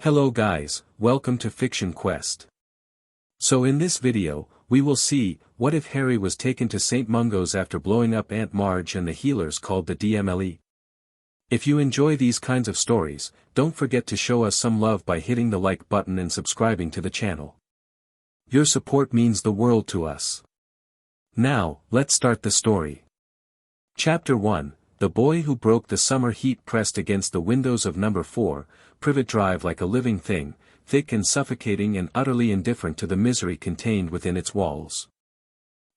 Hello guys, welcome to Fiction Quest. So in this video, we will see, what if Harry was taken to St. Mungo's after blowing up Aunt Marge and the healers called the DMLE? If you enjoy these kinds of stories, don't forget to show us some love by hitting the like button and subscribing to the channel. Your support means the world to us. Now, let's start the story. Chapter 1, The Boy Who Broke the Summer Heat pressed against the windows of number 4, Privet Drive like a living thing, thick and suffocating and utterly indifferent to the misery contained within its walls.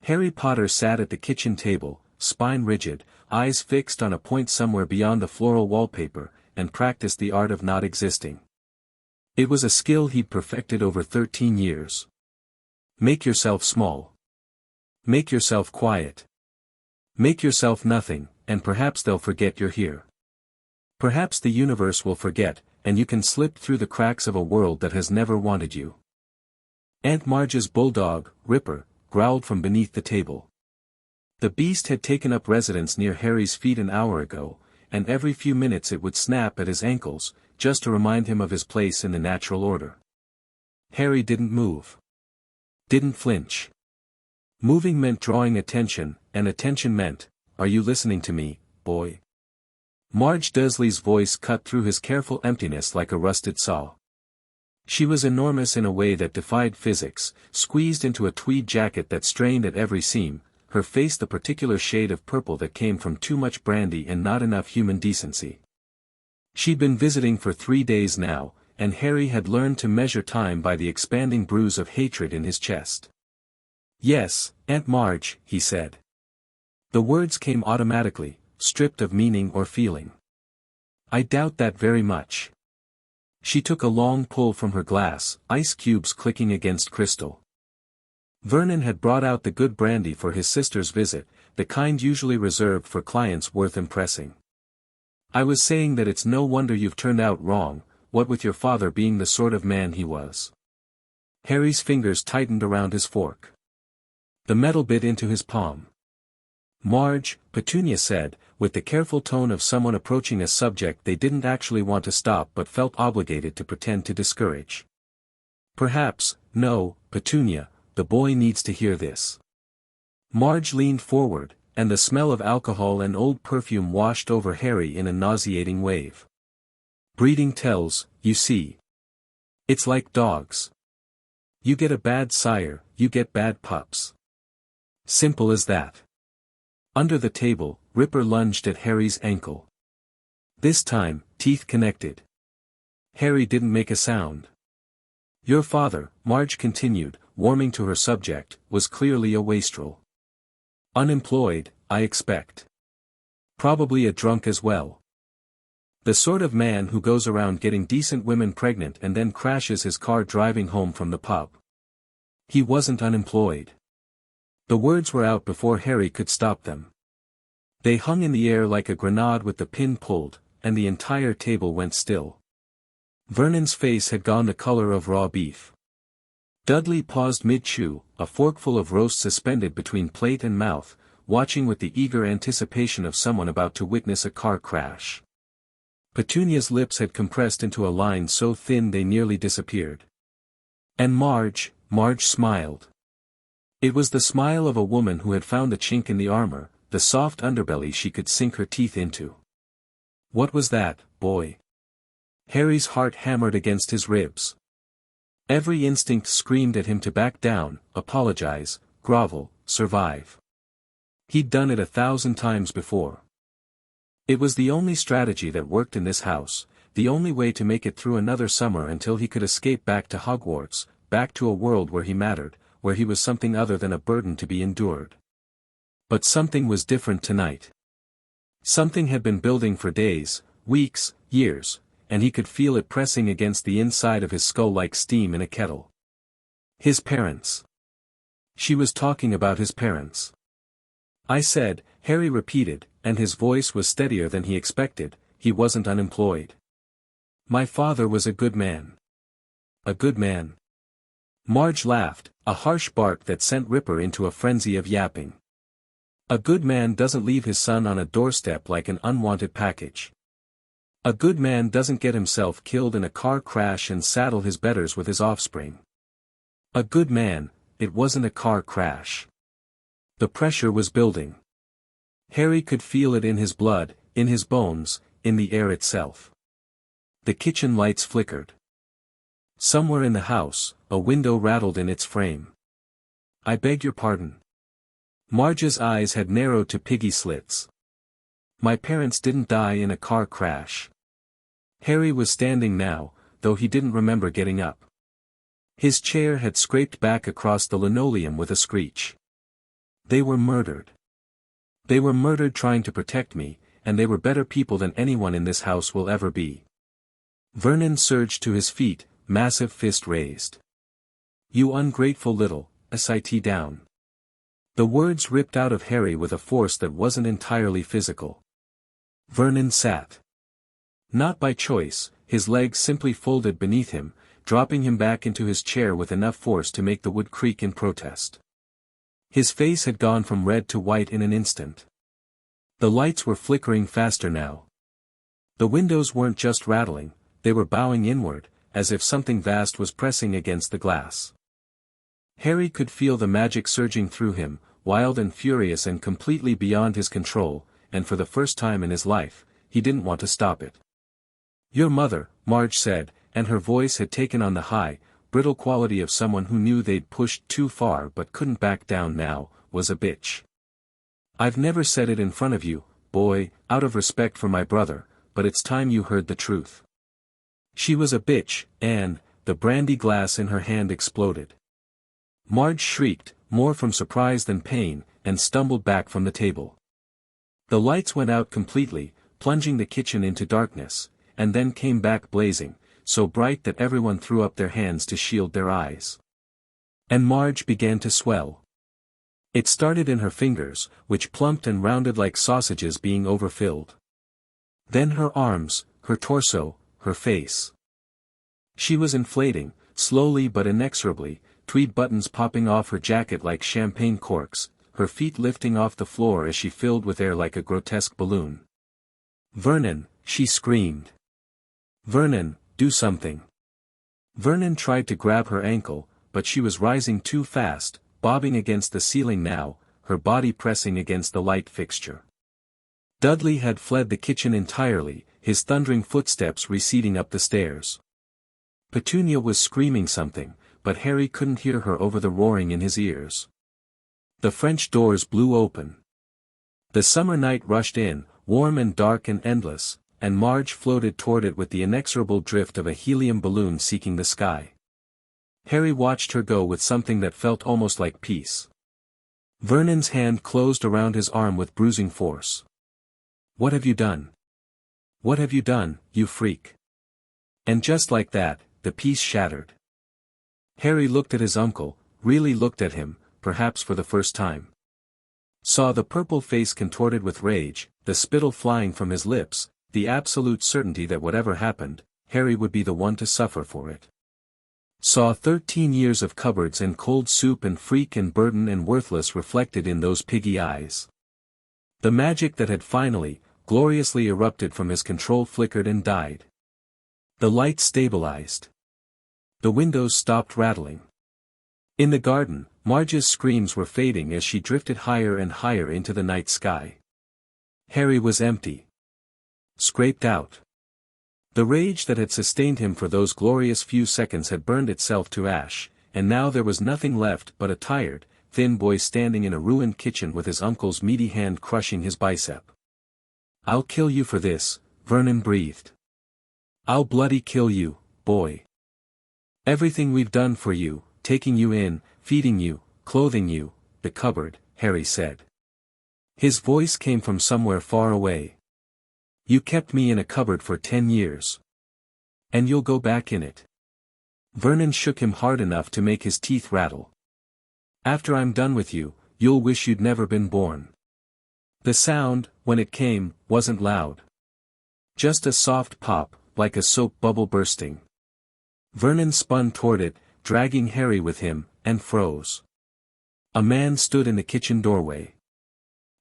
Harry Potter sat at the kitchen table, spine rigid, eyes fixed on a point somewhere beyond the floral wallpaper, and practiced the art of not existing. It was a skill he'd perfected over 13 years. Make yourself small. Make yourself quiet. Make yourself nothing, and perhaps they'll forget you're here. Perhaps the universe will forget, and you can slip through the cracks of a world that has never wanted you. Aunt Marge's bulldog, Ripper, growled from beneath the table. The beast had taken up residence near Harry's feet an hour ago, and every few minutes it would snap at his ankles, just to remind him of his place in the natural order. Harry didn't move. Didn't flinch. Moving meant drawing attention, and attention meant, "Are you listening to me, boy?" Marge Dursley's voice cut through his careful emptiness like a rusted saw. She was enormous in a way that defied physics, squeezed into a tweed jacket that strained at every seam, her face the particular shade of purple that came from too much brandy and not enough human decency. She'd been visiting for 3 days now, and Harry had learned to measure time by the expanding bruise of hatred in his chest. "Yes, Aunt Marge," he said. The words came automatically, stripped of meaning or feeling. "I doubt that very much." She took a long pull from her glass, ice cubes clicking against crystal. Vernon had brought out the good brandy for his sister's visit, the kind usually reserved for clients worth impressing. "I was saying that it's no wonder you've turned out wrong, what with your father being the sort of man he was." Harry's fingers tightened around his fork. The metal bit into his palm. "Marge," Petunia said, with the careful tone of someone approaching a subject they didn't actually want to stop but felt obligated to pretend to discourage. "Perhaps, no, Petunia, the boy needs to hear this." Marge leaned forward, and the smell of alcohol and old perfume washed over Harry in a nauseating wave. "Breeding tells, you see. It's like dogs. You get a bad sire, you get bad pups. Simple as that." Under the table, Ripper lunged at Harry's ankle. This time, teeth connected. Harry didn't make a sound. "Your father," Marge continued, warming to her subject, "was clearly a wastrel. Unemployed, I expect. Probably a drunk as well. The sort of man who goes around getting decent women pregnant and then crashes his car driving home from the pub. He wasn't unemployed." The words were out before Harry could stop them. They hung in the air like a grenade with the pin pulled, and the entire table went still. Vernon's face had gone the color of raw beef. Dudley paused mid-chew, a forkful of roast suspended between plate and mouth, watching with the eager anticipation of someone about to witness a car crash. Petunia's lips had compressed into a line so thin they nearly disappeared. And Marge smiled. It was the smile of a woman who had found a chink in the armor, the soft underbelly she could sink her teeth into. "What was that, boy?" Harry's heart hammered against his ribs. Every instinct screamed at him to back down, apologize, grovel, survive. He'd done it 1,000 times before. It was the only strategy that worked in this house, the only way to make it through another summer until he could escape back to Hogwarts, back to a world where he mattered, where he was something other than a burden to be endured. But something was different tonight. Something had been building for days, weeks, years, and he could feel it pressing against the inside of his skull like steam in a kettle. His parents. She was talking about his parents. "I said," Harry repeated, and his voice was steadier than he expected, "he wasn't unemployed. My father was a good man." "A good man?" Marge laughed, a harsh bark that sent Ripper into a frenzy of yapping. "A good man doesn't leave his son on a doorstep like an unwanted package. A good man doesn't get himself killed in a car crash and saddle his betters with his offspring. A good man, it wasn't a car crash. The pressure was building. Harry could feel it in his blood, in his bones, in the air itself. The kitchen lights flickered. Somewhere in the house, a window rattled in its frame. "I beg your pardon." Marge's eyes had narrowed to piggy slits. "My parents didn't die in a car crash." Harry was standing now, though he didn't remember getting up. His chair had scraped back across the linoleum with a screech. "They were murdered. They were murdered trying to protect me, and they were better people than anyone in this house will ever be." Vernon surged to his feet, massive fist raised. "You ungrateful little, sit down." The words ripped out of Harry with a force that wasn't entirely physical. Vernon sat. Not by choice, his legs simply folded beneath him, dropping him back into his chair with enough force to make the wood creak in protest. His face had gone from red to white in an instant. The lights were flickering faster now. The windows weren't just rattling, they were bowing inward, as if something vast was pressing against the glass. Harry could feel the magic surging through him, wild and furious and completely beyond his control, and for the first time in his life, he didn't want to stop it. "Your mother," Marge said, and her voice had taken on the high, brittle quality of someone who knew they'd pushed too far but couldn't back down now, "was a bitch. I've never said it in front of you, boy, out of respect for my brother, but it's time you heard the truth. She was a bitch, and," the brandy glass in her hand exploded. Marge shrieked, more from surprise than pain, and stumbled back from the table. The lights went out completely, plunging the kitchen into darkness, and then came back blazing, so bright that everyone threw up their hands to shield their eyes. And Marge began to swell. It started in her fingers, which plumped and rounded like sausages being overfilled. Then her arms, her torso, her face. She was inflating, slowly but inexorably, tweed buttons popping off her jacket like champagne corks, her feet lifting off the floor as she filled with air like a grotesque balloon. "Vernon," she screamed. "Vernon, do something." Vernon tried to grab her ankle, but she was rising too fast, bobbing against the ceiling now, her body pressing against the light fixture. Dudley had fled the kitchen entirely, his thundering footsteps receding up the stairs. Petunia was screaming something, but Harry couldn't hear her over the roaring in his ears. The French doors blew open. The summer night rushed in, warm and dark and endless, and Marge floated toward it with the inexorable drift of a helium balloon seeking the sky. Harry watched her go with something that felt almost like peace. Vernon's hand closed around his arm with bruising force. "What have you done? What have you done, you freak?" And just like that, the peace shattered. Harry looked at his uncle, really looked at him, perhaps for the first time. Saw the purple face contorted with rage, the spittle flying from his lips, the absolute certainty that whatever happened, Harry would be the one to suffer for it. Saw 13 years of cupboards and cold soup and freak and burden and worthless reflected in those piggy eyes. The magic that had finally, gloriously erupted from his control flickered and died. The lights stabilized. The windows stopped rattling. In the garden, Marge's screams were fading as she drifted higher and higher into the night sky. Harry was empty. Scraped out. The rage that had sustained him for those glorious few seconds had burned itself to ash, and now there was nothing left but a tired, thin boy standing in a ruined kitchen with his uncle's meaty hand crushing his bicep. "I'll kill you for this," Vernon breathed. "I'll bloody kill you, boy. Everything we've done for you, taking you in, feeding you, clothing you, the cupboard," Harry said. His voice came from somewhere far away. "You kept me in a cupboard for 10 years. And you'll go back in it." Vernon shook him hard enough to make his teeth rattle. "After I'm done with you, you'll wish you'd never been born." The sound, when it came, wasn't loud. Just a soft pop, like a soap bubble bursting. Vernon spun toward it, dragging Harry with him, and froze. A man stood in the kitchen doorway.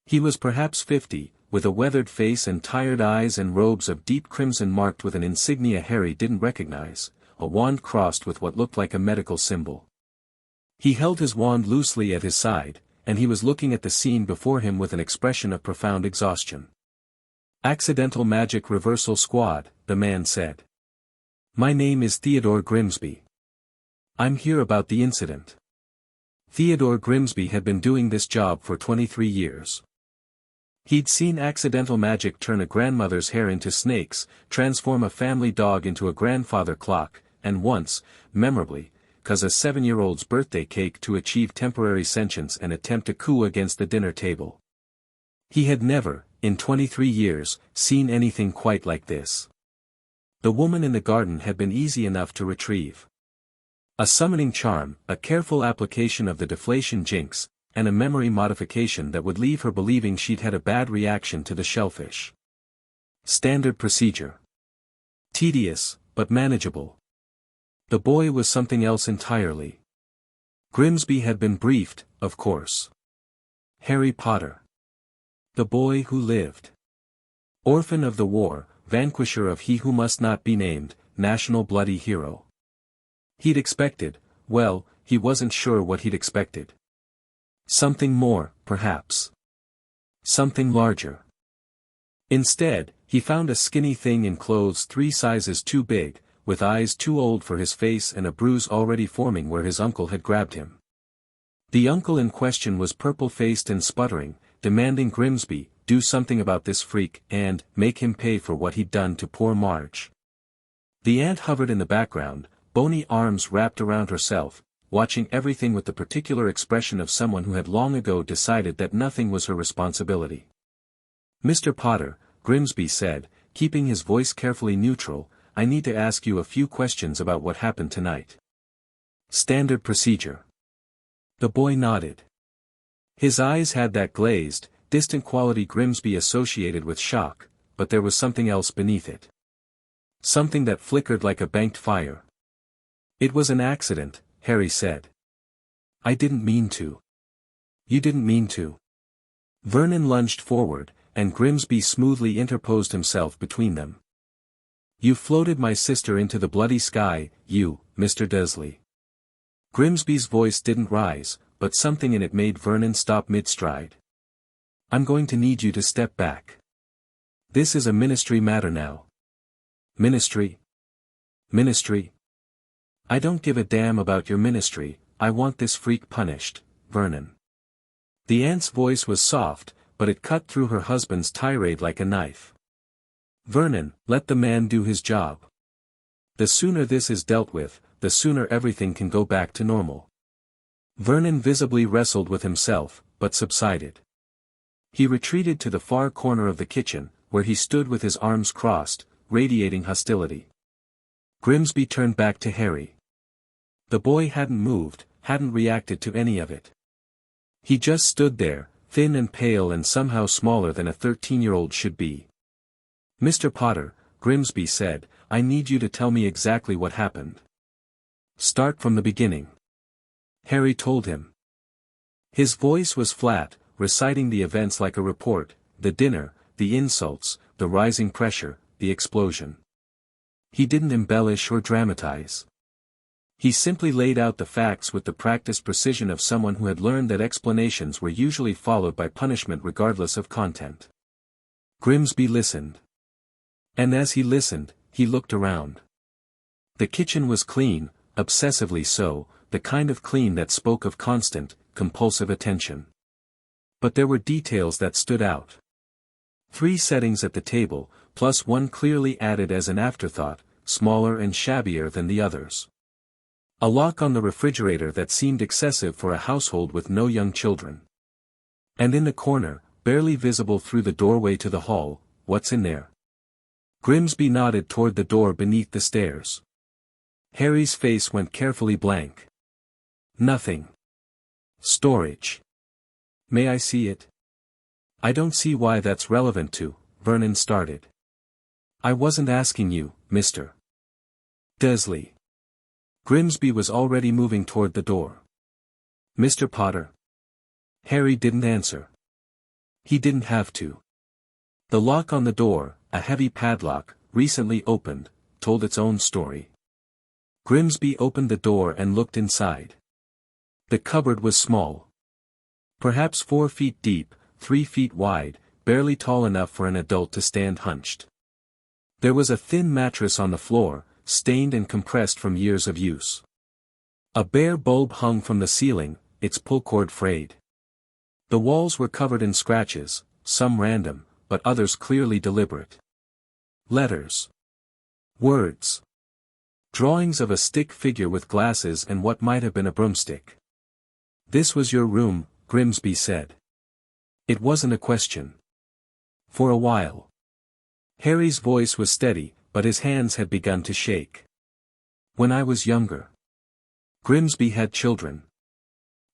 He was perhaps 50, with a weathered face and tired eyes and robes of deep crimson marked with an insignia Harry didn't recognize, a wand crossed with what looked like a medical symbol. He held his wand loosely at his side, and he was looking at the scene before him with an expression of profound exhaustion. "Accidental Magic Reversal Squad," the man said. "My name is Theodore Grimsby. I'm here about the incident." Theodore Grimsby had been doing this job for 23 years. He'd seen accidental magic turn a grandmother's hair into snakes, transform a family dog into a grandfather clock, and once, memorably, cause a 7-year-old's birthday cake to achieve temporary sentience and attempt a coup against the dinner table. He had never, in 23 years, seen anything quite like this. The woman in the garden had been easy enough to retrieve. A summoning charm, a careful application of the deflation jinx, and a memory modification that would leave her believing she'd had a bad reaction to the shellfish. Standard procedure. Tedious, but manageable. The boy was something else entirely. Grimsby had been briefed, of course. Harry Potter. The boy who lived. Orphan of the war, vanquisher of he who must not be named, national bloody hero. He'd expected, well, he wasn't sure what he'd expected. Something more, perhaps. Something larger. Instead, he found a skinny thing in clothes 3 sizes too big, with eyes too old for his face and a bruise already forming where his uncle had grabbed him. The uncle in question was purple-faced and sputtering, demanding Grimsby do something about this freak and make him pay for what he'd done to poor Marge. The aunt hovered in the background, bony arms wrapped around herself, watching everything with the particular expression of someone who had long ago decided that nothing was her responsibility. "Mr. Potter," Grimsby said, keeping his voice carefully neutral, "I need to ask you a few questions about what happened tonight." Standard procedure. The boy nodded. His eyes had that glazed, distant quality Grimsby associated with shock, but there was something else beneath it. Something that flickered like a banked fire. "It was an accident," Harry said. "I didn't mean to." "You didn't mean to." Vernon lunged forward, and Grimsby smoothly interposed himself between them. "You floated my sister into the bloody sky, you, Mr. Dursley." Grimsby's voice didn't rise, but something in it made Vernon stop mid-stride. "I'm going to need you to step back. This is a ministry matter now." "Ministry? Ministry? I don't give a damn about your ministry, I want this freak punished, Vernon." The aunt's voice was soft, but it cut through her husband's tirade like a knife. "Vernon, let the man do his job. The sooner this is dealt with, the sooner everything can go back to normal." Vernon visibly wrestled with himself, but subsided. He retreated to the far corner of the kitchen, where he stood with his arms crossed, radiating hostility. Grimsby turned back to Harry. The boy hadn't moved, hadn't reacted to any of it. He just stood there, thin and pale and somehow smaller than a 13-year-old should be. "Mr. Potter," Grimsby said, "I need you to tell me exactly what happened. Start from the beginning." Harry told him. His voice was flat, reciting the events like a report, the dinner, the insults, the rising pressure, the explosion. He didn't embellish or dramatize. He simply laid out the facts with the practiced precision of someone who had learned that explanations were usually followed by punishment regardless of content. Grimsby listened. And as he listened, he looked around. The kitchen was clean, obsessively so, the kind of clean that spoke of constant, compulsive attention. But there were details that stood out. 3 settings at the table, plus one clearly added as an afterthought, smaller and shabbier than the others. A lock on the refrigerator that seemed excessive for a household with no young children. And in the corner, barely visible through the doorway to the hall, what's in there? Grimsby nodded toward the door beneath the stairs. Harry's face went carefully blank. "Nothing. Storage. May I see it?" "I don't see why that's relevant to," Vernon started. "I wasn't asking you, Mr. Dursley." Grimsby was already moving toward the door. "Mr. Potter." Harry didn't answer. He didn't have to. The lock on the door, a heavy padlock, recently opened, told its own story. Grimsby opened the door and looked inside. The cupboard was small. Perhaps 4 feet deep, 3 feet wide, barely tall enough for an adult to stand hunched. There was a thin mattress on the floor, stained and compressed from years of use. A bare bulb hung from the ceiling, its pull cord frayed. The walls were covered in scratches, some random, but others clearly deliberate. Letters. Words. Drawings of a stick figure with glasses and what might have been a broomstick. "This was your room," Grimsby said. It wasn't a question. For a while. Harry's voice was steady, but his hands had begun to shake. "When I was younger." Grimsby had children.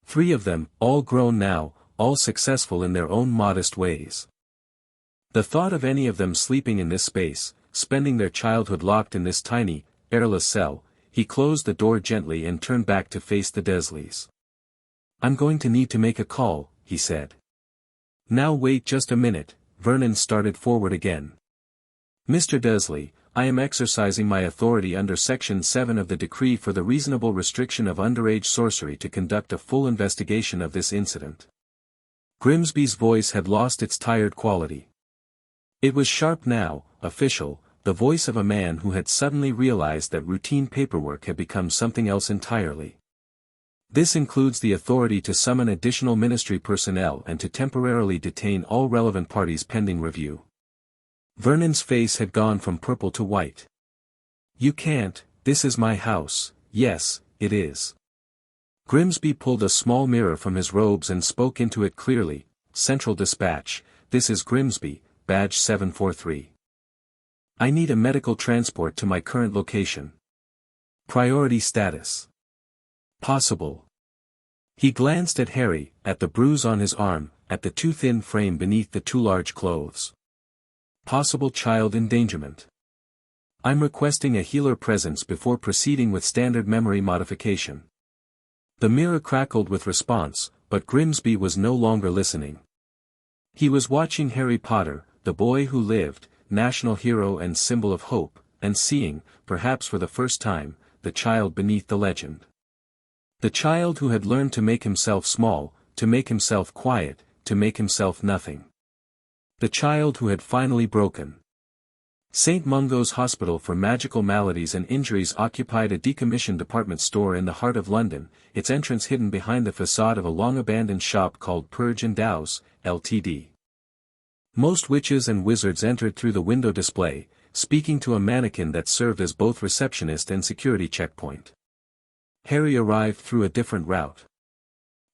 3 of them, all grown now, all successful in their own modest ways. The thought of any of them sleeping in this space, spending their childhood locked in this tiny, airless cell, he closed the door gently and turned back to face the Dursleys. "I'm going to need to make a call," he said. "Now wait just a minute," Vernon started forward again. "Mr. Dursley, I am exercising my authority under Section 7 of the Decree for the Reasonable Restriction of Underage Sorcery to conduct a full investigation of this incident." Grimsby's voice had lost its tired quality. It was sharp now, official, the voice of a man who had suddenly realized that routine paperwork had become something else entirely. "This includes the authority to summon additional ministry personnel and to temporarily detain all relevant parties pending review." Vernon's face had gone from purple to white. "You can't, this is my house." "Yes, it is." Grimsby pulled a small mirror from his robes and spoke into it clearly. "Central Dispatch, this is Grimsby, badge 743. I need a medical transport to my current location. Priority status. Possible." He glanced at Harry, at the bruise on his arm, at the too thin frame beneath the too large clothes. "Possible child endangerment. I'm requesting a healer presence before proceeding with standard memory modification." The mirror crackled with response, but Grimsby was no longer listening. He was watching Harry Potter, the boy who lived, national hero and symbol of hope, and seeing, perhaps for the first time, the child beneath the legend. The child who had learned to make himself small, to make himself quiet, to make himself nothing. The child who had finally broken. St. Mungo's Hospital for Magical Maladies and Injuries occupied a decommissioned department store in the heart of London, its entrance hidden behind the facade of a long-abandoned shop called Purge and Douse, Ltd. Most witches and wizards entered through the window display, speaking to a mannequin that served as both receptionist and security checkpoint. Harry arrived through a different route.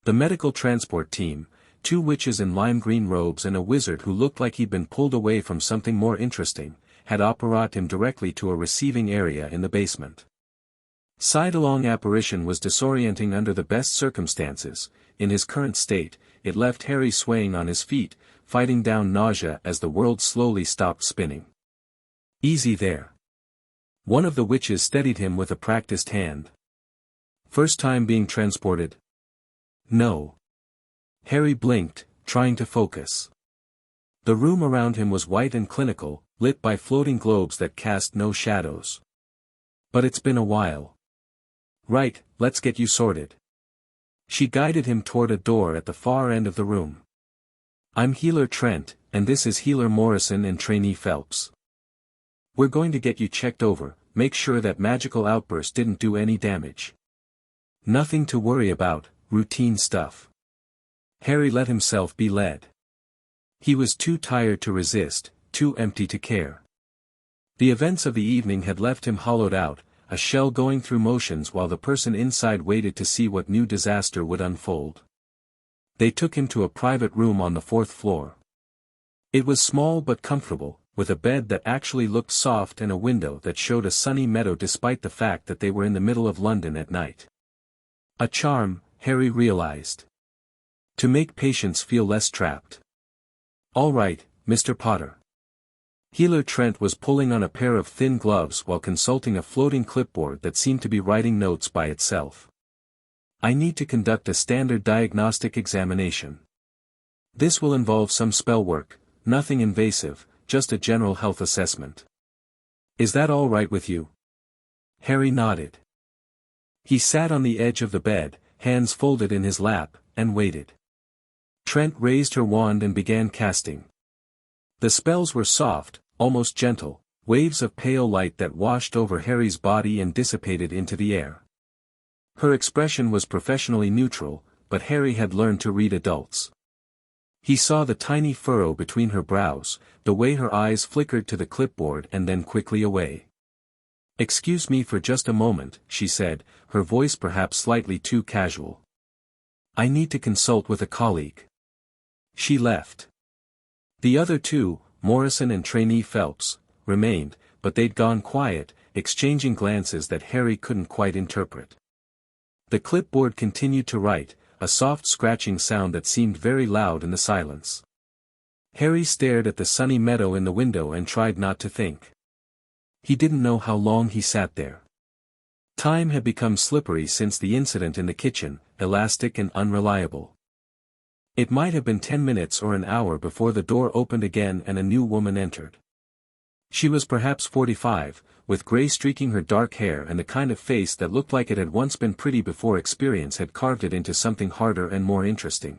The medical transport team, 2 witches in lime green robes and a wizard who looked like he'd been pulled away from something more interesting, had brought him directly to a receiving area in the basement. Side-along apparition was disorienting under the best circumstances. In his current state, it left Harry swaying on his feet, fighting down nausea as the world slowly stopped spinning. "Easy there." One of the witches steadied him with a practiced hand. "First time being transported?" "No." Harry blinked, trying to focus. The room around him was white and clinical, lit by floating globes that cast no shadows. "But it's been a while." "Right, let's get you sorted." She guided him toward a door at the far end of the room. "I'm Healer Trent, and this is Healer Morrison and Trainee Phelps. We're going to get you checked over, make sure that magical outburst didn't do any damage." "Nothing to worry about, routine stuff." Harry let himself be led. He was too tired to resist, too empty to care. The events of the evening had left him hollowed out, a shell going through motions while the person inside waited to see what new disaster would unfold. They took him to a private room on the 4th floor. It was small but comfortable, with a bed that actually looked soft and a window that showed a sunny meadow despite the fact that they were in the middle of London at night. A charm, Harry realized. To make patients feel less trapped. "All right, Mr. Potter." Healer Trent was pulling on a pair of thin gloves while consulting a floating clipboard that seemed to be writing notes by itself. "I need to conduct a standard diagnostic examination. This will involve some spell work, nothing invasive, just a general health assessment. Is that all right with you? Harry nodded. He sat on the edge of the bed, hands folded in his lap, and waited. Trent raised her wand and began casting. The spells were soft, almost gentle, waves of pale light that washed over Harry's body and dissipated into the air. Her expression was professionally neutral, but Harry had learned to read adults. He saw the tiny furrow between her brows, the way her eyes flickered to the clipboard and then quickly away. "Excuse me for just a moment," she said, her voice perhaps slightly too casual. "I need to consult with a colleague." She left. The other two, Morrison and trainee Phelps, remained, but they'd gone quiet, exchanging glances that Harry couldn't quite interpret. The clipboard continued to write, a soft scratching sound that seemed very loud in the silence. Harry stared at the sunny meadow in the window and tried not to think. He didn't know how long he sat there. Time had become slippery since the incident in the kitchen, elastic and unreliable. It might have been 10 minutes or an hour before the door opened again and a new woman entered. She was perhaps 45, with gray streaking her dark hair and the kind of face that looked like it had once been pretty before experience had carved it into something harder and more interesting.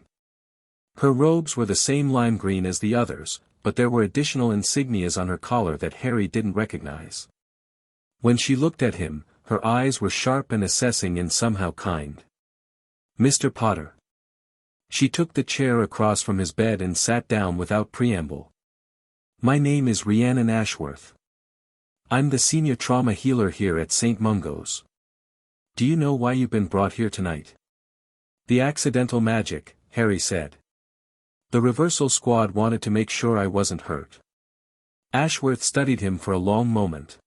Her robes were the same lime green as the others, but there were additional insignias on her collar that Harry didn't recognize. When she looked at him, her eyes were sharp and assessing and somehow kind. "Mr. Potter." She took the chair across from his bed and sat down without preamble. "My name is Rhiannon Ashworth. I'm the senior trauma healer here at St. Mungo's. Do you know why you've been brought here tonight?" "The accidental magic," Harry said. "The reversal squad wanted to make sure I wasn't hurt." Ashworth studied him for a long moment.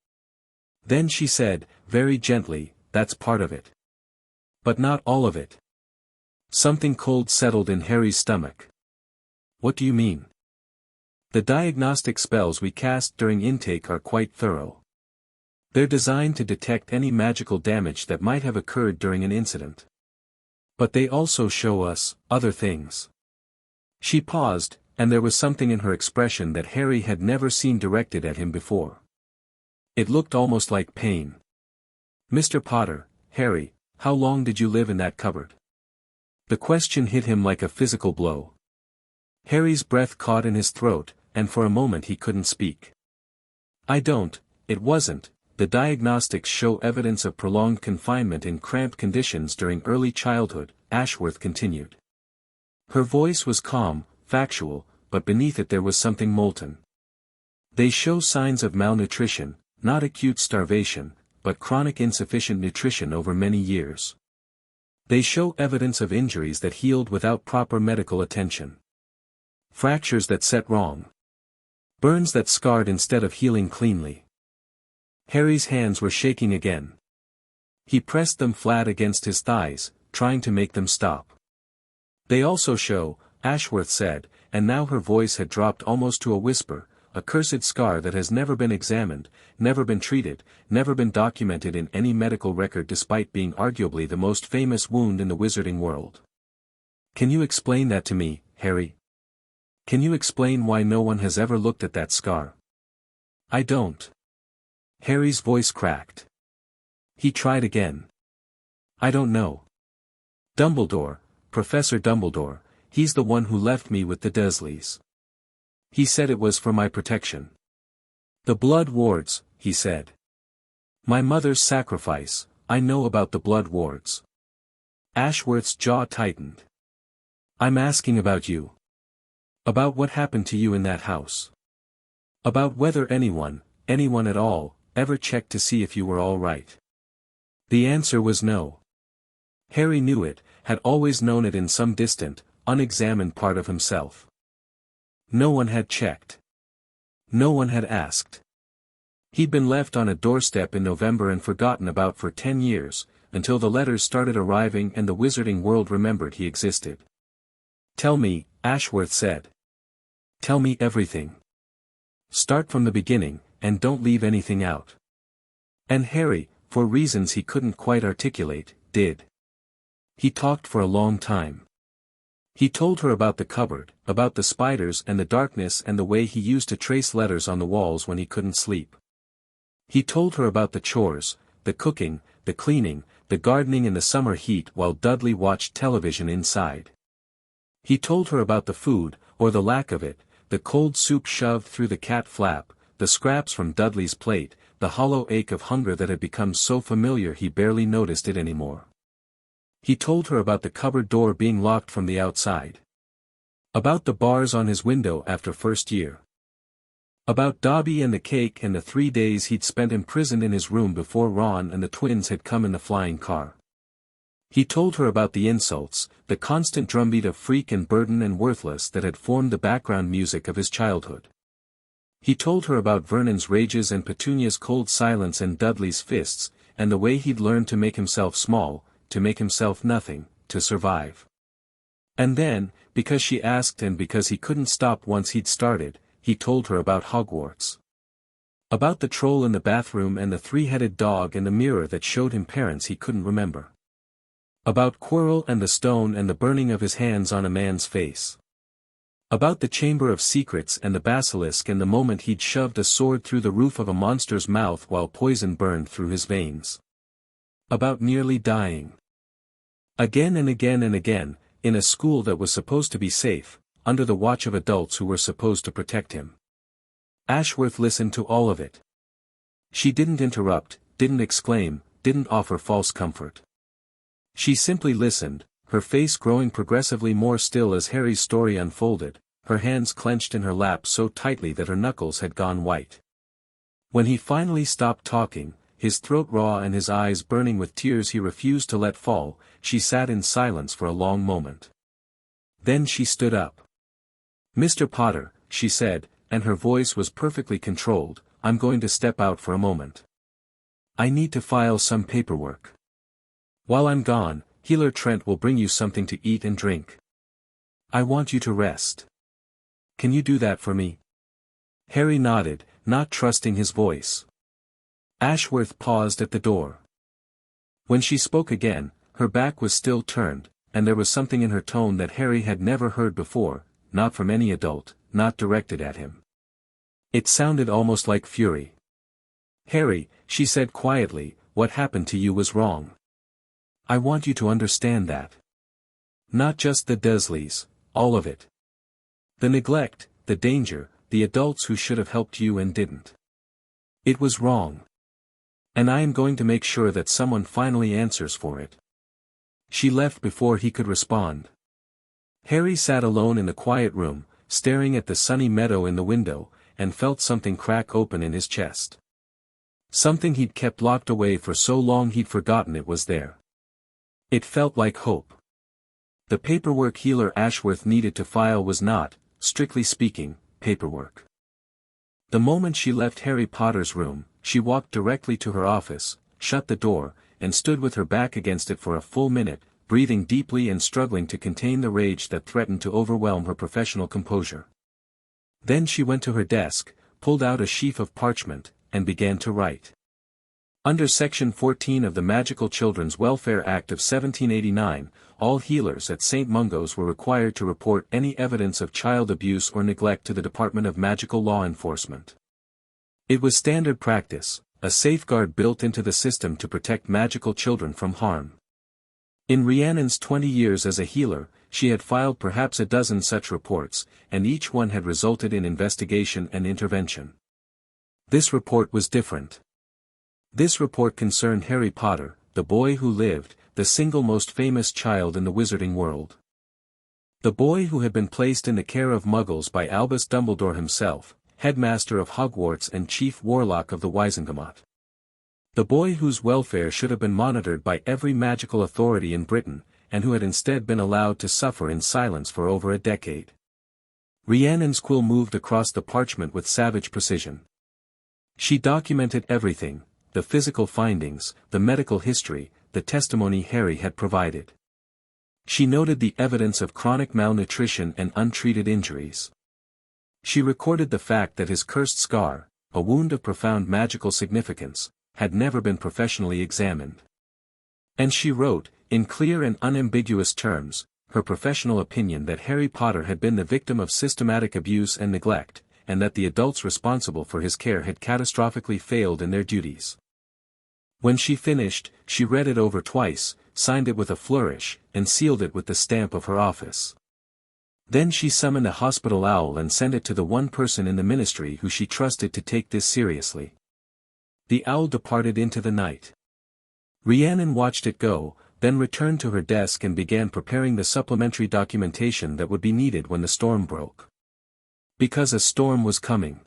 Then she said, very gently, "That's part of it. But not all of it." Something cold settled in Harry's stomach. "What do you mean?" "The diagnostic spells we cast during intake are quite thorough. They're designed to detect any magical damage that might have occurred during an incident. But they also show us other things." She paused, and there was something in her expression that Harry had never seen directed at him before. It looked almost like pain. "Mr. Potter, Harry, how long did you live in that cupboard?" The question hit him like a physical blow. Harry's breath caught in his throat, and for a moment he couldn't speak. It wasn't, the diagnostics show evidence of prolonged confinement in cramped conditions during early childhood," Ashworth continued. Her voice was calm, factual, but beneath it there was something molten. "They show signs of malnutrition, not acute starvation, but chronic insufficient nutrition over many years. They show evidence of injuries that healed without proper medical attention. Fractures that set wrong. Burns that scarred instead of healing cleanly." Harry's hands were shaking again. He pressed them flat against his thighs, trying to make them stop. "They also show," Ashworth said, and now her voice had dropped almost to a whisper, "a cursed scar that has never been examined, never been treated, never been documented in any medical record despite being arguably the most famous wound in the wizarding world. Can you explain that to me, Harry? Can you explain why no one has ever looked at that scar?" "I don't." Harry's voice cracked. He tried again. "I don't know. Dumbledore, Professor Dumbledore, he's the one who left me with the Dursleys. He said it was for my protection. The blood wards, he said. My mother's sacrifice, I know about the blood wards." Ashworth's jaw tightened. "I'm asking about you. About what happened to you in that house. About whether anyone at all, ever checked to see if you were all right." The answer was no. Harry knew it, had always known it in some distant, unexamined part of himself. No one had checked. No one had asked. He'd been left on a doorstep in November and forgotten about for 10 years, until the letters started arriving and the wizarding world remembered he existed. "Tell me," Ashworth said. "Tell me everything. Start from the beginning, and don't leave anything out." And Harry, for reasons he couldn't quite articulate, did. He talked for a long time. He told her about the cupboard, about the spiders and the darkness and the way he used to trace letters on the walls when he couldn't sleep. He told her about the chores, the cooking, the cleaning, the gardening in the summer heat while Dudley watched television inside. He told her about the food, or the lack of it, the cold soup shoved through the cat flap, the scraps from Dudley's plate, the hollow ache of hunger that had become so familiar he barely noticed it anymore. He told her about the cupboard door being locked from the outside. About the bars on his window after first year. About Dobby and the cake and the 3 days he'd spent imprisoned in his room before Ron and the twins had come in the flying car. He told her about the insults, the constant drumbeat of freak and burden and worthless that had formed the background music of his childhood. He told her about Vernon's rages and Petunia's cold silence and Dudley's fists, and the way he'd learned to make himself small, to make himself nothing, to survive. And then, because she asked and because he couldn't stop once he'd started, he told her about Hogwarts. About the troll in the bathroom and the 3-headed dog and the mirror that showed him parents he couldn't remember. About Quirrell and the stone and the burning of his hands on a man's face. About the Chamber of Secrets and the basilisk and the moment he'd shoved a sword through the roof of a monster's mouth while poison burned through his veins. About nearly dying. Again and again and again, in a school that was supposed to be safe, under the watch of adults who were supposed to protect him. Ashworth listened to all of it. She didn't interrupt, didn't exclaim, didn't offer false comfort. She simply listened, her face growing progressively more still as Harry's story unfolded, her hands clenched in her lap so tightly that her knuckles had gone white. When he finally stopped talking, his throat raw and his eyes burning with tears he refused to let fall, she sat in silence for a long moment. Then she stood up. "Mr. Potter," she said, and her voice was perfectly controlled, "I'm going to step out for a moment. I need to file some paperwork. While I'm gone, Healer Trent will bring you something to eat and drink. I want you to rest. Can you do that for me?" Harry nodded, not trusting his voice. Ashworth paused at the door. When she spoke again, her back was still turned, and there was something in her tone that Harry had never heard before, not from any adult, not directed at him. It sounded almost like fury. "Harry," she said quietly, "what happened to you was wrong. I want you to understand that. Not just the Dursleys, all of it. The neglect, the danger, the adults who should have helped you and didn't. It was wrong. And I am going to make sure that someone finally answers for it." She left before he could respond. Harry sat alone in the quiet room, staring at the sunny meadow in the window, and felt something crack open in his chest. Something he'd kept locked away for so long he'd forgotten it was there. It felt like hope. The paperwork Healer Ashworth needed to file was not, strictly speaking, paperwork. The moment she left Harry Potter's room, she walked directly to her office, shut the door, and stood with her back against it for a full minute, breathing deeply and struggling to contain the rage that threatened to overwhelm her professional composure. Then she went to her desk, pulled out a sheaf of parchment, and began to write. Under Section 14 of the Magical Children's Welfare Act of 1789, all healers at St. Mungo's were required to report any evidence of child abuse or neglect to the Department of Magical Law Enforcement. It was standard practice, a safeguard built into the system to protect magical children from harm. In Rhiannon's 20 years as a healer, she had filed perhaps a dozen such reports, and each one had resulted in investigation and intervention. This report was different. This report concerned Harry Potter, the boy who lived, the single most famous child in the wizarding world. The boy who had been placed in the care of Muggles by Albus Dumbledore himself, headmaster of Hogwarts and chief warlock of the Wizengamot. The boy whose welfare should have been monitored by every magical authority in Britain, and who had instead been allowed to suffer in silence for over a decade. Rhiannon's quill moved across the parchment with savage precision. She documented everything, the physical findings, the medical history, the testimony Harry had provided. She noted the evidence of chronic malnutrition and untreated injuries. She recorded the fact that his cursed scar, a wound of profound magical significance, had never been professionally examined. And she wrote, in clear and unambiguous terms, her professional opinion that Harry Potter had been the victim of systematic abuse and neglect, and that the adults responsible for his care had catastrophically failed in their duties. When she finished, she read it over twice, signed it with a flourish, and sealed it with the stamp of her office. Then she summoned a hospital owl and sent it to the one person in the ministry who she trusted to take this seriously. The owl departed into the night. Rhiannon watched it go, then returned to her desk and began preparing the supplementary documentation that would be needed when the storm broke. Because a storm was coming.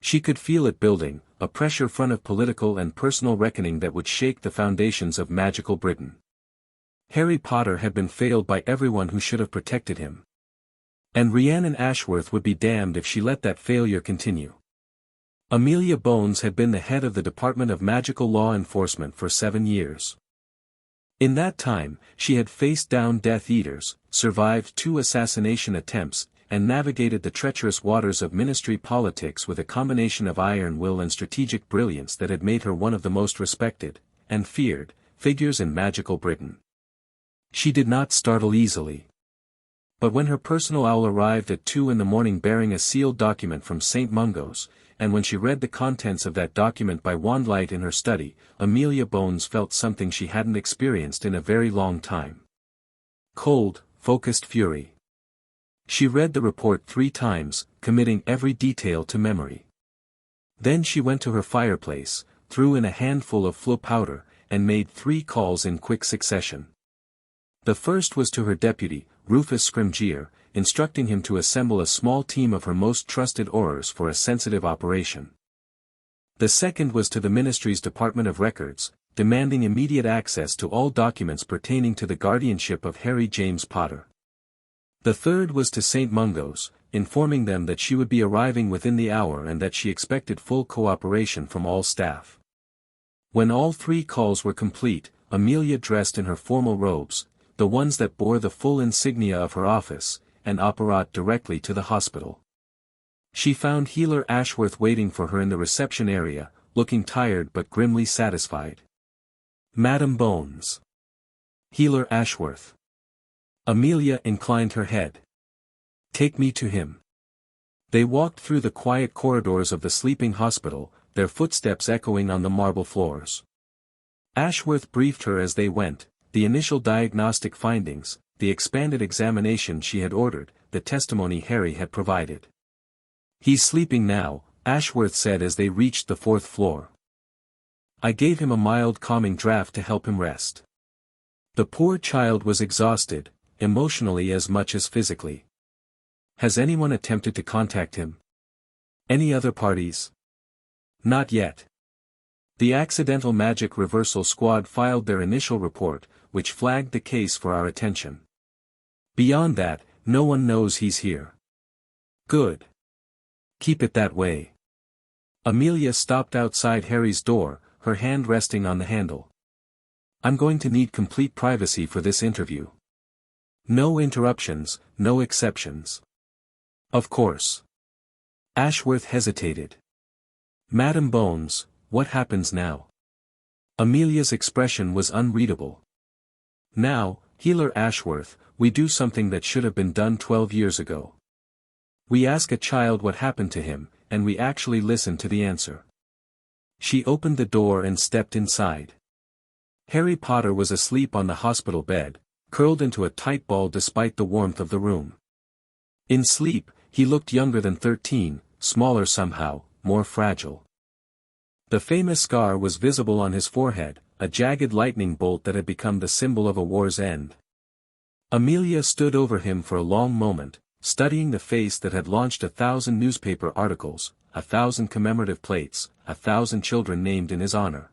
She could feel it building, a pressure front of political and personal reckoning that would shake the foundations of magical Britain. Harry Potter had been failed by everyone who should have protected him. And Rhiannon Ashworth would be damned if she let that failure continue. Amelia Bones had been the head of the Department of Magical Law Enforcement for 7 years. In that time, she had faced down Death Eaters, survived 2 assassination attempts, and navigated the treacherous waters of ministry politics with a combination of iron will and strategic brilliance that had made her one of the most respected, and feared, figures in magical Britain. She did not startle easily. But when her personal owl arrived at 2 a.m. bearing a sealed document from St. Mungo's, and when she read the contents of that document by wandlight in her study, Amelia Bones felt something she hadn't experienced in a very long time. Cold, focused fury. She read the report 3 times, committing every detail to memory. Then she went to her fireplace, threw in a handful of flo powder, and made 3 calls in quick succession. The first was to her deputy, Rufus Scrimgeour, instructing him to assemble a small team of her most trusted aurors for a sensitive operation. The second was to the ministry's Department of Records, demanding immediate access to all documents pertaining to the guardianship of Harry James Potter. The third was to St. Mungo's, informing them that she would be arriving within the hour and that she expected full cooperation from all staff. When all 3 calls were complete, Amelia dressed in her formal robes, the ones that bore the full insignia of her office, and apparat directly to the hospital. She found Healer Ashworth waiting for her in the reception area, looking tired but grimly satisfied. Madam Bones. Healer Ashworth. Amelia inclined her head. Take me to him. They walked through the quiet corridors of the sleeping hospital, their footsteps echoing on the marble floors. Ashworth briefed her as they went, the initial diagnostic findings, the expanded examination she had ordered, the testimony Harry had provided. He's sleeping now, Ashworth said as they reached the 4th floor. I gave him a mild calming draught to help him rest. The poor child was exhausted, emotionally as much as physically. Has anyone attempted to contact him? Any other parties? Not yet. The Accidental Magic Reversal Squad filed their initial report, which flagged the case for our attention. Beyond that, no one knows he's here. Good. Keep it that way. Amelia stopped outside Harry's door, her hand resting on the handle. I'm going to need complete privacy for this interview. No interruptions, no exceptions. Of course. Ashworth hesitated. Madam Bones, what happens now? Amelia's expression was unreadable. Now, Healer Ashworth, we do something that should have been done 12 years ago. We ask a child what happened to him, and we actually listen to the answer. She opened the door and stepped inside. Harry Potter was asleep on the hospital bed, curled into a tight ball despite the warmth of the room. In sleep, he looked younger than 13, smaller somehow, more fragile. The famous scar was visible on his forehead, a jagged lightning bolt that had become the symbol of a war's end. Amelia stood over him for a long moment, studying the face that had launched 1,000 newspaper articles, 1,000 commemorative plates, 1,000 children named in his honor.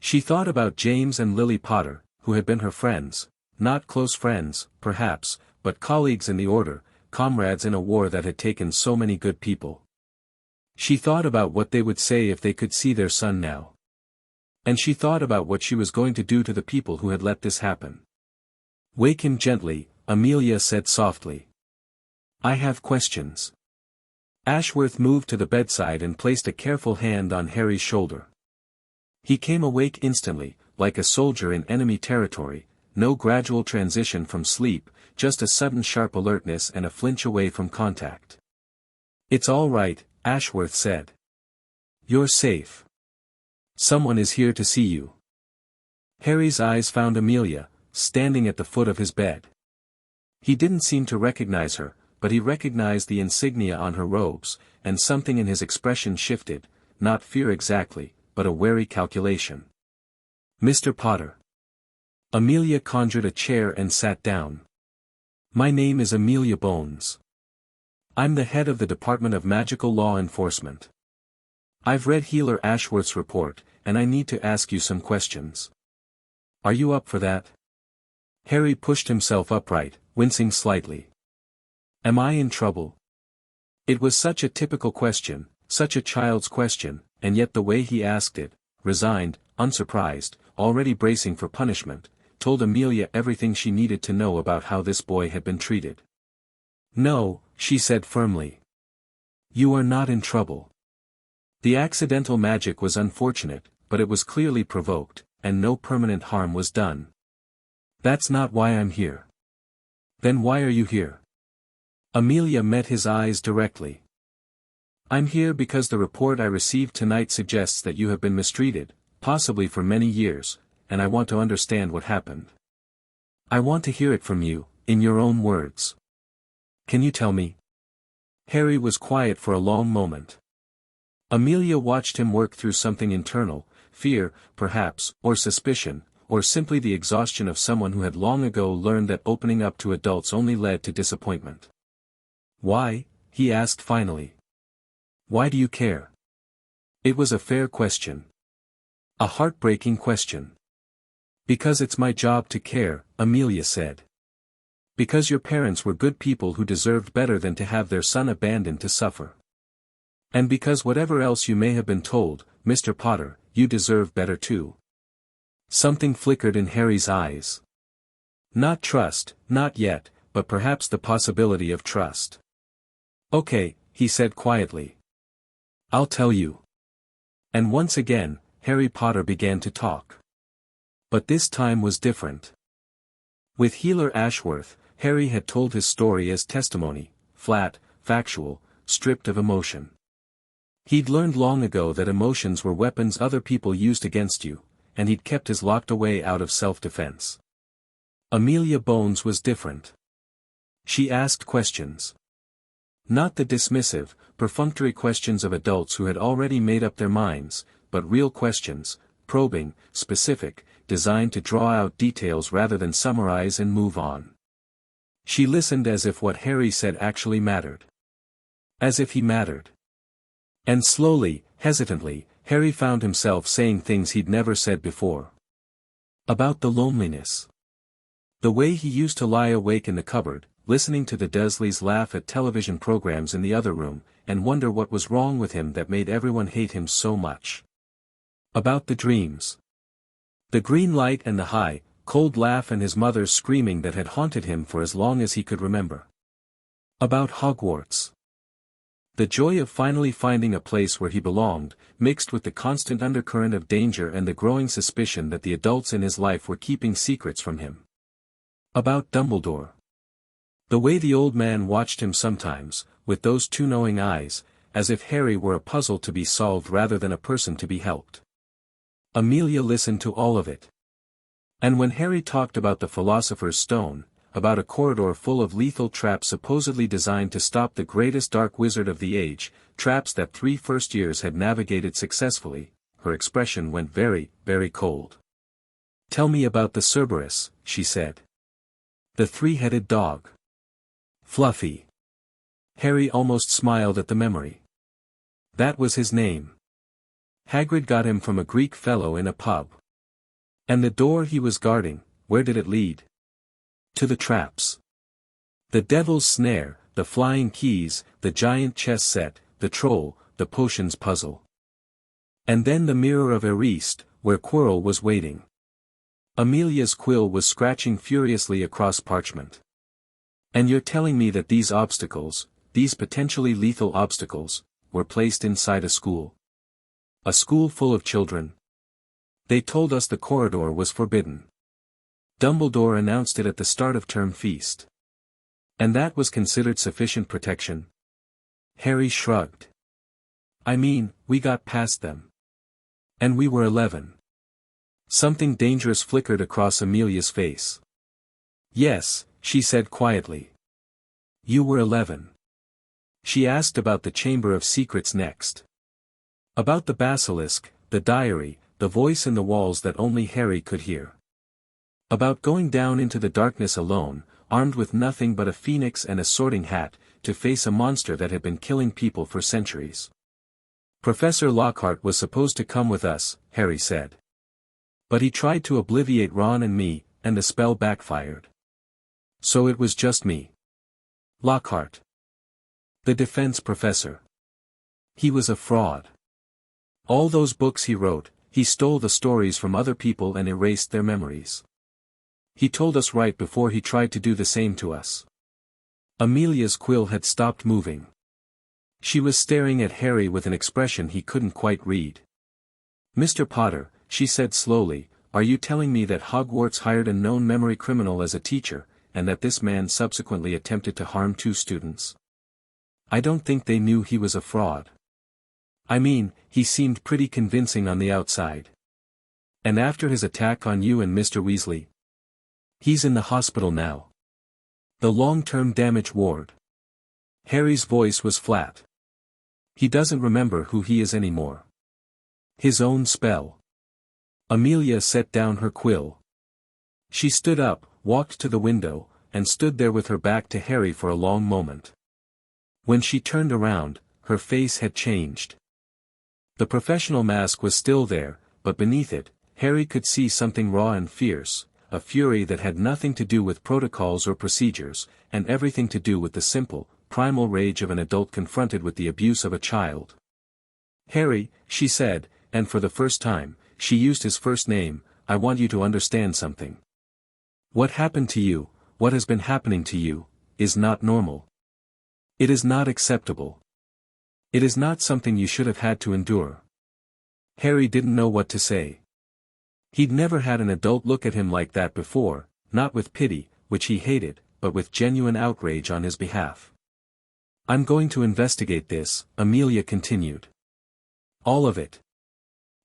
She thought about James and Lily Potter, who had been her friends, not close friends, perhaps, but colleagues in the order, comrades in a war that had taken so many good people. She thought about what they would say if they could see their son now. And she thought about what she was going to do to the people who had let this happen. Wake him gently, Amelia said softly. I have questions. Ashworth moved to the bedside and placed a careful hand on Harry's shoulder. He came awake instantly, like a soldier in enemy territory, no gradual transition from sleep, just a sudden sharp alertness and a flinch away from contact. "It's all right," Ashworth said. "You're safe. Someone is here to see you." Harry's eyes found Amelia, standing at the foot of his bed. He didn't seem to recognize her, but he recognized the insignia on her robes, and something in his expression shifted, not fear exactly, but a wary calculation. "Mr. Potter." Amelia conjured a chair and sat down. "My name is Amelia Bones. I'm the head of the Department of Magical Law Enforcement. I've read Healer Ashworth's report, and I need to ask you some questions. Are you up for that?" Harry pushed himself upright, wincing slightly. "Am I in trouble?" It was such a typical question, such a child's question, and yet the way he asked it, resigned, unsurprised, already bracing for punishment, told Amelia everything she needed to know about how this boy had been treated. "No," she said firmly. "You are not in trouble. The accidental magic was unfortunate, but it was clearly provoked, and no permanent harm was done. That's not why I'm here." "Then why are you here?" Amelia met his eyes directly. "I'm here because the report I received tonight suggests that you have been mistreated, possibly for many years, and I want to understand what happened. I want to hear it from you, in your own words. Can you tell me?" Harry was quiet for a long moment. Amelia watched him work through something internal, fear, perhaps, or suspicion, or simply the exhaustion of someone who had long ago learned that opening up to adults only led to disappointment. "Why?" he asked finally. "Why do you care?" It was a fair question. A heartbreaking question. "Because it's my job to care," Amelia said. "Because your parents were good people who deserved better than to have their son abandoned to suffer. And because whatever else you may have been told, Mr. Potter, you deserve better too." Something flickered in Harry's eyes. Not trust, not yet, but perhaps the possibility of trust. "Okay," he said quietly. "I'll tell you." And once again, Harry Potter began to talk. But this time was different. With Healer Ashworth, Harry had told his story as testimony, flat, factual, stripped of emotion. He'd learned long ago that emotions were weapons other people used against you, and he'd kept his locked away out of self-defense. Amelia Bones was different. She asked questions. Not the dismissive, perfunctory questions of adults who had already made up their minds, but real questions, probing, specific, designed to draw out details rather than summarize and move on. She listened as if what Harry said actually mattered. As if he mattered. And slowly, hesitantly, Harry found himself saying things he'd never said before. About the loneliness. The way he used to lie awake in the cupboard, listening to the Dursleys laugh at television programs in the other room, and wonder what was wrong with him that made everyone hate him so much. About the dreams. The green light and the high, cold laugh and his mother's screaming that had haunted him for as long as he could remember. About Hogwarts. The joy of finally finding a place where he belonged, mixed with the constant undercurrent of danger and the growing suspicion that the adults in his life were keeping secrets from him. About Dumbledore. The way the old man watched him sometimes, with those two knowing eyes, as if Harry were a puzzle to be solved rather than a person to be helped. Amelia listened to all of it. And when Harry talked about the Philosopher's Stone, about a corridor full of lethal traps supposedly designed to stop the greatest dark wizard of the age, traps that 3 first-years had navigated successfully, her expression went very, very cold. "Tell me about the Cerberus," she said. "The 3-headed dog. Fluffy." Harry almost smiled at the memory. That was his name. Hagrid got him from a Greek fellow in a pub. And the door he was guarding, where did it lead? To the traps. The Devil's Snare, the flying keys, the giant chess set, the troll, the potions puzzle. And then the Mirror of Eriste, where Quirrell was waiting. Amelia's quill was scratching furiously across parchment. "And you're telling me that these obstacles, these potentially lethal obstacles, were placed inside a school? A school full of children? They told us the corridor was forbidden." Dumbledore announced it at the start of term feast. And that was considered sufficient protection? Harry shrugged. I mean, we got past them. And we were 11. Something dangerous flickered across Amelia's face. Yes, she said quietly. You were 11. She asked about the Chamber of Secrets next. About the basilisk, the diary, the voice in the walls that only Harry could hear. About going down into the darkness alone, armed with nothing but a phoenix and a sorting hat, to face a monster that had been killing people for centuries. Professor Lockhart was supposed to come with us, Harry said. But he tried to obliviate Ron and me, and the spell backfired. So it was just me. Lockhart. The defense professor. He was a fraud. All those books he wrote, he stole the stories from other people and erased their memories. He told us right before he tried to do the same to us. Amelia's quill had stopped moving. She was staring at Harry with an expression he couldn't quite read. Mr. Potter, she said slowly, are you telling me that Hogwarts hired a known memory criminal as a teacher, and that this man subsequently attempted to harm 2 students? I don't think they knew he was a fraud. I mean, he seemed pretty convincing on the outside. And after his attack on you and Mr. Weasley? He's in the hospital now. The long-term damage ward. Harry's voice was flat. He doesn't remember who he is anymore. His own spell. Amelia set down her quill. She stood up, walked to the window, and stood there with her back to Harry for a long moment. When she turned around, her face had changed. The professional mask was still there, but beneath it, Harry could see something raw and fierce, a fury that had nothing to do with protocols or procedures, and everything to do with the simple, primal rage of an adult confronted with the abuse of a child. Harry, she said, and for the first time, she used his first name, I want you to understand something. What happened to you, what has been happening to you, is not normal. It is not acceptable. It is not something you should have had to endure. Harry didn't know what to say. He'd never had an adult look at him like that before, not with pity, which he hated, but with genuine outrage on his behalf. I'm going to investigate this, Amelia continued. All of it.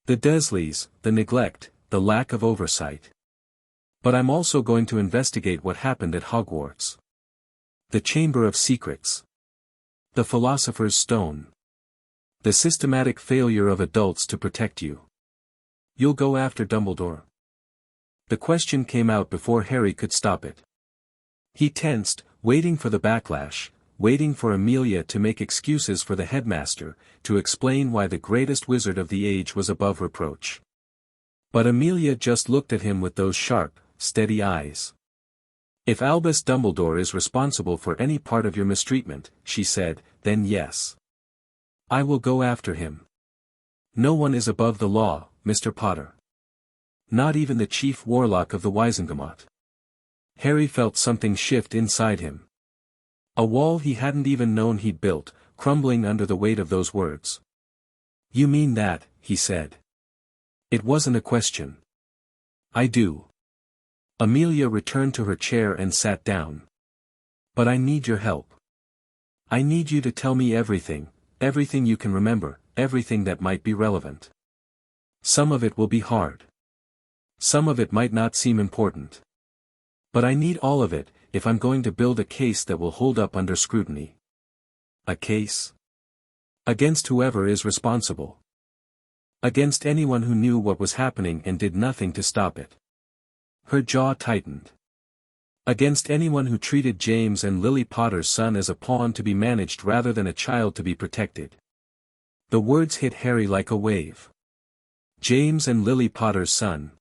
The Dursleys, the neglect, the lack of oversight. But I'm also going to investigate what happened at Hogwarts. The Chamber of Secrets. The Philosopher's Stone. The systematic failure of adults to protect you. You'll go after Dumbledore? The question came out before Harry could stop it. He tensed, waiting for the backlash, waiting for Amelia to make excuses for the headmaster, to explain why the greatest wizard of the age was above reproach. But Amelia just looked at him with those sharp, steady eyes. If Albus Dumbledore is responsible for any part of your mistreatment, she said, then yes. I will go after him. No one is above the law, Mr. Potter. Not even the chief warlock of the Wizengamot. Harry felt something shift inside him. A wall he hadn't even known he'd built, crumbling under the weight of those words. You mean that, he said. It wasn't a question. I do. Amelia returned to her chair and sat down. But I need your help. I need you to tell me everything, everything you can remember, everything that might be relevant. Some of it will be hard. Some of it might not seem important. But I need all of it, if I'm going to build a case that will hold up under scrutiny. A case? Against whoever is responsible. Against anyone who knew what was happening and did nothing to stop it. Her jaw tightened. Against anyone who treated James and Lily Potter's son as a pawn to be managed rather than a child to be protected. The words hit Harry like a wave. James and Lily Potter's son.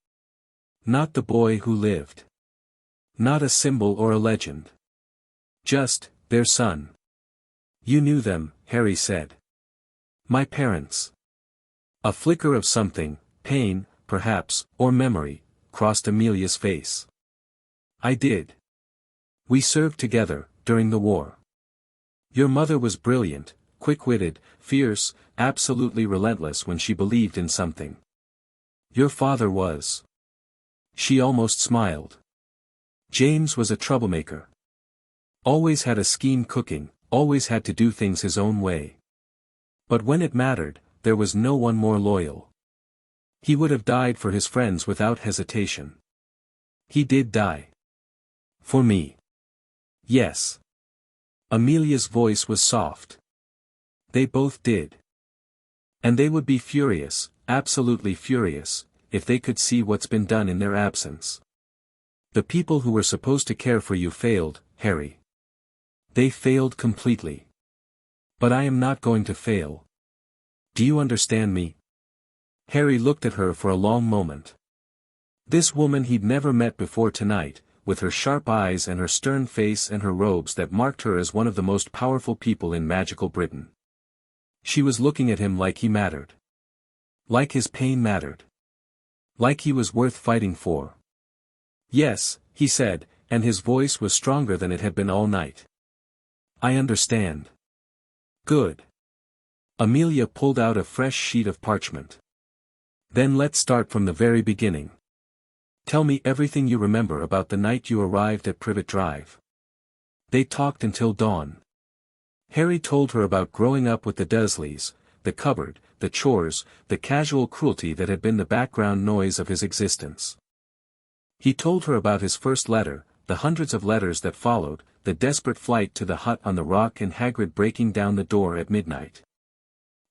Not the boy who lived. Not a symbol or a legend. Just, their son. You knew them, Harry said. My parents. A flicker of something, pain, perhaps, or memory, crossed Amelia's face. I did. We served together, during the war. Your mother was brilliant, quick-witted, fierce, absolutely relentless when she believed in something. Your father was. She almost smiled. James was a troublemaker. Always had a scheme cooking, always had to do things his own way. But when it mattered, there was no one more loyal. He would have died for his friends without hesitation. He did die. For me. Yes. Amelia's voice was soft. They both did. And they would be furious, absolutely furious, if they could see what's been done in their absence. The people who were supposed to care for you failed, Harry. They failed completely. But I am not going to fail. Do you understand me? Harry looked at her for a long moment. This woman he'd never met before tonight, with her sharp eyes and her stern face and her robes that marked her as one of the most powerful people in magical Britain. She was looking at him like he mattered. Like his pain mattered. Like he was worth fighting for. Yes, he said, and his voice was stronger than it had been all night. I understand. Good. Amelia pulled out a fresh sheet of parchment. Then let's start from the very beginning. Tell me everything you remember about the night you arrived at Privet Drive. They talked until dawn. Harry told her about growing up with the Dursleys, the cupboard, the chores, the casual cruelty that had been the background noise of his existence. He told her about his first letter, the hundreds of letters that followed, the desperate flight to the hut on the rock and Hagrid breaking down the door at midnight.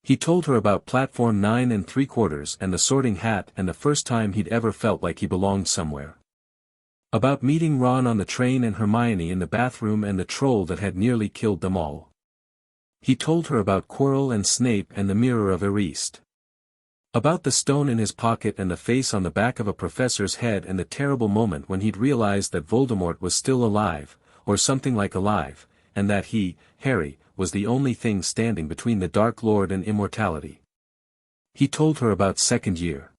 He told her about Platform 9 3/4 and the Sorting Hat and the first time he'd ever felt like he belonged somewhere. About meeting Ron on the train and Hermione in the bathroom and the troll that had nearly killed them all. He told her about Quirrell and Snape and the Mirror of Erist. About the stone in his pocket and the face on the back of a professor's head and the terrible moment when he'd realized that Voldemort was still alive, or something like alive, and that he, Harry, was the only thing standing between the Dark Lord and immortality. He told her about second year.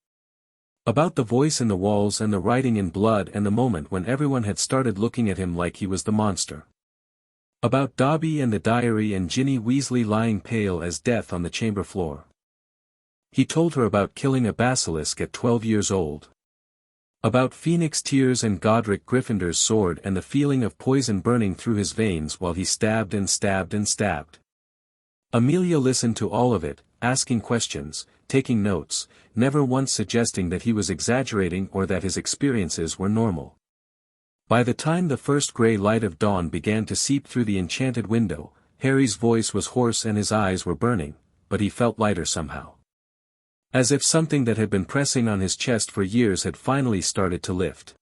About the voice in the walls and the writing in blood and the moment when everyone had started looking at him like he was the monster. About Dobby and the diary and Ginny Weasley lying pale as death on the chamber floor. He told her about killing a basilisk at 12 years old. About Phoenix tears and Godric Gryffindor's sword and the feeling of poison burning through his veins while he stabbed and stabbed and stabbed. Amelia listened to all of it, asking questions, taking notes, never once suggesting that he was exaggerating or that his experiences were normal. By the time the first grey light of dawn began to seep through the enchanted window, Harry's voice was hoarse and his eyes were burning, but he felt lighter somehow. As if something that had been pressing on his chest for years had finally started to lift.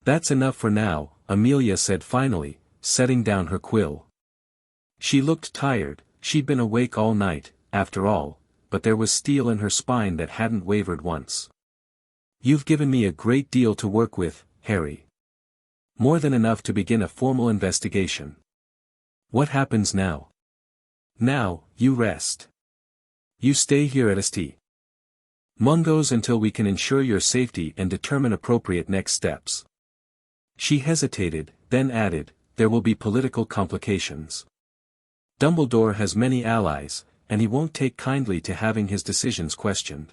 That's enough for now, Amelia said finally, setting down her quill. She looked tired, she'd been awake all night, after all, but there was steel in her spine that hadn't wavered once. You've given me a great deal to work with, Harry. More than enough to begin a formal investigation. What happens now? Now, you rest. You stay here at St. Mungo's until we can ensure your safety and determine appropriate next steps. She hesitated, then added, there will be political complications. Dumbledore has many allies, and he won't take kindly to having his decisions questioned.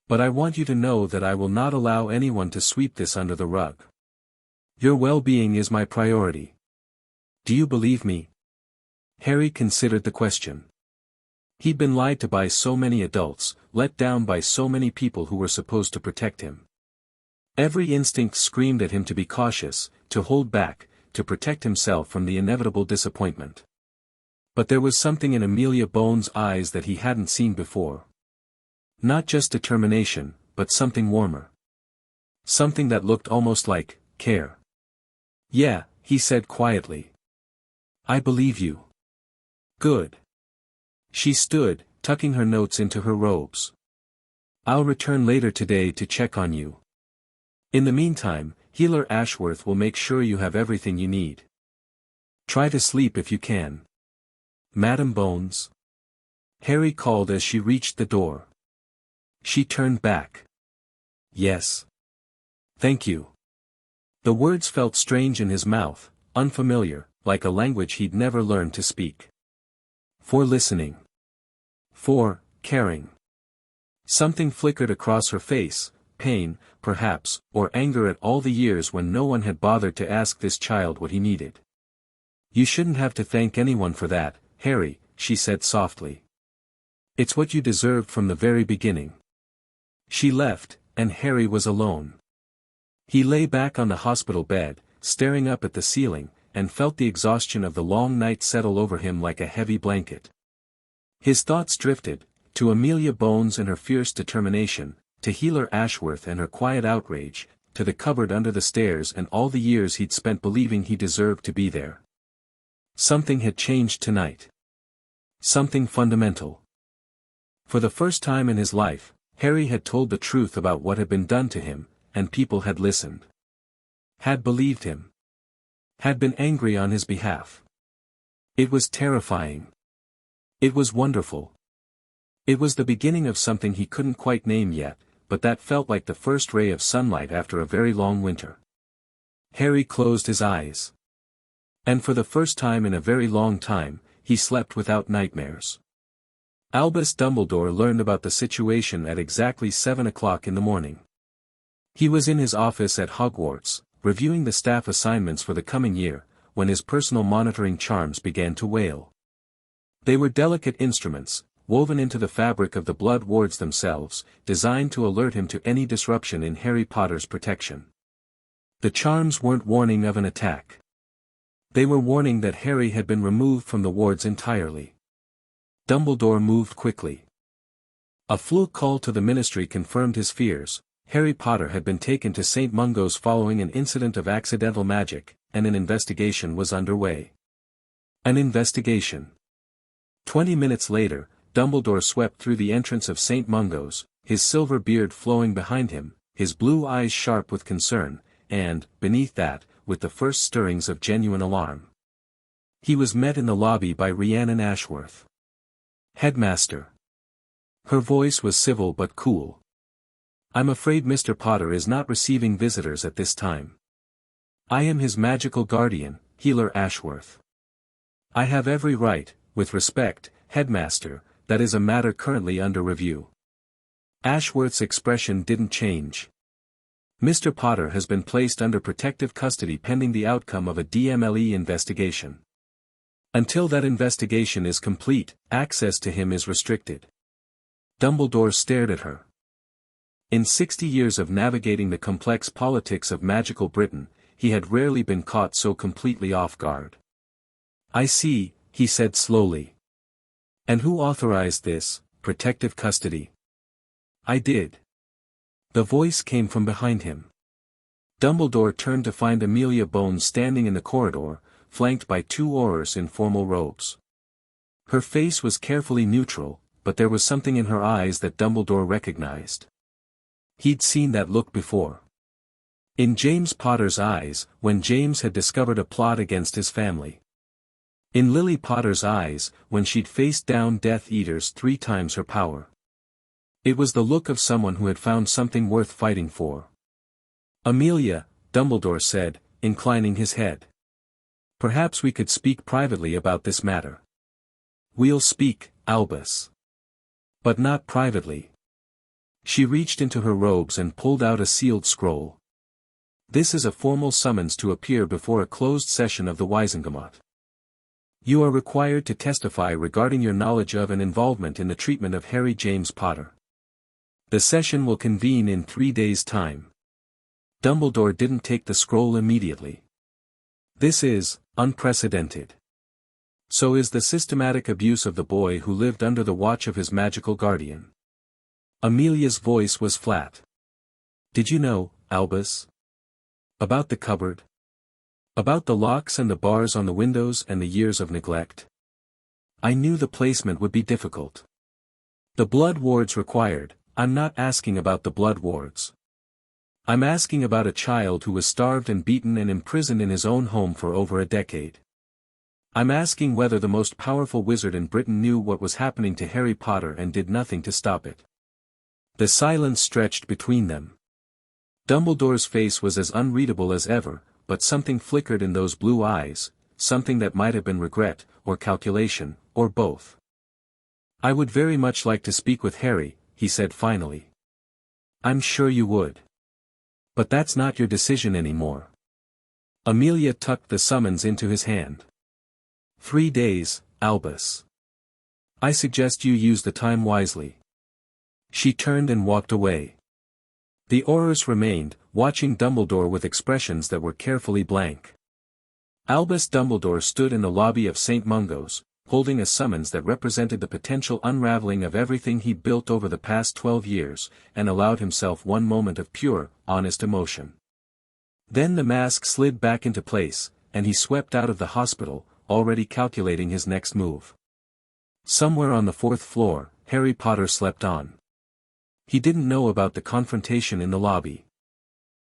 But I want you to know that I will not allow anyone to sweep this under the rug. Your well-being is my priority. Do you believe me? Harry considered the question. He'd been lied to by so many adults, let down by so many people who were supposed to protect him. Every instinct screamed at him to be cautious, to hold back, to protect himself from the inevitable disappointment. But there was something in Amelia Bones' eyes that he hadn't seen before. Not just determination, but something warmer. Something that looked almost like care. Yeah, he said quietly. I believe you. Good. She stood, tucking her notes into her robes. I'll return later today to check on you. In the meantime, Healer Ashworth will make sure you have everything you need. Try to sleep if you can. Madam Bones? Harry called as she reached the door. She turned back. Yes. Thank you. The words felt strange in his mouth, unfamiliar, like a language he'd never learned to speak. For listening. For caring. Something flickered across her face, pain, perhaps, or anger at all the years when no one had bothered to ask this child what he needed. "You shouldn't have to thank anyone for that, Harry," she said softly. "It's what you deserved from the very beginning." She left, and Harry was alone. He lay back on the hospital bed, staring up at the ceiling, and felt the exhaustion of the long night settle over him like a heavy blanket. His thoughts drifted, to Amelia Bones and her fierce determination, to Healer Ashworth and her quiet outrage, to the cupboard under the stairs and all the years he'd spent believing he deserved to be there. Something had changed tonight. Something fundamental. For the first time in his life, Harry had told the truth about what had been done to him, and people had listened. Had believed him. Had been angry on his behalf. It was terrifying. It was wonderful. It was the beginning of something he couldn't quite name yet, but that felt like the first ray of sunlight after a very long winter. Harry closed his eyes. And for the first time in a very long time, he slept without nightmares. Albus Dumbledore learned about the situation at exactly 7 o'clock in the morning. He was in his office at Hogwarts, reviewing the staff assignments for the coming year, when his personal monitoring charms began to wail. They were delicate instruments, woven into the fabric of the blood wards themselves, designed to alert him to any disruption in Harry Potter's protection. The charms weren't warning of an attack. They were warning that Harry had been removed from the wards entirely. Dumbledore moved quickly. A fluke call to the Ministry confirmed his fears. Harry Potter had been taken to St. Mungo's following an incident of accidental magic, and an investigation was underway. An investigation. 20 minutes later, Dumbledore swept through the entrance of St. Mungo's, his silver beard flowing behind him, his blue eyes sharp with concern, and, beneath that, with the first stirrings of genuine alarm. He was met in the lobby by Rhiannon Ashworth. "Headmaster." Her voice was civil but cool. "I'm afraid Mr. Potter is not receiving visitors at this time. I am his magical guardian, Healer Ashworth. I have every right, with respect, Headmaster, that is a matter currently under review." Ashworth's expression didn't change. "Mr. Potter has been placed under protective custody pending the outcome of a DMLE investigation. Until that investigation is complete, access to him is restricted." Dumbledore stared at her. In 60 years of navigating the complex politics of magical Britain, he had rarely been caught so completely off guard. "I see," he said slowly. "And who authorized this, protective custody?" "I did." The voice came from behind him. Dumbledore turned to find Amelia Bones standing in the corridor, flanked by 2 Aurors in formal robes. Her face was carefully neutral, but there was something in her eyes that Dumbledore recognized. He'd seen that look before. In James Potter's eyes, when James had discovered a plot against his family. In Lily Potter's eyes, when she'd faced down Death Eaters 3 times her power. It was the look of someone who had found something worth fighting for. "Amelia," Dumbledore said, inclining his head. "Perhaps we could speak privately about this matter." "We'll speak, Albus. But not privately." She reached into her robes and pulled out a sealed scroll. "This is a formal summons to appear before a closed session of the Wisengamot. You are required to testify regarding your knowledge of and involvement in the treatment of Harry James Potter. The session will convene in 3 days' time." Dumbledore didn't take the scroll immediately. "This is unprecedented. So is the systematic abuse of the boy who lived under the watch of his magical guardian." Amelia's voice was flat. "Did you know, Albus? About the cupboard? About the locks and the bars on the windows and the years of neglect? I knew the placement would be difficult. The blood wards required. I'm not asking about the blood wards. I'm asking about a child who was starved and beaten and imprisoned in his own home for over a decade. I'm asking whether the most powerful wizard in Britain knew what was happening to Harry Potter and did nothing to stop it." The silence stretched between them. Dumbledore's face was as unreadable as ever, but something flickered in those blue eyes, something that might have been regret, or calculation, or both. "I would very much like to speak with Harry," he said finally. I'm sure you would. But that's not your decision anymore. Amelia tucked the summons into his hand. 3 days, Albus. I suggest you use the time wisely. She turned and walked away. The Aurors remained, watching Dumbledore with expressions that were carefully blank. Albus Dumbledore stood in the lobby of St. Mungo's, holding a summons that represented the potential unraveling of everything he'd built over the past 12 years, and allowed himself one moment of pure, honest emotion. Then the mask slid back into place, and he swept out of the hospital, already calculating his next move. Somewhere on the 4th floor, Harry Potter slept on. He didn't know about the confrontation in the lobby.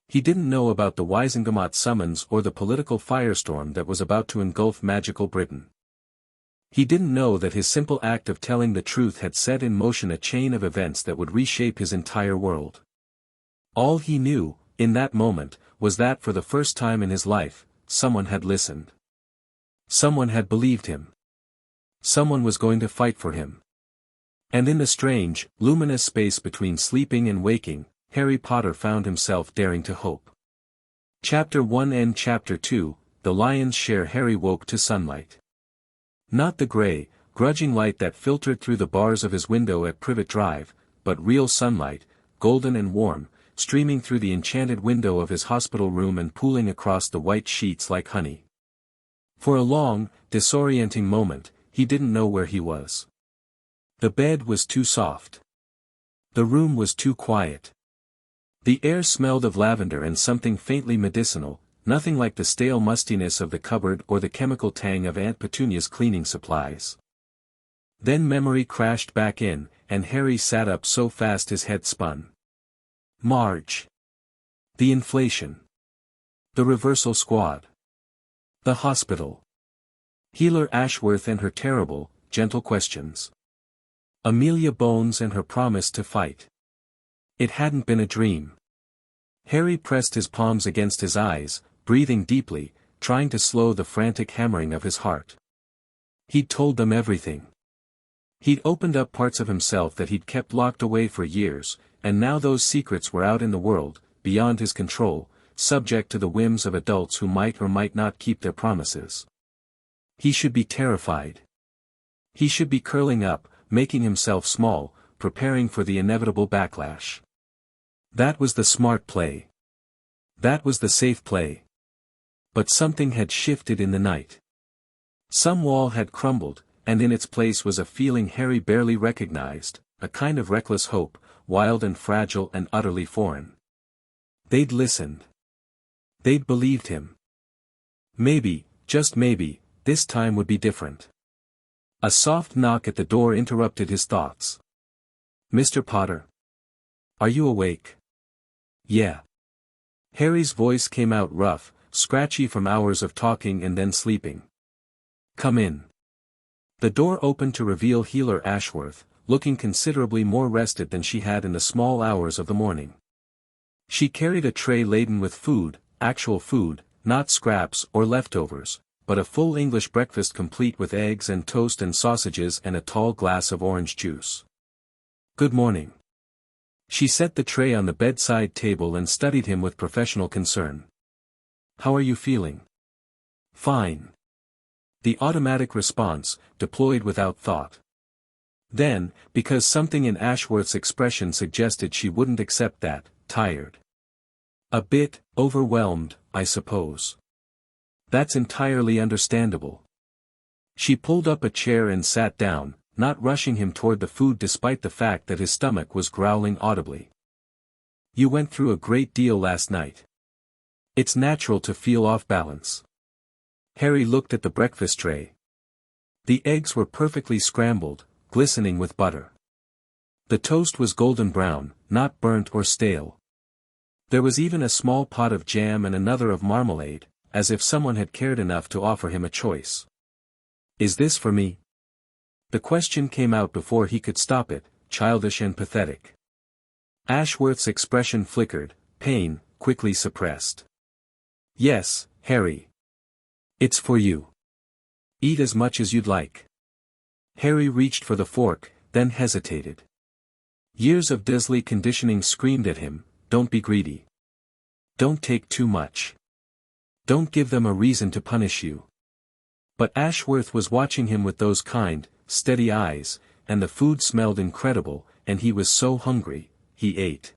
He didn't know about the Wizengamot summons or the political firestorm that was about to engulf magical Britain. He didn't know that his simple act of telling the truth had set in motion a chain of events that would reshape his entire world. All he knew, in that moment, was that for the first time in his life, someone had listened. Someone had believed him. Someone was going to fight for him. And in the strange, luminous space between sleeping and waking, Harry Potter found himself daring to hope. Chapter 1 and Chapter 2, The Lion's Share. Harry woke to sunlight. Not the grey, grudging light that filtered through the bars of his window at Privet Drive, but real sunlight, golden and warm, streaming through the enchanted window of his hospital room and pooling across the white sheets like honey. For a long, disorienting moment, he didn't know where he was. The bed was too soft. The room was too quiet. The air smelled of lavender and something faintly medicinal, nothing like the stale mustiness of the cupboard or the chemical tang of Aunt Petunia's cleaning supplies. Then memory crashed back in, and Harry sat up so fast his head spun. Marge. The inflation. The reversal squad. The hospital. Healer Ashworth and her terrible, gentle questions. Amelia Bones and her promise to fight. It hadn't been a dream. Harry pressed his palms against his eyes, breathing deeply, trying to slow the frantic hammering of his heart. He'd told them everything. He'd opened up parts of himself that he'd kept locked away for years, and now those secrets were out in the world, beyond his control, subject to the whims of adults who might or might not keep their promises. He should be terrified. He should be curling up, making himself small, preparing for the inevitable backlash. That was the smart play. That was the safe play. But something had shifted in the night. Some wall had crumbled, and in its place was a feeling Harry barely recognized, a kind of reckless hope, wild and fragile and utterly foreign. They'd listened. They'd believed him. Maybe, just maybe, this time would be different. A soft knock at the door interrupted his thoughts. Mr. Potter. Are you awake? Yeah. Harry's voice came out rough, scratchy from hours of talking and then sleeping. Come in. The door opened to reveal Healer Ashworth, looking considerably more rested than she had in the small hours of the morning. She carried a tray laden with food, actual food, not scraps or leftovers, but a full English breakfast complete with eggs and toast and sausages and a tall glass of orange juice. Good morning. She set the tray on the bedside table and studied him with professional concern. How are you feeling? Fine. The automatic response, deployed without thought. Then, because something in Ashworth's expression suggested she wouldn't accept that, tired. A bit overwhelmed, I suppose. That's entirely understandable. She pulled up a chair and sat down, not rushing him toward the food despite the fact that his stomach was growling audibly. You went through a great deal last night. It's natural to feel off balance. Harry looked at the breakfast tray. The eggs were perfectly scrambled, glistening with butter. The toast was golden brown, not burnt or stale. There was even a small pot of jam and another of marmalade, as if someone had cared enough to offer him a choice. Is this for me? The question came out before he could stop it, childish and pathetic. Ashworth's expression flickered, pain, quickly suppressed. Yes, Harry. It's for you. Eat as much as you'd like. Harry reached for the fork, then hesitated. Years of deadly conditioning screamed at him, "Don't be greedy. Don't take too much. Don't give them a reason to punish you." But Ashworth was watching him with those kind, steady eyes, and the food smelled incredible, and he was so hungry, he ate.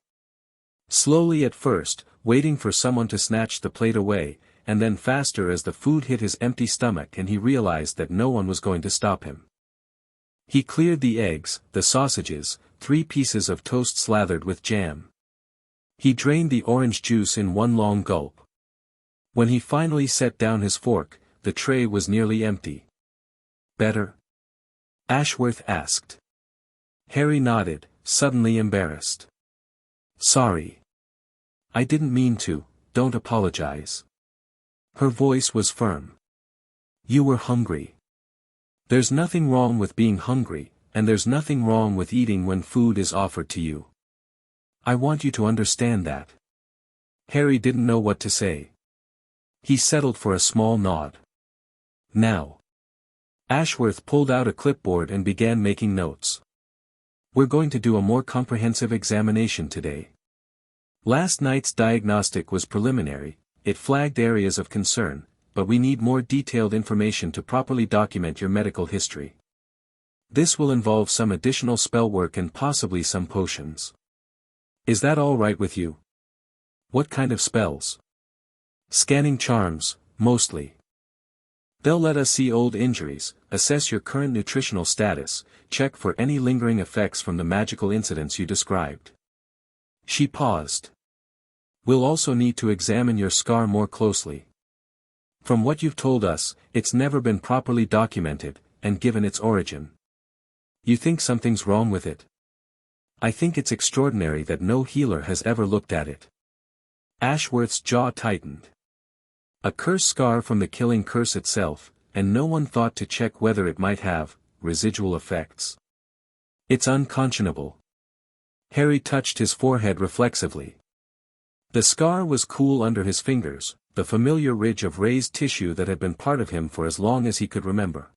Slowly at first, waiting for someone to snatch the plate away, and then faster as the food hit his empty stomach and he realized that no one was going to stop him. He cleared the eggs, the sausages, 3 pieces of toast slathered with jam. He drained the orange juice in one long gulp. When he finally set down his fork, the tray was nearly empty. "Better?" Ashworth asked. Harry nodded, suddenly embarrassed. "Sorry. I didn't mean to, don't apologize." Her voice was firm. "You were hungry. There's nothing wrong with being hungry, and there's nothing wrong with eating when food is offered to you. I want you to understand that." Harry didn't know what to say. He settled for a small nod. "Now." Ashworth pulled out a clipboard and began making notes. "We're going to do a more comprehensive examination today. Last night's diagnostic was preliminary, it flagged areas of concern, but we need more detailed information to properly document your medical history. This will involve some additional spell work and possibly some potions. Is that all right with you?" "What kind of spells?" "Scanning charms, mostly. They'll let us see old injuries, assess your current nutritional status, check for any lingering effects from the magical incidents you described." She paused. "We'll also need to examine your scar more closely. From what you've told us, it's never been properly documented, and given its origin. You think something's wrong with it?" "I think it's extraordinary that no healer has ever looked at it." Ashworth's jaw tightened. A curse scar from the killing curse itself, and no one thought to check whether it might have residual effects. It's unconscionable. Harry touched his forehead reflexively. The scar was cool under his fingers, the familiar ridge of raised tissue that had been part of him for as long as he could remember.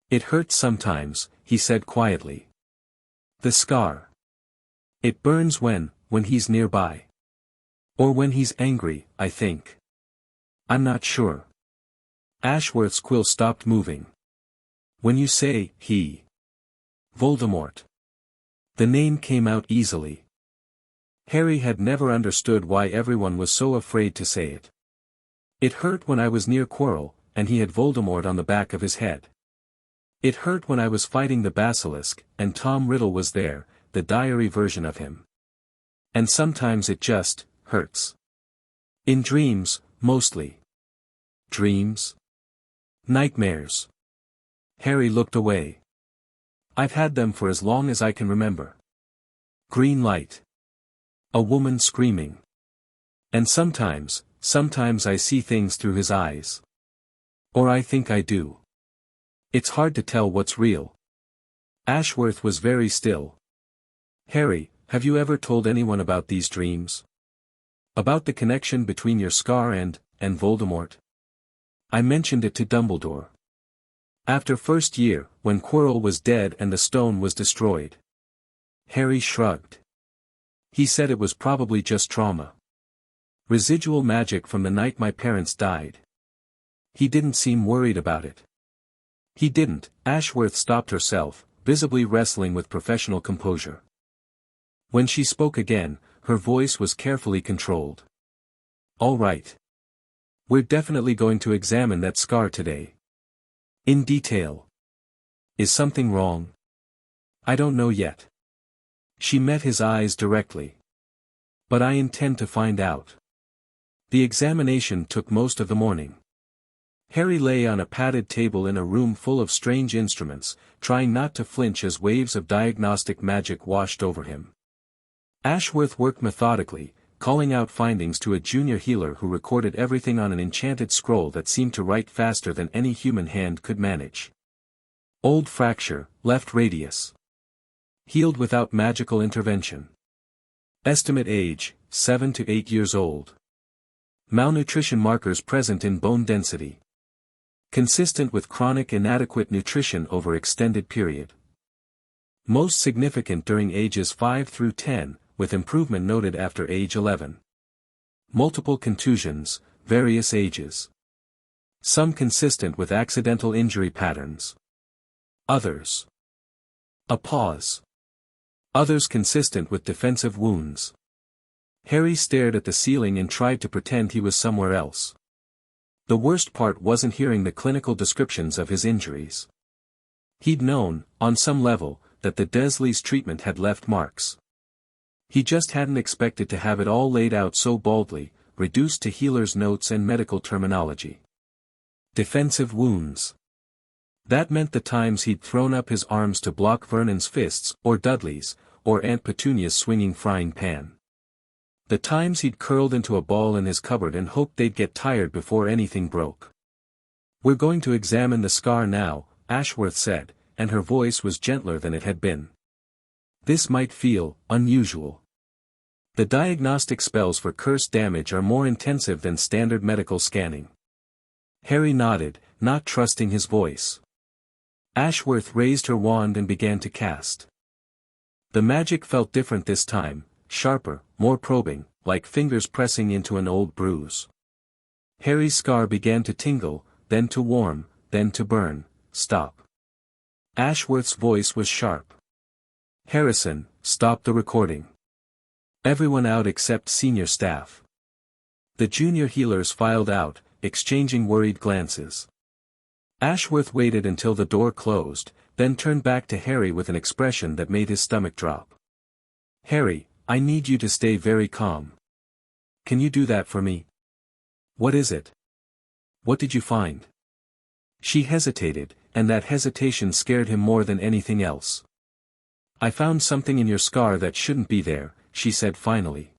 "It hurts sometimes," he said quietly. "The scar. It burns when he's nearby. Or when he's angry, I think. I'm not sure." Ashworth's quill stopped moving. "When you say, he. Voldemort." The name came out easily. Harry had never understood why everyone was so afraid to say it. "It hurt when I was near Quirrell, and he had Voldemort on the back of his head. It hurt when I was fighting the basilisk, and Tom Riddle was there, the diary version of him. And sometimes it just hurts. In dreams, mostly." "Dreams?" "Nightmares." Harry looked away. "I've had them for as long as I can remember. Green light. A woman screaming. And sometimes I see things through his eyes. Or I think I do. It's hard to tell what's real." Ashworth was very still. "Harry, have you ever told anyone about these dreams? About the connection between your scar and Voldemort?" "I mentioned it to Dumbledore. After first year, when Quirrell was dead and the stone was destroyed." Harry shrugged. "He said it was probably just trauma. Residual magic from the night my parents died. He didn't seem worried about it." "He didn't." Ashworth stopped herself, visibly wrestling with professional composure. When she spoke again, her voice was carefully controlled. "All right. We're definitely going to examine that scar today. In detail. Is something wrong?" "I don't know yet." She met his eyes directly. "But I intend to find out." The examination took most of the morning. Harry lay on a padded table in a room full of strange instruments, trying not to flinch as waves of diagnostic magic washed over him. Ashworth worked methodically, calling out findings to a junior healer who recorded everything on an enchanted scroll that seemed to write faster than any human hand could manage. Old fracture, left radius. Healed without magical intervention. Estimate age, 7 to 8 years old. Malnutrition markers present in bone density. Consistent with chronic inadequate nutrition over extended period. Most significant during ages 5 through 10, with improvement noted after age 11. Multiple contusions, various ages. Some consistent with accidental injury patterns. Others. A pause. Others consistent with defensive wounds. Harry stared at the ceiling and tried to pretend he was somewhere else. The worst part wasn't hearing the clinical descriptions of his injuries. He'd known, on some level, that the Dursleys' treatment had left marks. He just hadn't expected to have it all laid out so baldly, reduced to healer's notes and medical terminology. Defensive wounds. That meant the times he'd thrown up his arms to block Vernon's fists, or Dudley's, or Aunt Petunia's swinging frying pan. The times he'd curled into a ball in his cupboard and hoped they'd get tired before anything broke. "We're going to examine the scar now," Ashworth said, and her voice was gentler than it had been. "This might feel unusual. The diagnostic spells for curse damage are more intensive than standard medical scanning." Harry nodded, not trusting his voice. Ashworth raised her wand and began to cast. The magic felt different this time, sharper, more probing, like fingers pressing into an old bruise. Harry's scar began to tingle, then to warm, then to burn. "Stop." Ashworth's voice was sharp. "Harrison, stop the recording. Everyone out except senior staff." The junior healers filed out, exchanging worried glances. Ashworth waited until the door closed, then turned back to Harry with an expression that made his stomach drop. "Harry, I need you to stay very calm. Can you do that for me?" "What is it? What did you find?" She hesitated, and that hesitation scared him more than anything else. "I found something in your scar that shouldn't be there," she said finally.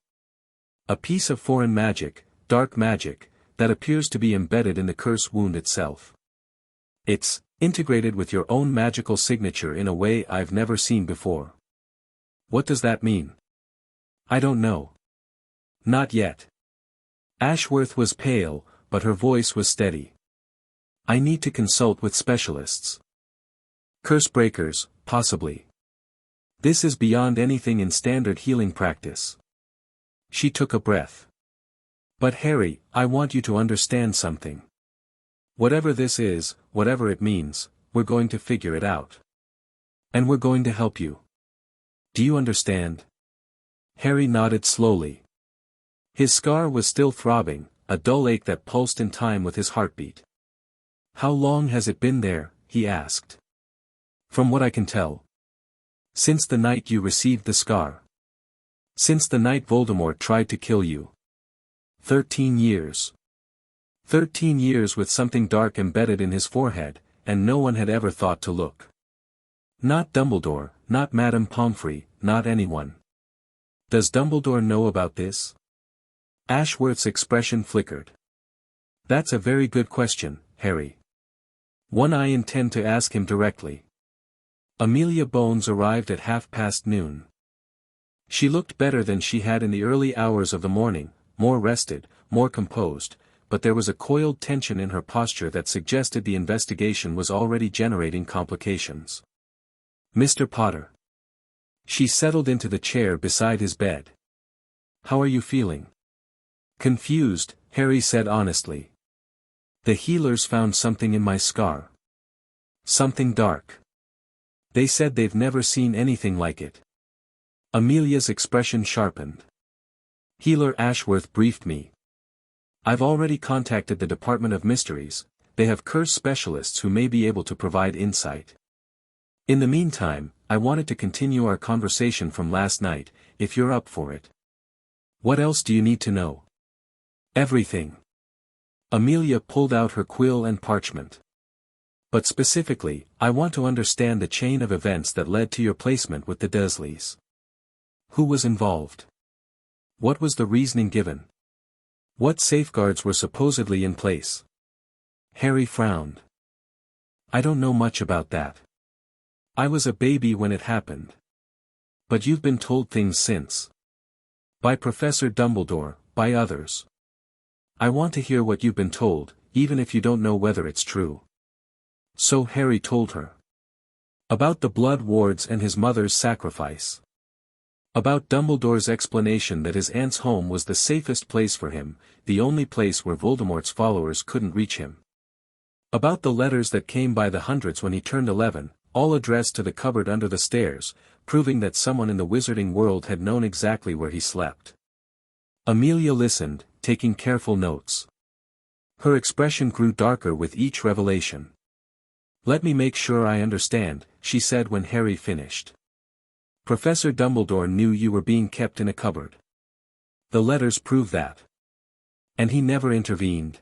"A piece of foreign magic, dark magic, that appears to be embedded in the curse wound itself. It's integrated with your own magical signature in a way I've never seen before." "What does that mean?" "I don't know. Not yet." Ashworth was pale, but her voice was steady. "I need to consult with specialists. Curse breakers, possibly. This is beyond anything in standard healing practice." She took a breath. "But Harry, I want you to understand something. Whatever this is, whatever it means, we're going to figure it out. And we're going to help you. Do you understand?" Harry nodded slowly. His scar was still throbbing, a dull ache that pulsed in time with his heartbeat. "How long has it been there?" he asked. "From what I can tell. Since the night you received the scar. Since the night Voldemort tried to kill you. 13 years. 13 years with something dark embedded in his forehead, and no one had ever thought to look. Not Dumbledore, not Madame Pomfrey, not anyone. Does Dumbledore know about this?" Ashworth's expression flickered. "That's a very good question, Harry. One I intend to ask him directly." Amelia Bones arrived at noon. She looked better than she had in the early hours of the morning, more rested, more composed, but there was a coiled tension in her posture that suggested the investigation was already generating complications. "Mr. Potter." She settled into the chair beside his bed. "How are you feeling?" "Confused," Harry said honestly. "The healers found something in my scar. Something dark. They said they've never seen anything like it." Amelia's expression sharpened. "Healer Ashworth briefed me. I've already contacted the Department of Mysteries. They have curse specialists who may be able to provide insight. In the meantime, I wanted to continue our conversation from last night, if you're up for it." "What else do you need to know?" "Everything." Amelia pulled out her quill and parchment. "But specifically, I want to understand the chain of events that led to your placement with the Dursleys. Who was involved? What was the reasoning given? What safeguards were supposedly in place?" Harry frowned. "I don't know much about that. I was a baby when it happened. But you've been told things since. By Professor Dumbledore, by others. I want to hear what you've been told, even if you don't know whether it's true." So Harry told her. About the blood wards and his mother's sacrifice. About Dumbledore's explanation that his aunt's home was the safest place for him, the only place where Voldemort's followers couldn't reach him. About the letters that came by the hundreds when he turned 11, all addressed to the cupboard under the stairs, proving that someone in the wizarding world had known exactly where he slept. Amelia listened, taking careful notes. Her expression grew darker with each revelation. "Let me make sure I understand," she said when Harry finished. "Professor Dumbledore knew you were being kept in a cupboard. The letters prove that. And he never intervened.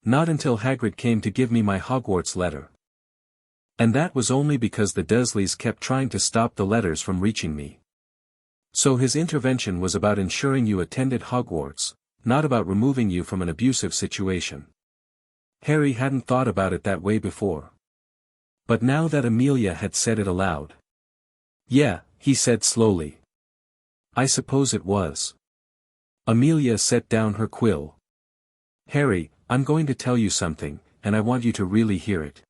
Not until Hagrid came to give me my Hogwarts letter. And that was only because the Dursleys kept trying to stop the letters from reaching me. So his intervention was about ensuring you attended Hogwarts, not about removing you from an abusive situation." Harry hadn't thought about it that way before. But now that Amelia had said it aloud. "Yeah," he said slowly. "I suppose it was." Amelia set down her quill. "Harry, I'm going to tell you something, and I want you to really hear it.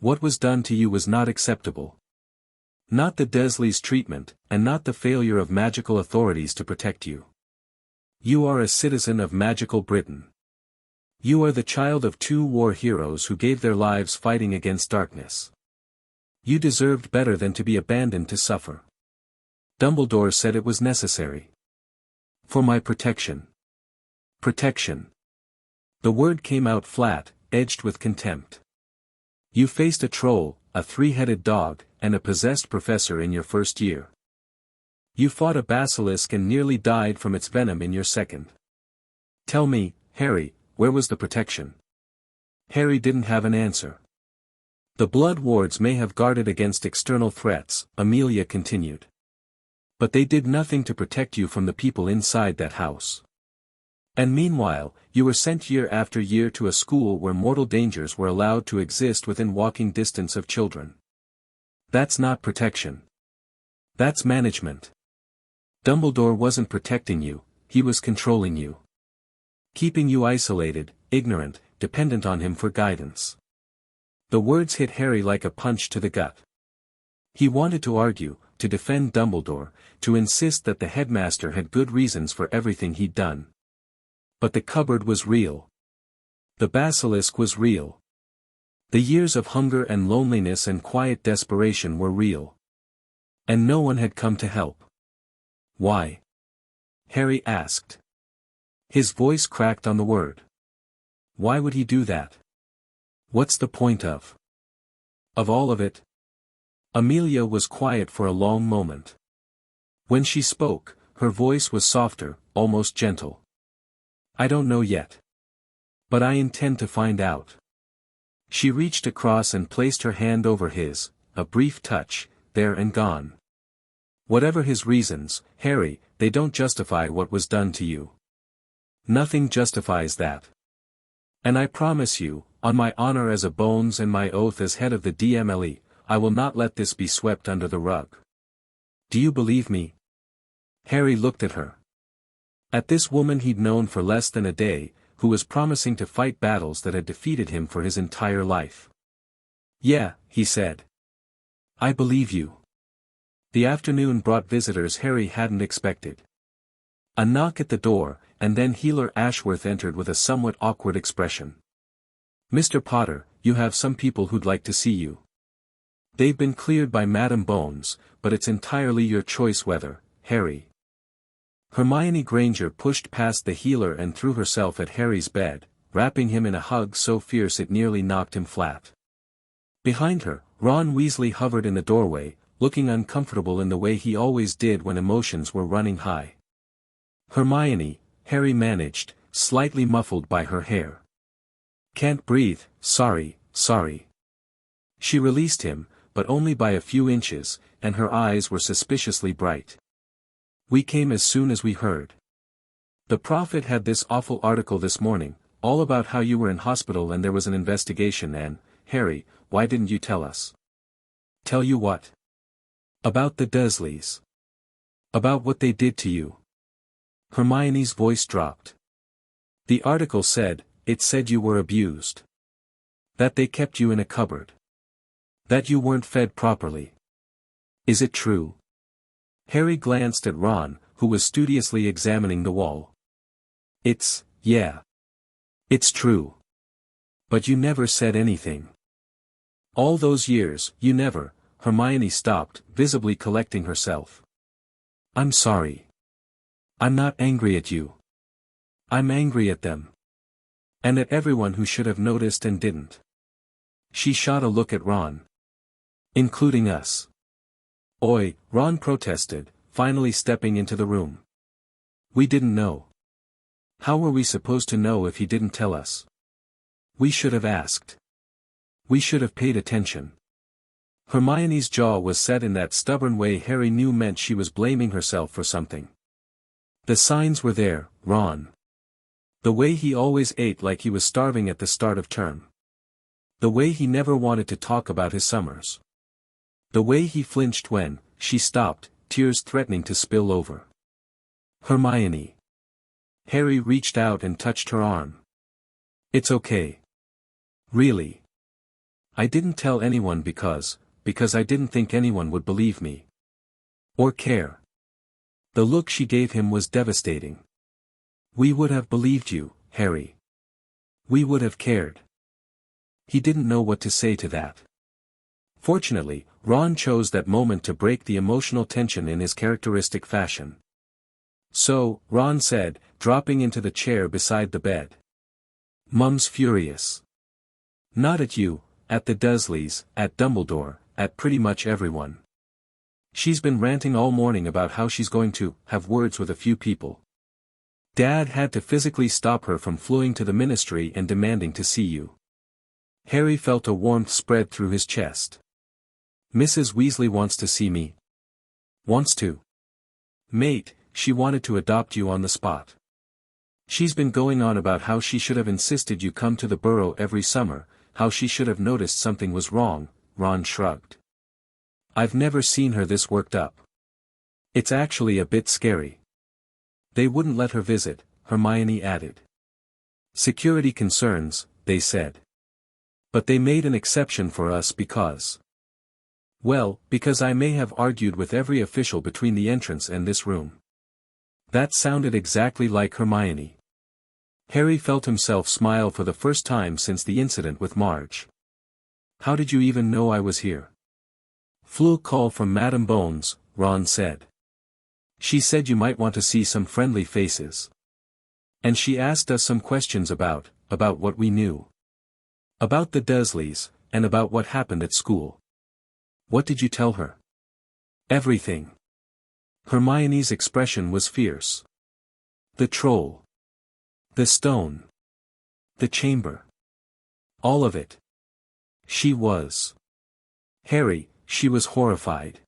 What was done to you was not acceptable. Not the Dursleys' treatment, and not the failure of magical authorities to protect you. You are a citizen of magical Britain. You are the child of 2 war heroes who gave their lives fighting against darkness. You deserved better than to be abandoned to suffer. Dumbledore said it was necessary. For my protection." Protection. The word came out flat, edged with contempt. "You faced a troll, a 3-headed dog, and a possessed professor in your first year. You fought a basilisk and nearly died from its venom in your second. Tell me, Harry, where was the protection?" Harry didn't have an answer. "The blood wards may have guarded against external threats," Amelia continued. "But they did nothing to protect you from the people inside that house. And meanwhile, you were sent year after year to a school where mortal dangers were allowed to exist within walking distance of children. That's not protection. That's management. Dumbledore wasn't protecting you, he was controlling you. Keeping you isolated, ignorant, dependent on him for guidance." The words hit Harry like a punch to the gut. He wanted to argue, to defend Dumbledore, to insist that the headmaster had good reasons for everything he'd done. But the cupboard was real. The basilisk was real. The years of hunger and loneliness and quiet desperation were real. And no one had come to help. "Why?" Harry asked. His voice cracked on the word. "Why would he do that? What's the point of all of it?" Amelia was quiet for a long moment. When she spoke, her voice was softer, almost gentle. "I don't know yet. But I intend to find out." She reached across and placed her hand over his, a brief touch, there and gone. "Whatever his reasons, Harry, they don't justify what was done to you. Nothing justifies that. And I promise you, on my honor as a Bones and my oath as head of the DMLE, I will not let this be swept under the rug. Do you believe me?" Harry looked at her. At this woman he'd known for less than a day, who was promising to fight battles that had defeated him for his entire life. "Yeah," he said. "I believe you." The afternoon brought visitors Harry hadn't expected. A knock at the door, and then Healer Ashworth entered with a somewhat awkward expression. "Mr. Potter, you have some people who'd like to see you. They've been cleared by Madam Bones, but it's entirely your choice whether, Harry." Hermione Granger pushed past the healer and threw herself at Harry's bed, wrapping him in a hug so fierce it nearly knocked him flat. Behind her, Ron Weasley hovered in the doorway, looking uncomfortable in the way he always did when emotions were running high. "Hermione," Harry managed, slightly muffled by her hair. "Can't breathe, sorry." She released him, but only by a few inches, and her eyes were suspiciously bright. "We came as soon as we heard. The Prophet had this awful article this morning, all about how you were in hospital and there was an investigation and, Harry, why didn't you tell us?" "Tell you what?" "About the Dursleys. About what they did to you." Hermione's voice dropped. "The article said, it said you were abused. That they kept you in a cupboard. That you weren't fed properly. Is it true? Harry glanced at Ron, who was studiously examining the wall. Yeah. It's true. But you never said anything. All those years, you never. Hermione stopped, visibly collecting herself. I'm sorry. I'm not angry at you. I'm angry at them. And at everyone who should have noticed and didn't. She shot a look at Ron. Including us. Oi, Ron protested, finally stepping into the room. We didn't know. How were we supposed to know if he didn't tell us? We should have asked. We should have paid attention. Hermione's jaw was set in that stubborn way Harry knew meant she was blaming herself for something. The signs were there, Ron. The way he always ate like he was starving at the start of term. The way he never wanted to talk about his summers. The way he flinched when, she stopped, tears threatening to spill over. Hermione. Harry reached out and touched her arm. It's okay. Really. I didn't tell anyone because I didn't think anyone would believe me. Or care. The look she gave him was devastating. We would have believed you, Harry. We would have cared. He didn't know what to say to that. Fortunately, Ron chose that moment to break the emotional tension in his characteristic fashion. So, Ron said, dropping into the chair beside the bed. Mum's furious. Not at you, at the Dursleys, at Dumbledore, at pretty much everyone. She's been ranting all morning about how she's going to have words with a few people. Dad had to physically stop her from fleeing to the ministry and demanding to see you. Harry felt a warmth spread through his chest. Mrs. Weasley wants to see me. Wants to. Mate, she wanted to adopt you on the spot. She's been going on about how she should have insisted you come to the Burrow every summer, how she should have noticed something was wrong. Ron shrugged. I've never seen her this worked up. It's actually a bit scary. They wouldn't let her visit, Hermione added. Security concerns, they said. But they made an exception for us because I may have argued with every official between the entrance and this room. That sounded exactly like Hermione. Harry felt himself smile for the first time since the incident with Marge. How did you even know I was here? Flew a call from Madame Bones, Ron said. She said you might want to see some friendly faces. And she asked us some questions about what we knew. About the Dursleys, and about what happened at school. What did you tell her? Everything. Hermione's expression was fierce. The troll. The stone. The chamber. All of it. She was. Harry, she was horrified.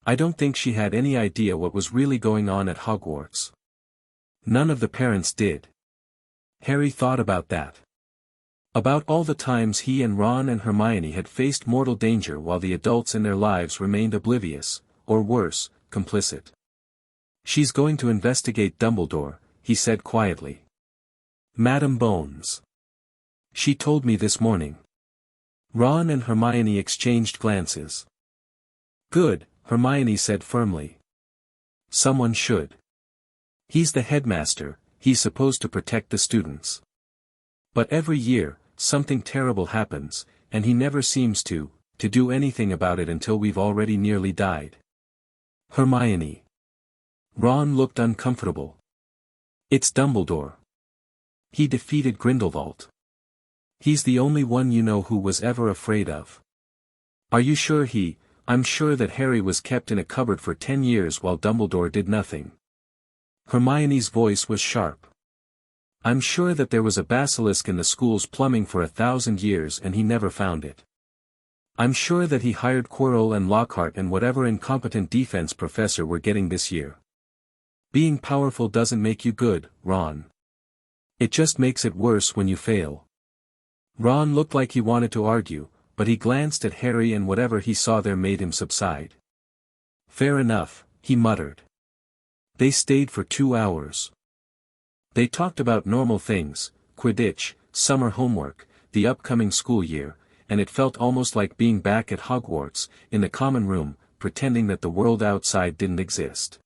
I don't think she had any idea what was really going on at Hogwarts. None of the parents did. Harry thought about that. About all the times he and Ron and Hermione had faced mortal danger while the adults in their lives remained oblivious, or worse, complicit. She's going to investigate Dumbledore, he said quietly. Madame Bones. She told me this morning. Ron and Hermione exchanged glances. Good, Hermione said firmly. Someone should. He's the headmaster, he's supposed to protect the students. But every year, something terrible happens, and he never seems to do anything about it until we've already nearly died. Hermione. Ron looked uncomfortable. It's Dumbledore. He defeated Grindelwald. He's the only one you know who was ever afraid of. Are you sure I'm sure that Harry was kept in a cupboard for 10 years while Dumbledore did nothing. Hermione's voice was sharp. I'm sure that there was a basilisk in the school's plumbing for 1,000 years and he never found it. I'm sure that he hired Quirrell and Lockhart and whatever incompetent defense professor we're getting this year. Being powerful doesn't make you good, Ron. It just makes it worse when you fail. Ron looked like he wanted to argue, but he glanced at Harry and whatever he saw there made him subside. Fair enough, he muttered. They stayed for 2 hours. They talked about normal things, Quidditch, summer homework, the upcoming school year, and it felt almost like being back at Hogwarts, in the common room, pretending that the world outside didn't exist.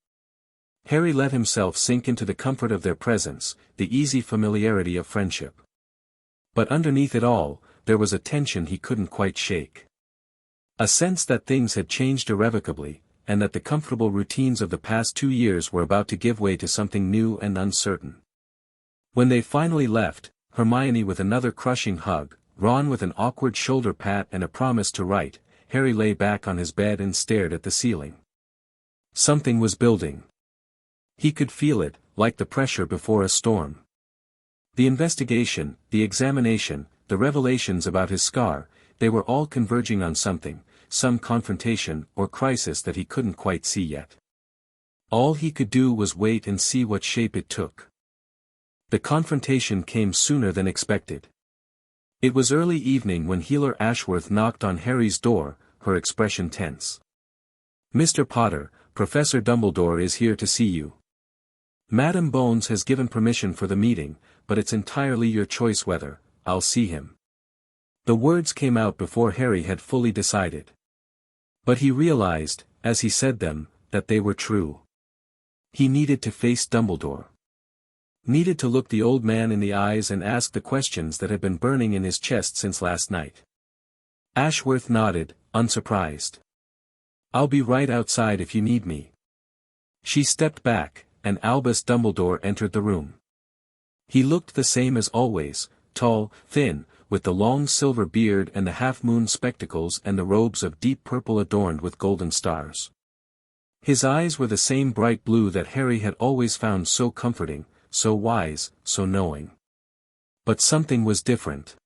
Harry let himself sink into the comfort of their presence, the easy familiarity of friendship. But underneath it all, there was a tension he couldn't quite shake. A sense that things had changed irrevocably, and that the comfortable routines of the past 2 years were about to give way to something new and uncertain. When they finally left, Hermione with another crushing hug, Ron with an awkward shoulder pat and a promise to write, Harry lay back on his bed and stared at the ceiling. Something was building. He could feel it, like the pressure before a storm. The investigation, the examination, the revelations about his scar, they were all converging on something, some confrontation or crisis that he couldn't quite see yet. All he could do was wait and see what shape it took. The confrontation came sooner than expected. It was early evening when Healer Ashworth knocked on Harry's door, her expression tense. "Mr. Potter, Professor Dumbledore is here to see you. Madam Bones has given permission for the meeting, but it's entirely your choice whether I'll see him." The words came out before Harry had fully decided. But he realized, as he said them, that they were true. He needed to face Dumbledore. Needed to look the old man in the eyes and ask the questions that had been burning in his chest since last night. Ashworth nodded, unsurprised. "I'll be right outside if you need me." She stepped back, and Albus Dumbledore entered the room. He looked the same as always, tall, thin, with the long silver beard and the half-moon spectacles and the robes of deep purple adorned with golden stars. His eyes were the same bright blue that Harry had always found so comforting, so wise, so knowing. But something was different.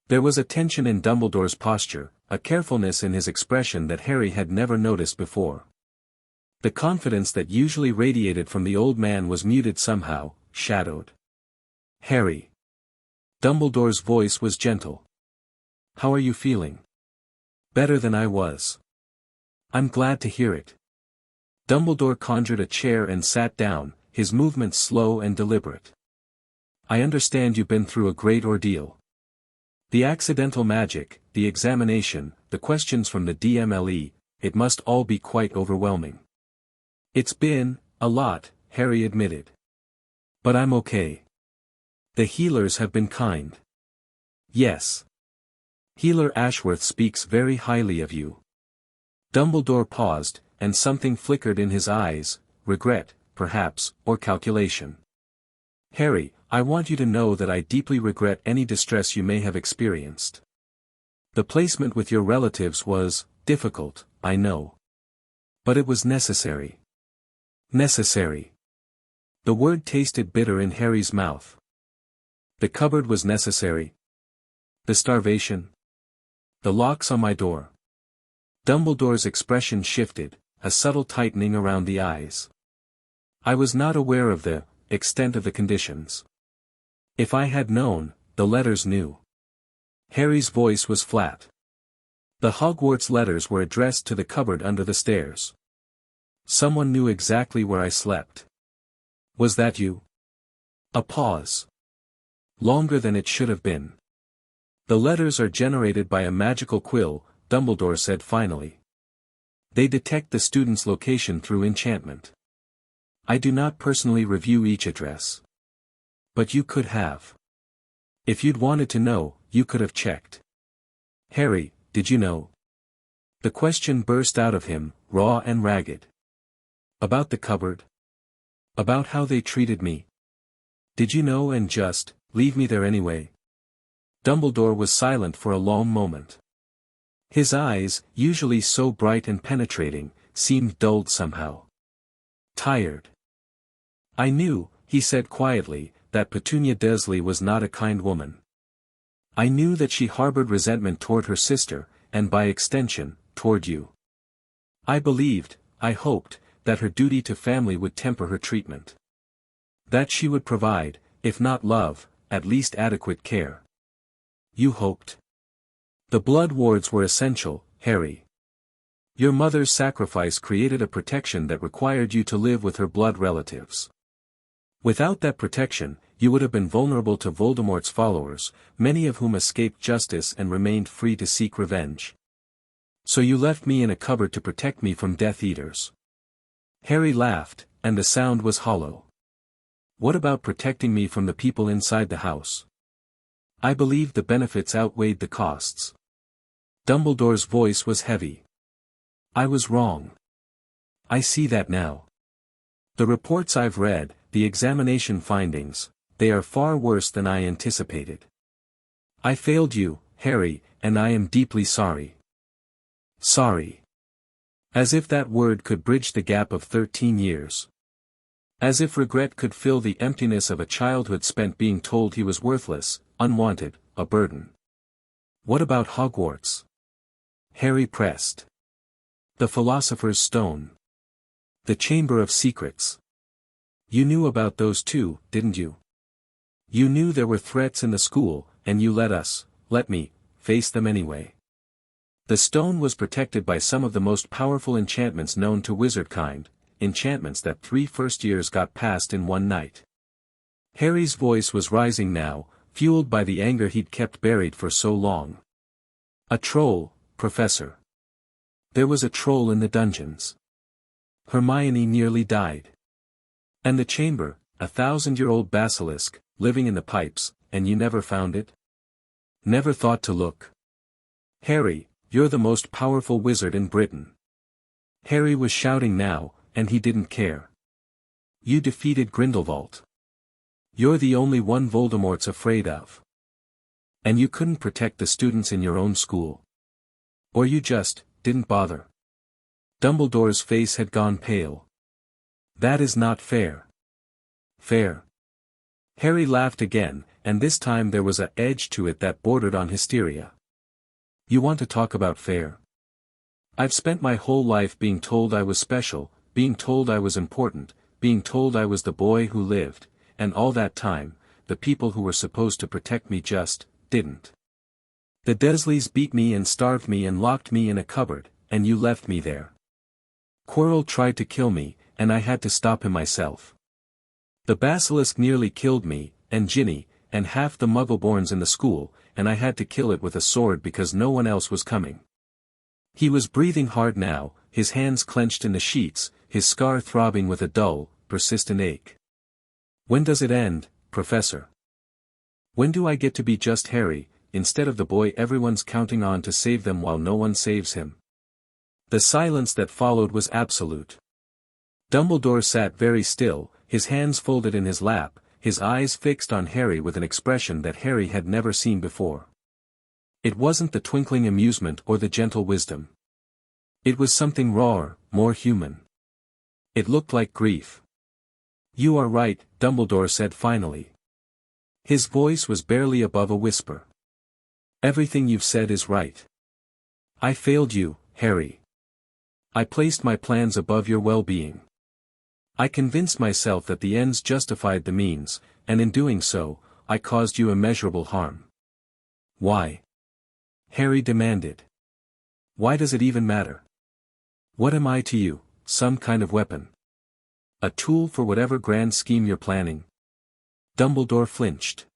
There was a tension in Dumbledore's posture, a carefulness in his expression that Harry had never noticed before. The confidence that usually radiated from the old man was muted somehow, shadowed. "Harry." Dumbledore's voice was gentle. "How are you feeling?" "Better than I was." "I'm glad to hear it." Dumbledore conjured a chair and sat down, his movements slow and deliberate. "I understand you've been through a great ordeal. The accidental magic, the examination, the questions from the DMLE, it must all be quite overwhelming." "It's been a lot," Harry admitted. "But I'm okay. The healers have been kind." "Yes. Healer Ashworth speaks very highly of you." Dumbledore paused, and something flickered in his eyes, regret, perhaps, or calculation. "Harry, I want you to know that I deeply regret any distress you may have experienced. The placement with your relatives was difficult, I know. But it was necessary." Necessary. The word tasted bitter in Harry's mouth. The cupboard was necessary. The starvation. The locks on my door. Dumbledore's expression shifted, a subtle tightening around the eyes. "I was not aware of the extent of the conditions. If I had known, the letters knew." Harry's voice was flat. "The Hogwarts letters were addressed to the cupboard under the stairs. Someone knew exactly where I slept." "Was that you?" A pause. "Longer than it should have been." "The letters are generated by a magical quill," Dumbledore said finally. "They detect the student's location through enchantment. I do not personally review each address. But you could have. If you'd wanted to know, you could have checked." "Harry, did you know?" The question burst out of him, raw and ragged. "About the cupboard? About how they treated me? Did you know and just leave me there anyway?" Dumbledore was silent for a long moment. His eyes, usually so bright and penetrating, seemed dulled somehow. Tired. "I knew," he said quietly, "that Petunia Dursley was not a kind woman. I knew that she harbored resentment toward her sister, and by extension, toward you. I believed, I hoped, that her duty to family would temper her treatment. That she would provide, if not love, at least adequate care." "You hoped?" "The blood wards were essential, Harry. Your mother's sacrifice created a protection that required you to live with her blood relatives. Without that protection, you would have been vulnerable to Voldemort's followers, many of whom escaped justice and remained free to seek revenge. So you left me in a cupboard to protect me from Death Eaters. Harry laughed, and the sound was hollow. What about protecting me from the people inside the house? I believed the benefits outweighed the costs. Dumbledore's voice was heavy. I was wrong. I see that now. The reports I've read, the examination findings, they are far worse than I anticipated. I failed you, Harry, and I am deeply sorry. Sorry. As if that word could bridge the gap of 13 years. As if regret could fill the emptiness of a childhood spent being told he was worthless, unwanted, a burden. What about Hogwarts? Harry pressed. The Philosopher's Stone. The Chamber of Secrets. You knew about those too, didn't you? You knew there were threats in the school, and you let me, face them anyway. The stone was protected by some of the most powerful enchantments known to wizardkind, enchantments that 3 first years got past in one night. Harry's voice was rising now, fueled by the anger he'd kept buried for so long. A troll, Professor. There was a troll in the dungeons. Hermione nearly died. And the chamber, a 1,000-year-old basilisk, living in the pipes, and you never found it? Never thought to look. Harry, you're the most powerful wizard in Britain. Harry was shouting now, and he didn't care. You defeated Grindelwald. You're the only one Voldemort's afraid of. And you couldn't protect the students in your own school. Or you just didn't bother. Dumbledore's face had gone pale. That is not fair. Fair. Harry laughed again, and this time there was an edge to it that bordered on hysteria. You want to talk about fair? I've spent my whole life being told I was special, being told I was important, being told I was the boy who lived, and all that time, the people who were supposed to protect me just didn't. The Dursleys beat me and starved me and locked me in a cupboard, and you left me there. Quirrell tried to kill me, and I had to stop him myself. The basilisk nearly killed me, and Ginny, and half the Muggleborns in the school, and I had to kill it with a sword because no one else was coming. He was breathing hard now, his hands clenched in the sheets, his scar throbbing with a dull, persistent ache. When does it end, Professor? When do I get to be just Harry, instead of the boy everyone's counting on to save them while no one saves him? The silence that followed was absolute. Dumbledore sat very still, his hands folded in his lap, his eyes fixed on Harry with an expression that Harry had never seen before. It wasn't the twinkling amusement or the gentle wisdom. It was something rawer, more human. It looked like grief. You are right, Dumbledore said finally. His voice was barely above a whisper. Everything you've said is right. I failed you, Harry. I placed my plans above your well-being. I convinced myself that the ends justified the means, and in doing so, I caused you immeasurable harm. Why? Harry demanded. Why does it even matter? What am I to you, some kind of weapon? A tool for whatever grand scheme you're planning? Dumbledore flinched.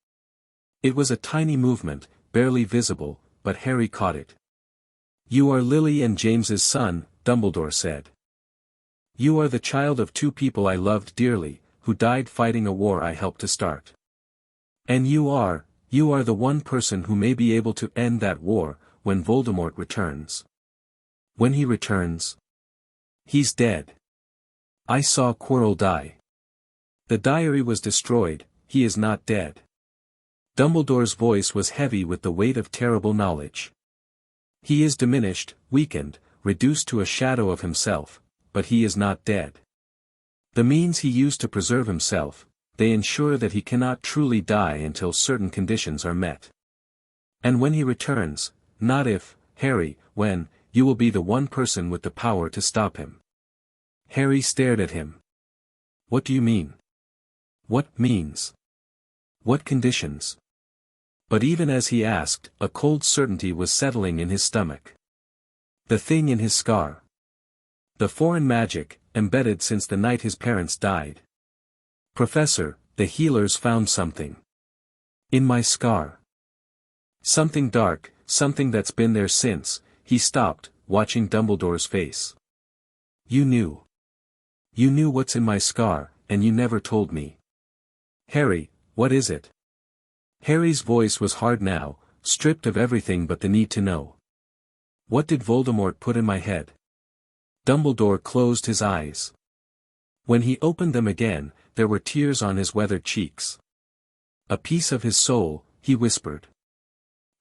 It was a tiny movement, barely visible, but Harry caught it. You are Lily and James's son, Dumbledore said. You are the child of 2 people I loved dearly, who died fighting a war I helped to start. And you are the one person who may be able to end that war, when Voldemort returns. When he returns? He's dead. I saw Quirrell die. The diary was destroyed, he is not dead. Dumbledore's voice was heavy with the weight of terrible knowledge. He is diminished, weakened, reduced to a shadow of himself, but he is not dead. The means he used to preserve himself, they ensure that he cannot truly die until certain conditions are met. And when he returns, not if, Harry, when, you will be the one person with the power to stop him. Harry stared at him. What do you mean? What means? What conditions? But even as he asked, a cold certainty was settling in his stomach. The thing in his scar. The foreign magic, embedded since the night his parents died. Professor, the healers found something. In my scar. Something dark, something that's been there since." He stopped, watching Dumbledore's face. "You knew. You knew what's in my scar, and you never told me." "Harry, what is it?" Harry's voice was hard now, stripped of everything but the need to know. "What did Voldemort put in my head?" Dumbledore closed his eyes. When he opened them again, there were tears on his weathered cheeks. "A piece of his soul," he whispered.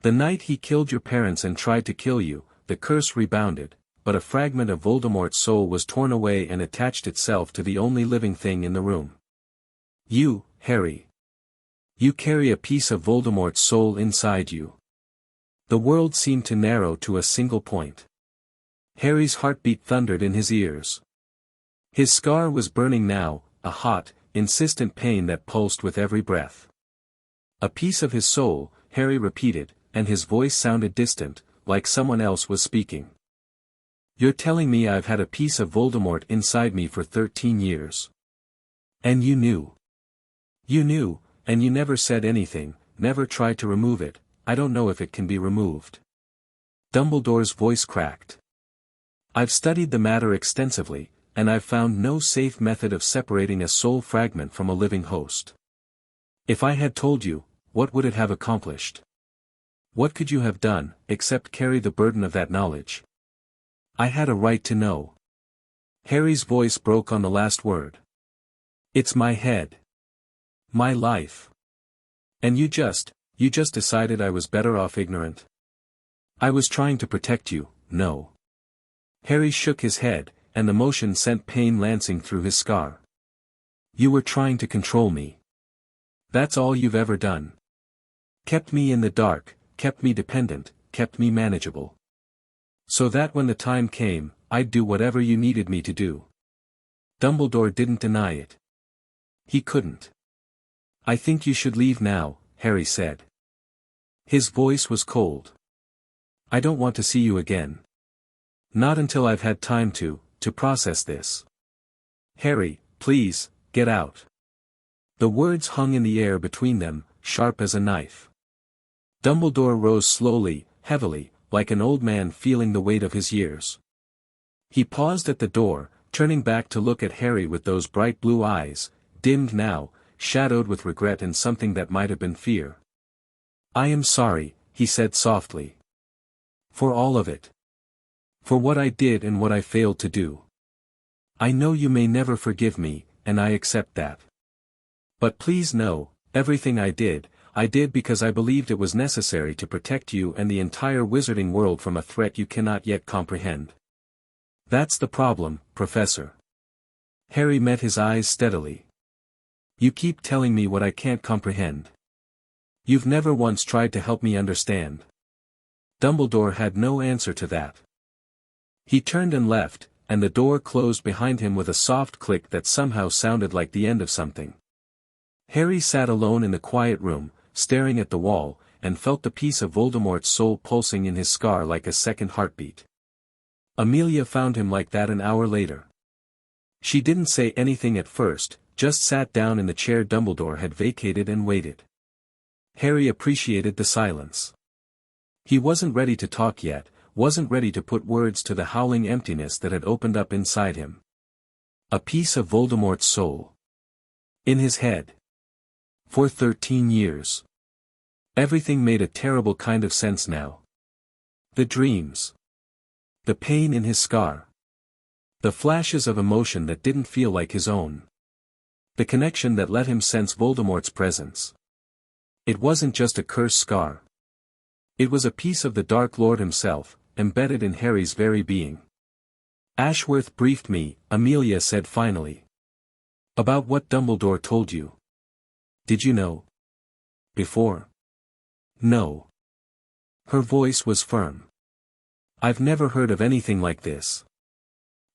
"The night he killed your parents and tried to kill you, the curse rebounded, but a fragment of Voldemort's soul was torn away and attached itself to the only living thing in the room. You, Harry. You carry a piece of Voldemort's soul inside you." The world seemed to narrow to a single point. Harry's heartbeat thundered in his ears. His scar was burning now, a hot, insistent pain that pulsed with every breath. "A piece of his soul," Harry repeated, and his voice sounded distant, like someone else was speaking. "You're telling me I've had a piece of Voldemort inside me for 13 years. And you knew. You knew, and you never said anything, never tried to remove it. I don't know if it can be removed." Dumbledore's voice cracked. "I've studied the matter extensively, and I've found no safe method of separating a soul fragment from a living host. If I had told you, what would it have accomplished? What could you have done, except carry the burden of that knowledge? I had a right to know." Harry's voice broke on the last word. "It's my head. My life. And you just decided I was better off ignorant? I was trying to protect you, no." Harry shook his head, and the motion sent pain lancing through his scar. "You were trying to control me. That's all you've ever done. Kept me in the dark, kept me dependent, kept me manageable. So that when the time came, I'd do whatever you needed me to do." Dumbledore didn't deny it. He couldn't. "I think you should leave now," Harry said. His voice was cold. "I don't want to see you again. Not until I've had time to process this. Harry, please, get out." The words hung in the air between them, sharp as a knife. Dumbledore rose slowly, heavily, like an old man feeling the weight of his years. He paused at the door, turning back to look at Harry with those bright blue eyes, dimmed now, shadowed with regret and something that might have been fear. "I am sorry," he said softly. "For all of it. For what I did and what I failed to do. I know you may never forgive me, and I accept that. But please know, everything I did because I believed it was necessary to protect you and the entire wizarding world from a threat you cannot yet comprehend. That's the problem, Professor." Harry met his eyes steadily. "You keep telling me what I can't comprehend. You've never once tried to help me understand." Dumbledore had no answer to that. He turned and left, and the door closed behind him with a soft click that somehow sounded like the end of something. Harry sat alone in the quiet room, staring at the wall, and felt the piece of Voldemort's soul pulsing in his scar like a second heartbeat. Amelia found him like that an hour later. She didn't say anything at first, just sat down in the chair Dumbledore had vacated and waited. Harry appreciated the silence. He wasn't ready to talk yet, wasn't ready to put words to the howling emptiness that had opened up inside him. A piece of Voldemort's soul. In his head. For 13 years. Everything made a terrible kind of sense now. The dreams. The pain in his scar. The flashes of emotion that didn't feel like his own. The connection that let him sense Voldemort's presence. It wasn't just a cursed scar. It was a piece of the Dark Lord himself, embedded in Harry's very being. "Ashworth briefed me," Amelia said finally. "About what Dumbledore told you. Did you know? Before?" "No." Her voice was firm. "I've never heard of anything like this.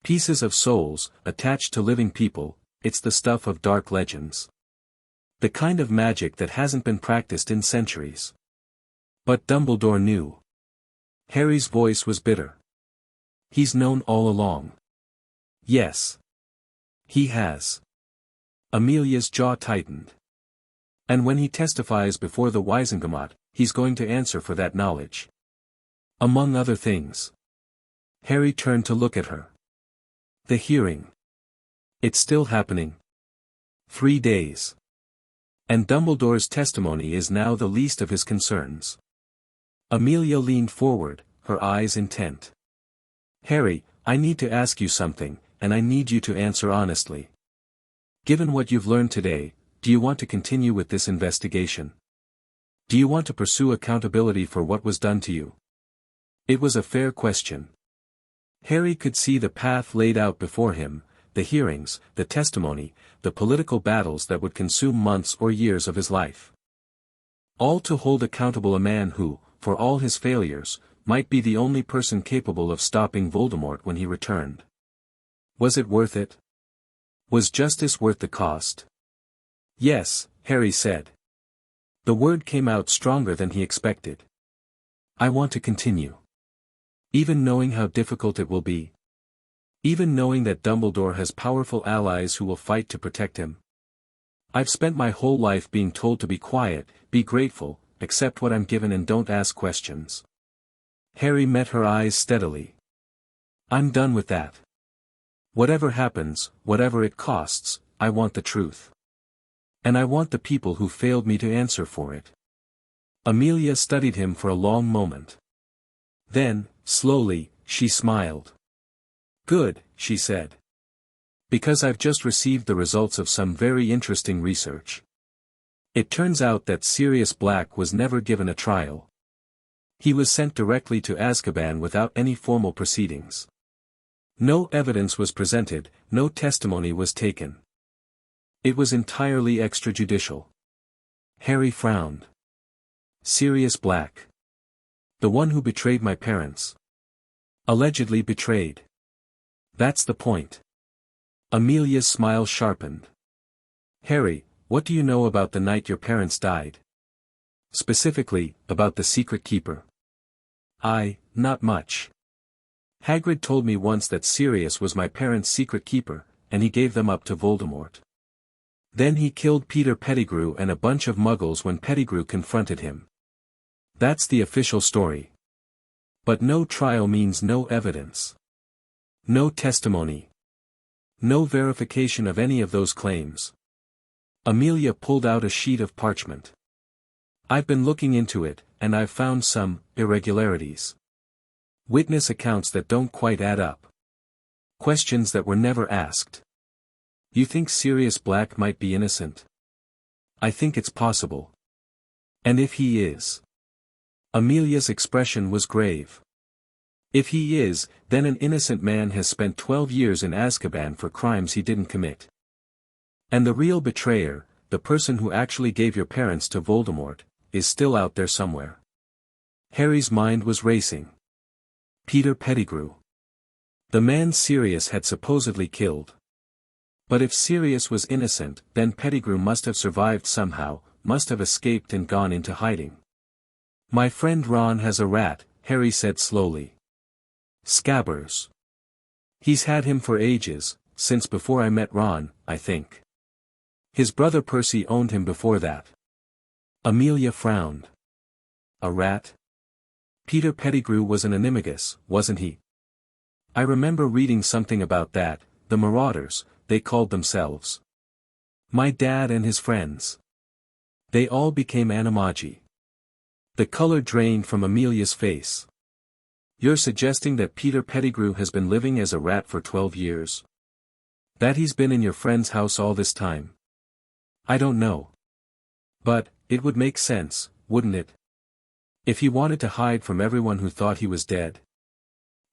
Pieces of souls, attached to living people, it's the stuff of dark legends. The kind of magic that hasn't been practiced in centuries." But Dumbledore knew. Harry's voice was bitter. "He's known all along." "Yes. He has. Amelia's jaw tightened. And when he testifies before the Wiesengemot, he's going to answer for that knowledge. Among other things. Harry turned to look at her. The hearing. It's still happening. 3 days. And Dumbledore's testimony is now the least of his concerns. Amelia leaned forward, her eyes intent. Harry, I need to ask you something, and I need you to answer honestly. Given what you've learned today, do you want to continue with this investigation? Do you want to pursue accountability for what was done to you? It was a fair question. Harry could see the path laid out before him, the hearings, the testimony, the political battles that would consume months or years of his life. All to hold accountable a man who, for all his failures, might be the only person capable of stopping Voldemort when he returned. Was it worth it? Was justice worth the cost? Yes, Harry said. The word came out stronger than he expected. I want to continue. Even knowing how difficult it will be. Even knowing that Dumbledore has powerful allies who will fight to protect him. I've spent my whole life being told to be quiet, be grateful, accept what I'm given and don't ask questions. Harry met her eyes steadily. I'm done with that. Whatever happens, whatever it costs, I want the truth. And I want the people who failed me to answer for it. Amelia studied him for a long moment. Then, slowly, she smiled. Good, she said. Because I've just received the results of some very interesting research. It turns out that Sirius Black was never given a trial. He was sent directly to Azkaban without any formal proceedings. No evidence was presented, no testimony was taken. It was entirely extrajudicial. Harry frowned. Sirius Black. The one who betrayed my parents. Allegedly betrayed. That's the point. Amelia's smile sharpened. Harry, what do you know about the night your parents died? Specifically, about the secret keeper. Not much. Hagrid told me once that Sirius was my parents' secret keeper, and he gave them up to Voldemort. Then he killed Peter Pettigrew and a bunch of Muggles when Pettigrew confronted him. That's the official story. But no trial means no evidence. No testimony. No verification of any of those claims. Amelia pulled out a sheet of parchment. I've been looking into it, and I've found some irregularities. Witness accounts that don't quite add up. Questions that were never asked. You think Sirius Black might be innocent? I think it's possible. And if he is? Amelia's expression was grave. If he is, then an innocent man has spent 12 years in Azkaban for crimes he didn't commit. And the real betrayer, the person who actually gave your parents to Voldemort, is still out there somewhere. Harry's mind was racing. Peter Pettigrew. The man Sirius had supposedly killed. But if Sirius was innocent, then Pettigrew must have survived somehow, must have escaped and gone into hiding. My friend Ron has a rat, Harry said slowly. Scabbers. He's had him for ages, since before I met Ron, I think. His brother Percy owned him before that. Amelia frowned. A rat? Peter Pettigrew was an animagus, wasn't he? I remember reading something about that, the Marauders, they called themselves. My dad and his friends. They all became animagi. The color drained from Amelia's face. You're suggesting that Peter Pettigrew has been living as a rat for 12 years? That he's been in your friend's house all this time? I don't know. But, it would make sense, wouldn't it? If he wanted to hide from everyone who thought he was dead.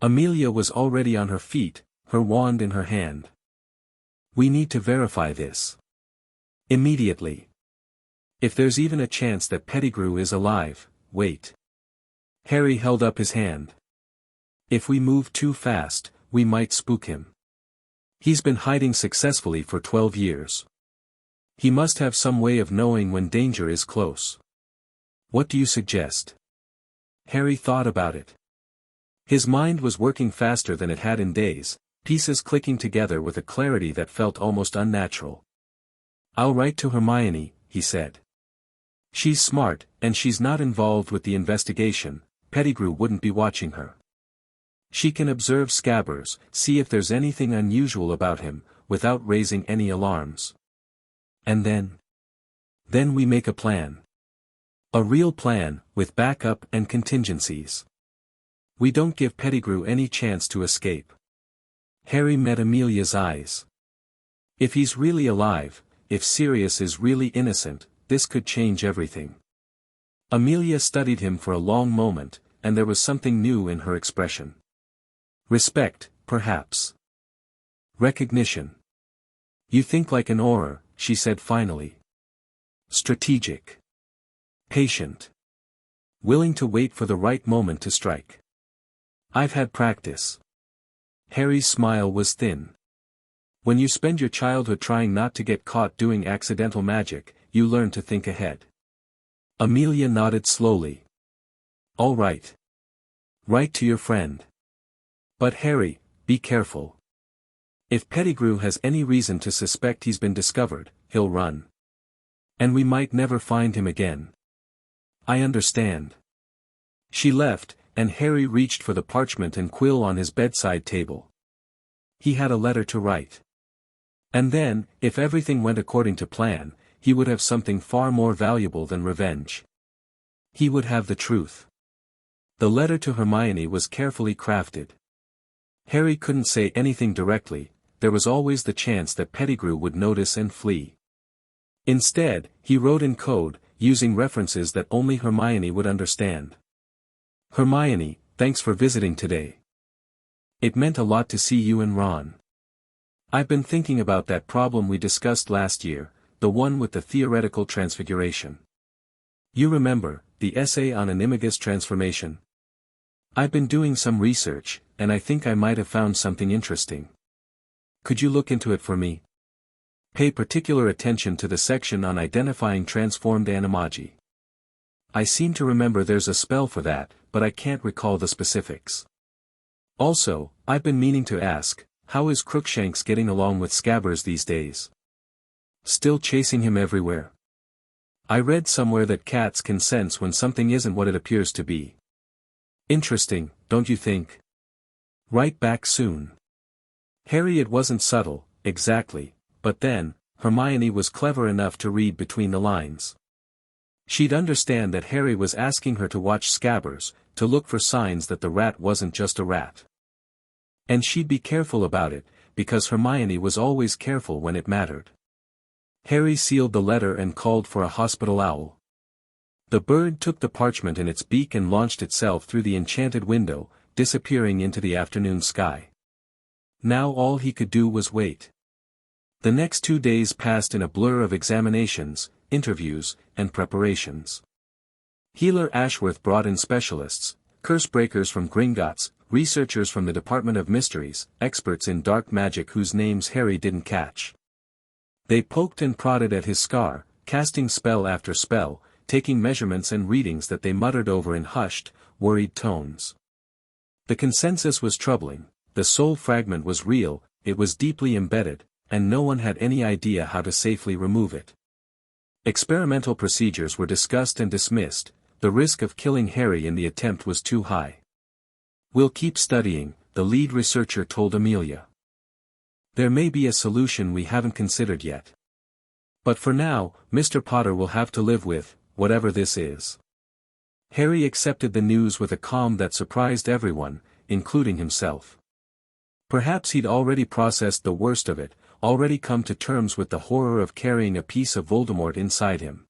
Amelia was already on her feet, her wand in her hand. We need to verify this. Immediately. If there's even a chance that Pettigrew is alive, wait. Harry held up his hand. If we move too fast, we might spook him. He's been hiding successfully for 12 years. He must have some way of knowing when danger is close. What do you suggest? Harry thought about it. His mind was working faster than it had in days, pieces clicking together with a clarity that felt almost unnatural. I'll write to Hermione, he said. She's smart, and she's not involved with the investigation. Pettigrew wouldn't be watching her. She can observe Scabbers, see if there's anything unusual about him, without raising any alarms. And then? Then we make a plan. A real plan, with backup and contingencies. We don't give Pettigrew any chance to escape. Harry met Amelia's eyes. If he's really alive, if Sirius is really innocent, this could change everything. Amelia studied him for a long moment, and there was something new in her expression. Respect, perhaps. Recognition. You think like an Auror, she said finally. Strategic. Patient. Willing to wait for the right moment to strike. I've had practice. Harry's smile was thin. When you spend your childhood trying not to get caught doing accidental magic, you learn to think ahead. Amelia nodded slowly. All right. Write to your friend. But Harry, be careful. If Pettigrew has any reason to suspect he's been discovered, he'll run. And we might never find him again. I understand. She left, and Harry reached for the parchment and quill on his bedside table. He had a letter to write. And then, if everything went according to plan, he would have something far more valuable than revenge. He would have the truth. The letter to Hermione was carefully crafted. Harry couldn't say anything directly, there was always the chance that Pettigrew would notice and flee. Instead, he wrote in code, using references that only Hermione would understand. Hermione, thanks for visiting today. It meant a lot to see you and Ron. I've been thinking about that problem we discussed last year, the one with the theoretical transfiguration. You remember, the essay on animagus transformation? I've been doing some research, and I think I might have found something interesting. Could you look into it for me? Pay particular attention to the section on identifying transformed animagi. I seem to remember there's a spell for that, but I can't recall the specifics. Also, I've been meaning to ask, how is Crookshanks getting along with Scabbers these days? Still chasing him everywhere? I read somewhere that cats can sense when something isn't what it appears to be. Interesting, don't you think? Write back soon. Harry, it wasn't subtle, exactly, but then, Hermione was clever enough to read between the lines. She'd understand that Harry was asking her to watch Scabbers, to look for signs that the rat wasn't just a rat. And she'd be careful about it, because Hermione was always careful when it mattered. Harry sealed the letter and called for a hospital owl. The bird took the parchment in its beak and launched itself through the enchanted window, disappearing into the afternoon sky. Now all he could do was wait. The next 2 days passed in a blur of examinations, interviews, and preparations. Healer Ashworth brought in specialists, curse breakers from Gringotts, researchers from the Department of Mysteries, experts in dark magic whose names Harry didn't catch. They poked and prodded at his scar, casting spell after spell, taking measurements and readings that they muttered over in hushed, worried tones. The consensus was troubling, the soul fragment was real, it was deeply embedded, and no one had any idea how to safely remove it. Experimental procedures were discussed and dismissed, the risk of killing Harry in the attempt was too high. We'll keep studying, the lead researcher told Amelia. There may be a solution we haven't considered yet. But for now, Mr. Potter will have to live with, whatever this is. Harry accepted the news with a calm that surprised everyone, including himself. Perhaps he'd already processed the worst of it, already come to terms with the horror of carrying a piece of Voldemort inside him.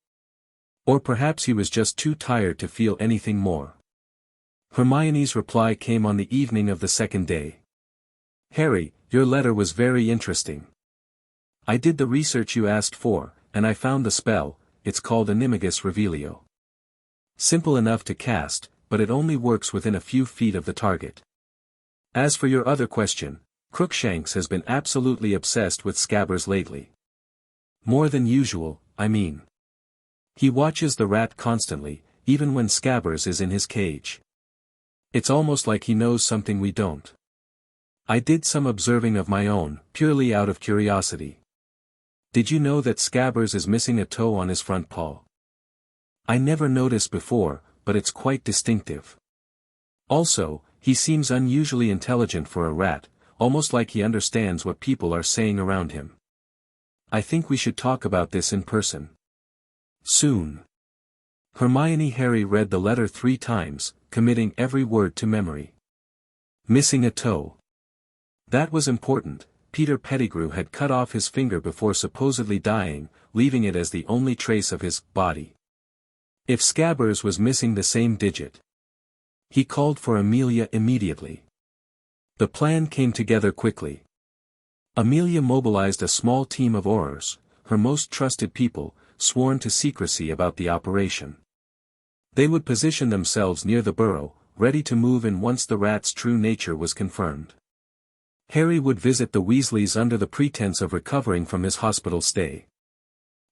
Or perhaps he was just too tired to feel anything more. Hermione's reply came on the evening of the second day. Harry, your letter was very interesting. I did the research you asked for, and I found the spell, it's called Animagus Revelio. Simple enough to cast, but it only works within a few feet of the target. As for your other question, Crookshanks has been absolutely obsessed with Scabbers lately. More than usual, I mean. He watches the rat constantly, even when Scabbers is in his cage. It's almost like he knows something we don't. I did some observing of my own, purely out of curiosity. Did you know that Scabbers is missing a toe on his front paw? I never noticed before, but it's quite distinctive. Also, he seems unusually intelligent for a rat, almost like he understands what people are saying around him. I think we should talk about this in person. Soon. Harry read the letter 3 times, committing every word to memory. Missing a toe. That was important. Peter Pettigrew had cut off his finger before supposedly dying, leaving it as the only trace of his body. If Scabbers was missing the same digit. He called for Amelia immediately. The plan came together quickly. Amelia mobilized a small team of Aurors, her most trusted people, sworn to secrecy about the operation. They would position themselves near the burrow, ready to move in once the rat's true nature was confirmed. Harry would visit the Weasleys under the pretense of recovering from his hospital stay.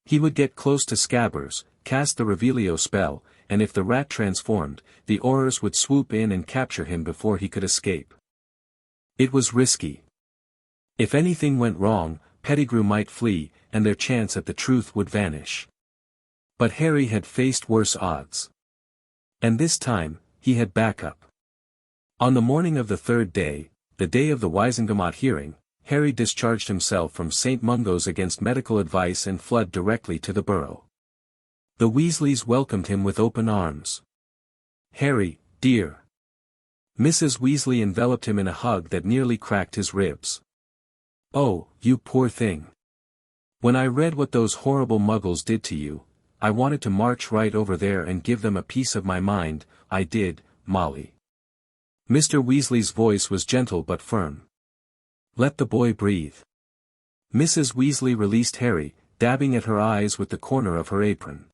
He would get close to Scabbers, cast the Revelio spell, and if the rat transformed, the Aurors would swoop in and capture him before he could escape. It was risky. If anything went wrong, Pettigrew might flee, and their chance at the truth would vanish. But Harry had faced worse odds. And this time, he had backup. On the morning of the 3rd day, the day of the Wisengamot hearing, Harry discharged himself from St. Mungo's against medical advice and fled directly to the burrow. The Weasleys welcomed him with open arms. Harry, dear. Mrs. Weasley enveloped him in a hug that nearly cracked his ribs. Oh, you poor thing. When I read what those horrible muggles did to you, I wanted to march right over there and give them a piece of my mind. I did, Molly. Mr. Weasley's voice was gentle but firm. Let the boy breathe. Mrs. Weasley released Harry, dabbing at her eyes with the corner of her apron.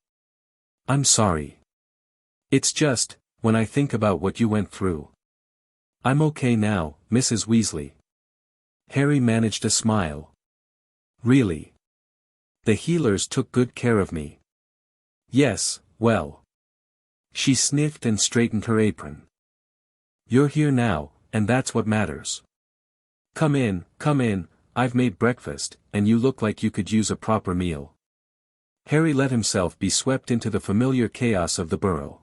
I'm sorry. It's just, when I think about what you went through. I'm okay now, Mrs. Weasley. Harry managed a smile. Really? The healers took good care of me. Yes, well. She sniffed and straightened her apron. You're here now, and that's what matters. Come in, I've made breakfast, and you look like you could use a proper meal. Harry let himself be swept into the familiar chaos of the burrow.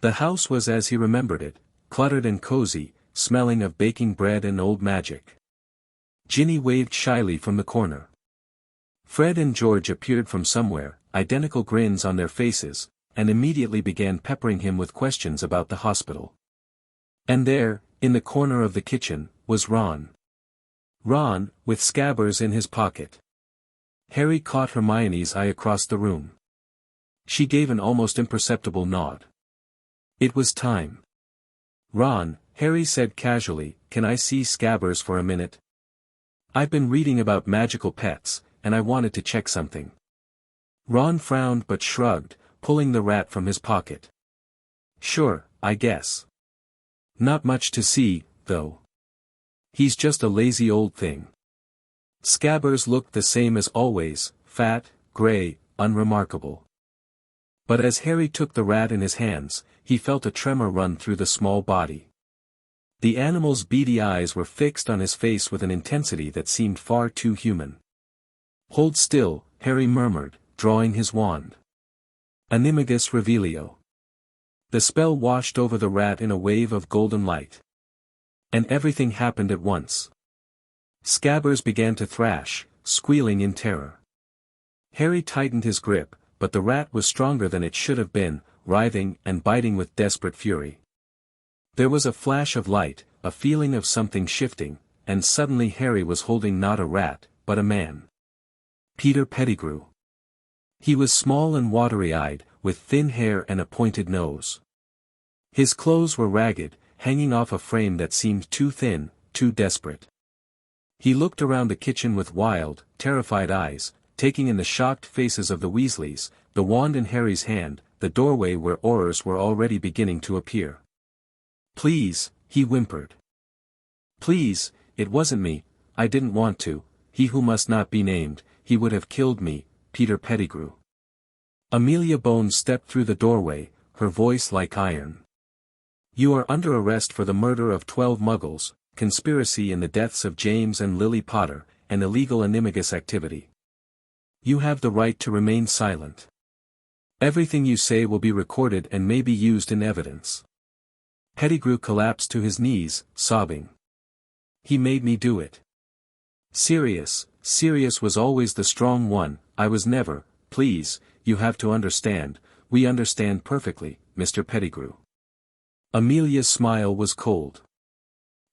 The house was as he remembered it, cluttered and cozy, smelling of baking bread and old magic. Ginny waved shyly from the corner. Fred and George appeared from somewhere, identical grins on their faces, and immediately began peppering him with questions about the hospital. And there, in the corner of the kitchen, was Ron. Ron, with Scabbers in his pocket. Harry caught Hermione's eye across the room. She gave an almost imperceptible nod. It was time. Ron, Harry said casually, can I see Scabbers for a minute? I've been reading about magical pets, and I wanted to check something. Ron frowned but shrugged, pulling the rat from his pocket. Sure, I guess. Not much to see, though. He's just a lazy old thing. Scabbers looked the same as always, fat, gray, unremarkable. But as Harry took the rat in his hands, he felt a tremor run through the small body. The animal's beady eyes were fixed on his face with an intensity that seemed far too human. Hold still, Harry murmured, drawing his wand. Animagus Revelio. The spell washed over the rat in a wave of golden light. And everything happened at once. Scabbers began to thrash, squealing in terror. Harry tightened his grip, but the rat was stronger than it should have been, writhing and biting with desperate fury. There was a flash of light, a feeling of something shifting, and suddenly Harry was holding not a rat, but a man. Peter Pettigrew. He was small and watery-eyed, with thin hair and a pointed nose. His clothes were ragged, hanging off a frame that seemed too thin, too desperate. He looked around the kitchen with wild, terrified eyes, taking in the shocked faces of the Weasleys, the wand in Harry's hand, the doorway where Aurors were already beginning to appear. Please, he whimpered. Please, it wasn't me, I didn't want to, he who must not be named, he would have killed me, Peter Pettigrew. Amelia Bones stepped through the doorway, her voice like iron. You are under arrest for the murder of 12 muggles, conspiracy in the deaths of James and Lily Potter, and illegal animagus activity. You have the right to remain silent. Everything you say will be recorded and may be used in evidence. Pettigrew collapsed to his knees, sobbing. He made me do it. Sirius was always the strong one, I was never. Please, you have to understand, we understand perfectly, Mr. Pettigrew. Amelia's smile was cold.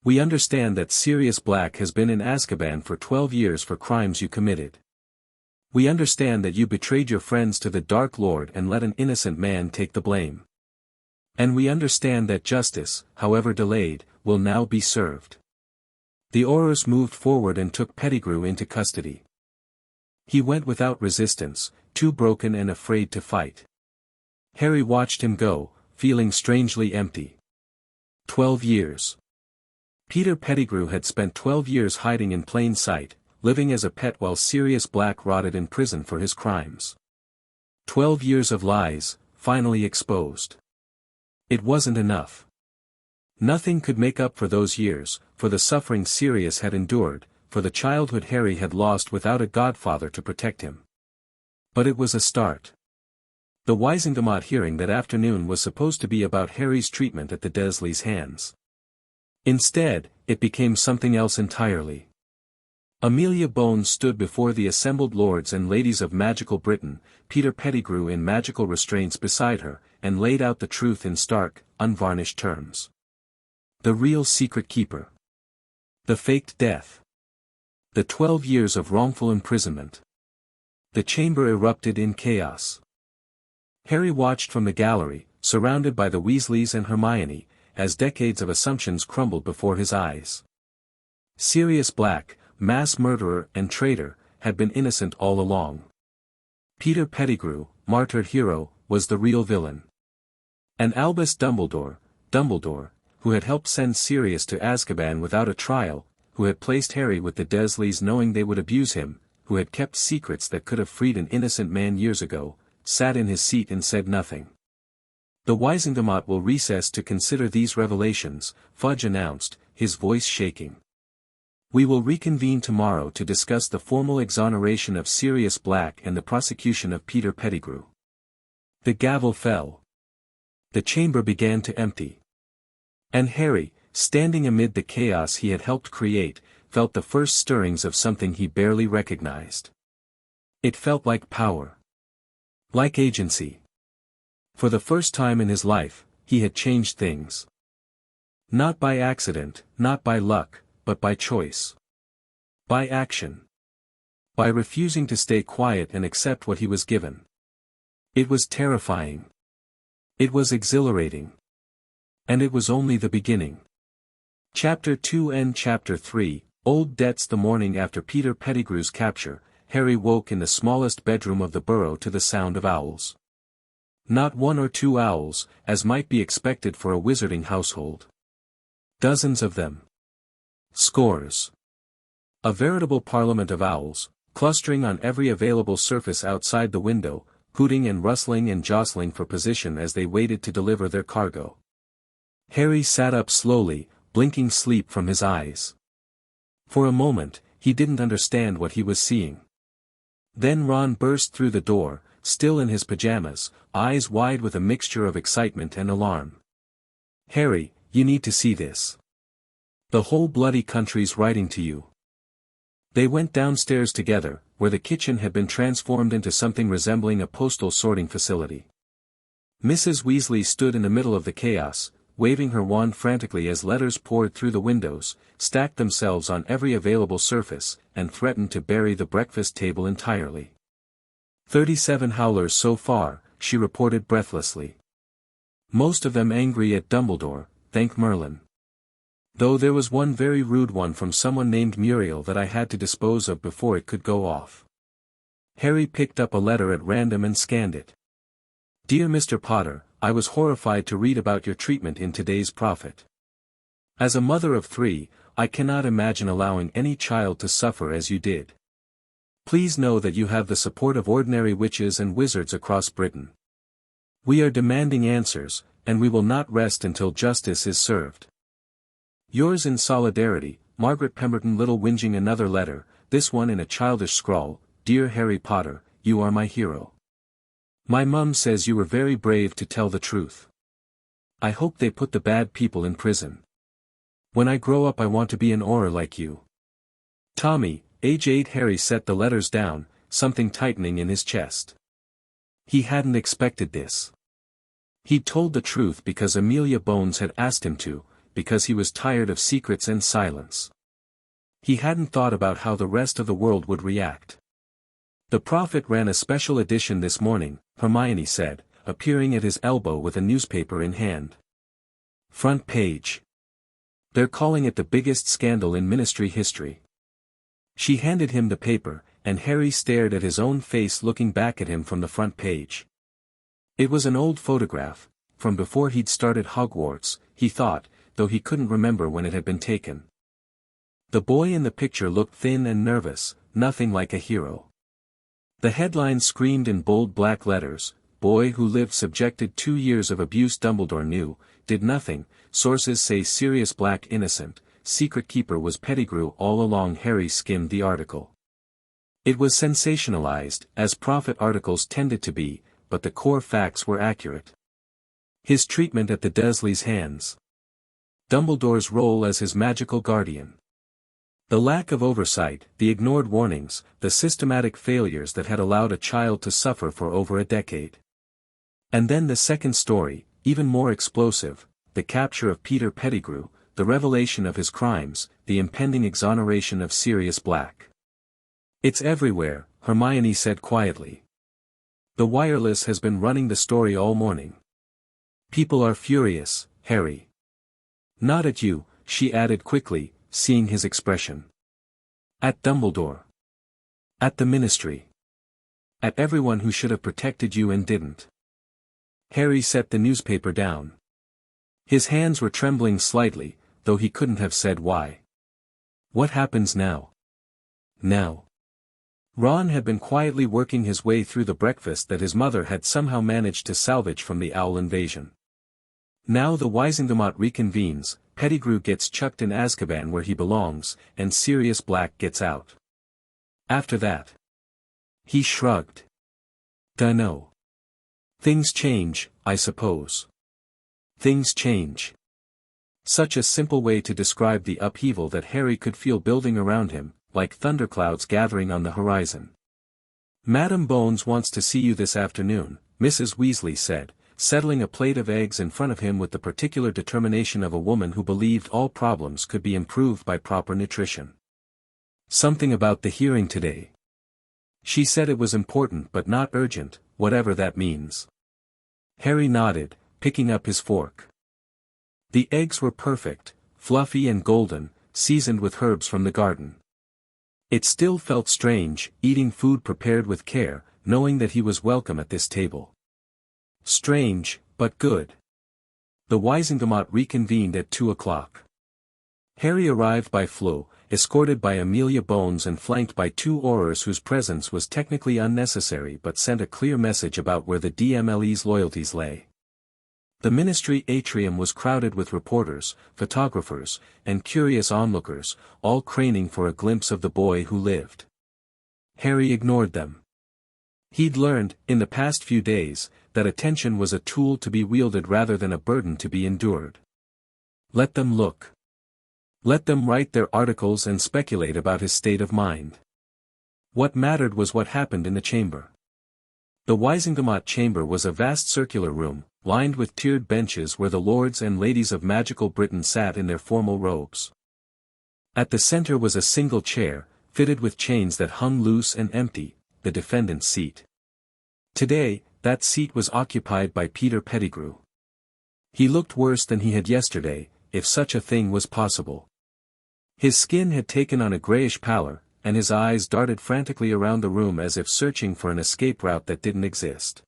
We understand that Sirius Black has been in Azkaban for 12 years for crimes you committed. We understand that you betrayed your friends to the Dark Lord and let an innocent man take the blame. And we understand that justice, however delayed, will now be served. The Aurors moved forward and took Pettigrew into custody. He went without resistance, too broken and afraid to fight. Harry watched him go, feeling strangely empty. 12 years. Peter Pettigrew had spent 12 years hiding in plain sight, living as a pet while Sirius Black rotted in prison for his crimes. 12 years of lies, finally exposed. It wasn't enough. Nothing could make up for those years, for the suffering Sirius had endured, for the childhood Harry had lost without a godfather to protect him. But it was a start. The Wisingamot hearing that afternoon was supposed to be about Harry's treatment at the Dursleys' hands. Instead, it became something else entirely. Amelia Bones stood before the assembled lords and ladies of magical Britain, Peter Pettigrew in magical restraints beside her, and laid out the truth in stark, unvarnished terms. The real secret keeper. The faked death. The 12 years of wrongful imprisonment. The chamber erupted in chaos. Harry watched from the gallery, surrounded by the Weasleys and Hermione, as decades of assumptions crumbled before his eyes. Sirius Black, mass murderer and traitor, had been innocent all along. Peter Pettigrew, martyred hero, was the real villain. And Albus Dumbledore, who had helped send Sirius to Azkaban without a trial, who had placed Harry with the Dursleys knowing they would abuse him, who had kept secrets that could have freed an innocent man years ago, sat in his seat and said nothing. The Wisingamot will recess to consider these revelations, Fudge announced, his voice shaking. We will reconvene tomorrow to discuss the formal exoneration of Sirius Black and the prosecution of Peter Pettigrew. The gavel fell. The chamber began to empty. And Harry, standing amid the chaos he had helped create, felt the first stirrings of something he barely recognized. It felt like power. Like agency. For the first time in his life, he had changed things. Not by accident, not by luck, but by choice. By action. By refusing to stay quiet and accept what he was given. It was terrifying. It was exhilarating. And it was only the beginning. Chapter 2 and Chapter 3, Old Debts. The morning after Peter Pettigrew's capture, Harry woke in the smallest bedroom of the burrow to the sound of owls. Not one or two owls, as might be expected for a wizarding household. Dozens of them. Scores. A veritable parliament of owls, clustering on every available surface outside the window, hooting and rustling and jostling for position as they waited to deliver their cargo. Harry sat up slowly, blinking sleep from his eyes. For a moment, he didn't understand what he was seeing. Then Ron burst through the door, still in his pajamas, eyes wide with a mixture of excitement and alarm. Harry, you need to see this. The whole bloody country's writing to you. They went downstairs together, where the kitchen had been transformed into something resembling a postal sorting facility. Mrs. Weasley stood in the middle of the chaos, waving her wand frantically as letters poured through the windows, stacked themselves on every available surface, and threatened to bury the breakfast table entirely. 37 howlers so far, she reported breathlessly. Most of them angry at Dumbledore, thank Merlin. Though there was one very rude one from someone named Muriel that I had to dispose of before it could go off. Harry picked up a letter at random and scanned it. Dear Mr. Potter, I was horrified to read about your treatment in today's Prophet. As a mother of 3, I cannot imagine allowing any child to suffer as you did. Please know that you have the support of ordinary witches and wizards across Britain. We are demanding answers, and we will not rest until justice is served. Yours in solidarity, Margaret Pemberton. Little whinging. Another letter, this one in a childish scrawl, "Dear Harry Potter, you are my hero. My mum says you were very brave to tell the truth. I hope they put the bad people in prison. When I grow up I want to be an Auror like you." Tommy, age 8. Harry set the letters down, something tightening in his chest. He hadn't expected this. He'd told the truth because Amelia Bones had asked him to, because he was tired of secrets and silence. He hadn't thought about how the rest of the world would react. "The Prophet ran a special edition this morning," Hermione said, appearing at his elbow with a newspaper in hand. "Front page. They're calling it the biggest scandal in Ministry history." She handed him the paper, and Harry stared at his own face looking back at him from the front page. It was an old photograph, from before he'd started Hogwarts, he thought, though he couldn't remember when it had been taken. The boy in the picture looked thin and nervous, nothing like a hero. The headline screamed in bold black letters, "Boy who lived subjected 2 years of abuse Dumbledore knew, did nothing, sources say Sirius Black innocent, secret keeper was Pettigrew all along." Harry skimmed the article. It was sensationalized, as Prophet articles tended to be, but the core facts were accurate. His treatment at the Dursleys' hands. Dumbledore's role as his magical guardian. The lack of oversight, the ignored warnings, the systematic failures that had allowed a child to suffer for over a decade. And then the second story, even more explosive, the capture of Peter Pettigrew, the revelation of his crimes, the impending exoneration of Sirius Black. "It's everywhere," Hermione said quietly. "The wireless has been running the story all morning. People are furious, Harry. Not at you," she added quickly, seeing his expression. "At Dumbledore. At the Ministry. At everyone who should have protected you and didn't." Harry set the newspaper down. His hands were trembling slightly, though he couldn't have said why. What happens now? Now. Ron had been quietly working his way through the breakfast that his mother had somehow managed to salvage from the owl invasion. Now the Wizengamot reconvenes, Pettigrew gets chucked in Azkaban where he belongs, and Sirius Black gets out. After that. He shrugged. "Dunno. Things change, I suppose. Things change." Such a simple way to describe the upheaval that Harry could feel building around him, like thunderclouds gathering on the horizon. "Madam Bones wants to see you this afternoon," Mrs. Weasley said, settling a plate of eggs in front of him with the particular determination of a woman who believed all problems could be improved by proper nutrition. "Something about the hearing today. She said it was important but not urgent, whatever that means." Harry nodded, picking up his fork. The eggs were perfect, fluffy and golden, seasoned with herbs from the garden. It still felt strange, eating food prepared with care, knowing that he was welcome at this table. Strange, but good. The Wizengamot reconvened at 2 o'clock. Harry arrived by Flo, escorted by Amelia Bones and flanked by 2 Aurors whose presence was technically unnecessary but sent a clear message about where the DMLE's loyalties lay. The Ministry atrium was crowded with reporters, photographers, and curious onlookers, all craning for a glimpse of the boy who lived. Harry ignored them. He'd learned, in the past few days, that attention was a tool to be wielded rather than a burden to be endured. Let them look. Let them write their articles and speculate about his state of mind. What mattered was what happened in the chamber. The Wizengamot chamber was a vast circular room, lined with tiered benches where the lords and ladies of magical Britain sat in their formal robes. At the center was a single chair, fitted with chains that hung loose and empty, the defendant's seat. Today, that seat was occupied by Peter Pettigrew. He looked worse than he had yesterday, if such a thing was possible. His skin had taken on a grayish pallor, and his eyes darted frantically around the room as if searching for an escape route that didn't exist.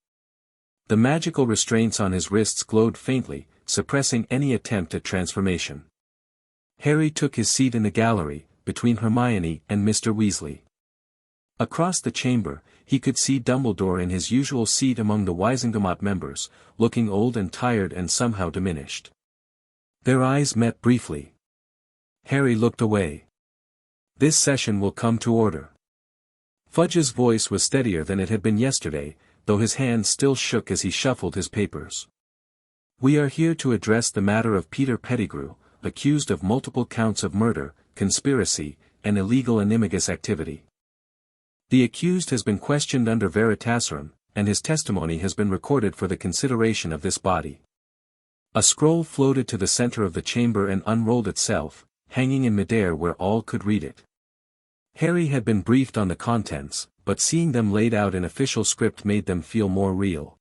The magical restraints on his wrists glowed faintly, suppressing any attempt at transformation. Harry took his seat in the gallery, between Hermione and Mr. Weasley. Across the chamber, he could see Dumbledore in his usual seat among the Wizengamot members, looking old and tired and somehow diminished. Their eyes met briefly. Harry looked away. This session will come to order. Fudge's voice was steadier than it had been yesterday, though his hands still shook as he shuffled his papers. We are here to address the matter of Peter Pettigrew, accused of multiple counts of murder, conspiracy, and illegal animagus activity. The accused has been questioned under veritaserum, and his testimony has been recorded for the consideration of this body. A scroll floated to the center of the chamber and unrolled itself, hanging in midair where all could read it. Harry had been briefed on the contents, but seeing them laid out in official script made them feel more real.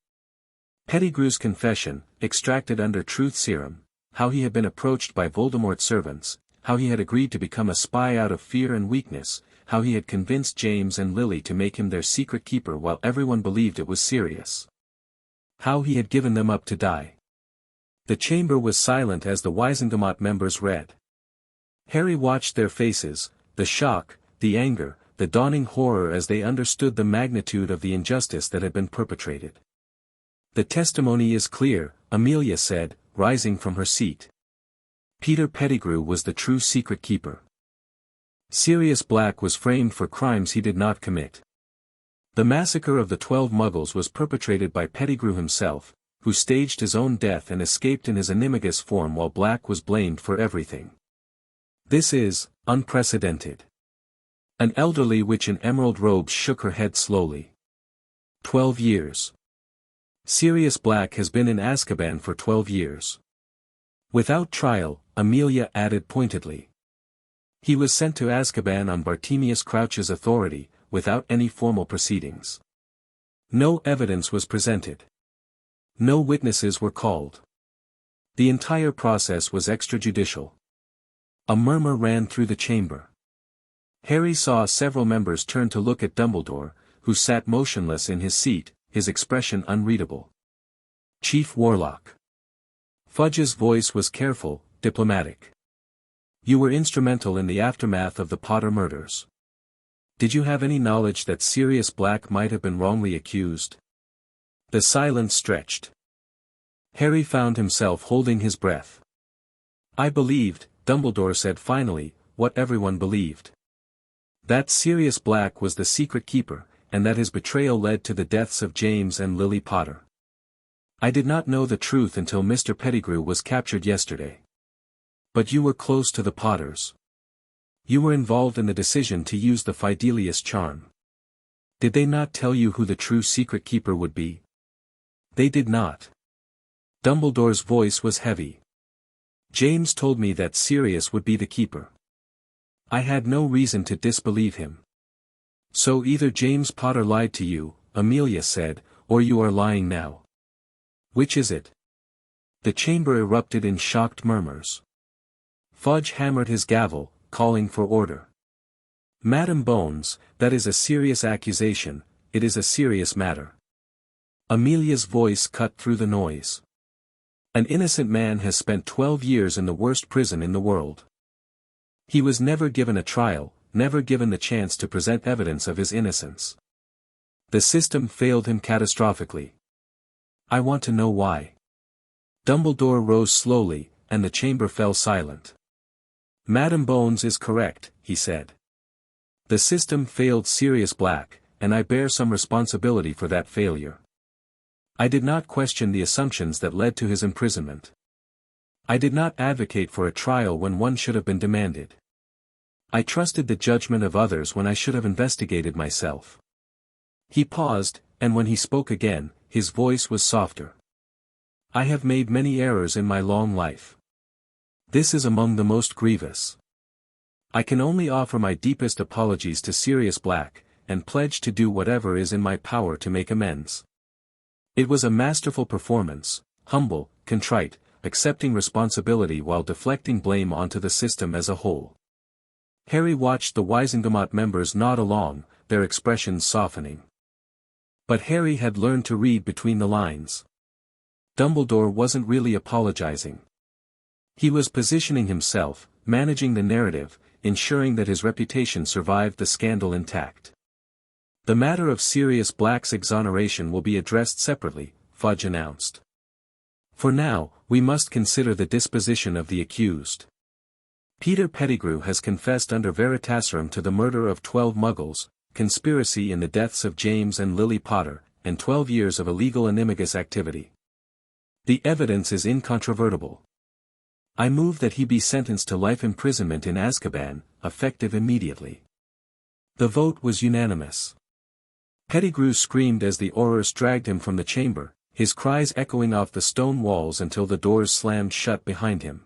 Pettigrew's confession, extracted under truth serum, how he had been approached by Voldemort's servants, how he had agreed to become a spy out of fear and weakness, how he had convinced James and Lily to make him their secret keeper while everyone believed it was serious. How he had given them up to die. The chamber was silent as the Wisengamot members read. Harry watched their faces, the shock, the anger, the dawning horror as they understood the magnitude of the injustice that had been perpetrated. The testimony is clear, Amelia said, rising from her seat. Peter Pettigrew was the true secret keeper. Sirius Black was framed for crimes he did not commit. The massacre of the 12 Muggles was perpetrated by Pettigrew himself, who staged his own death and escaped in his animagus form while Black was blamed for everything. This is unprecedented. An elderly witch in emerald robes shook her head slowly. 12 years. Sirius Black has been in Azkaban for 12 years. Without trial, Amelia added pointedly. He was sent to Azkaban on Bartemius Crouch's authority, without any formal proceedings. No evidence was presented. No witnesses were called. The entire process was extrajudicial. A murmur ran through the chamber. Harry saw several members turn to look at Dumbledore, who sat motionless in his seat, his expression unreadable. Chief Warlock. Fudge's voice was careful, diplomatic. You were instrumental in the aftermath of the Potter murders. Did you have any knowledge that Sirius Black might have been wrongly accused? The silence stretched. Harry found himself holding his breath. I believed, Dumbledore said finally, what everyone believed. That Sirius Black was the secret keeper, and that his betrayal led to the deaths of James and Lily Potter. I did not know the truth until Mr. Pettigrew was captured yesterday. But you were close to the Potters. You were involved in the decision to use the Fidelius charm. Did they not tell you who the true secret keeper would be? They did not. Dumbledore's voice was heavy. James told me that Sirius would be the keeper. I had no reason to disbelieve him. So either James Potter lied to you, Amelia said, or you are lying now. Which is it? The chamber erupted in shocked murmurs. Fudge hammered his gavel, calling for order. Madam Bones, that is a serious accusation, it is a serious matter. Amelia's voice cut through the noise. An innocent man has spent 12 years in the worst prison in the world. He was never given a trial, never given the chance to present evidence of his innocence. The system failed him catastrophically. I want to know why. Dumbledore rose slowly, and the chamber fell silent. Madam Bones is correct, he said. The system failed Sirius Black, and I bear some responsibility for that failure. I did not question the assumptions that led to his imprisonment. I did not advocate for a trial when one should have been demanded. I trusted the judgment of others when I should have investigated myself. He paused, and when he spoke again, his voice was softer. I have made many errors in my long life. This is among the most grievous. I can only offer my deepest apologies to Sirius Black, and pledge to do whatever is in my power to make amends. It was a masterful performance, humble, contrite, accepting responsibility while deflecting blame onto the system as a whole. Harry watched the Wisengamot members nod along, their expressions softening. But Harry had learned to read between the lines. Dumbledore wasn't really apologizing. He was positioning himself, managing the narrative, ensuring that his reputation survived the scandal intact. The matter of Sirius Black's exoneration will be addressed separately, Fudge announced. For now, we must consider the disposition of the accused. Peter Pettigrew has confessed under veritaserum to the murder of 12 Muggles, conspiracy in the deaths of James and Lily Potter, and 12 years of illegal animagus activity. The evidence is incontrovertible. I move that he be sentenced to life imprisonment in Azkaban, effective immediately. The vote was unanimous. Pettigrew screamed as the Aurors dragged him from the chamber, his cries echoing off the stone walls until the doors slammed shut behind him.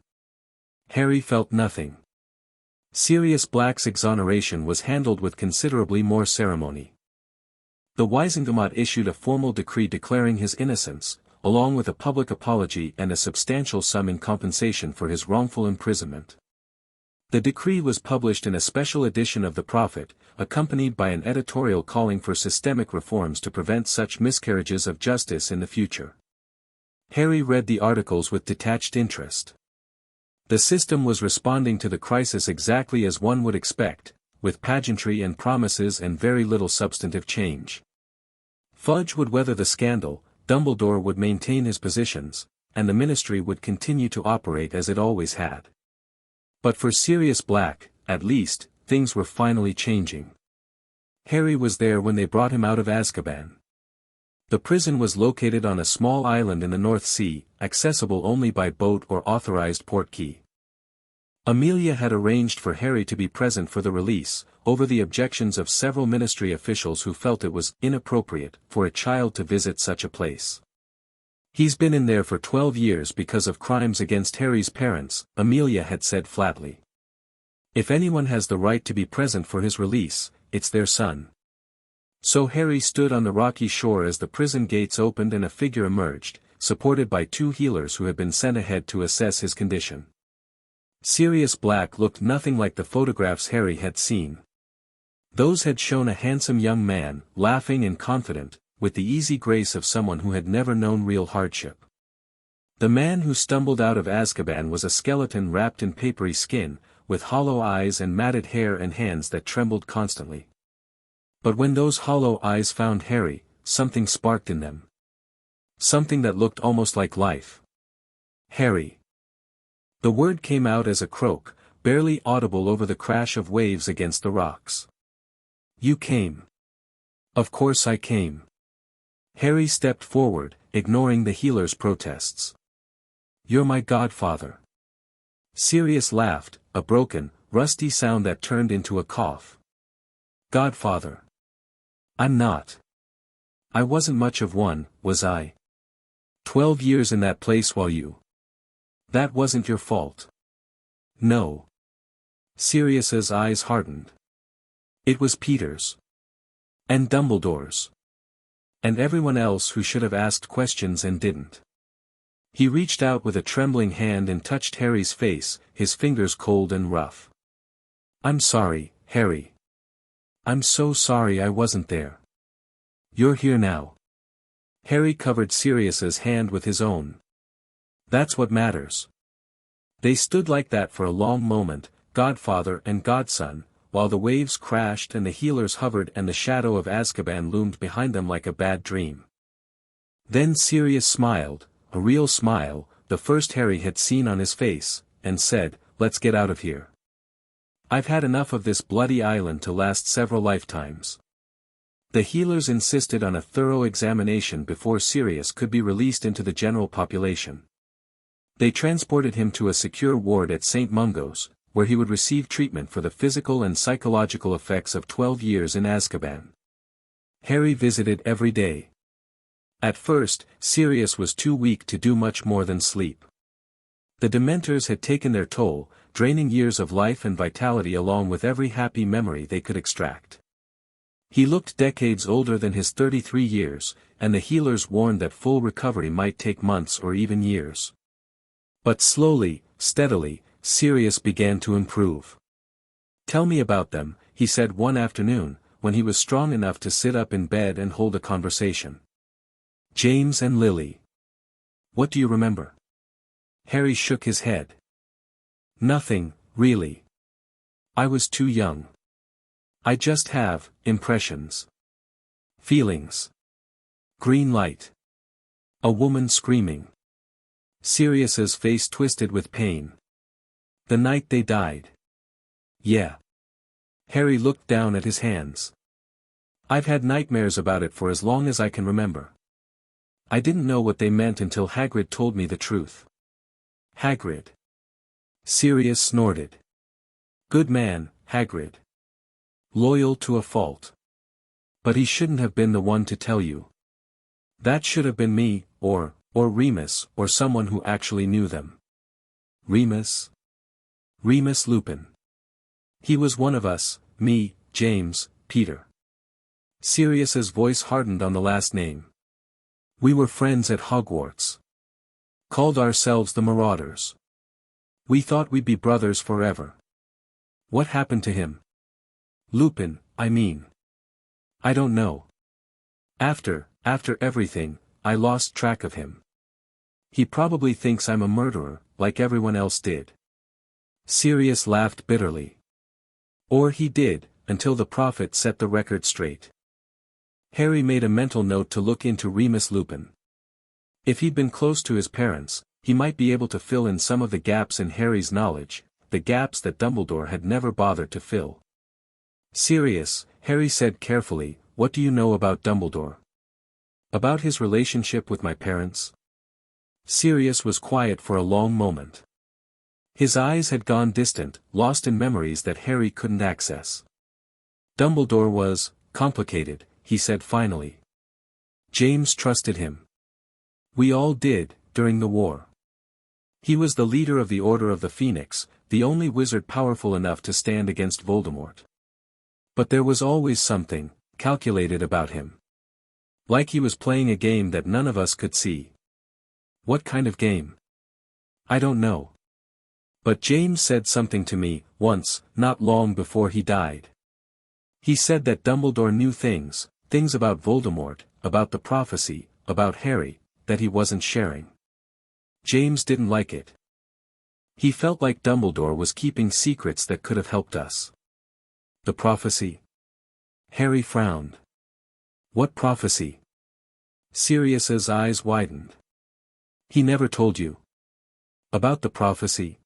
Harry felt nothing. Sirius Black's exoneration was handled with considerably more ceremony. The Wizengamot issued a formal decree declaring his innocence, along with a public apology and a substantial sum in compensation for his wrongful imprisonment. The decree was published in a special edition of the Prophet, accompanied by an editorial calling for systemic reforms to prevent such miscarriages of justice in the future. Harry read the articles with detached interest. The system was responding to the crisis exactly as one would expect, with pageantry and promises and very little substantive change. Fudge would weather the scandal, Dumbledore would maintain his positions, and the Ministry would continue to operate as it always had. But for Sirius Black, at least, things were finally changing. Harry was there when they brought him out of Azkaban. The prison was located on a small island in the North Sea, accessible only by boat or authorized portkey. Amelia had arranged for Harry to be present for the release, over the objections of several Ministry officials who felt it was inappropriate for a child to visit such a place. "He's been in there for 12 years because of crimes against Harry's parents," Amelia had said flatly. "If anyone has the right to be present for his release, it's their son." So Harry stood on the rocky shore as the prison gates opened and a figure emerged, supported by 2 healers who had been sent ahead to assess his condition. Sirius Black looked nothing like the photographs Harry had seen. Those had shown a handsome young man, laughing and confident, with the easy grace of someone who had never known real hardship. The man who stumbled out of Azkaban was a skeleton wrapped in papery skin, with hollow eyes and matted hair and hands that trembled constantly. But when those hollow eyes found Harry, something sparked in them. Something that looked almost like life. "Harry." The word came out as a croak, barely audible over the crash of waves against the rocks. "You came." "Of course I came." Harry stepped forward, ignoring the healer's protests. "You're my godfather." Sirius laughed, a broken, rusty sound that turned into a cough. "Godfather. I'm not. I wasn't much of one, was I? 12 years in that place while you. That wasn't your fault." "No." Sirius's eyes hardened. "It was Peter's. And Dumbledore's. And everyone else who should have asked questions and didn't." He reached out with a trembling hand and touched Harry's face, his fingers cold and rough. "I'm sorry, Harry. I'm so sorry I wasn't there. You're here now." Harry covered Sirius's hand with his own. "That's what matters." They stood like that for a long moment, godfather and godson, while the waves crashed and the healers hovered and the shadow of Azkaban loomed behind them like a bad dream. Then Sirius smiled, a real smile, the first Harry had seen on his face, and said, "Let's get out of here. I've had enough of this bloody island to last several lifetimes." The healers insisted on a thorough examination before Sirius could be released into the general population. They transported him to a secure ward at St. Mungo's, where he would receive treatment for the physical and psychological effects of 12 years in Azkaban. Harry visited every day. At first, Sirius was too weak to do much more than sleep. The Dementors had taken their toll, draining years of life and vitality along with every happy memory they could extract. He looked decades older than his 33 years, and the healers warned that full recovery might take months or even years. But slowly, steadily, Sirius began to improve. "Tell me about them," he said one afternoon, when he was strong enough to sit up in bed and hold a conversation. "James and Lily. What do you remember?" Harry shook his head. "Nothing, really. I was too young. I just have impressions. Feelings. Green light. A woman screaming." Sirius's face twisted with pain. "The night they died." "Yeah." Harry looked down at his hands. I've had nightmares about it for as long as I can remember. I didn't know what they meant until Hagrid told me the truth. Hagrid. Sirius snorted. Good man, Hagrid. Loyal to a fault. But he shouldn't have been the one to tell you. That should have been me, or Remus, or someone who actually knew them. Remus? Remus Lupin. He was one of us, me, James, Peter. Sirius's voice hardened on the last name. We were friends at Hogwarts. Called ourselves the Marauders. We thought we'd be brothers forever. What happened to him? Lupin, I mean. I don't know. After everything, I lost track of him. He probably thinks I'm a murderer, like everyone else did. Sirius laughed bitterly. Or he did, until the Prophet set the record straight. Harry made a mental note to look into Remus Lupin. If he'd been close to his parents, he might be able to fill in some of the gaps in Harry's knowledge, the gaps that Dumbledore had never bothered to fill. Sirius, Harry said carefully, what do you know about Dumbledore? About his relationship with my parents? Sirius was quiet for a long moment. His eyes had gone distant, lost in memories that Harry couldn't access. Dumbledore was complicated, he said finally. James trusted him. We all did, during the war. He was the leader of the Order of the Phoenix, the only wizard powerful enough to stand against Voldemort. But there was always something calculated about him. Like he was playing a game that none of us could see. What kind of game? I don't know. But James said something to me, once, not long before he died. He said that Dumbledore knew things about Voldemort, about the prophecy, about Harry, that he wasn't sharing. James didn't like it. He felt like Dumbledore was keeping secrets that could have helped us. The prophecy? Harry frowned. What prophecy? Sirius's eyes widened. He never told you. About the prophecy?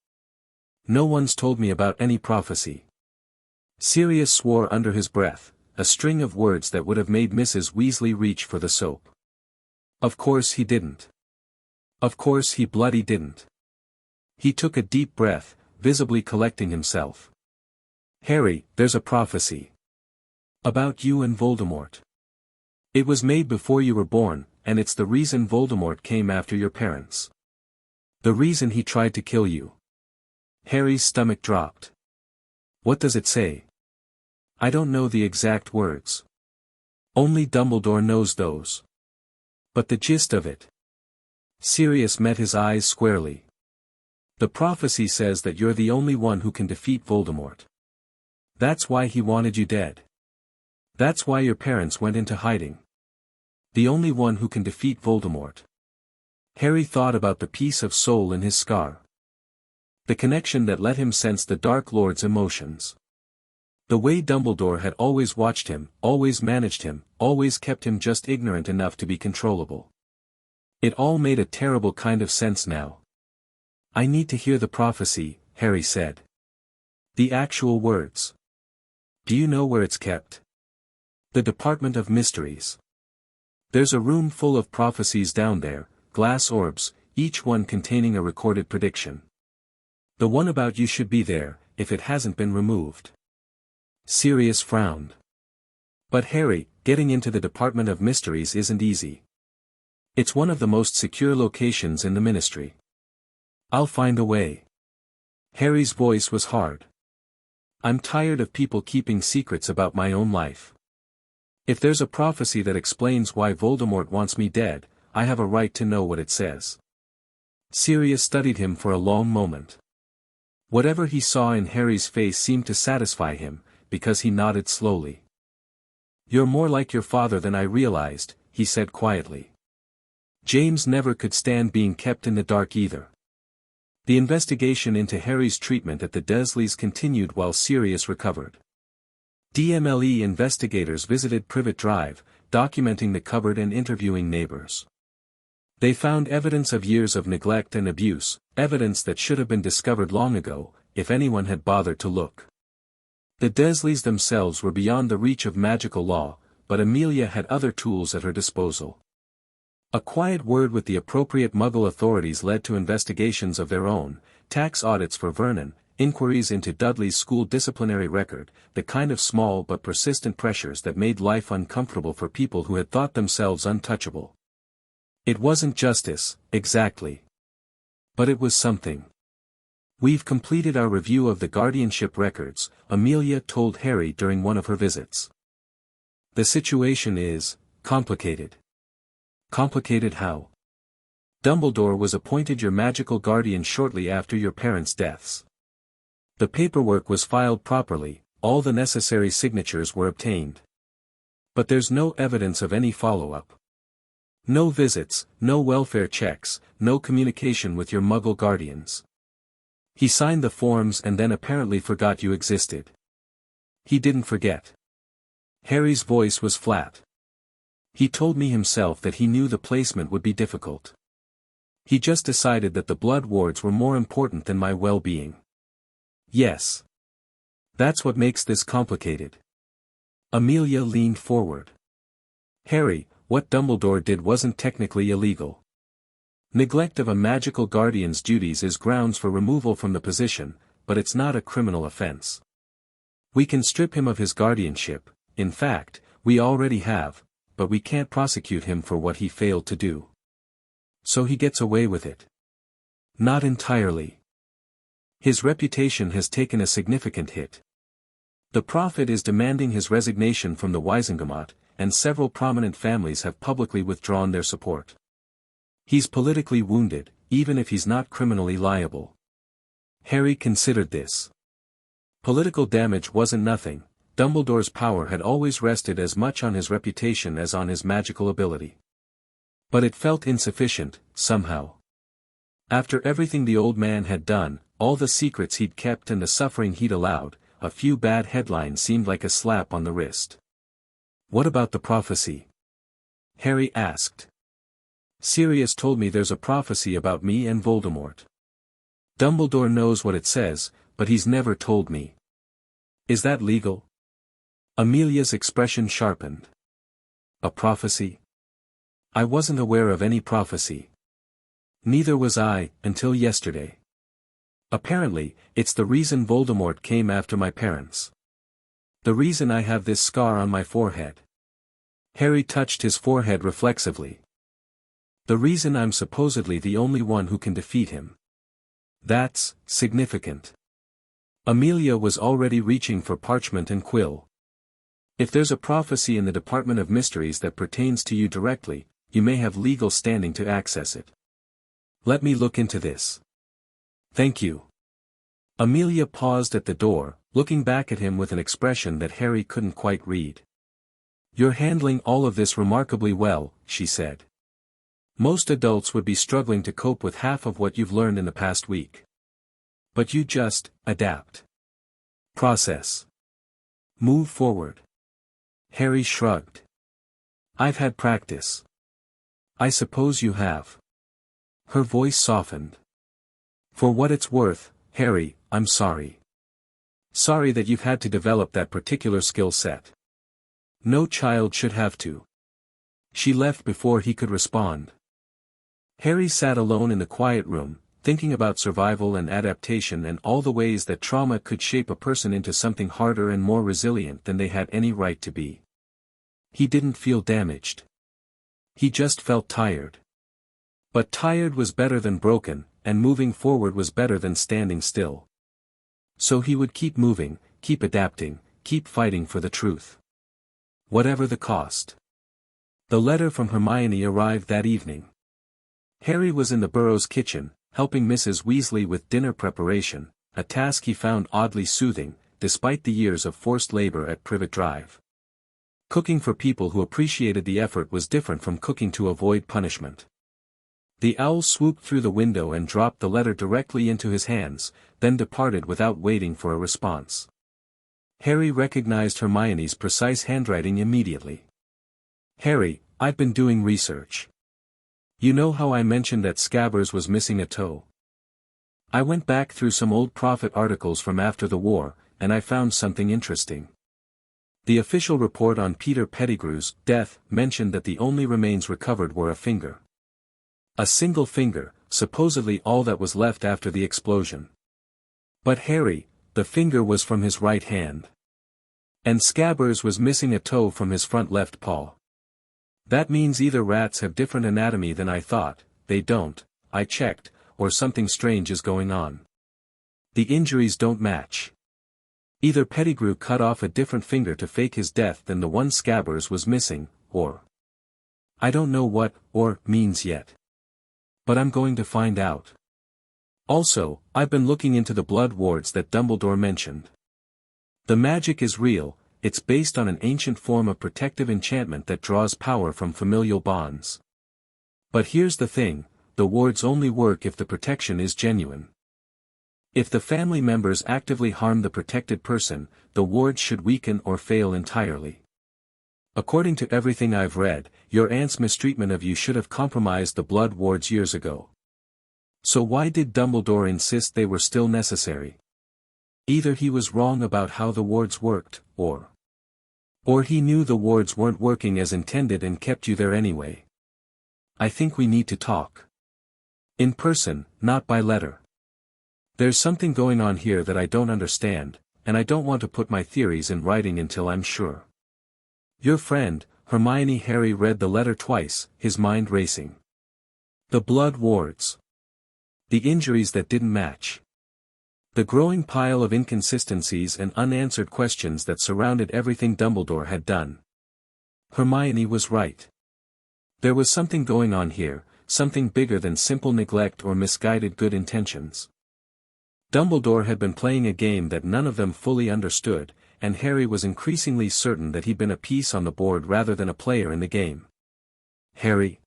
No one's told me about any prophecy. Sirius swore under his breath, a string of words that would have made Mrs. Weasley reach for the soap. Of course he didn't. Of course he bloody didn't. He took a deep breath, visibly collecting himself. Harry, there's a prophecy. About you and Voldemort. It was made before you were born, and it's the reason Voldemort came after your parents. The reason he tried to kill you. Harry's stomach dropped. What does it say? I don't know the exact words. Only Dumbledore knows those. But the gist of it. Sirius met his eyes squarely. The prophecy says that you're the only one who can defeat Voldemort. That's why he wanted you dead. That's why your parents went into hiding. The only one who can defeat Voldemort. Harry thought about the piece of soul in his scar. The connection that let him sense the Dark Lord's emotions. The way Dumbledore had always watched him, always managed him, always kept him just ignorant enough to be controllable. It all made a terrible kind of sense now. I need to hear the prophecy, Harry said. The actual words. Do you know where it's kept? The Department of Mysteries. There's a room full of prophecies down there, glass orbs, each one containing a recorded prediction. The one about you should be there, if it hasn't been removed. Sirius frowned. But Harry, getting into the Department of Mysteries isn't easy. It's one of the most secure locations in the Ministry. I'll find a way. Harry's voice was hard. I'm tired of people keeping secrets about my own life. If there's a prophecy that explains why Voldemort wants me dead, I have a right to know what it says. Sirius studied him for a long moment. Whatever he saw in Harry's face seemed to satisfy him, because he nodded slowly. You're more like your father than I realized, he said quietly. James never could stand being kept in the dark either. The investigation into Harry's treatment at the Dursleys continued while Sirius recovered. DMLE investigators visited Privet Drive, documenting the cupboard and interviewing neighbors. They found evidence of years of neglect and abuse, evidence that should have been discovered long ago, if anyone had bothered to look. The Dursleys themselves were beyond the reach of magical law, but Amelia had other tools at her disposal. A quiet word with the appropriate Muggle authorities led to investigations of their own, tax audits for Vernon, inquiries into Dudley's school disciplinary record, the kind of small but persistent pressures that made life uncomfortable for people who had thought themselves untouchable. It wasn't justice, exactly. But it was something. "We've completed our review of the guardianship records," Amelia told Harry during one of her visits. "The situation is complicated." "Complicated how?" "Dumbledore was appointed your magical guardian shortly after your parents' deaths. The paperwork was filed properly, all the necessary signatures were obtained. But there's no evidence of any follow-up. No visits, no welfare checks, no communication with your Muggle guardians. He signed the forms and then apparently forgot you existed." "He didn't forget." Harry's voice was flat. "He told me himself that he knew the placement would be difficult. He just decided that the blood wards were more important than my well-being." "Yes. That's what makes this complicated." Amelia leaned forward. "Harry, what Dumbledore did wasn't technically illegal. Neglect of a magical guardian's duties is grounds for removal from the position, but it's not a criminal offense. We can strip him of his guardianship, in fact, we already have, but we can't prosecute him for what he failed to do. So he gets away with it." "Not entirely. His reputation has taken a significant hit. The Prophet is demanding his resignation from the Wizengamot, and several prominent families have publicly withdrawn their support. He's politically wounded, even if he's not criminally liable." Harry considered this. Political damage wasn't nothing. Dumbledore's power had always rested as much on his reputation as on his magical ability. But it felt insufficient, somehow. After everything the old man had done, all the secrets he'd kept and the suffering he'd allowed, a few bad headlines seemed like a slap on the wrist. "What about the prophecy?" Harry asked. "Sirius told me there's a prophecy about me and Voldemort. Dumbledore knows what it says, but he's never told me. Is that legal?" Amelia's expression sharpened. "A prophecy? I wasn't aware of any prophecy." "Neither was I, until yesterday. Apparently, it's the reason Voldemort came after my parents. The reason I have this scar on my forehead." Harry touched his forehead reflexively. "The reason I'm supposedly the only one who can defeat him. That's significant." Amelia was already reaching for parchment and quill. "If there's a prophecy in the Department of Mysteries that pertains to you directly, you may have legal standing to access it. Let me look into this." "Thank you." Amelia paused at the door, looking back at him with an expression that Harry couldn't quite read. "You're handling all of this remarkably well," she said. "Most adults would be struggling to cope with half of what you've learned in the past week. But you just adapt. Process. Move forward." Harry shrugged. "I've had practice." "I suppose you have." Her voice softened. "For what it's worth, Harry, I'm sorry. Sorry that you've had to develop that particular skill set. No child should have to." She left before he could respond. Harry sat alone in the quiet room, thinking about survival and adaptation and all the ways that trauma could shape a person into something harder and more resilient than they had any right to be. He didn't feel damaged. He just felt tired. But tired was better than broken, and moving forward was better than standing still. So he would keep moving, keep adapting, keep fighting for the truth. Whatever the cost. The letter from Hermione arrived that evening. Harry was in the Burrows' kitchen, helping Mrs. Weasley with dinner preparation, a task he found oddly soothing, despite the years of forced labor at Privet Drive. Cooking for people who appreciated the effort was different from cooking to avoid punishment. The owl swooped through the window and dropped the letter directly into his hands, then departed without waiting for a response. Harry recognized Hermione's precise handwriting immediately. "Harry, I've been doing research. You know how I mentioned that Scabbers was missing a toe? I went back through some old Prophet articles from after the war, and I found something interesting. The official report on Peter Pettigrew's death mentioned that the only remains recovered were a finger. A single finger, supposedly all that was left after the explosion. But Harry, the finger was from his right hand. And Scabbers was missing a toe from his front left paw. That means either rats have different anatomy than I thought, they don't, I checked, or something strange is going on. The injuries don't match. Either Pettigrew cut off a different finger to fake his death than the one Scabbers was missing, or... I don't know what "or" means yet. But I'm going to find out. Also, I've been looking into the blood wards that Dumbledore mentioned. The magic is real, it's based on an ancient form of protective enchantment that draws power from familial bonds. But here's the thing, the wards only work if the protection is genuine. If the family members actively harm the protected person, the wards should weaken or fail entirely. According to everything I've read, your aunt's mistreatment of you should have compromised the blood wards years ago. So why did Dumbledore insist they were still necessary? Either he was wrong about how the wards worked, or he knew the wards weren't working as intended and kept you there anyway. I think we need to talk. In person, not by letter. There's something going on here that I don't understand, and I don't want to put my theories in writing until I'm sure. Your friend, Hermione. Harry read the letter twice, his mind racing. The blood wards. The injuries that didn't match. The growing pile of inconsistencies and unanswered questions that surrounded everything Dumbledore had done. Hermione was right. There was something going on here, something bigger than simple neglect or misguided good intentions. Dumbledore had been playing a game that none of them fully understood, and Harry was increasingly certain that he'd been a piece on the board rather than a player in the game. Harry?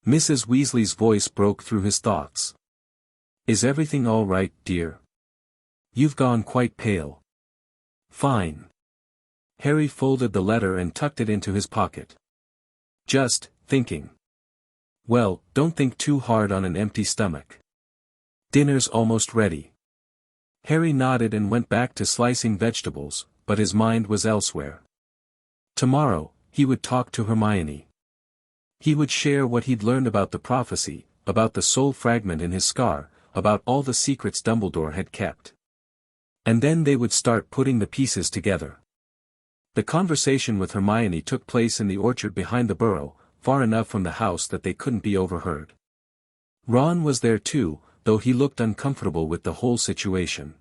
Mrs. Weasley's voice broke through his thoughts. Is everything all right, dear? You've gone quite pale. Fine. Harry folded the letter and tucked it into his pocket. Just thinking. Well, don't think too hard on an empty stomach. Dinner's almost ready. Harry nodded and went back to slicing vegetables, but his mind was elsewhere. Tomorrow, he would talk to Hermione. He would share what he'd learned about the prophecy, about the soul fragment in his scar, about all the secrets Dumbledore had kept. And then they would start putting the pieces together. The conversation with Hermione took place in the orchard behind the burrow, far enough from the house that they couldn't be overheard. Ron was there too, though he looked uncomfortable with the whole situation.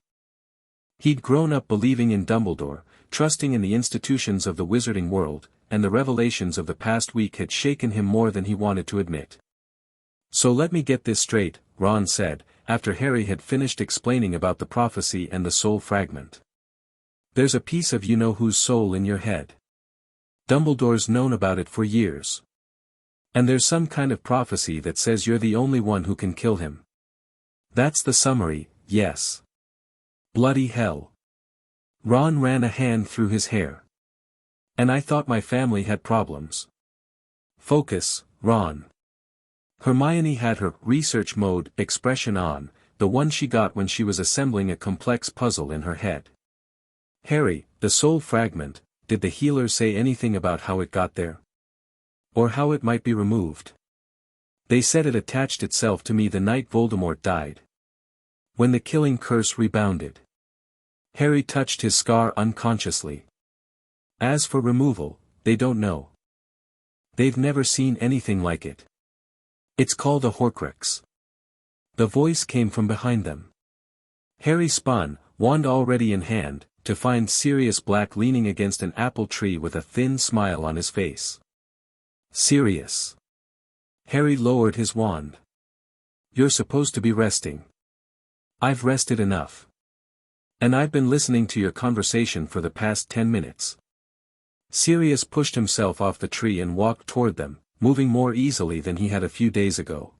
He'd grown up believing in Dumbledore, trusting in the institutions of the wizarding world, and the revelations of the past week had shaken him more than he wanted to admit. So let me get this straight, Ron said, after Harry had finished explaining about the prophecy and the soul fragment. There's a piece of you-know-whose soul in your head. Dumbledore's known about it for years. And there's some kind of prophecy that says you're the only one who can kill him. That's the summary, yes. Bloody hell. Ron ran a hand through his hair. And I thought my family had problems. Focus, Ron. Hermione had her research mode expression on, the one she got when she was assembling a complex puzzle in her head. Harry, the soul fragment, did the healer say anything about how it got there? Or how it might be removed? They said it attached itself to me the night Voldemort died. When the killing curse rebounded. Harry touched his scar unconsciously. As for removal, they don't know. They've never seen anything like it. It's called a Horcrux. The voice came from behind them. Harry spun, wand already in hand, to find Sirius Black leaning against an apple tree with a thin smile on his face. Sirius. Harry lowered his wand. You're supposed to be resting. I've rested enough. And I've been listening to your conversation for the past 10 minutes. Sirius pushed himself off the tree and walked toward them, moving more easily than he had a few days ago.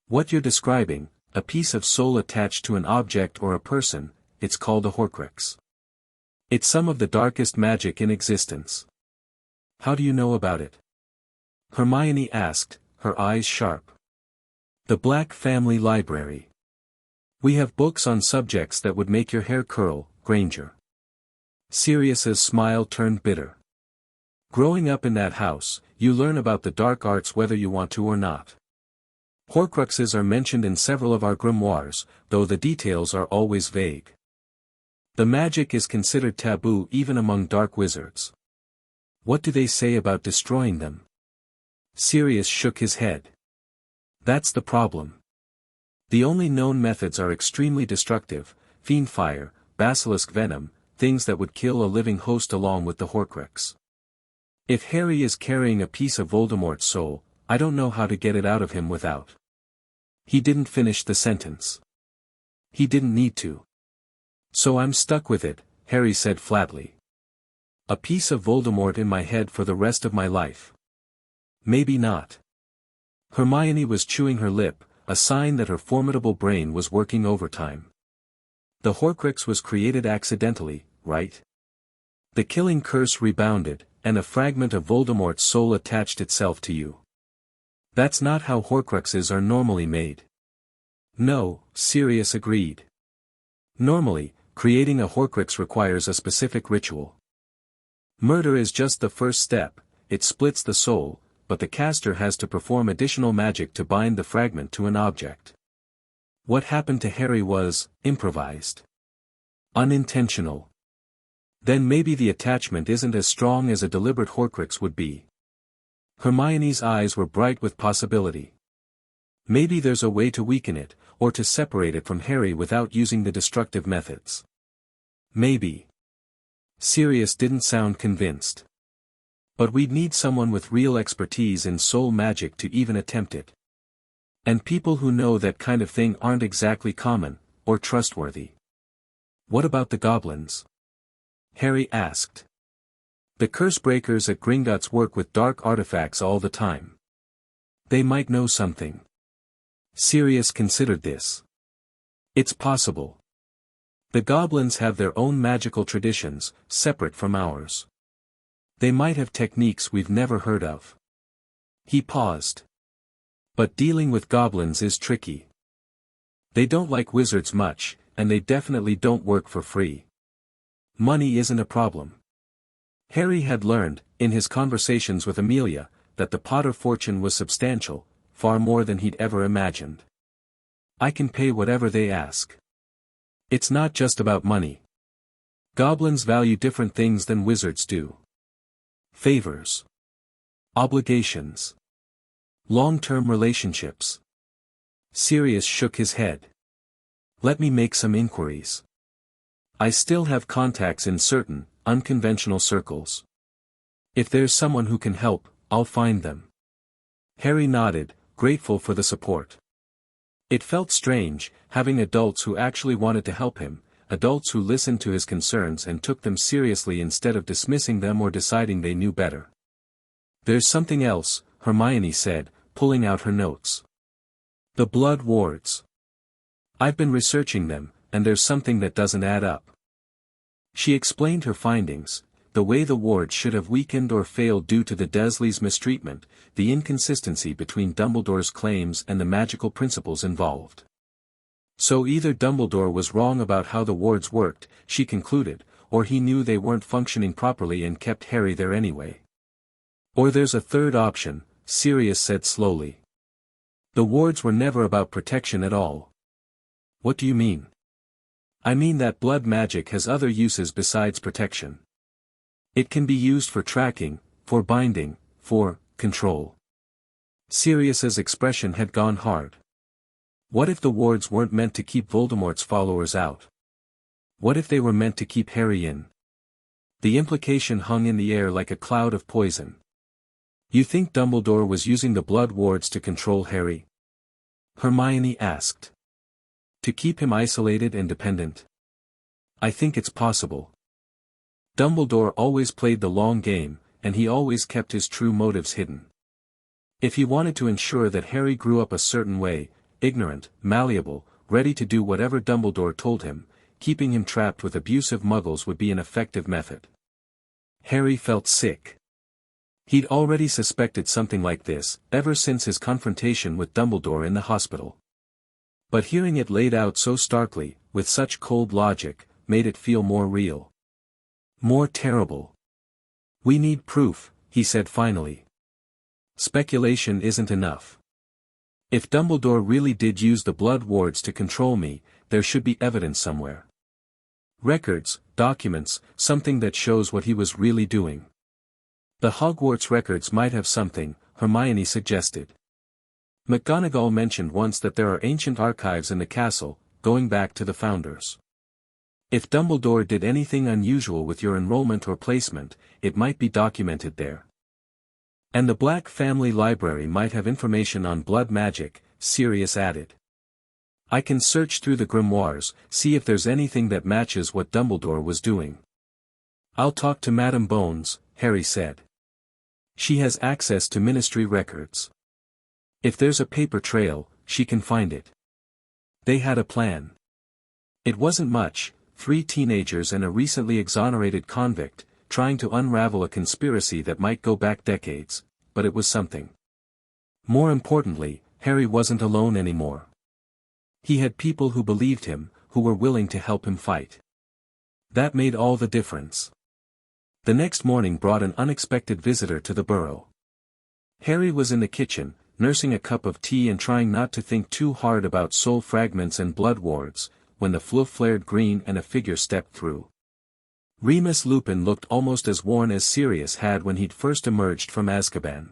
What you're describing, a piece of soul attached to an object or a person, it's called a Horcrux. It's some of the darkest magic in existence. How do you know about it? Hermione asked, her eyes sharp. The Black Family Library. We have books on subjects that would make your hair curl, Granger. Sirius's smile turned bitter. Growing up in that house, you learn about the dark arts whether you want to or not. Horcruxes are mentioned in several of our grimoires, though the details are always vague. The magic is considered taboo even among dark wizards. What do they say about destroying them? Sirius shook his head. That's the problem. The only known methods are extremely destructive: fiend fire, basilisk venom, things that would kill a living host along with the Horcrux. If Harry is carrying a piece of Voldemort's soul, I don't know how to get it out of him without. He didn't finish the sentence. He didn't need to. So I'm stuck with it, Harry said flatly. A piece of Voldemort in my head for the rest of my life. Maybe not. Hermione was chewing her lip, a sign that her formidable brain was working overtime. The Horcrux was created accidentally, right? The killing curse rebounded, and a fragment of Voldemort's soul attached itself to you. That's not how Horcruxes are normally made. No, Sirius agreed. Normally, creating a Horcrux requires a specific ritual. Murder is just the first step, it splits the soul, but the caster has to perform additional magic to bind the fragment to an object. What happened to Harry was improvised. Unintentional. Then maybe the attachment isn't as strong as a deliberate Horcrux would be. Hermione's eyes were bright with possibility. Maybe there's a way to weaken it, or to separate it from Harry without using the destructive methods. Maybe. Sirius didn't sound convinced. But we'd need someone with real expertise in soul magic to even attempt it. And people who know that kind of thing aren't exactly common, or trustworthy. What about the goblins? Harry asked. The curse breakers at Gringotts work with dark artifacts all the time. They might know something. Sirius considered this. It's possible. The goblins have their own magical traditions, separate from ours. They might have techniques we've never heard of. He paused. But dealing with goblins is tricky. They don't like wizards much, and they definitely don't work for free. Money isn't a problem. Harry had learned, in his conversations with Amelia, that the Potter fortune was substantial, far more than he'd ever imagined. I can pay whatever they ask. It's not just about money. Goblins value different things than wizards do. Favors. Obligations. Long-term relationships. Sirius shook his head. Let me make some inquiries. I still have contacts in certain, unconventional circles. If there's someone who can help, I'll find them. Harry nodded, grateful for the support. It felt strange, having adults who actually wanted to help him, adults who listened to his concerns and took them seriously instead of dismissing them or deciding they knew better. There's something else, Hermione said, pulling out her notes. The blood wards. I've been researching them, and there's something that doesn't add up. She explained her findings: the way the wards should have weakened or failed due to the Dursleys' mistreatment, the inconsistency between Dumbledore's claims and the magical principles involved. So either Dumbledore was wrong about how the wards worked, she concluded, or he knew they weren't functioning properly and kept Harry there anyway. Or there's a third option, Sirius said slowly. The wards were never about protection at all. What do you mean? I mean that blood magic has other uses besides protection. It can be used for tracking, for binding, for control. Sirius's expression had gone hard. What if the wards weren't meant to keep Voldemort's followers out? What if they were meant to keep Harry in? The implication hung in the air like a cloud of poison. You think Dumbledore was using the blood wards to control Harry? Hermione asked. To keep him isolated and dependent? I think it's possible. Dumbledore always played the long game, and he always kept his true motives hidden. If he wanted to ensure that Harry grew up a certain way, ignorant, malleable, ready to do whatever Dumbledore told him, keeping him trapped with abusive muggles would be an effective method. Harry felt sick. He'd already suspected something like this, ever since his confrontation with Dumbledore in the hospital. But hearing it laid out so starkly, with such cold logic, made it feel more real. More terrible. We need proof, he said finally. Speculation isn't enough. If Dumbledore really did use the blood wards to control me, there should be evidence somewhere. Records, documents, something that shows what he was really doing. The Hogwarts records might have something, Hermione suggested. McGonagall mentioned once that there are ancient archives in the castle, going back to the founders. If Dumbledore did anything unusual with your enrollment or placement, it might be documented there. And the Black Family Library might have information on blood magic, Sirius added. I can search through the grimoires, see if there's anything that matches what Dumbledore was doing. I'll talk to Madame Bones, Harry said. She has access to Ministry records. If there's a paper trail, she can find it. They had a plan. It wasn't much, 3 teenagers and a recently exonerated convict, trying to unravel a conspiracy that might go back decades, but it was something. More importantly, Harry wasn't alone anymore. He had people who believed him, who were willing to help him fight. That made all the difference. The next morning brought an unexpected visitor to the burrow. Harry was in the kitchen, nursing a cup of tea and trying not to think too hard about soul fragments and blood wards, when the floof flared green and a figure stepped through. Remus Lupin looked almost as worn as Sirius had when he'd first emerged from Azkaban.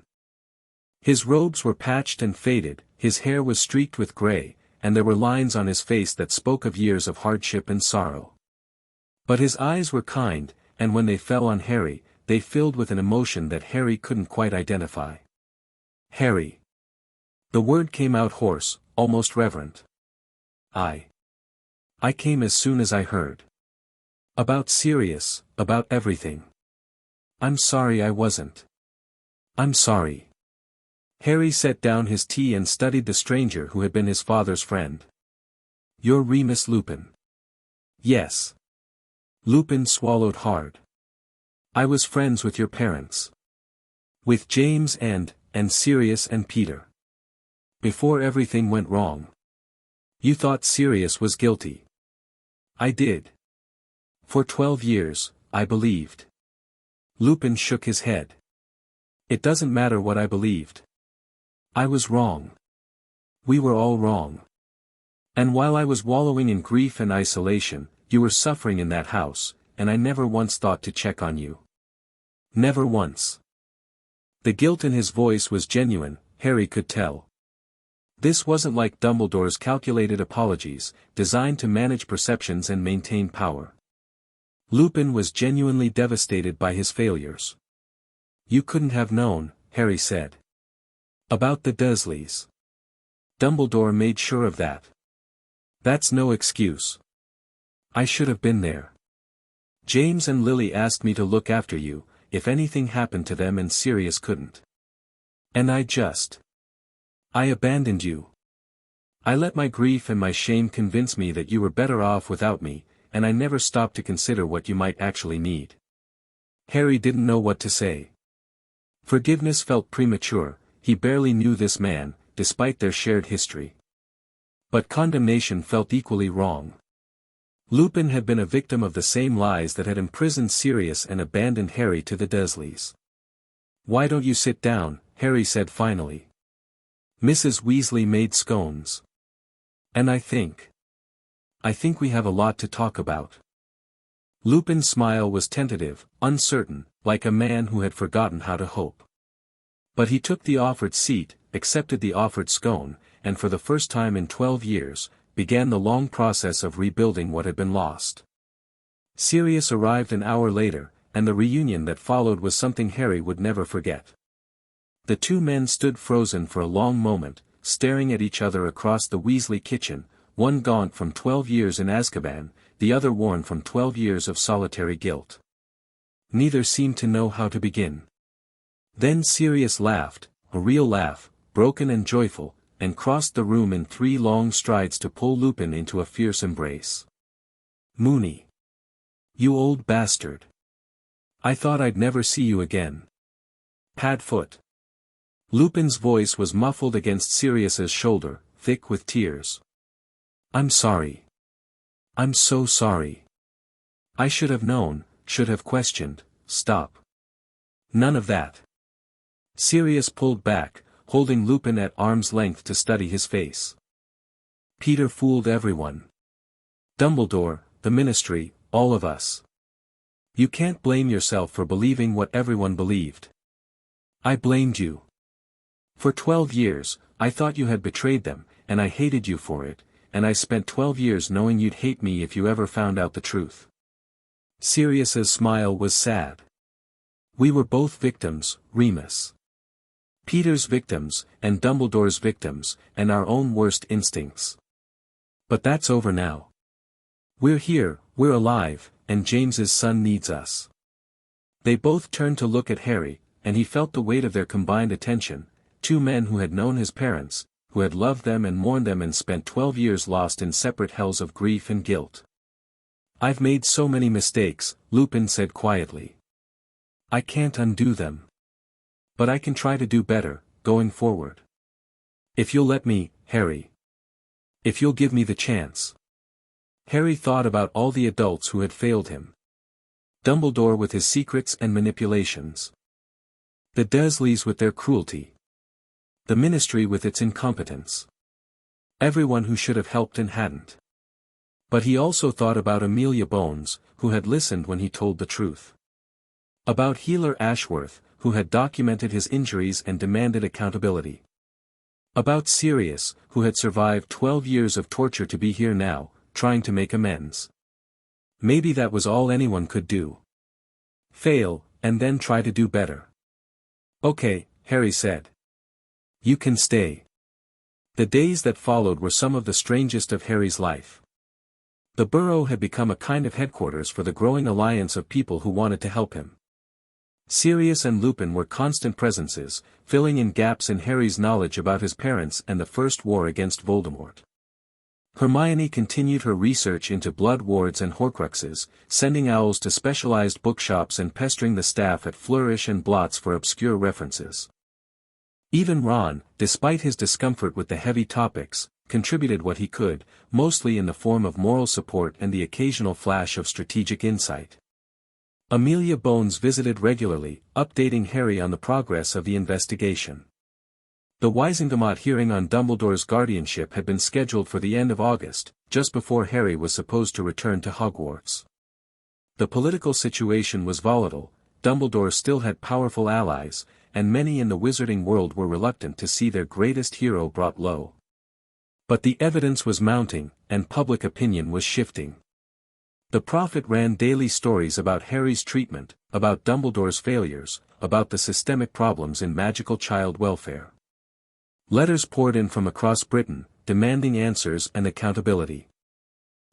His robes were patched and faded, his hair was streaked with gray, and there were lines on his face that spoke of years of hardship and sorrow. But his eyes were kind, and when they fell on Harry, they filled with an emotion that Harry couldn't quite identify. Harry. The word came out hoarse, almost reverent. I came as soon as I heard. About Sirius, about everything. I'm sorry I wasn't. I'm sorry. Harry set down his tea and studied the stranger who had been his father's friend. You're Remus Lupin. Yes. Lupin swallowed hard. I was friends with your parents. With James and Sirius and Peter. Before everything went wrong. You thought Sirius was guilty. I did. For 12 years, I believed. Lupin shook his head. It doesn't matter what I believed. I was wrong. We were all wrong. And while I was wallowing in grief and isolation, you were suffering in that house, and I never once thought to check on you. Never once. The guilt in his voice was genuine, Harry could tell. This wasn't like Dumbledore's calculated apologies, designed to manage perceptions and maintain power. Lupin was genuinely devastated by his failures. You couldn't have known, Harry said. About the Dursleys. Dumbledore made sure of that. That's no excuse. I should have been there. James and Lily asked me to look after you, if anything happened to them and Sirius couldn't. And I abandoned you. I let my grief and my shame convince me that you were better off without me, and I never stopped to consider what you might actually need. Harry didn't know what to say. Forgiveness felt premature, he barely knew this man, despite their shared history. But condemnation felt equally wrong. Lupin had been a victim of the same lies that had imprisoned Sirius and abandoned Harry to the Dursleys. Why don't you sit down, Harry said finally. Mrs. Weasley made scones. And I think we have a lot to talk about. Lupin's smile was tentative, uncertain, like a man who had forgotten how to hope. But he took the offered seat, accepted the offered scone, and for the first time in 12 years, began the long process of rebuilding what had been lost. Sirius arrived an hour later, and the reunion that followed was something Harry would never forget. The two men stood frozen for a long moment, staring at each other across the Weasley kitchen, one gaunt from 12 years in Azkaban, the other worn from 12 years of solitary guilt. Neither seemed to know how to begin. Then Sirius laughed, a real laugh, broken and joyful, and crossed the room in 3 long strides to pull Lupin into a fierce embrace. Moony. You old bastard. I thought I'd never see you again. Padfoot. Lupin's voice was muffled against Sirius's shoulder, thick with tears. I'm sorry. I'm so sorry. I should have known, should have questioned, stop. None of that. Sirius pulled back, holding Lupin at arm's length to study his face. Peter fooled everyone. Dumbledore, the Ministry, all of us. You can't blame yourself for believing what everyone believed. I blamed you. For 12 years, I thought you had betrayed them, and I hated you for it, and I spent 12 years knowing you'd hate me if you ever found out the truth. Sirius's smile was sad. We were both victims, Remus. Peter's victims, and Dumbledore's victims, and our own worst instincts. But that's over now. We're here, we're alive, and James's son needs us. They both turned to look at Harry, and he felt the weight of their combined attention, two men who had known his parents, who had loved them and mourned them and spent 12 years lost in separate hells of grief and guilt. I've made so many mistakes, Lupin said quietly. I can't undo them. But I can try to do better, going forward. If you'll let me, Harry. If you'll give me the chance. Harry thought about all the adults who had failed him. Dumbledore with his secrets and manipulations. The Dursleys with their cruelty. The Ministry with its incompetence. Everyone who should have helped and hadn't. But he also thought about Amelia Bones, who had listened when he told the truth. About Healer Ashworth, who had documented his injuries and demanded accountability. About Sirius, who had survived 12 years of torture to be here now, trying to make amends. Maybe that was all anyone could do. Fail, and then try to do better. Okay, Harry said. You can stay. The days that followed were some of the strangest of Harry's life. The burrow had become a kind of headquarters for the growing alliance of people who wanted to help him. Sirius and Lupin were constant presences, filling in gaps in Harry's knowledge about his parents and the First War against Voldemort. Hermione continued her research into blood wards and Horcruxes, sending owls to specialized bookshops and pestering the staff at Flourish and Blots for obscure references. Even Ron, despite his discomfort with the heavy topics, contributed what he could, mostly in the form of moral support and the occasional flash of strategic insight. Amelia Bones visited regularly, updating Harry on the progress of the investigation. The Wisengamot hearing on Dumbledore's guardianship had been scheduled for the end of August, just before Harry was supposed to return to Hogwarts. The political situation was volatile, Dumbledore still had powerful allies, and many in the wizarding world were reluctant to see their greatest hero brought low. But the evidence was mounting, and public opinion was shifting. The Prophet ran daily stories about Harry's treatment, about Dumbledore's failures, about the systemic problems in magical child welfare. Letters poured in from across Britain, demanding answers and accountability.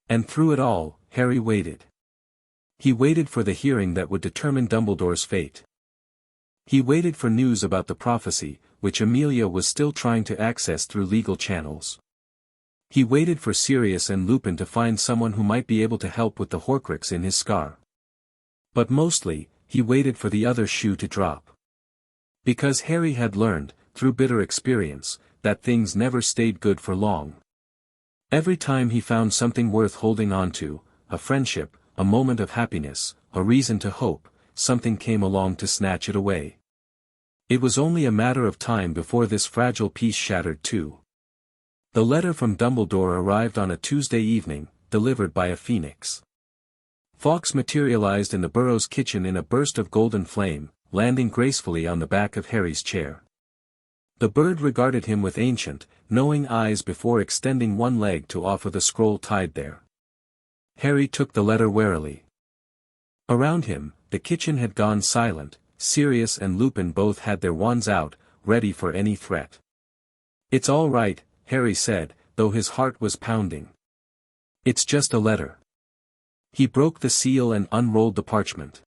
And through it all, Harry waited. He waited for the hearing that would determine Dumbledore's fate. He waited for news about the prophecy, which Amelia was still trying to access through legal channels. He waited for Sirius and Lupin to find someone who might be able to help with the Horcrux in his scar. But mostly, he waited for the other shoe to drop. Because Harry had learned, through bitter experience, that things never stayed good for long. Every time he found something worth holding on to, a friendship, a moment of happiness, a reason to hope, something came along to snatch it away. It was only a matter of time before this fragile piece shattered too. The letter from Dumbledore arrived on a Tuesday evening, delivered by a phoenix. Fawkes materialized in the Burrow's kitchen in a burst of golden flame, landing gracefully on the back of Harry's chair. The bird regarded him with ancient, knowing eyes before extending one leg to offer the scroll tied there. Harry took the letter warily. Around him, the kitchen had gone silent, Sirius and Lupin both had their wands out, ready for any threat. It's all right, Harry said, though his heart was pounding. It's just a letter. He broke the seal and unrolled the parchment.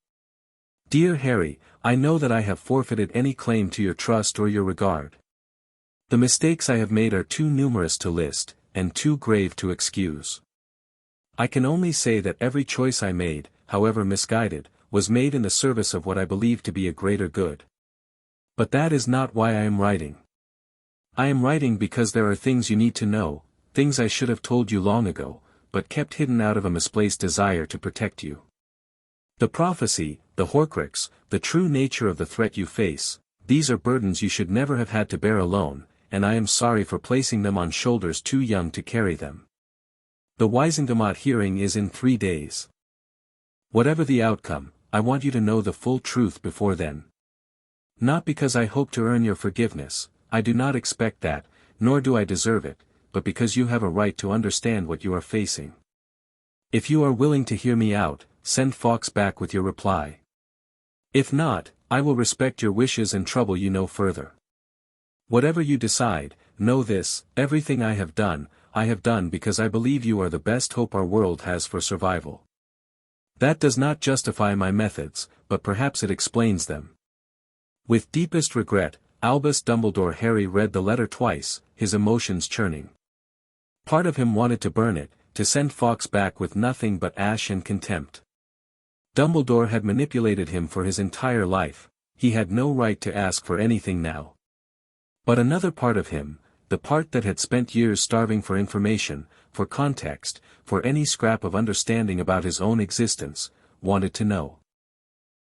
Dear Harry, I know that I have forfeited any claim to your trust or your regard. The mistakes I have made are too numerous to list, and too grave to excuse. I can only say that every choice I made, however misguided, was made in the service of what I believe to be a greater good. But that is not why I am writing. I am writing because there are things you need to know, things I should have told you long ago, but kept hidden out of a misplaced desire to protect you. The prophecy, the Horcrux, the true nature of the threat you face, these are burdens you should never have had to bear alone, and I am sorry for placing them on shoulders too young to carry them. The Wiesengemot hearing is in 3 days. Whatever the outcome, I want you to know the full truth before then. Not because I hope to earn your forgiveness, I do not expect that, nor do I deserve it, but because you have a right to understand what you are facing. If you are willing to hear me out, send Fawkes back with your reply. If not, I will respect your wishes and trouble you no further. Whatever you decide, know this, everything I have done because I believe you are the best hope our world has for survival. That does not justify my methods, but perhaps it explains them. With deepest regret, Albus Dumbledore. Harry read the letter twice, his emotions churning. Part of him wanted to burn it, to send Fawkes back with nothing but ash and contempt. Dumbledore had manipulated him for his entire life, he had no right to ask for anything now. But another part of him, the part that had spent years starving for information, for context, for any scrap of understanding about his own existence, wanted to know.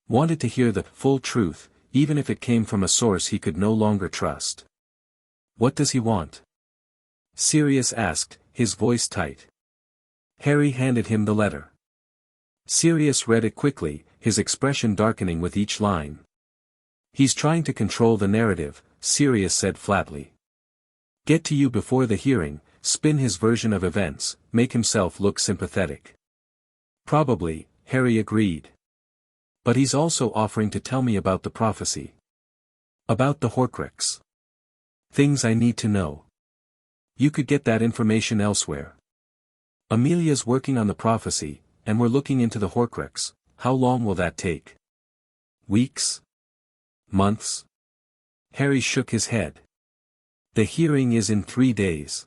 Wanted to hear the full truth, even if it came from a source he could no longer trust. What does he want? Sirius asked, his voice tight. Harry handed him the letter. Sirius read it quickly, his expression darkening with each line. He's trying to control the narrative, Sirius said flatly. Get to you before the hearing, spin his version of events, make himself look sympathetic. Probably, Harry agreed. But he's also offering to tell me about the prophecy. About the Horcrux. Things I need to know. You could get that information elsewhere. Amelia's working on the prophecy, and we're looking into the Horcrux. How long will that take? Weeks? Months? Harry shook his head. The hearing is in 3 days.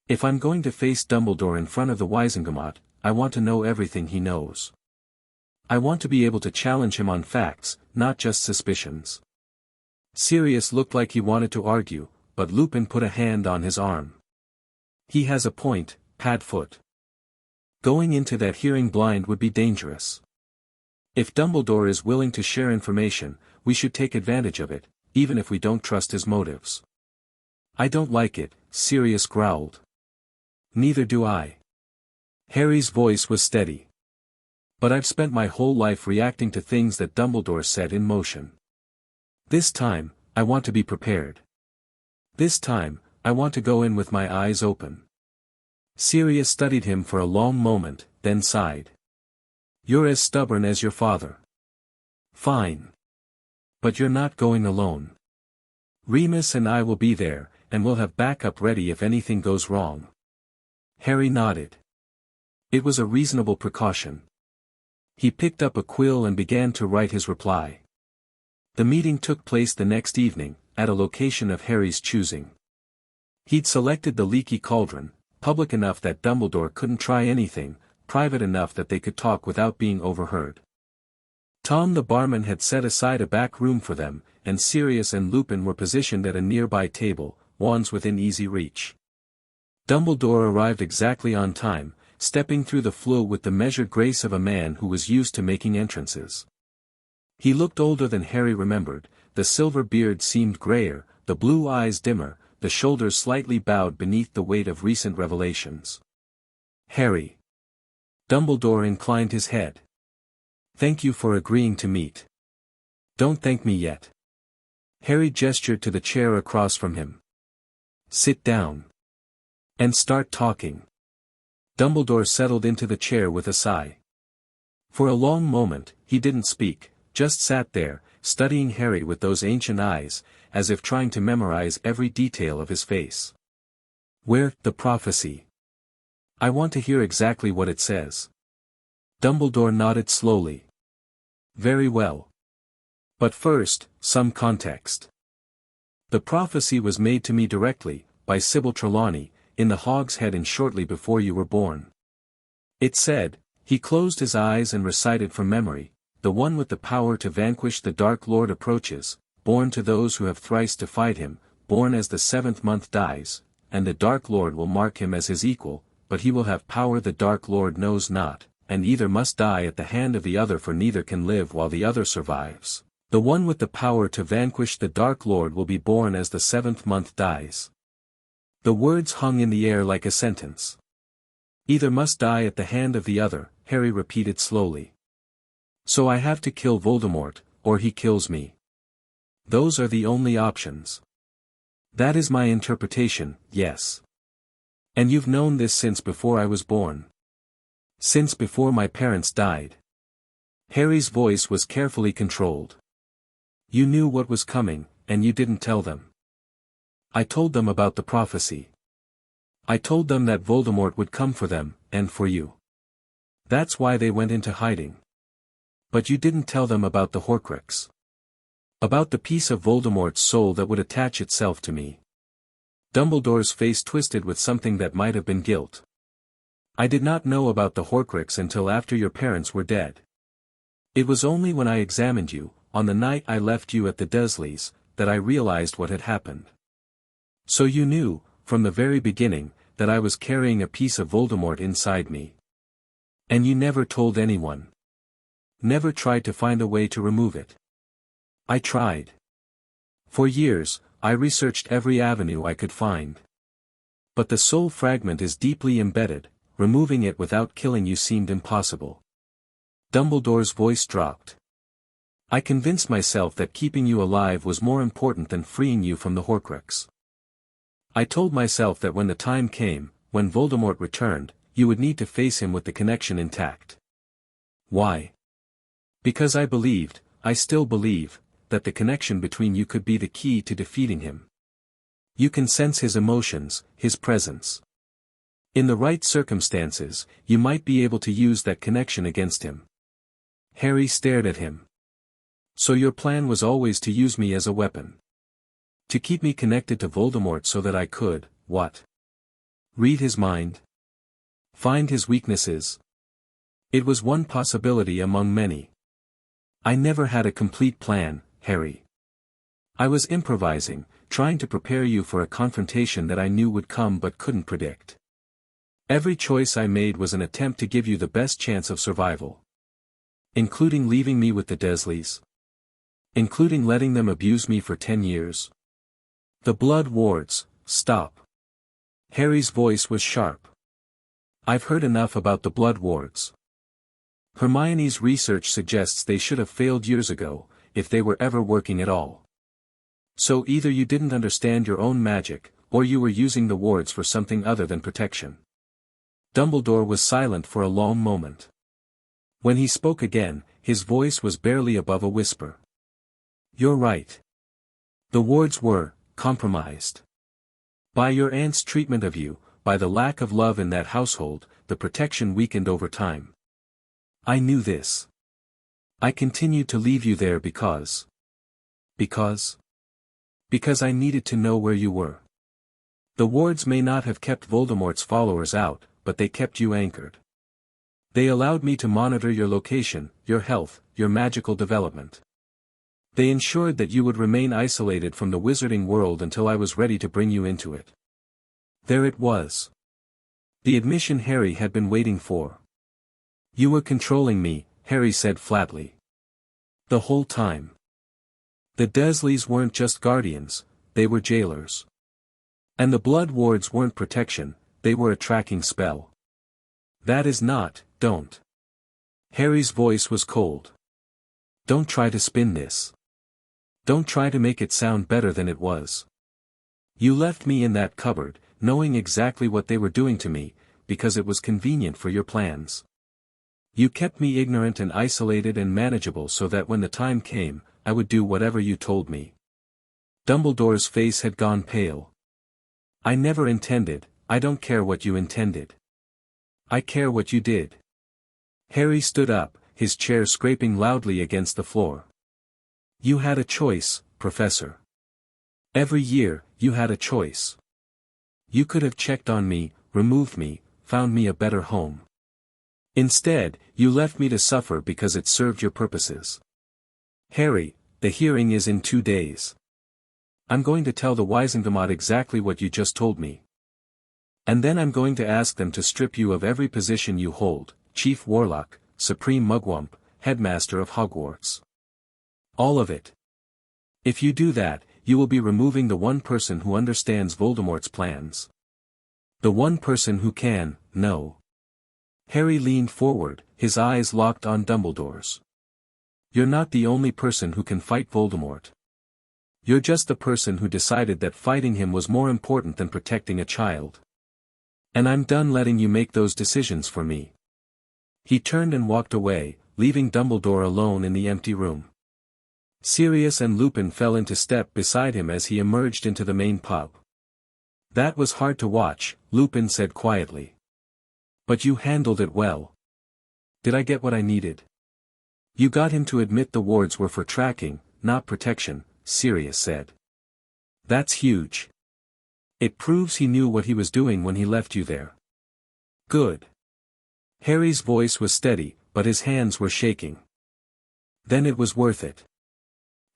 If I'm going to face Dumbledore in front of the Wiesengemot, I want to know everything he knows. I want to be able to challenge him on facts, not just suspicions. Sirius looked like he wanted to argue, but Lupin put a hand on his arm. He has a point, Padfoot. Going into that hearing blind would be dangerous. If Dumbledore is willing to share information, we should take advantage of it, even if we don't trust his motives. I don't like it, Sirius growled. Neither do I. Harry's voice was steady. But I've spent my whole life reacting to things that Dumbledore set in motion. This time, I want to be prepared. This time, I want to go in with my eyes open. Sirius studied him for a long moment, then sighed. You're as stubborn as your father. Fine. But you're not going alone. Remus and I will be there, and we'll have backup ready if anything goes wrong. Harry nodded. It was a reasonable precaution. He picked up a quill and began to write his reply. The meeting took place the next evening, at a location of Harry's choosing. He'd selected the Leaky Cauldron, public enough that Dumbledore couldn't try anything, private enough that they could talk without being overheard. Tom the barman had set aside a back room for them, and Sirius and Lupin were positioned at a nearby table, wands within easy reach. Dumbledore arrived exactly on time, stepping through the flue with the measured grace of a man who was used to making entrances. He looked older than Harry remembered, the silver beard seemed grayer, the blue eyes dimmer, the shoulders slightly bowed beneath the weight of recent revelations. Harry. Dumbledore inclined his head. Thank you for agreeing to meet. Don't thank me yet. Harry gestured to the chair across from him. Sit down. And start talking. Dumbledore settled into the chair with a sigh. For a long moment, he didn't speak, just sat there, studying Harry with those ancient eyes, as if trying to memorize every detail of his face. Where, the prophecy? I want to hear exactly what it says. Dumbledore nodded slowly. Very well. But first, some context. The prophecy was made to me directly, by Sybil Trelawney, in the Hog's Head and shortly before you were born. It said, he closed his eyes and recited from memory, the one with the power to vanquish the Dark Lord approaches, born to those who have thrice defied him, born as the 7th month dies, and the Dark Lord will mark him as his equal, but he will have power the Dark Lord knows not, and either must die at the hand of the other, for neither can live while the other survives. The one with the power to vanquish the Dark Lord will be born as the 7th month dies. The words hung in the air like a sentence. Either must die at the hand of the other, Harry repeated slowly. So I have to kill Voldemort, or he kills me. Those are the only options. That is my interpretation, yes. And you've known this since before I was born. Since before my parents died. Harry's voice was carefully controlled. You knew what was coming, and you didn't tell them. I told them about the prophecy. I told them that Voldemort would come for them, and for you. That's why they went into hiding. But you didn't tell them about the Horcrux. About the piece of Voldemort's soul that would attach itself to me. Dumbledore's face twisted with something that might have been guilt. I did not know about the Horcrux until after your parents were dead. It was only when I examined you, on the night I left you at the Dursleys, that I realized what had happened. So you knew, from the very beginning, that I was carrying a piece of Voldemort inside me. And you never told anyone. Never tried to find a way to remove it. I tried. For years, I researched every avenue I could find. But the soul fragment is deeply embedded, removing it without killing you seemed impossible. Dumbledore's voice dropped. I convinced myself that keeping you alive was more important than freeing you from the Horcrux. I told myself that when the time came, when Voldemort returned, you would need to face him with the connection intact. Why? Because I believed, I still believe, that the connection between you could be the key to defeating him. You can sense his emotions, his presence. In the right circumstances, you might be able to use that connection against him. Harry stared at him. So your plan was always to use me as a weapon. To keep me connected to Voldemort so that I could, what? Read his mind? Find his weaknesses? It was one possibility among many. I never had a complete plan, Harry. I was improvising, trying to prepare you for a confrontation that I knew would come but couldn't predict. Every choice I made was an attempt to give you the best chance of survival. Including leaving me with the Dursleys. Including letting them abuse me for 10 years. The Blood Wards, stop. Harry's voice was sharp. I've heard enough about the Blood Wards. Hermione's research suggests they should have failed years ago, if they were ever working at all. So either you didn't understand your own magic, or you were using the wards for something other than protection. Dumbledore was silent for a long moment. When he spoke again, his voice was barely above a whisper. You're right. The wards were compromised. By your aunt's treatment of you, by the lack of love in that household, the protection weakened over time. I knew this. I continued to leave you there because I needed to know where you were. The wards may not have kept Voldemort's followers out, but they kept you anchored. They allowed me to monitor your location, your health, your magical development. They ensured that you would remain isolated from the wizarding world until I was ready to bring you into it. There it was. The admission Harry had been waiting for. You were controlling me, Harry said flatly. The whole time. The Dursleys weren't just guardians, they were jailers. And the Blood Wards weren't protection, they were a tracking spell. That is not, don't. Harry's voice was cold. Don't try to spin this. Don't try to make it sound better than it was. You left me in that cupboard, knowing exactly what they were doing to me, because it was convenient for your plans. You kept me ignorant and isolated and manageable so that when the time came, I would do whatever you told me. Dumbledore's face had gone pale. I never intended, I don't care what you intended. I care what you did. Harry stood up, his chair scraping loudly against the floor. You had a choice, Professor. Every year, you had a choice. You could have checked on me, removed me, found me a better home. Instead, you left me to suffer because it served your purposes. Harry, the hearing is in 2 days. I'm going to tell the Wizengamot exactly what you just told me. And then I'm going to ask them to strip you of every position you hold, Chief Warlock, Supreme Mugwump, Headmaster of Hogwarts. All of it. If you do that, you will be removing the one person who understands Voldemort's plans. The one person who can, know. Harry leaned forward, his eyes locked on Dumbledore's. You're not the only person who can fight Voldemort. You're just the person who decided that fighting him was more important than protecting a child. And I'm done letting you make those decisions for me. He turned and walked away, leaving Dumbledore alone in the empty room. Sirius and Lupin fell into step beside him as he emerged into the main pub. That was hard to watch, Lupin said quietly. But you handled it well. Did I get what I needed? You got him to admit the wards were for tracking, not protection, Sirius said. That's huge. It proves he knew what he was doing when he left you there. Good. Harry's voice was steady, but his hands were shaking. Then it was worth it.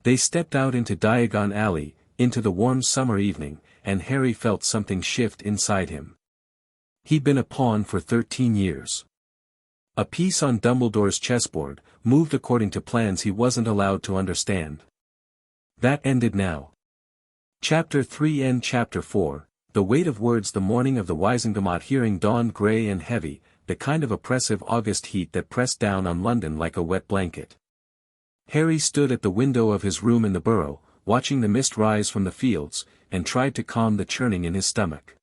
They stepped out into Diagon Alley, into the warm summer evening, and Harry felt something shift inside him. He'd been a pawn for 13 years. A piece on Dumbledore's chessboard, moved according to plans he wasn't allowed to understand. That ended now. Chapter 3 and Chapter 4, The weight of words. The morning of the Wisengamot hearing dawned grey and heavy, the kind of oppressive August heat that pressed down on London like a wet blanket. Harry stood at the window of his room in the Borough, watching the mist rise from the fields, and tried to calm the churning in his stomach.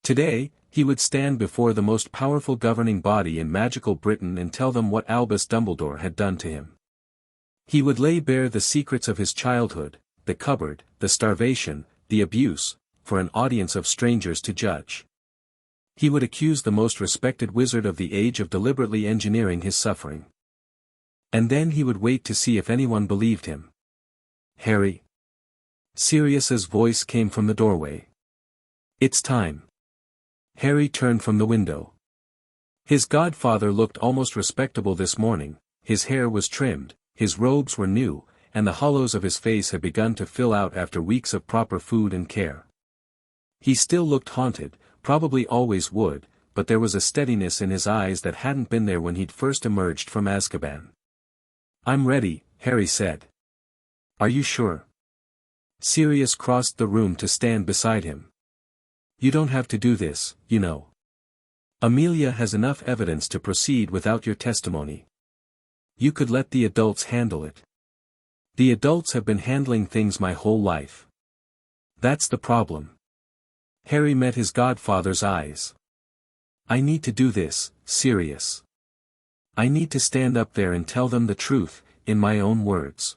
Today, he would stand before the most powerful governing body in magical Britain and tell them what Albus Dumbledore had done to him. He would lay bare the secrets of his childhood, the cupboard, the starvation, the abuse, for an audience of strangers to judge. He would accuse the most respected wizard of the age of deliberately engineering his suffering. And then he would wait to see if anyone believed him. Harry. Sirius's voice came from the doorway. It's time. Harry turned from the window. His godfather looked almost respectable this morning, his hair was trimmed, his robes were new, and the hollows of his face had begun to fill out after weeks of proper food and care. He still looked haunted, probably always would, but there was a steadiness in his eyes that hadn't been there when he'd first emerged from Azkaban. I'm ready, Harry said. Are you sure? Sirius crossed the room to stand beside him. You don't have to do this, you know. Amelia has enough evidence to proceed without your testimony. You could let the adults handle it. The adults have been handling things my whole life. That's the problem. Harry met his godfather's eyes. I need to do this, Sirius. I need to stand up there and tell them the truth, in my own words.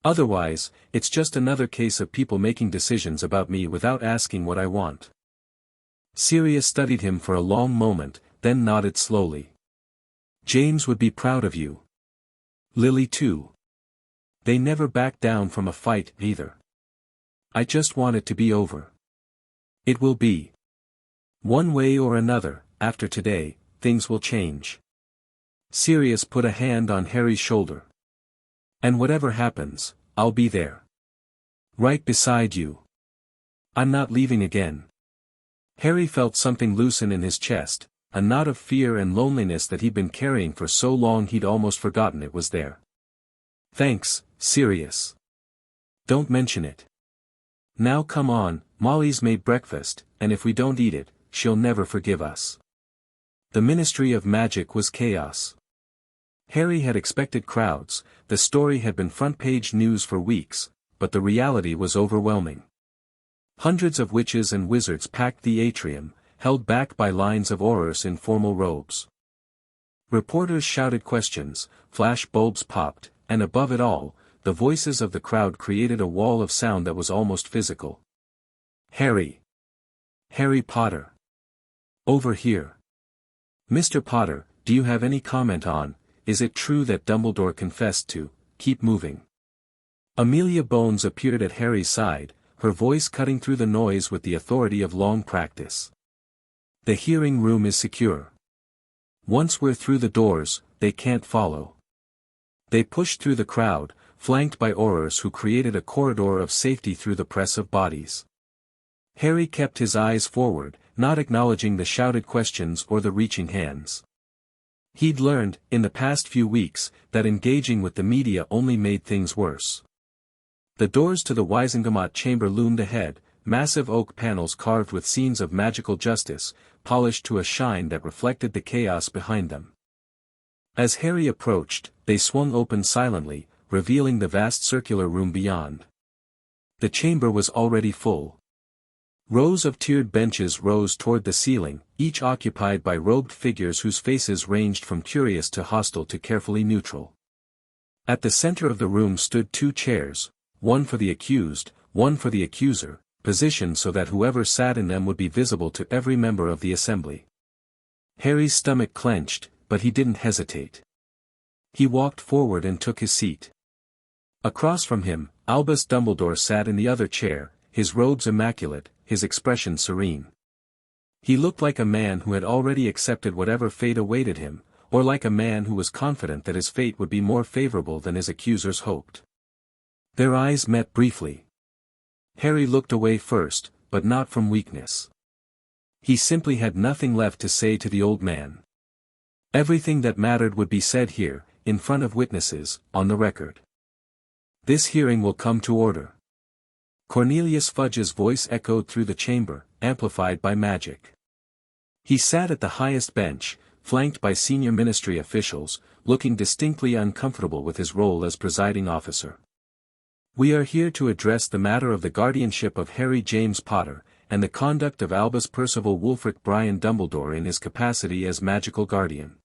Otherwise, it's just another case of people making decisions about me without asking what I want. Sirius studied him for a long moment, then nodded slowly. James would be proud of you. Lily too. They never back down from a fight, either. I just want it to be over. It will be. One way or another, after today, things will change. Sirius put a hand on Harry's shoulder. And whatever happens, I'll be there. Right beside you. I'm not leaving again. Harry felt something loosen in his chest, a knot of fear and loneliness that he'd been carrying for so long he'd almost forgotten it was there. Thanks, Sirius. Don't mention it. Now come on, Molly's made breakfast, and if we don't eat it, she'll never forgive us. The Ministry of Magic was chaos. Harry had expected crowds, the story had been front-page news for weeks, but the reality was overwhelming. Hundreds of witches and wizards packed the atrium, held back by lines of Aurors in formal robes. Reporters shouted questions, flash bulbs popped, and above it all, the voices of the crowd created a wall of sound that was almost physical. Harry. Harry Potter. Over here. Mr. Potter, do you have any comment on, is it true that Dumbledore confessed to, keep moving? Amelia Bones appeared at Harry's side, her voice cutting through the noise with the authority of long practice. The hearing room is secure. Once we're through the doors, they can't follow. They pushed through the crowd, flanked by Aurors who created a corridor of safety through the press of bodies. Harry kept his eyes forward, not acknowledging the shouted questions or the reaching hands. He'd learned, in the past few weeks, that engaging with the media only made things worse. The doors to the Wisengamot chamber loomed ahead, massive oak panels carved with scenes of magical justice, polished to a shine that reflected the chaos behind them. As Harry approached, they swung open silently, revealing the vast circular room beyond. The chamber was already full. Rows of tiered benches rose toward the ceiling, each occupied by robed figures whose faces ranged from curious to hostile to carefully neutral. At the center of the room stood two chairs, one for the accused, one for the accuser, positioned so that whoever sat in them would be visible to every member of the assembly. Harry's stomach clenched, but he didn't hesitate. He walked forward and took his seat. Across from him, Albus Dumbledore sat in the other chair, his robes immaculate, his expression serene. He looked like a man who had already accepted whatever fate awaited him, or like a man who was confident that his fate would be more favorable than his accusers hoped. Their eyes met briefly. Harry looked away first, but not from weakness. He simply had nothing left to say to the old man. Everything that mattered would be said here, in front of witnesses, on the record. This hearing will come to order. Cornelius Fudge's voice echoed through the chamber, amplified by magic. He sat at the highest bench, flanked by senior ministry officials, looking distinctly uncomfortable with his role as presiding officer. We are here to address the matter of the guardianship of Harry James Potter, and the conduct of Albus Percival Wulfric Brian Dumbledore in his capacity as magical guardian.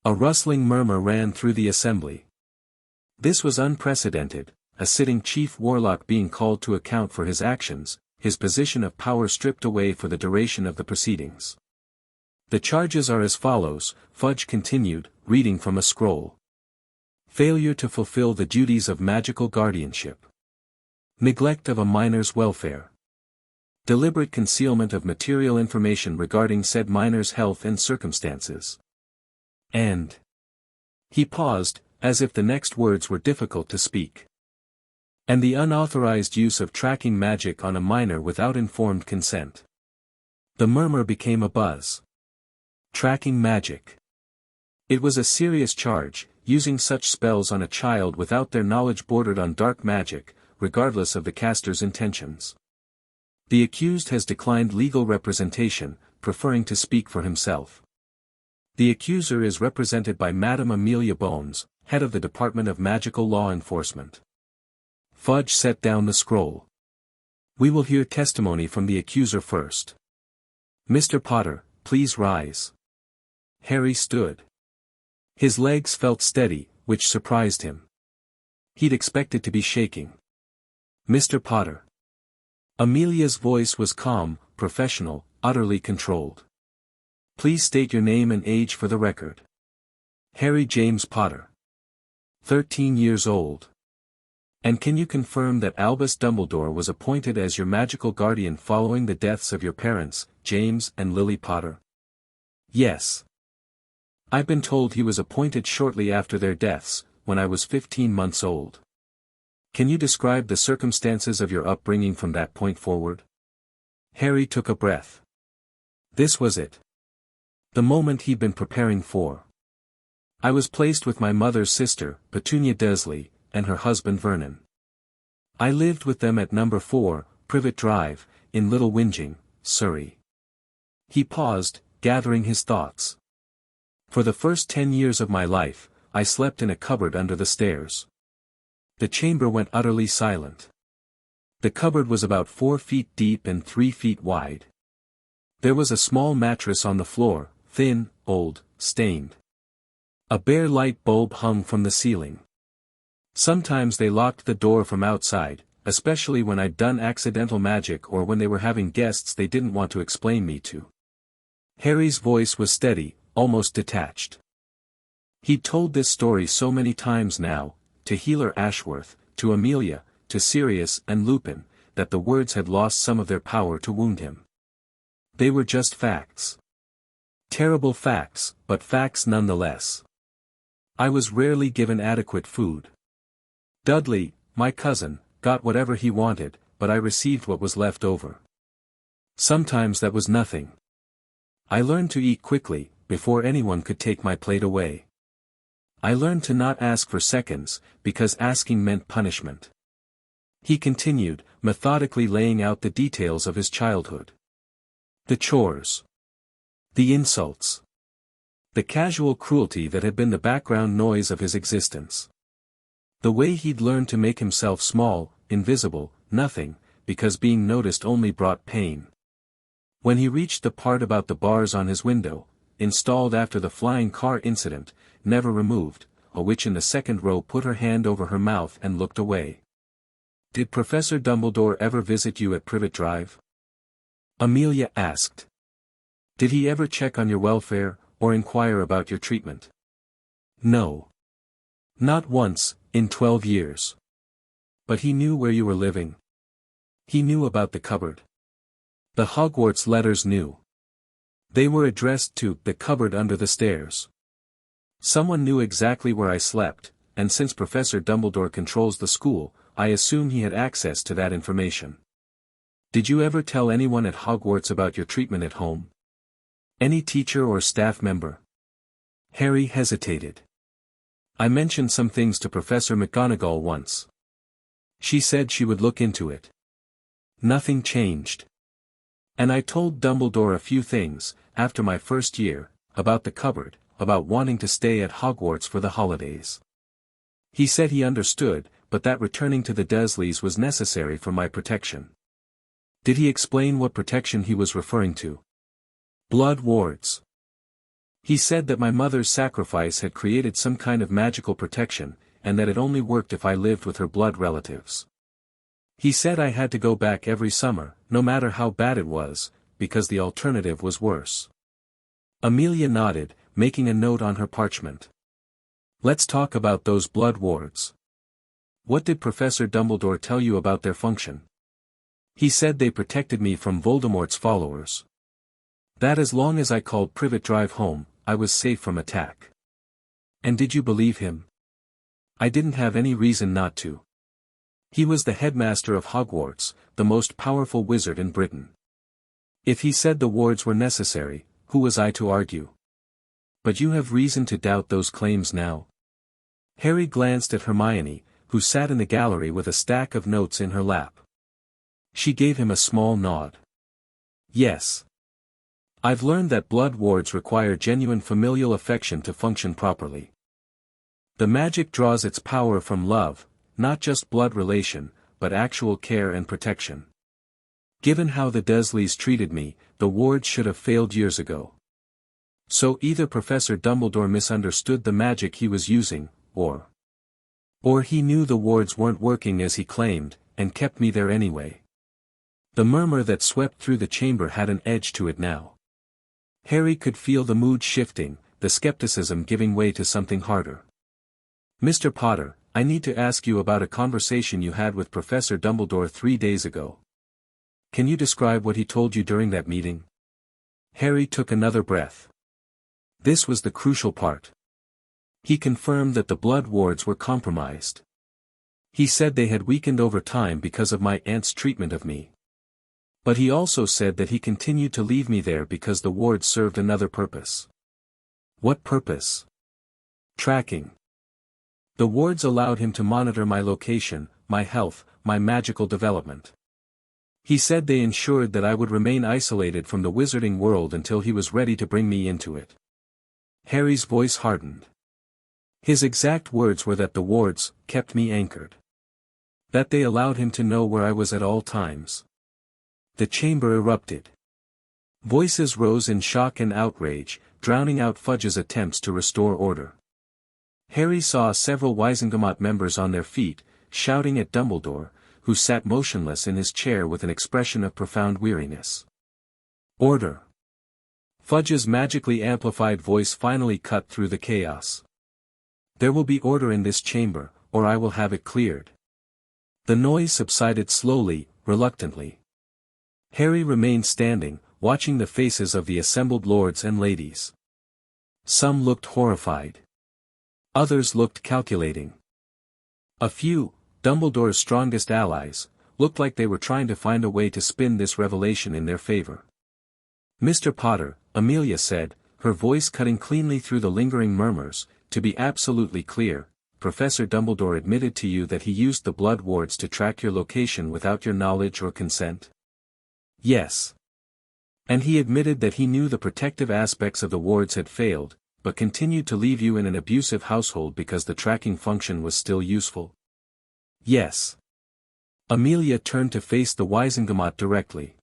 A rustling murmur ran through the assembly. This was unprecedented, a sitting chief warlock being called to account for his actions, his position of power stripped away for the duration of the proceedings. The charges are as follows, Fudge continued, reading from a scroll. Failure to fulfill the duties of magical guardianship. Neglect of a minor's welfare. Deliberate concealment of material information regarding said minor's health and circumstances. And. He paused, as if the next words were difficult to speak. And the unauthorized use of tracking magic on a minor without informed consent. The murmur became a buzz. Tracking magic. It was a serious charge, using such spells on a child without their knowledge bordered on dark magic, regardless of the caster's intentions. The accused has declined legal representation, preferring to speak for himself. The accuser is represented by Madame Amelia Bones, head of the Department of Magical Law Enforcement. Fudge set down the scroll. We will hear testimony from the accuser first. Mr. Potter, please rise. Harry stood. His legs felt steady, which surprised him. He'd expected to be shaking. Mr. Potter. Amelia's voice was calm, professional, utterly controlled. Please state your name and age for the record. Harry James Potter. 13 years old. And can you confirm that Albus Dumbledore was appointed as your magical guardian following the deaths of your parents, James and Lily Potter? Yes. I've been told he was appointed shortly after their deaths, when I was 15 months old. Can you describe the circumstances of your upbringing from that point forward? Harry took a breath. This was it. The moment he'd been preparing for. I was placed with my mother's sister, Petunia Dursley, and her husband Vernon. I lived with them at number 4, Privet Drive, in Little Whinging, Surrey. He paused, gathering his thoughts. For the first 10 years of my life, I slept in a cupboard under the stairs. The chamber went utterly silent. The cupboard was about 4 feet deep and 3 feet wide. There was a small mattress on the floor, thin, old, stained. A bare light bulb hung from the ceiling. Sometimes they locked the door from outside, especially when I'd done accidental magic or when they were having guests they didn't want to explain me to. Harry's voice was steady, almost detached. He'd told this story so many times now, to Healer Ashworth, to Amelia, to Sirius and Lupin, that the words had lost some of their power to wound him. They were just facts. Terrible facts, but facts nonetheless. I was rarely given adequate food. Dudley, my cousin, got whatever he wanted, but I received what was left over. Sometimes that was nothing. I learned to eat quickly, before anyone could take my plate away. I learned to not ask for seconds, because asking meant punishment. He continued, methodically laying out the details of his childhood. The chores. The insults. The casual cruelty that had been the background noise of his existence. The way he'd learned to make himself small, invisible, nothing, because being noticed only brought pain. When he reached the part about the bars on his window, installed after the flying car incident, never removed, a witch in the second row put her hand over her mouth and looked away. "Did Professor Dumbledore ever visit you at Privet Drive?" Amelia asked. "Did he ever check on your welfare, or inquire about your treatment?" "No. Not once, in 12 years. But he knew where you were living. He knew about the cupboard. The Hogwarts letters knew. They were addressed to the cupboard under the stairs. Someone knew exactly where I slept, and since Professor Dumbledore controls the school, I assume he had access to that information. Did you ever tell anyone at Hogwarts about your treatment at home? Any teacher or staff member?" Harry hesitated. "I mentioned some things to Professor McGonagall once. She said she would look into it. Nothing changed. And I told Dumbledore a few things, after my first year, about the cupboard, about wanting to stay at Hogwarts for the holidays. He said he understood, but that returning to the Dursleys was necessary for my protection." "Did he explain what protection he was referring to?" "Blood wards. He said that my mother's sacrifice had created some kind of magical protection, and that it only worked if I lived with her blood relatives. He said I had to go back every summer, no matter how bad it was, because the alternative was worse." Amelia nodded, making a note on her parchment. "Let's talk about those blood wards. What did Professor Dumbledore tell you about their function?" "He said they protected me from Voldemort's followers. That as long as I called Privet Drive home, I was safe from attack." "And did you believe him?" "I didn't have any reason not to. He was the headmaster of Hogwarts, the most powerful wizard in Britain. If he said the wards were necessary, who was I to argue?" "But you have reason to doubt those claims now." Harry glanced at Hermione, who sat in the gallery with a stack of notes in her lap. She gave him a small nod. "Yes. I've learned that blood wards require genuine familial affection to function properly. The magic draws its power from love, not just blood relation, but actual care and protection. Given how the Dursleys treated me, the wards should have failed years ago. So either Professor Dumbledore misunderstood the magic he was using, or he knew the wards weren't working as he claimed, and kept me there anyway." The murmur that swept through the chamber had an edge to it now. Harry could feel the mood shifting, the skepticism giving way to something harder. "Mr. Potter, I need to ask you about a conversation you had with Professor Dumbledore 3 days ago. Can you describe what he told you during that meeting?" Harry took another breath. This was the crucial part. He confirmed that the blood wards were compromised. He said they had weakened over time because of my aunt's treatment of me. But he also said that he continued to leave me there because the wards served another purpose. "What purpose?" "Tracking. The wards allowed him to monitor my location, my health, my magical development. He said they ensured that I would remain isolated from the wizarding world until he was ready to bring me into it." Harry's voice hardened. His exact words were that the wards kept me anchored. That they allowed him to know where I was at all times. The chamber erupted. Voices rose in shock and outrage, drowning out Fudge's attempts to restore order. Harry saw several Wizengamot members on their feet, shouting at Dumbledore, who sat motionless in his chair with an expression of profound weariness. "Order!" Fudge's magically amplified voice finally cut through the chaos. "There will be order in this chamber, or I will have it cleared." The noise subsided slowly, reluctantly. Harry remained standing, watching the faces of the assembled lords and ladies. Some looked horrified. Others looked calculating. A few, Dumbledore's strongest allies, looked like they were trying to find a way to spin this revelation in their favor. "Mr. Potter," Amelia said, her voice cutting cleanly through the lingering murmurs. To be absolutely clear, Professor Dumbledore admitted to you that he used the blood wards to track your location without your knowledge or consent? Yes. And he admitted that he knew the protective aspects of the wards had failed, but continued to leave you in an abusive household because the tracking function was still useful? Yes. Amelia turned to face the Wisengamot directly.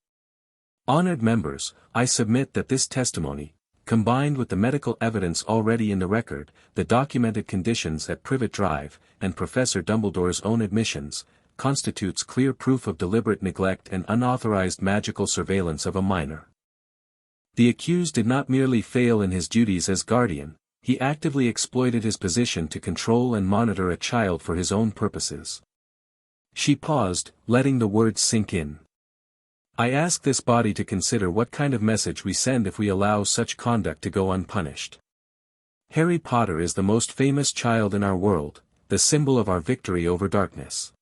Honored members, I submit that this testimony, combined with the medical evidence already in the record, the documented conditions at Privet Drive, and Professor Dumbledore's own admissions, constitutes clear proof of deliberate neglect and unauthorized magical surveillance of a minor. The accused did not merely fail in his duties as guardian, he actively exploited his position to control and monitor a child for his own purposes. She paused, letting the words sink in. I ask this body to consider what kind of message we send if we allow such conduct to go unpunished. Harry Potter is the most famous child in our world, the symbol of our victory over darkness.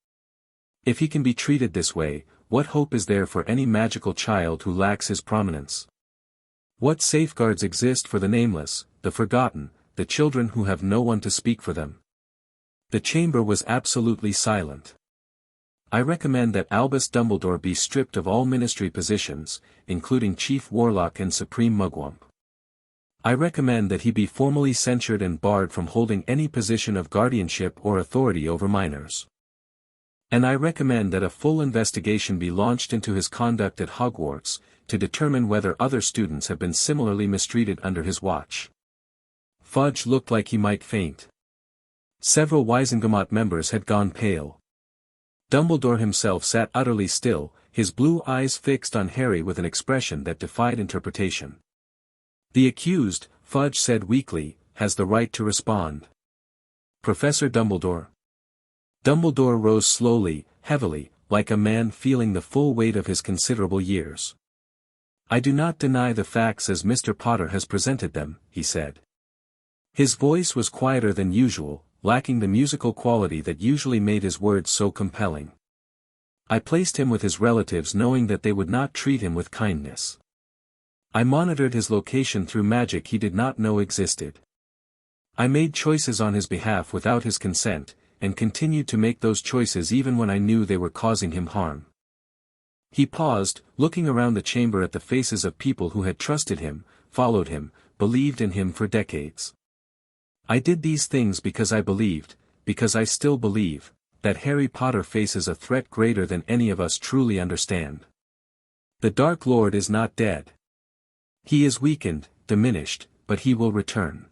If he can be treated this way, what hope is there for any magical child who lacks his prominence? What safeguards exist for the nameless, the forgotten, the children who have no one to speak for them? The chamber was absolutely silent. I recommend that Albus Dumbledore be stripped of all ministry positions, including Chief Warlock and Supreme Mugwump. I recommend that he be formally censured and barred from holding any position of guardianship or authority over minors. And I recommend that a full investigation be launched into his conduct at Hogwarts, to determine whether other students have been similarly mistreated under his watch. Fudge looked like he might faint. Several Wisengamot members had gone pale. Dumbledore himself sat utterly still, his blue eyes fixed on Harry with an expression that defied interpretation. The accused, Fudge said weakly, has the right to respond. Professor Dumbledore. Dumbledore rose slowly, heavily, like a man feeling the full weight of his considerable years. I do not deny the facts as Mr. Potter has presented them, he said. His voice was quieter than usual, lacking the musical quality that usually made his words so compelling. I placed him with his relatives knowing that they would not treat him with kindness. I monitored his location through magic he did not know existed. I made choices on his behalf without his consent, and continued to make those choices even when I knew they were causing him harm. He paused, looking around the chamber at the faces of people who had trusted him, followed him, believed in him for decades. I did these things because I believed, because I still believe, that Harry Potter faces a threat greater than any of us truly understand. The Dark Lord is not dead. He is weakened, diminished, but he will return.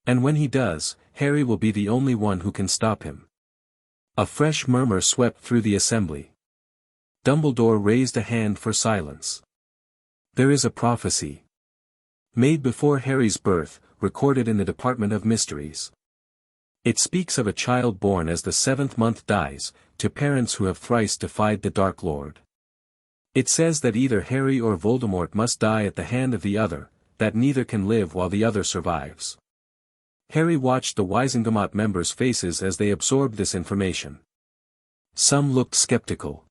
And when he does, Harry will be the only one who can stop him. A fresh murmur swept through the assembly. Dumbledore raised a hand for silence. There is a prophecy made before Harry's birth, recorded in the Department of Mysteries. It speaks of a child born as the 7th month dies, to parents who have thrice defied the Dark Lord. It says that either Harry or Voldemort must die at the hand of the other, that neither can live while the other survives. Harry watched the Wisengamot members' faces as they absorbed this information. Some looked skeptical.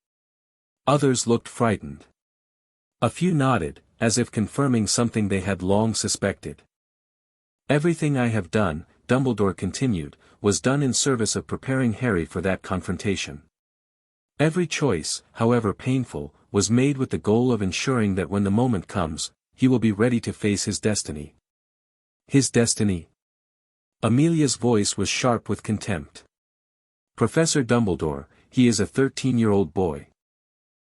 Others looked frightened. A few nodded, as if confirming something they had long suspected. Everything I have done, Dumbledore continued, was done in service of preparing Harry for that confrontation. Every choice, however painful, was made with the goal of ensuring that when the moment comes, he will be ready to face his destiny. His destiny? Amelia's voice was sharp with contempt. Professor Dumbledore, he is a 13-year-old boy.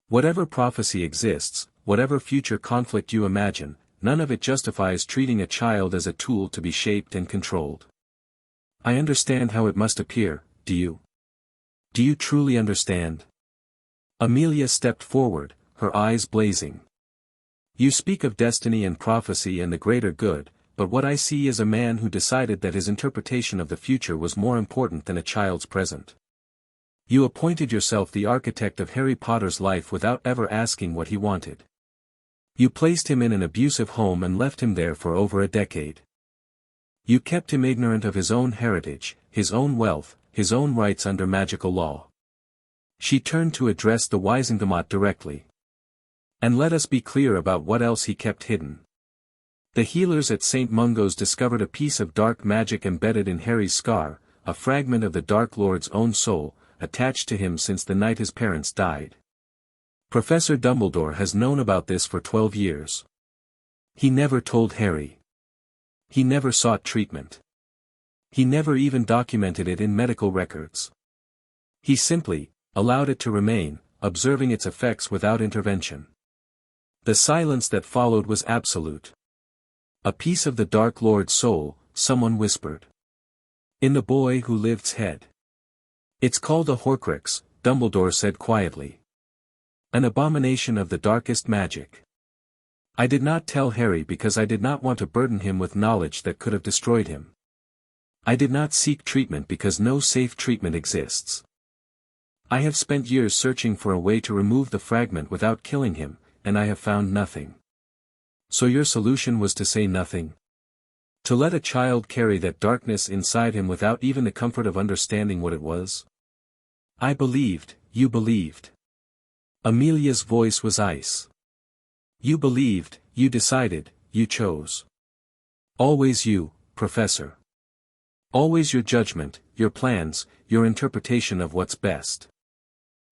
Whatever prophecy exists, whatever future conflict you imagine, none of it justifies treating a child as a tool to be shaped and controlled. I understand how it must appear, do you? Do you truly understand? Amelia stepped forward, her eyes blazing. You speak of destiny and prophecy and the greater good, but what I see is a man who decided that his interpretation of the future was more important than a child's present. You appointed yourself the architect of Harry Potter's life without ever asking what he wanted. You placed him in an abusive home and left him there for over a decade. You kept him ignorant of his own heritage, his own wealth, his own rights under magical law. She turned to address the Wisengamot directly. And let us be clear about what else he kept hidden. The healers at St. Mungo's discovered a piece of dark magic embedded in Harry's scar, a fragment of the Dark Lord's own soul, attached to him since the night his parents died. Professor Dumbledore has known about this for 12 years. He never told Harry. He never sought treatment. He never even documented it in medical records. He simply allowed it to remain, observing its effects without intervention. The silence that followed was absolute. A piece of the Dark Lord's soul, someone whispered. In the boy who lived's head. It's called a Horcrux, Dumbledore said quietly. An abomination of the darkest magic. I did not tell Harry because I did not want to burden him with knowledge that could have destroyed him. I did not seek treatment because no safe treatment exists. I have spent years searching for a way to remove the fragment without killing him, and I have found nothing. So your solution was to say nothing? To let a child carry that darkness inside him without even the comfort of understanding what it was? I believed, you believed. Amelia's voice was ice. You believed, you decided, you chose. Always you, Professor. Always your judgment, your plans, your interpretation of what's best.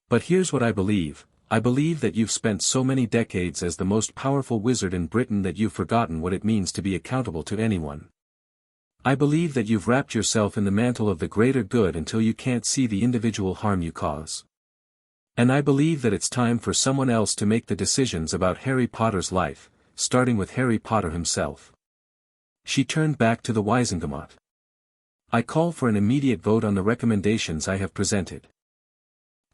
But here's what I believe that you've spent so many decades as the most powerful wizard in Britain that you've forgotten what it means to be accountable to anyone. I believe that you've wrapped yourself in the mantle of the greater good until you can't see the individual harm you cause. And I believe that it's time for someone else to make the decisions about Harry Potter's life, starting with Harry Potter himself. She turned back to the Wizengamot. I call for an immediate vote on the recommendations I have presented.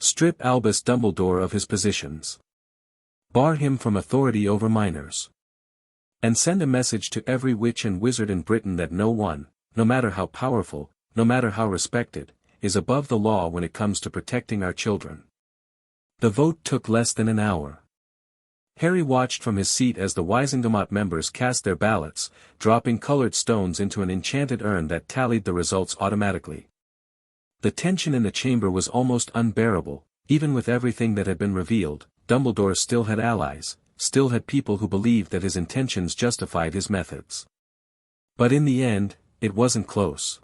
Strip Albus Dumbledore of his positions. Bar him from authority over minors. And send a message to every witch and wizard in Britain that no one, no matter how powerful, no matter how respected, is above the law when it comes to protecting our children. The vote took less than an hour. Harry watched from his seat as the Wizengamot members cast their ballots, dropping colored stones into an enchanted urn that tallied the results automatically. The tension in the chamber was almost unbearable. Even with everything that had been revealed, Dumbledore still had allies, still had people who believed that his intentions justified his methods. But in the end, it wasn't close.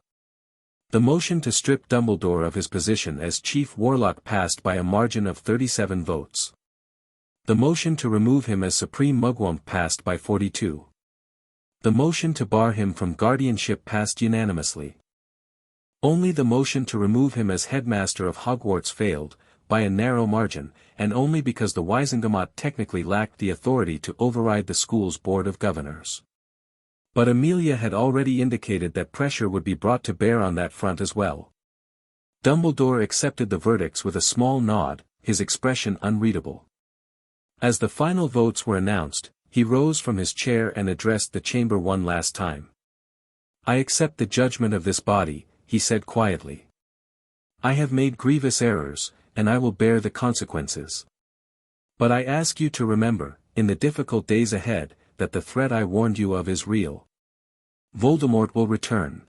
The motion to strip Dumbledore of his position as Chief Warlock passed by a margin of 37 votes. The motion to remove him as Supreme Mugwump passed by 42. The motion to bar him from guardianship passed unanimously. Only the motion to remove him as headmaster of Hogwarts failed, by a narrow margin, and only because the Wizengamot technically lacked the authority to override the school's board of governors. But Amelia had already indicated that pressure would be brought to bear on that front as well. Dumbledore accepted the verdicts with a small nod, his expression unreadable. As the final votes were announced, he rose from his chair and addressed the chamber one last time. I accept the judgment of this body, he said quietly. I have made grievous errors, and I will bear the consequences. But I ask you to remember, in the difficult days ahead, that the threat I warned you of is real. Voldemort will return.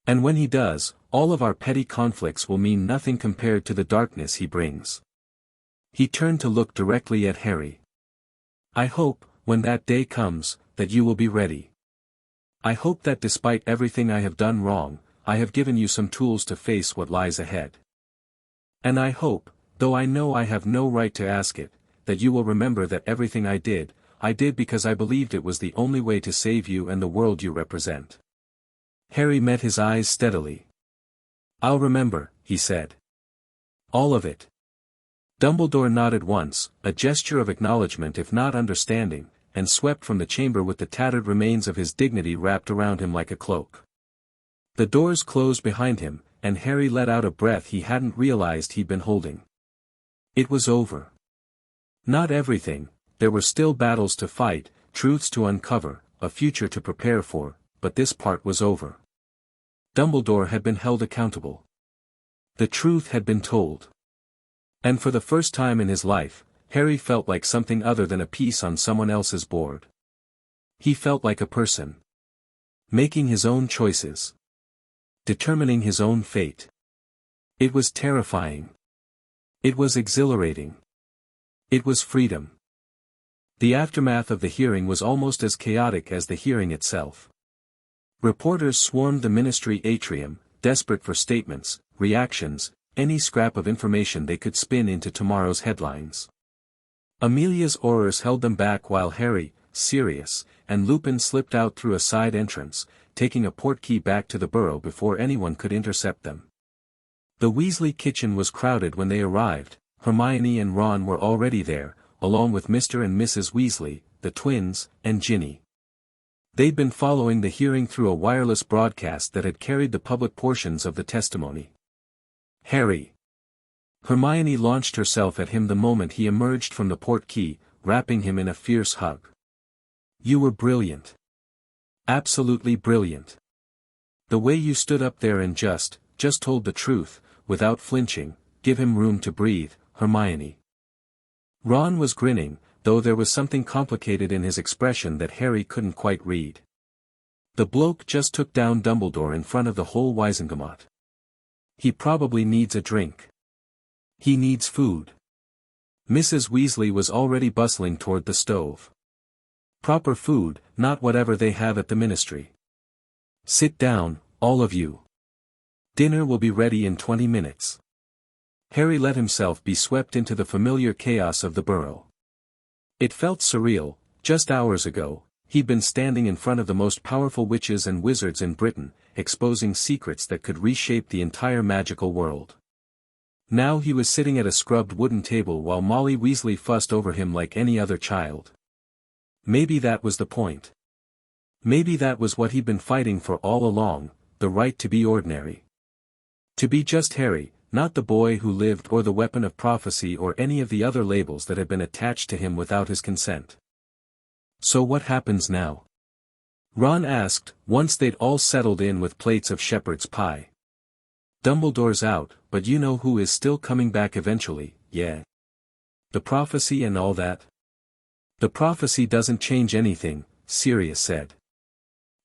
And when he does, all of our petty conflicts will mean nothing compared to the darkness he brings. He turned to look directly at Harry. I hope, when that day comes, that you will be ready. I hope that despite everything I have done wrong, I have given you some tools to face what lies ahead. And I hope, though I know I have no right to ask it, that you will remember that everything I did because I believed it was the only way to save you and the world you represent. Harry met his eyes steadily. I'll remember, he said. All of it. Dumbledore nodded once, a gesture of acknowledgement if not understanding, and swept from the chamber with the tattered remains of his dignity wrapped around him like a cloak. The doors closed behind him, and Harry let out a breath he hadn't realized he'd been holding. It was over. Not everything, there were still battles to fight, truths to uncover, a future to prepare for, but this part was over. Dumbledore had been held accountable. The truth had been told. And for the first time in his life, Harry felt like something other than a piece on someone else's board. He felt like a person. Making his own choices. Determining his own fate. It was terrifying. It was exhilarating. It was freedom. The aftermath of the hearing was almost as chaotic as the hearing itself. Reporters swarmed the ministry atrium, desperate for statements, reactions, any scrap of information they could spin into tomorrow's headlines. Amelia's aurors held them back while Harry, Sirius, and Lupin slipped out through a side entrance, taking a portkey back to the burrow before anyone could intercept them. The Weasley kitchen was crowded when they arrived. Hermione and Ron were already there, along with Mr. and Mrs. Weasley, the twins, and Ginny. They'd been following the hearing through a wireless broadcast that had carried the public portions of the testimony. Harry. Hermione launched herself at him the moment he emerged from the portkey, wrapping him in a fierce hug. You were brilliant. Absolutely brilliant. The way you stood up there and just told the truth, without flinching. Give him room to breathe, Hermione. Ron was grinning, though there was something complicated in his expression that Harry couldn't quite read. The bloke just took down Dumbledore in front of the whole Wizengamot. He probably needs a drink. He needs food. Mrs. Weasley was already bustling toward the stove. Proper food, not whatever they have at the ministry. Sit down, all of you. Dinner will be ready in 20 minutes. Harry let himself be swept into the familiar chaos of the burrow. It felt surreal. Just hours ago, he'd been standing in front of the most powerful witches and wizards in Britain, exposing secrets that could reshape the entire magical world. Now he was sitting at a scrubbed wooden table while Molly Weasley fussed over him like any other child. Maybe that was the point. Maybe that was what he'd been fighting for all along, the right to be ordinary. To be just Harry, not the boy who lived or the weapon of prophecy or any of the other labels that had been attached to him without his consent. So what happens now? Ron asked, once they'd all settled in with plates of shepherd's pie. Dumbledore's out, but you know who is still coming back eventually, yeah? The prophecy and all that? The prophecy doesn't change anything, Sirius said.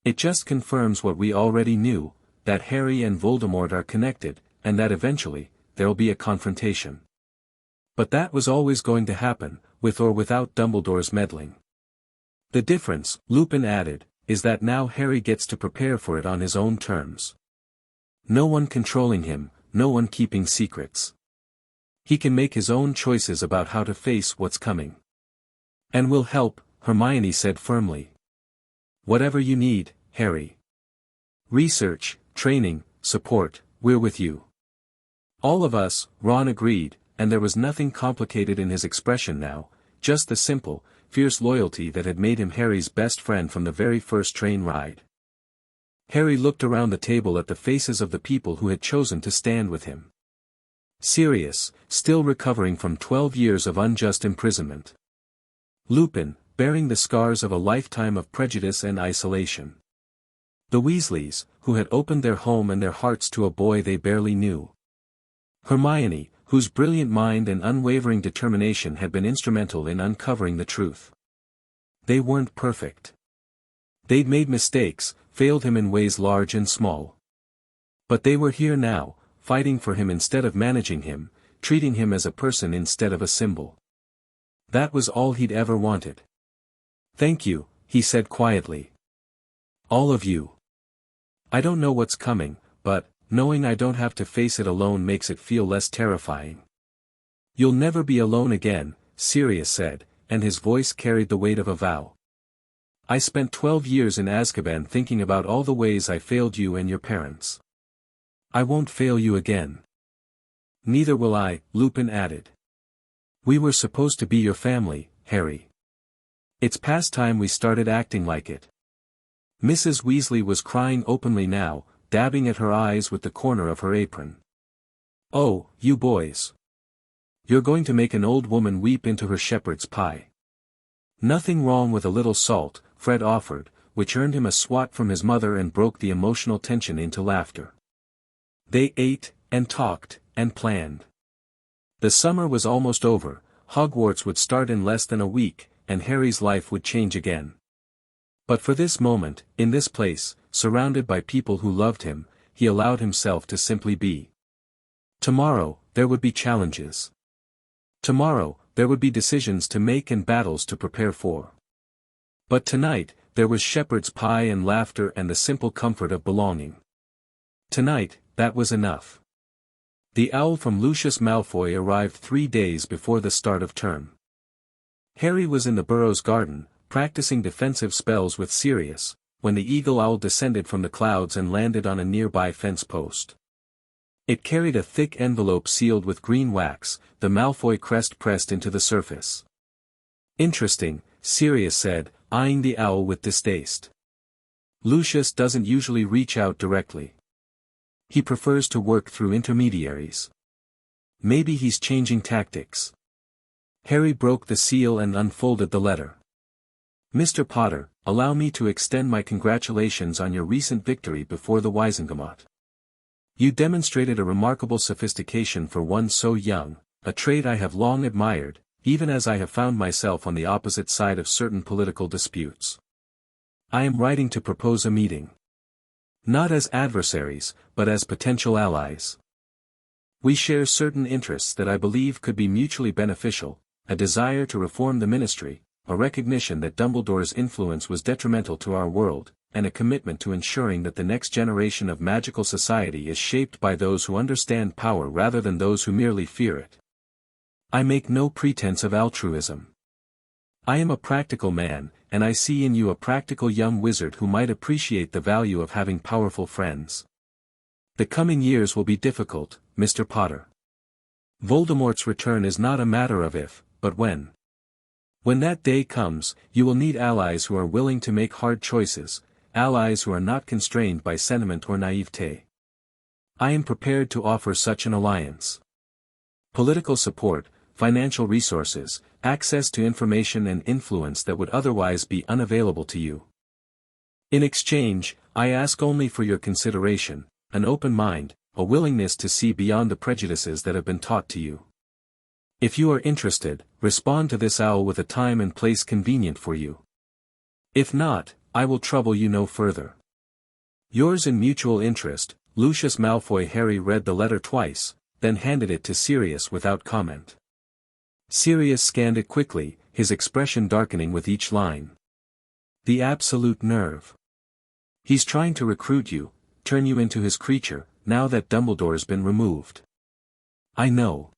It just confirms what we already knew, that Harry and Voldemort are connected, and that eventually, there'll be a confrontation. But that was always going to happen, with or without Dumbledore's meddling. The difference, Lupin added, is that now Harry gets to prepare for it on his own terms. No one controlling him, no one keeping secrets. He can make his own choices about how to face what's coming. And we'll help, Hermione said firmly. Whatever you need, Harry. Research, training, support, we're with you. All of us, Ron agreed, and there was nothing complicated in his expression now, just the simple, fierce loyalty that had made him Harry's best friend from the very first train ride. Harry looked around the table at the faces of the people who had chosen to stand with him. Sirius, still recovering from 12 years of unjust imprisonment. Lupin, bearing the scars of a lifetime of prejudice and isolation. The Weasleys, who had opened their home and their hearts to a boy they barely knew. Hermione, whose brilliant mind and unwavering determination had been instrumental in uncovering the truth. They weren't perfect. They'd made mistakes, failed him in ways large and small. But they were here now, fighting for him instead of managing him, treating him as a person instead of a symbol. That was all he'd ever wanted. Thank you, he said quietly. All of you. I don't know what's coming, but, knowing I don't have to face it alone makes it feel less terrifying. You'll never be alone again, Sirius said, and his voice carried the weight of a vow. I spent 12 years in Azkaban thinking about all the ways I failed you and your parents. I won't fail you again. Neither will I, Lupin added. We were supposed to be your family, Harry. It's past time we started acting like it. Mrs. Weasley was crying openly now, dabbing at her eyes with the corner of her apron. Oh, you boys. You're going to make an old woman weep into her shepherd's pie. Nothing wrong with a little salt, Fred offered, which earned him a swat from his mother and broke the emotional tension into laughter. They ate, and talked, and planned. The summer was almost over, Hogwarts would start in less than a week, and Harry's life would change again. But for this moment, in this place, surrounded by people who loved him, he allowed himself to simply be. Tomorrow, there would be challenges. Tomorrow, there would be decisions to make and battles to prepare for. But tonight, there was shepherd's pie and laughter and the simple comfort of belonging. Tonight, that was enough. The owl from Lucius Malfoy arrived 3 days before the start of term. Harry was in the Burrow's garden, practicing defensive spells with Sirius, when the eagle owl descended from the clouds and landed on a nearby fence post. It carried a thick envelope sealed with green wax, the Malfoy crest pressed into the surface. "Interesting," Sirius said, eyeing the owl with distaste. "Lucius doesn't usually reach out directly. He prefers to work through intermediaries. Maybe he's changing tactics." Harry broke the seal and unfolded the letter. "Mr. Potter, allow me to extend my congratulations on your recent victory before the Wizengamot. You demonstrated a remarkable sophistication for one so young, a trait I have long admired, even as I have found myself on the opposite side of certain political disputes. I am writing to propose a meeting. Not as adversaries, but as potential allies. We share certain interests that I believe could be mutually beneficial, a desire to reform the ministry, a recognition that Dumbledore's influence was detrimental to our world, and a commitment to ensuring that the next generation of magical society is shaped by those who understand power rather than those who merely fear it. I make no pretense of altruism. I am a practical man, and I see in you a practical young wizard who might appreciate the value of having powerful friends. The coming years will be difficult, Mr. Potter. Voldemort's return is not a matter of if, but when. When that day comes, you will need allies who are willing to make hard choices, allies who are not constrained by sentiment or naivete. I am prepared to offer such an alliance. Political support, financial resources, access to information and influence that would otherwise be unavailable to you. In exchange, I ask only for your consideration, an open mind, a willingness to see beyond the prejudices that have been taught to you. If you are interested, respond to this owl with a time and place convenient for you. If not, I will trouble you no further. Yours in mutual interest, Lucius Malfoy. Harry read the letter twice, then handed it to Sirius without comment. Sirius scanned it quickly, his expression darkening with each line. The absolute nerve. He's trying to recruit you, turn you into his creature, now that Dumbledore's been removed. I know.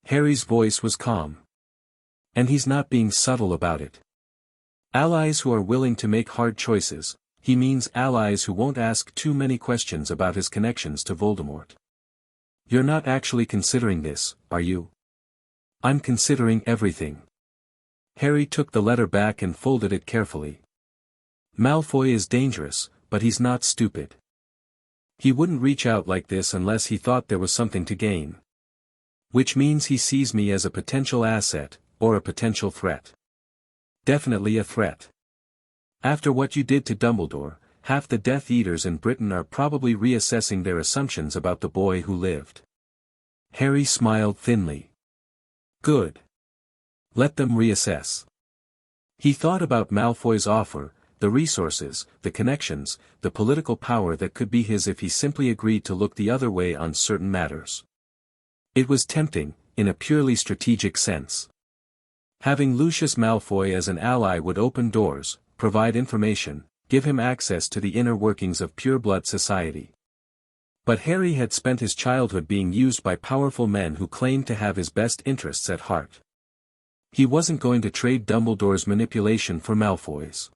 Harry's voice was calm. And he's not being subtle about it. Allies who are willing to make hard choices, he means allies who won't ask too many questions about his connections to Voldemort. You're not actually considering this, are you? I'm considering everything. Harry took the letter back and folded it carefully. Malfoy is dangerous, but he's not stupid. He wouldn't reach out like this unless he thought there was something to gain. Which means he sees me as a potential asset, or a potential threat. Definitely a threat. After what you did to Dumbledore, half the Death Eaters in Britain are probably reassessing their assumptions about the boy who lived. Harry smiled thinly. Good. Let them reassess. He thought about Malfoy's offer, the resources, the connections, the political power that could be his if he simply agreed to look the other way on certain matters. It was tempting, in a purely strategic sense. Having Lucius Malfoy as an ally would open doors, provide information, give him access to the inner workings of pure-blood society. But Harry had spent his childhood being used by powerful men who claimed to have his best interests at heart. He wasn't going to trade Dumbledore's manipulation for Malfoy's.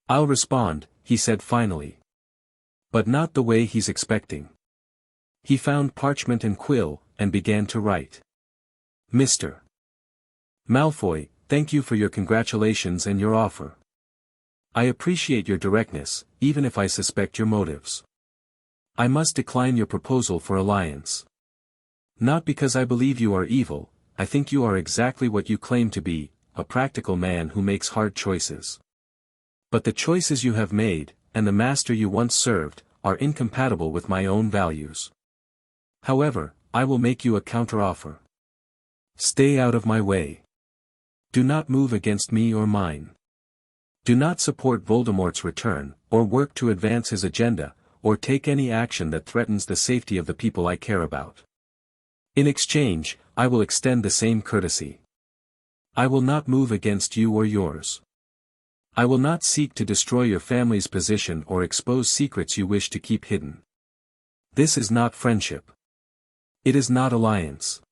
I'll respond, he said finally. But not the way he's expecting. He found parchment and quill, and began to write. Mr. Malfoy, thank you for your congratulations and your offer. I appreciate your directness, even if I suspect your motives. I must decline your proposal for alliance. Not because I believe you are evil, I think you are exactly what you claim to be, a practical man who makes hard choices. But the choices you have made, and the master you once served, are incompatible with my own values. However, I will make you a counteroffer. Stay out of my way. Do not move against me or mine. Do not support Voldemort's return, or work to advance his agenda, or take any action that threatens the safety of the people I care about. In exchange, I will extend the same courtesy. I will not move against you or yours. I will not seek to destroy your family's position or expose secrets you wish to keep hidden. This is not friendship. It is not alliance.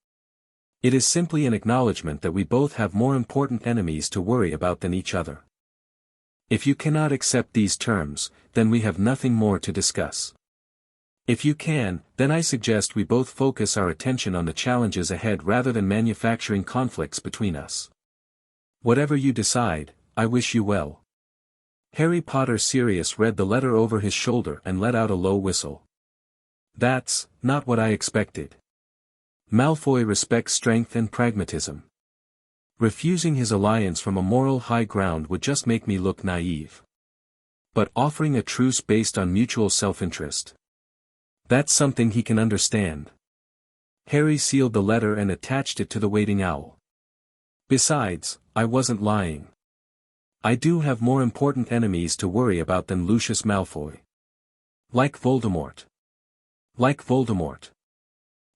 It is simply an acknowledgement that we both have more important enemies to worry about than each other. If you cannot accept these terms, then we have nothing more to discuss. If you can, then I suggest we both focus our attention on the challenges ahead rather than manufacturing conflicts between us. Whatever you decide, I wish you well. Harry Potter Sirius read the letter over his shoulder and let out a low whistle. That's not what I expected. Malfoy respects strength and pragmatism. Refusing his alliance from a moral high ground would just make me look naive. But offering a truce based on mutual self-interest. That's something he can understand. Harry sealed the letter and attached it to the waiting owl. Besides, I wasn't lying. I do have more important enemies to worry about than Lucius Malfoy. Like Voldemort. Like Voldemort.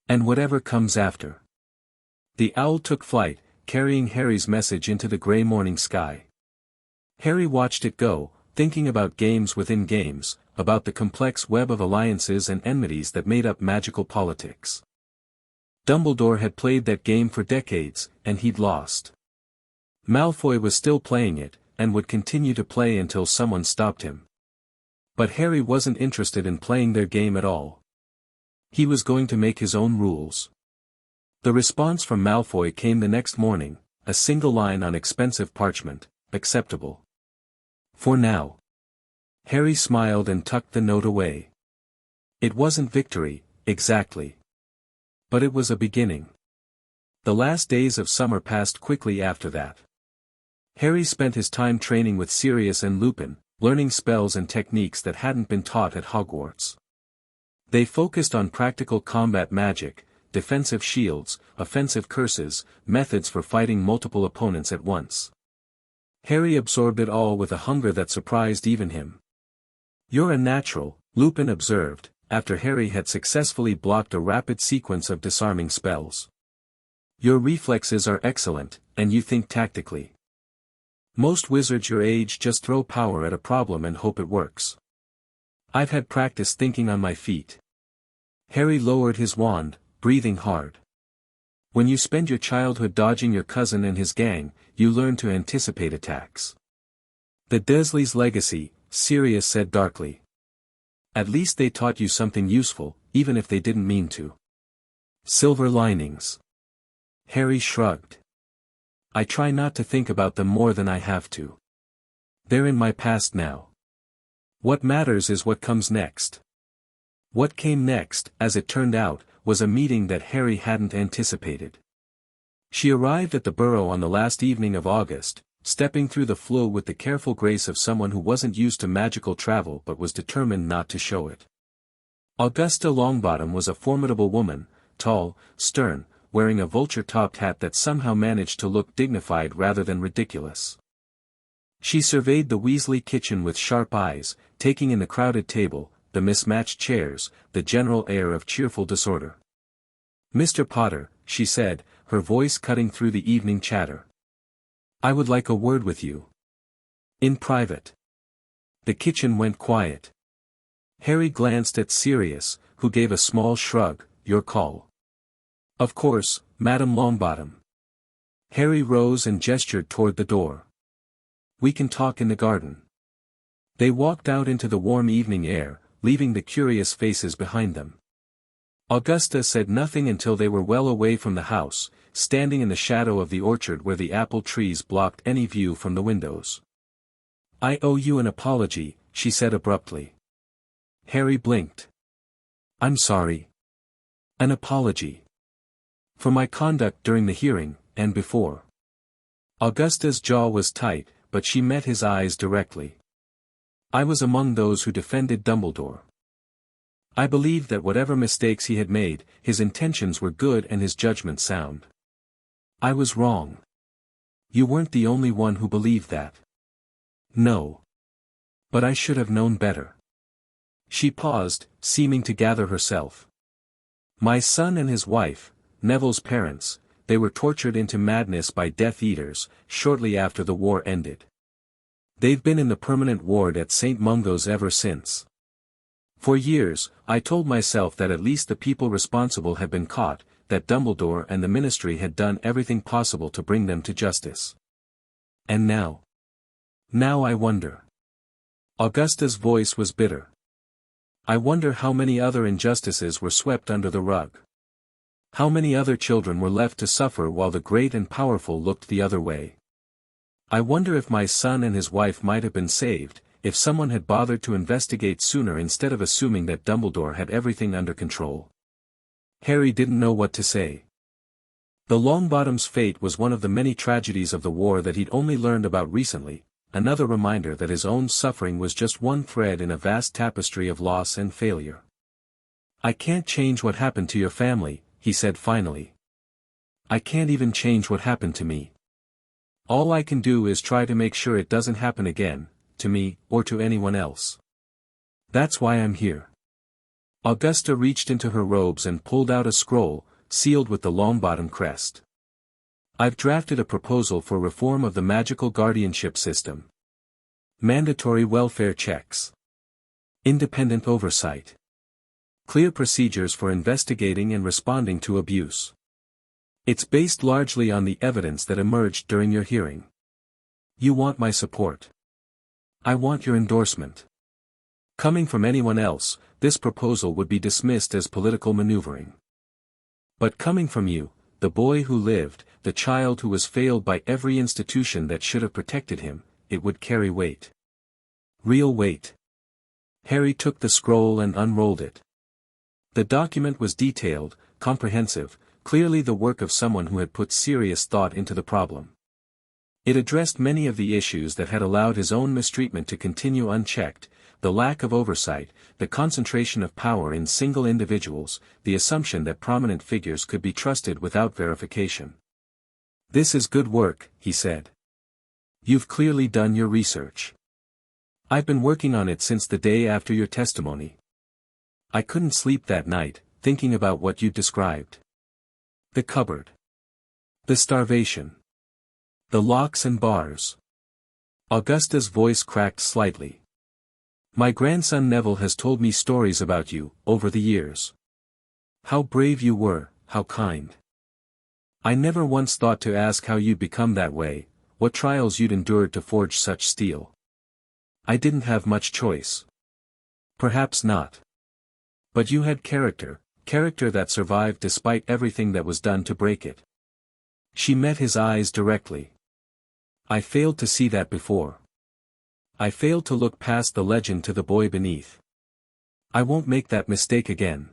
And whatever comes after. The owl took flight, carrying Harry's message into the grey morning sky. Harry watched it go, thinking about games within games, about the complex web of alliances and enmities that made up magical politics. Dumbledore had played that game for decades, and he'd lost. Malfoy was still playing it, and would continue to play until someone stopped him. But Harry wasn't interested in playing their game at all. He was going to make his own rules. The response from Malfoy came the next morning, a single line on expensive parchment, acceptable. For now. Harry smiled and tucked the note away. It wasn't victory, exactly. But it was a beginning. The last days of summer passed quickly after that. Harry spent his time training with Sirius and Lupin, learning spells and techniques that hadn't been taught at Hogwarts. They focused on practical combat magic, defensive shields, offensive curses, methods for fighting multiple opponents at once. Harry absorbed it all with a hunger that surprised even him. "You're a natural," Lupin observed, after Harry had successfully blocked a rapid sequence of disarming spells. "Your reflexes are excellent, and you think tactically. Most wizards your age just throw power at a problem and hope it works. I've had practice thinking on my feet." Harry lowered his wand, breathing hard. "When you spend your childhood dodging your cousin and his gang, you learn to anticipate attacks." "The Dursleys' legacy," Sirius said darkly. "At least they taught you something useful, even if they didn't mean to." "Silver linings." Harry shrugged. "I try not to think about them more than I have to. They're in my past now. What matters is what comes next." What came next, as it turned out, was a meeting that Harry hadn't anticipated. She arrived at the Burrow on the last evening of August, stepping through the Floo with the careful grace of someone who wasn't used to magical travel but was determined not to show it. Augusta Longbottom was a formidable woman, tall, stern, wearing a vulture-topped hat that somehow managed to look dignified rather than ridiculous. She surveyed the Weasley kitchen with sharp eyes, taking in the crowded table, the mismatched chairs, the general air of cheerful disorder. "Mr. Potter," she said, her voice cutting through the evening chatter. "I would like a word with you. In private." The kitchen went quiet. Harry glanced at Sirius, who gave a small shrug. "Your call." "Of course, Madam Longbottom." Harry rose and gestured toward the door. "We can talk in the garden." They walked out into the warm evening air, leaving the curious faces behind them. Augusta said nothing until they were well away from the house, standing in the shadow of the orchard where the apple trees blocked any view from the windows. "I owe you an apology," she said abruptly. Harry blinked. "I'm sorry." "An apology. For my conduct during the hearing, and before." Augusta's jaw was tight, but she met his eyes directly. "I was among those who defended Dumbledore. I believed that whatever mistakes he had made, his intentions were good and his judgment sound. I was wrong. You weren't the only one who believed that." "No. But I should have known better." She paused, seeming to gather herself. "My son and his wife, Neville's parents, they were tortured into madness by Death Eaters, shortly after the war ended. They've been in the permanent ward at St. Mungo's ever since. For years, I told myself that at least the people responsible had been caught, that Dumbledore and the Ministry had done everything possible to bring them to justice. And now? Now I wonder. Augusta's voice was bitter. I wonder how many other injustices were swept under the rug. How many other children were left to suffer while the great and powerful looked the other way. I wonder if my son and his wife might have been saved, if someone had bothered to investigate sooner instead of assuming that Dumbledore had everything under control. Harry didn't know what to say. The Longbottom's fate was one of the many tragedies of the war that he'd only learned about recently, another reminder that his own suffering was just one thread in a vast tapestry of loss and failure. I can't change what happened to your family, he said finally. I can't even change what happened to me. All I can do is try to make sure it doesn't happen again, to me, or to anyone else. That's why I'm here. Augusta reached into her robes and pulled out a scroll, sealed with the Longbottom crest. I've drafted a proposal for reform of the magical guardianship system. Mandatory welfare checks. Independent oversight. Clear procedures for investigating and responding to abuse. It's based largely on the evidence that emerged during your hearing. You want my support. I want your endorsement. Coming from anyone else, this proposal would be dismissed as political maneuvering. But coming from you, the boy who lived, the child who was failed by every institution that should have protected him, it would carry weight. Real weight. Harry took the scroll and unrolled it. The document was detailed, comprehensive, clearly the work of someone who had put serious thought into the problem. It addressed many of the issues that had allowed his own mistreatment to continue unchecked, the lack of oversight, the concentration of power in single individuals, the assumption that prominent figures could be trusted without verification. This is good work, he said. You've clearly done your research. I've been working on it since the day after your testimony. I couldn't sleep that night, thinking about what you described. The cupboard. The starvation. The locks and bars. Augusta's voice cracked slightly. My grandson Neville has told me stories about you, over the years. How brave you were, how kind. I never once thought to ask how you'd become that way, what trials you'd endured to forge such steel. I didn't have much choice. Perhaps not. But you had character that survived despite everything that was done to break it. She met his eyes directly. I failed to see that before. I failed to look past the legend to the boy beneath. I won't make that mistake again.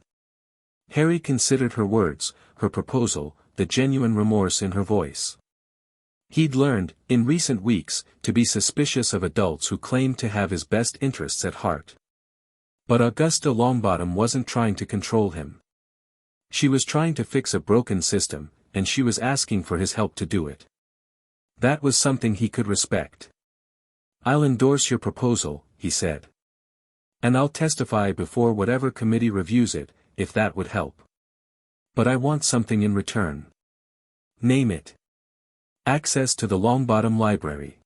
Harry considered her words, her proposal, the genuine remorse in her voice. He'd learned, in recent weeks, to be suspicious of adults who claimed to have his best interests at heart. But Augusta Longbottom wasn't trying to control him. She was trying to fix a broken system, and she was asking for his help to do it. That was something he could respect. I'll endorse your proposal, he said. And I'll testify before whatever committee reviews it, if that would help. But I want something in return. Name it. Access to the Longbottom Library.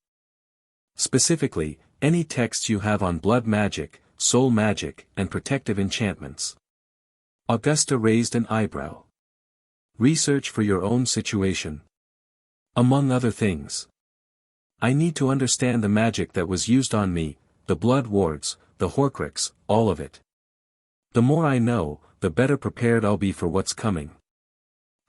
Specifically, any texts you have on blood magic, soul magic, and protective enchantments. Augusta raised an eyebrow. Research for your own situation. Among other things. I need to understand the magic that was used on me, the blood wards, the Horcrux, all of it. The more I know, the better prepared I'll be for what's coming.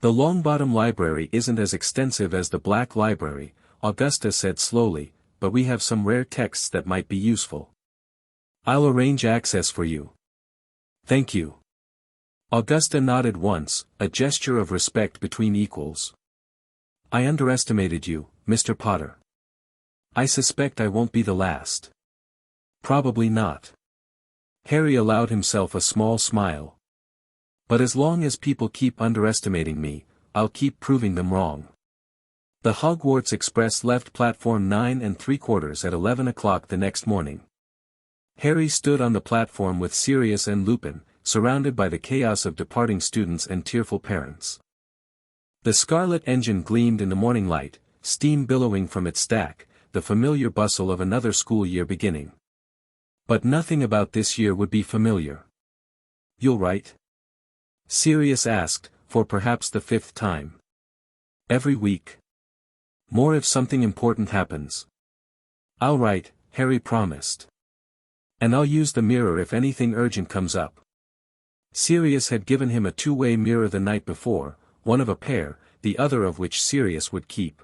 The Longbottom Library isn't as extensive as the Black Library, Augusta said slowly, but we have some rare texts that might be useful. I'll arrange access for you. Thank you. Augusta nodded once, a gesture of respect between equals. I underestimated you, Mr. Potter. I suspect I won't be the last. Probably not. Harry allowed himself a small smile. But as long as people keep underestimating me, I'll keep proving them wrong. The Hogwarts Express left platform 9 3/4 at 11 o'clock the next morning. Harry stood on the platform with Sirius and Lupin, surrounded by the chaos of departing students and tearful parents. The scarlet engine gleamed in the morning light, steam billowing from its stack, the familiar bustle of another school year beginning. But nothing about this year would be familiar. "You'll write?" Sirius asked, for perhaps the 5th time. "Every week. More if something important happens." "I'll write," Harry promised. "And I'll use the mirror if anything urgent comes up." Sirius had given him a two-way mirror the night before, one of a pair, the other of which Sirius would keep.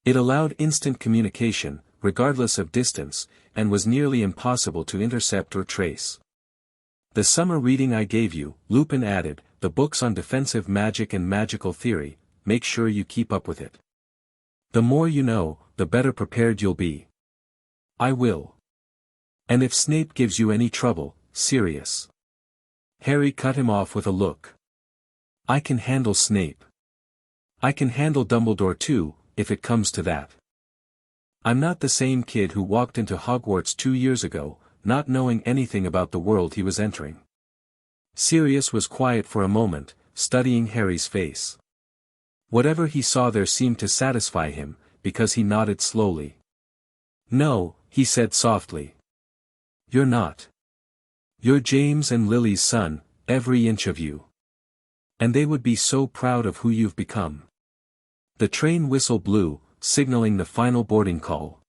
It allowed instant communication, regardless of distance, and was nearly impossible to intercept or trace. "The summer reading I gave you," Lupin added, "the books on defensive magic and magical theory, make sure you keep up with it. The more you know, the better prepared you'll be." "I will. And if Snape gives you any trouble, Sirius." Harry cut him off with a look. "I can handle Snape. I can handle Dumbledore too, if it comes to that. I'm not the same kid who walked into Hogwarts 2 years ago, not knowing anything about the world he was entering." Sirius was quiet for a moment, studying Harry's face. Whatever he saw there seemed to satisfy him, because he nodded slowly. "No," he said softly. "You're not. You're James and Lily's son, every inch of you. And they would be so proud of who you've become." The train whistle blew, signaling the final boarding call.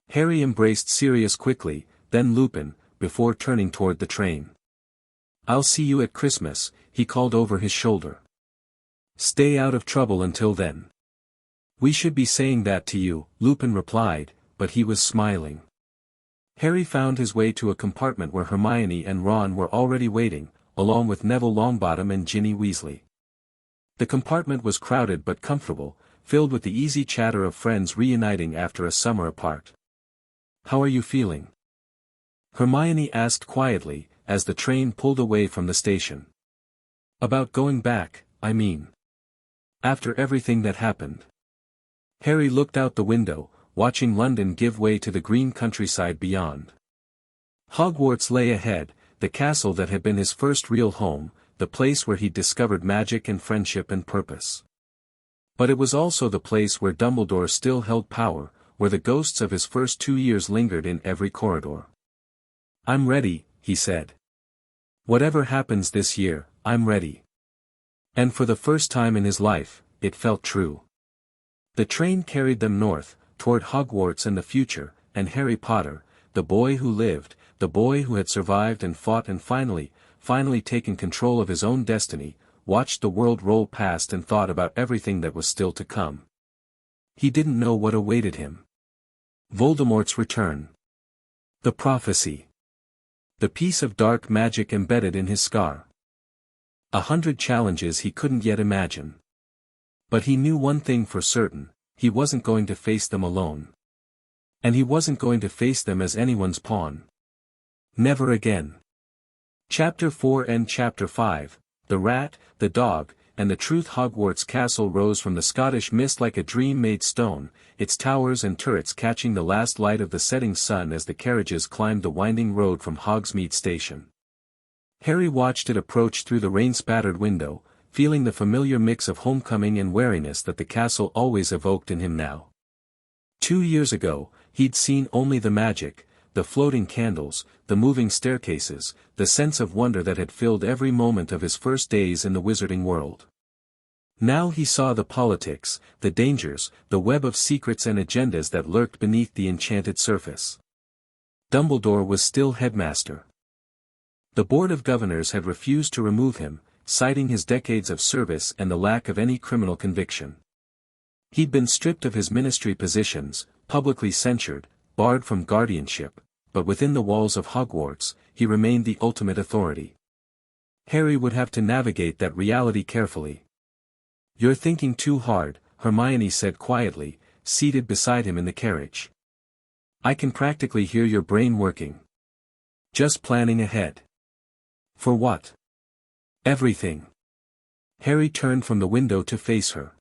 Harry embraced Sirius quickly, then Lupin, before turning toward the train. "I'll see you at Christmas," he called over his shoulder. "Stay out of trouble until then." "We should be saying that to you," Lupin replied, but he was smiling. Harry found his way to a compartment where Hermione and Ron were already waiting, along with Neville Longbottom and Ginny Weasley. The compartment was crowded but comfortable, filled with the easy chatter of friends reuniting after a summer apart. "How are you feeling?" Hermione asked quietly, as the train pulled away from the station. "About going back, I mean. After everything that happened." Harry looked out the window, watching London give way to the green countryside beyond. Hogwarts lay ahead, the castle that had been his first real home, the place where he'd discovered magic and friendship and purpose. But it was also the place where Dumbledore still held power, where the ghosts of his first 2 years lingered in every corridor. "I'm ready," he said. "Whatever happens this year, I'm ready." And for the first time in his life, it felt true. The train carried them north, toward Hogwarts and the future, and Harry Potter, the boy who lived, the boy who had survived and fought and finally taken control of his own destiny, watched the world roll past and thought about everything that was still to come. He didn't know what awaited him. Voldemort's return. The prophecy. The piece of dark magic embedded in his scar. 100 challenges he couldn't yet imagine. But he knew one thing for certain, he wasn't going to face them alone. And he wasn't going to face them as anyone's pawn. Never again. Chapter 4 and Chapter 5, The Rat, the Dog, and the Truth. Hogwarts Castle rose from the Scottish mist like a dream made stone, its towers and turrets catching the last light of the setting sun as the carriages climbed the winding road from Hogsmeade Station. Harry watched it approach through the rain-spattered window, feeling the familiar mix of homecoming and wariness that the castle always evoked in him now. 2 years ago, he'd seen only the magic, the floating candles, the moving staircases, the sense of wonder that had filled every moment of his first days in the wizarding world. Now he saw the politics, the dangers, the web of secrets and agendas that lurked beneath the enchanted surface. Dumbledore was still headmaster. The Board of Governors had refused to remove him, citing his decades of service and the lack of any criminal conviction. He'd been stripped of his ministry positions, publicly censured, barred from guardianship, but within the walls of Hogwarts, he remained the ultimate authority. Harry would have to navigate that reality carefully. "You're thinking too hard," Hermione said quietly, seated beside him in the carriage. "I can practically hear your brain working. Just planning ahead." "For what?" "Everything." Harry turned from the window to face her.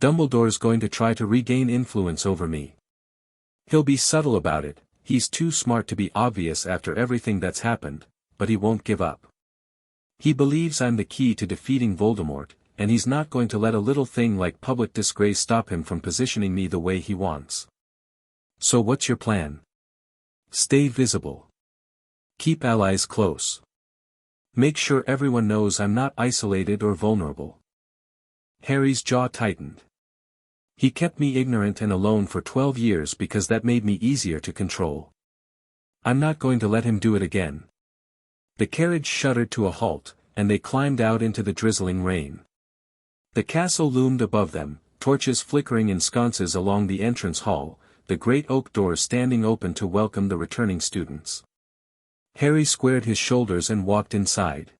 "Dumbledore's going to try to regain influence over me. He'll be subtle about it, he's too smart to be obvious after everything that's happened, but he won't give up. He believes I'm the key to defeating Voldemort, and he's not going to let a little thing like public disgrace stop him from positioning me the way he wants. So what's your plan? Stay visible. Keep allies close. Make sure everyone knows I'm not isolated or vulnerable. Harry's jaw tightened. He kept me ignorant and alone for 12 years because that made me easier to control. I'm not going to let him do it again. The carriage shuddered to a halt, and they climbed out into the drizzling rain. The castle loomed above them, torches flickering in sconces along the entrance hall, the great oak doors standing open to welcome the returning students. Harry squared his shoulders and walked inside.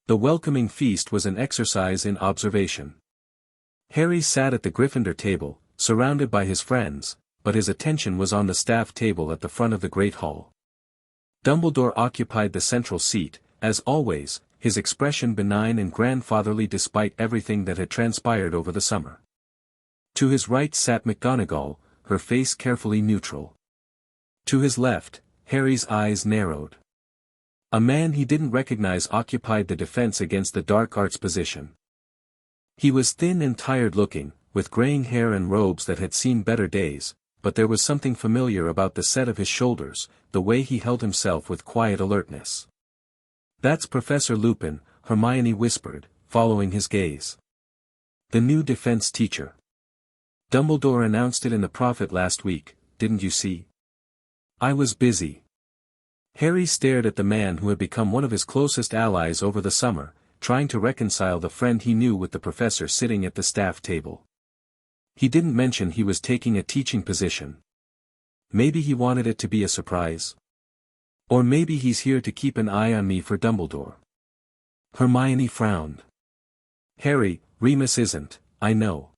The welcoming feast was an exercise in observation. Harry sat at the Gryffindor table, surrounded by his friends, but his attention was on the staff table at the front of the great hall. Dumbledore occupied the central seat, as always, his expression benign and grandfatherly despite everything that had transpired over the summer. To his right sat McGonagall, her face carefully neutral. To his left, Harry's eyes narrowed. A man he didn't recognize occupied the defense against the dark arts position. He was thin and tired-looking, with graying hair and robes that had seen better days, but there was something familiar about the set of his shoulders, the way he held himself with quiet alertness. "That's Professor Lupin," Hermione whispered, following his gaze. "The new defense teacher. Dumbledore announced it in the Prophet last week, didn't you see?" "I was busy." Harry stared at the man who had become one of his closest allies over the summer, trying to reconcile the friend he knew with the professor sitting at the staff table. He didn't mention he was taking a teaching position. Maybe he wanted it to be a surprise. Or maybe he's here to keep an eye on me for Dumbledore. Hermione frowned. "Harry, Remus isn't, I know.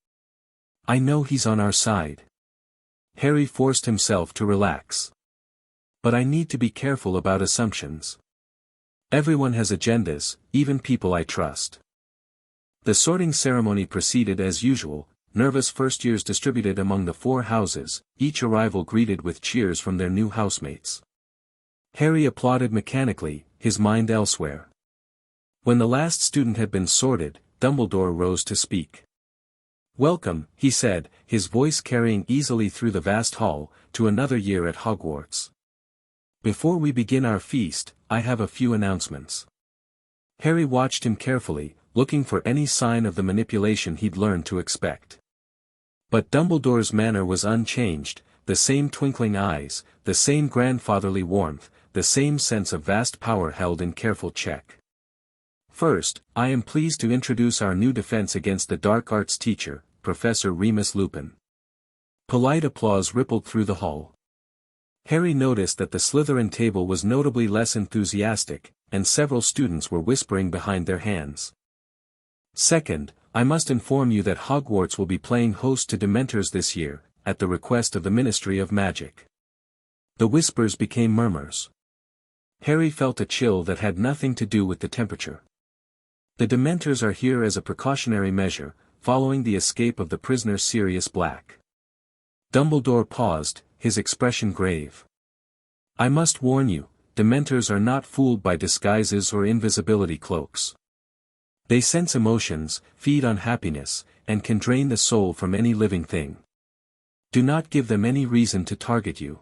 I know he's on our side." Harry forced himself to relax. "But I need to be careful about assumptions. Everyone has agendas, even people I trust." The sorting ceremony proceeded as usual, nervous first years distributed among the 4 houses, each arrival greeted with cheers from their new housemates. Harry applauded mechanically, his mind elsewhere. When the last student had been sorted, Dumbledore rose to speak. "Welcome," he said, his voice carrying easily through the vast hall, "to another year at Hogwarts. Before we begin our feast, I have a few announcements." Harry watched him carefully, looking for any sign of the manipulation he'd learned to expect. But Dumbledore's manner was unchanged, the same twinkling eyes, the same grandfatherly warmth, the same sense of vast power held in careful check. "First, I am pleased to introduce our new defense against the dark arts teacher, Professor Remus Lupin." Polite applause rippled through the hall. Harry noticed that the Slytherin table was notably less enthusiastic, and several students were whispering behind their hands. "Second, I must inform you that Hogwarts will be playing host to Dementors this year, at the request of the Ministry of Magic." The whispers became murmurs. Harry felt a chill that had nothing to do with the temperature. "The Dementors are here as a precautionary measure, following the escape of the prisoner Sirius Black." Dumbledore paused, his expression grave. "I must warn you, Dementors are not fooled by disguises or invisibility cloaks. They sense emotions, feed on happiness, and can drain the soul from any living thing. Do not give them any reason to target you.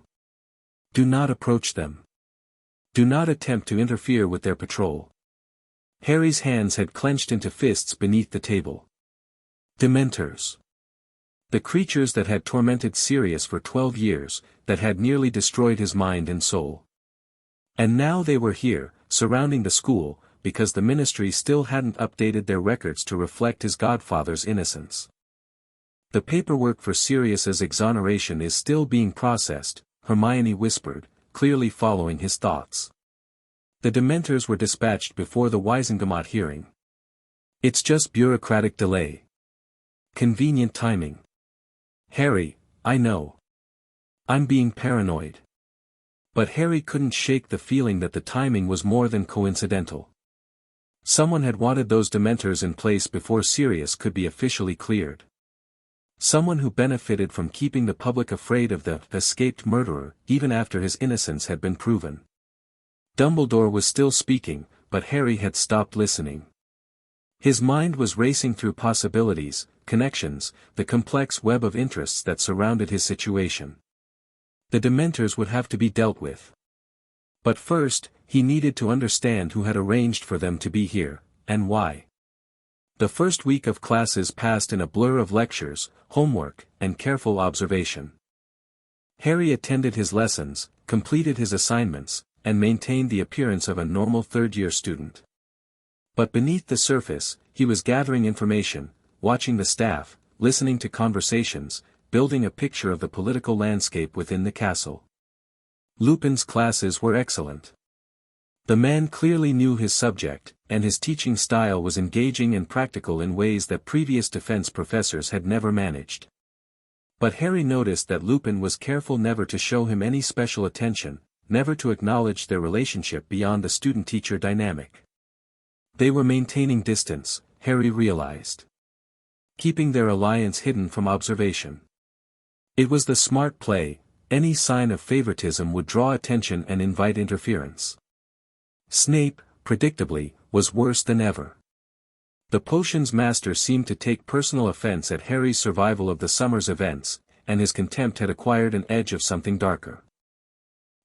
Do not approach them. Do not attempt to interfere with their patrol." Harry's hands had clenched into fists beneath the table. Dementors. The creatures that had tormented Sirius for 12 years, that had nearly destroyed his mind and soul. And now they were here, surrounding the school, because the ministry still hadn't updated their records to reflect his godfather's innocence. "The paperwork for Sirius's exoneration is still being processed," Hermione whispered, clearly following his thoughts. "The Dementors were dispatched before the Wisengamot hearing. It's just bureaucratic delay. Convenient timing. Harry, I know. I'm being paranoid." But Harry couldn't shake the feeling that the timing was more than coincidental. Someone had wanted those Dementors in place before Sirius could be officially cleared. Someone who benefited from keeping the public afraid of the escaped murderer, even after his innocence had been proven. Dumbledore was still speaking, but Harry had stopped listening. His mind was racing through possibilities, connections, the complex web of interests that surrounded his situation. The Dementors would have to be dealt with. But first, he needed to understand who had arranged for them to be here, and why. The first week of classes passed in a blur of lectures, homework, and careful observation. Harry attended his lessons, completed his assignments, and maintained the appearance of a normal third-year student. But beneath the surface, he was gathering information, watching the staff, listening to conversations, building a picture of the political landscape within the castle. Lupin's classes were excellent. The man clearly knew his subject, and his teaching style was engaging and practical in ways that previous defense professors had never managed. But Harry noticed that Lupin was careful never to show him any special attention, never to acknowledge their relationship beyond the student-teacher dynamic. They were maintaining distance, Harry realized. Keeping their alliance hidden from observation. It was the smart play. Any sign of favoritism would draw attention and invite interference. Snape, predictably, was worse than ever. The potions master seemed to take personal offense at Harry's survival of the summer's events, and his contempt had acquired an edge of something darker.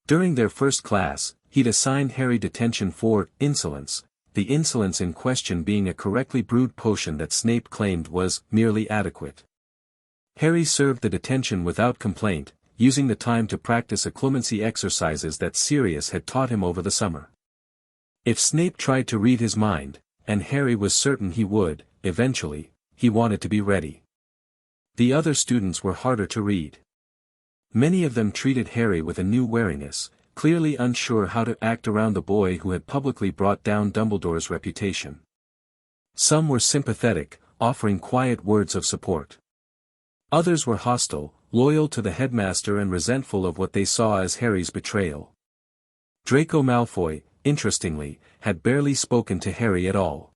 During their first class, he'd assigned Harry detention for insolence, the insolence in question being a correctly brewed potion that Snape claimed was merely adequate. Harry served the detention without complaint, using the time to practice occlumency exercises that Sirius had taught him over the summer. If Snape tried to read his mind, and Harry was certain he would, eventually, he wanted to be ready. The other students were harder to read. Many of them treated Harry with a new wariness, clearly unsure how to act around the boy who had publicly brought down Dumbledore's reputation. Some were sympathetic, offering quiet words of support. Others were hostile, loyal to the headmaster and resentful of what they saw as Harry's betrayal. Draco Malfoy, interestingly, had barely spoken to Harry at all.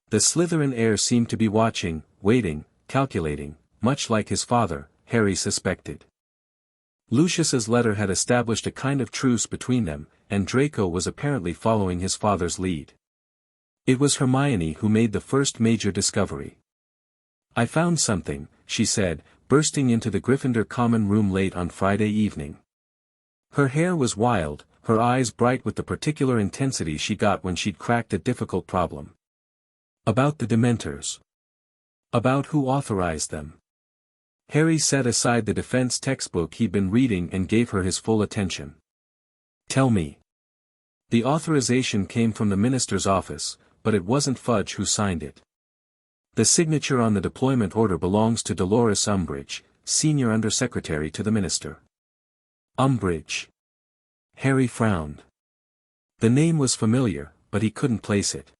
The Slytherin heir seemed to be watching, waiting, calculating, much like his father, Harry suspected. Lucius's letter had established a kind of truce between them, and Draco was apparently following his father's lead. It was Hermione who made the first major discovery. "I found something," she said, bursting into the Gryffindor common room late on Friday evening. Her hair was wild, her eyes bright with the particular intensity she got when she'd cracked a difficult problem. "About the Dementors. About who authorized them." Harry set aside the defense textbook he'd been reading and gave her his full attention. "Tell me." "The authorization came from the minister's office, but it wasn't Fudge who signed it. The signature on the deployment order belongs to Dolores Umbridge, senior undersecretary to the minister." Umbridge. Harry frowned. The name was familiar, but he couldn't place it.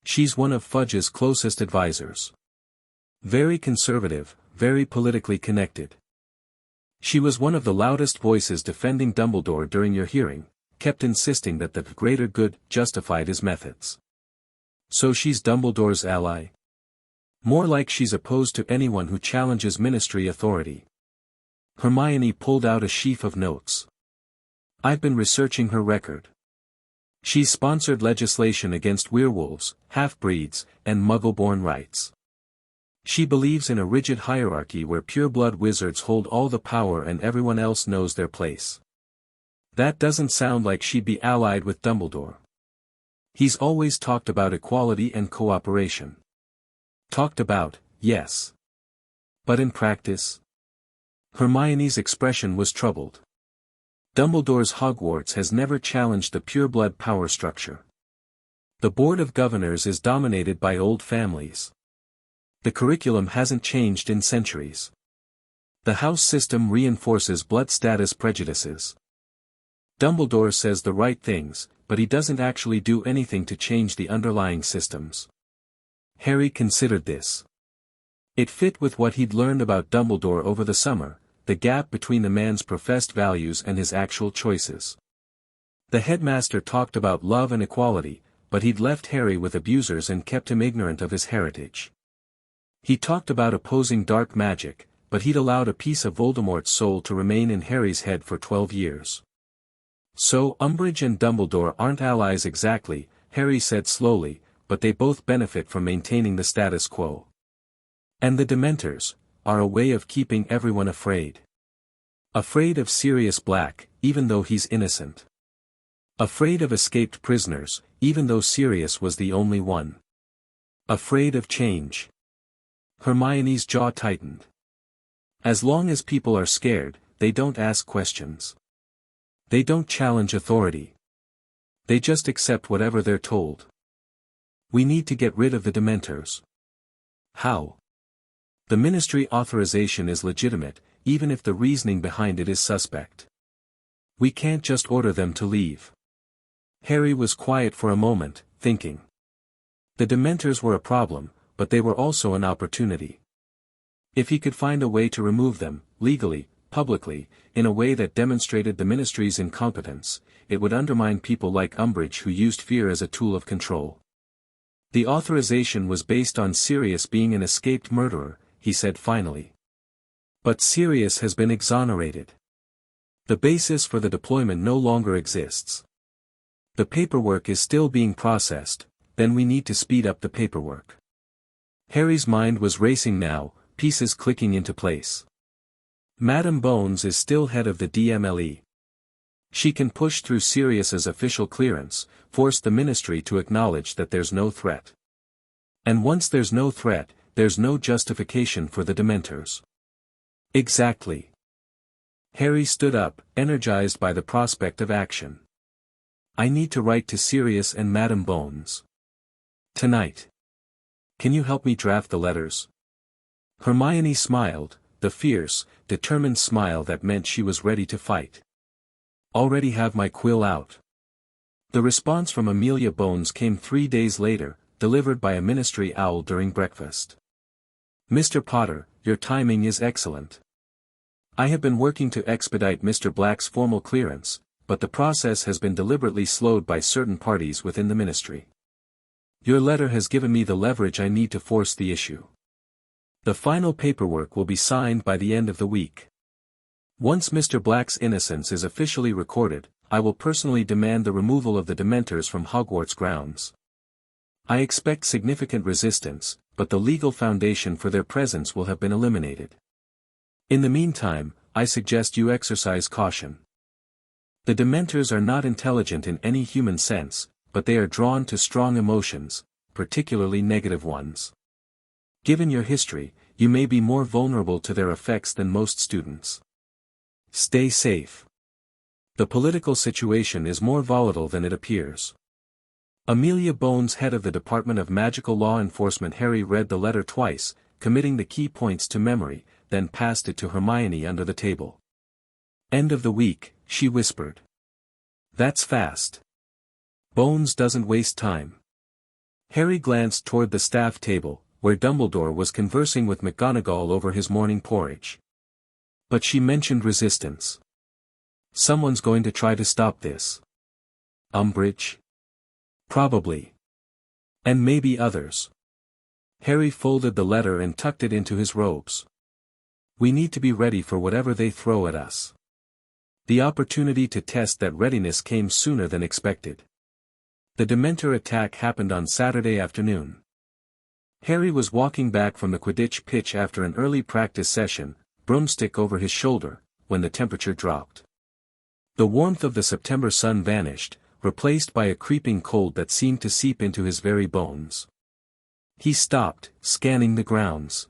"She's one of Fudge's closest advisors. Very conservative, very politically connected. She was one of the loudest voices defending Dumbledore during your hearing, kept insisting that the greater good justified his methods." "So she's Dumbledore's ally?" "More like she's opposed to anyone who challenges ministry authority." Hermione pulled out a sheaf of notes. "I've been researching her record. She's sponsored legislation against werewolves, half-breeds, and muggle-born rights. She believes in a rigid hierarchy where pureblood wizards hold all the power and everyone else knows their place. That doesn't sound like she'd be allied with Dumbledore. He's always talked about equality and cooperation." "Talked about, yes. But in practice?" Hermione's expression was troubled. "Dumbledore's Hogwarts has never challenged the pureblood power structure. The Board of Governors is dominated by old families. The curriculum hasn't changed in centuries. The house system reinforces blood status prejudices. Dumbledore says the right things, but he doesn't actually do anything to change the underlying systems." Harry considered this. It fit with what he'd learned about Dumbledore over the summer, the gap between the man's professed values and his actual choices. The headmaster talked about love and equality, but he'd left Harry with abusers and kept him ignorant of his heritage. He talked about opposing dark magic, but he'd allowed a piece of Voldemort's soul to remain in Harry's head for 12 years. "So Umbridge and Dumbledore aren't allies exactly," Harry said slowly, but they both benefit from maintaining the status quo. And the Dementors are a way of keeping everyone afraid. Afraid of Sirius Black, even though he's innocent. Afraid of escaped prisoners, even though Sirius was the only one. Afraid of change. Hermione's jaw tightened. As long as people are scared, they don't ask questions. They don't challenge authority. They just accept whatever they're told. We need to get rid of the Dementors. How? The Ministry authorization is legitimate, even if the reasoning behind it is suspect. We can't just order them to leave. Harry was quiet for a moment, thinking. The Dementors were a problem, but they were also an opportunity. If he could find a way to remove them, legally, publicly, in a way that demonstrated the Ministry's incompetence, it would undermine people like Umbridge who used fear as a tool of control. The authorization was based on Sirius being an escaped murderer, he said finally. But Sirius has been exonerated. The basis for the deployment no longer exists. The paperwork is still being processed, then we need to speed up the paperwork. Harry's mind was racing now, pieces clicking into place. Madame Bones is still head of the DMLE. She can push through Sirius's official clearance, force the Ministry to acknowledge that there's no threat. And once there's no threat, there's no justification for the Dementors. Exactly. Harry stood up, energized by the prospect of action. I need to write to Sirius and Madame Bones. Tonight. Can you help me draft the letters? Hermione smiled, the fierce, determined smile that meant she was ready to fight. Already have my quill out. The response from Amelia Bones came 3 days later, delivered by a Ministry owl during breakfast. Mr. Potter, your timing is excellent. I have been working to expedite Mr. Black's formal clearance, but the process has been deliberately slowed by certain parties within the Ministry. Your letter has given me the leverage I need to force the issue. The final paperwork will be signed by the end of the week. Once Mr. Black's innocence is officially recorded, I will personally demand the removal of the Dementors from Hogwarts grounds. I expect significant resistance, but the legal foundation for their presence will have been eliminated. In the meantime, I suggest you exercise caution. The Dementors are not intelligent in any human sense, but they are drawn to strong emotions, particularly negative ones. Given your history, you may be more vulnerable to their effects than most students. Stay safe. The political situation is more volatile than it appears. Amelia Bones, head of the Department of Magical Law Enforcement. Harry read the letter twice, committing the key points to memory, then passed it to Hermione under the table. End of the week, she whispered. That's fast. Bones doesn't waste time. Harry glanced toward the staff table, where Dumbledore was conversing with McGonagall over his morning porridge. But she mentioned resistance. Someone's going to try to stop this. Umbridge? Probably. And maybe others. Harry folded the letter and tucked it into his robes. We need to be ready for whatever they throw at us. The opportunity to test that readiness came sooner than expected. The Dementor attack happened on Saturday afternoon. Harry was walking back from the Quidditch pitch after an early practice session, broomstick over his shoulder, when the temperature dropped. The warmth of the September sun vanished, replaced by a creeping cold that seemed to seep into his very bones. He stopped, scanning the grounds.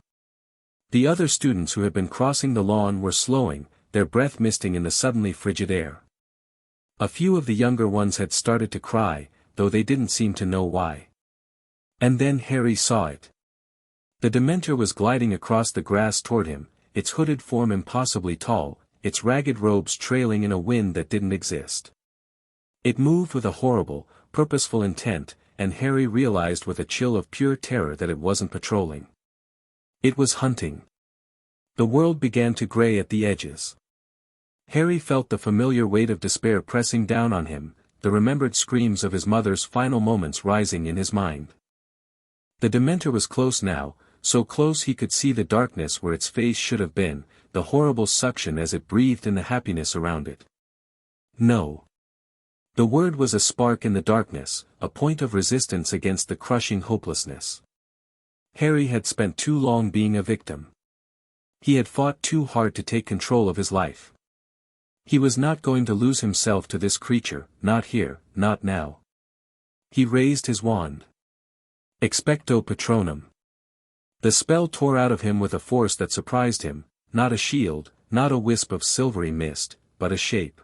The other students who had been crossing the lawn were slowing, their breath misting in the suddenly frigid air. A few of the younger ones had started to cry, though they didn't seem to know why. And then Harry saw it. The Dementor was gliding across the grass toward him, its hooded form impossibly tall, its ragged robes trailing in a wind that didn't exist. It moved with a horrible, purposeful intent, and Harry realized with a chill of pure terror that it wasn't patrolling. It was hunting. The world began to gray at the edges. Harry felt the familiar weight of despair pressing down on him, the remembered screams of his mother's final moments rising in his mind. The Dementor was close now, so close he could see the darkness where its face should have been, the horrible suction as it breathed in the happiness around it. No. The word was a spark in the darkness, a point of resistance against the crushing hopelessness. Harry had spent too long being a victim. He had fought too hard to take control of his life. He was not going to lose himself to this creature, not here, not now. He raised his wand. Expecto Patronum. The spell tore out of him with a force that surprised him, not a shield, not a wisp of silvery mist, but a shape.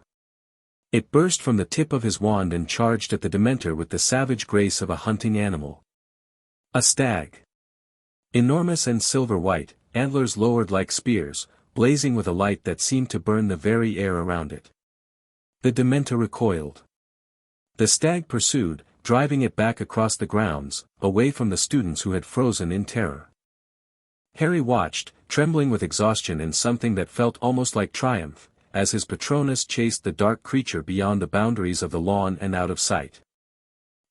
It burst from the tip of his wand and charged at the Dementor with the savage grace of a hunting animal. A stag. Enormous and silver-white, antlers lowered like spears, blazing with a light that seemed to burn the very air around it. The Dementor recoiled. The stag pursued, driving it back across the grounds, away from the students who had frozen in terror. Harry watched, trembling with exhaustion and something that felt almost like triumph, as his Patronus chased the dark creature beyond the boundaries of the lawn and out of sight.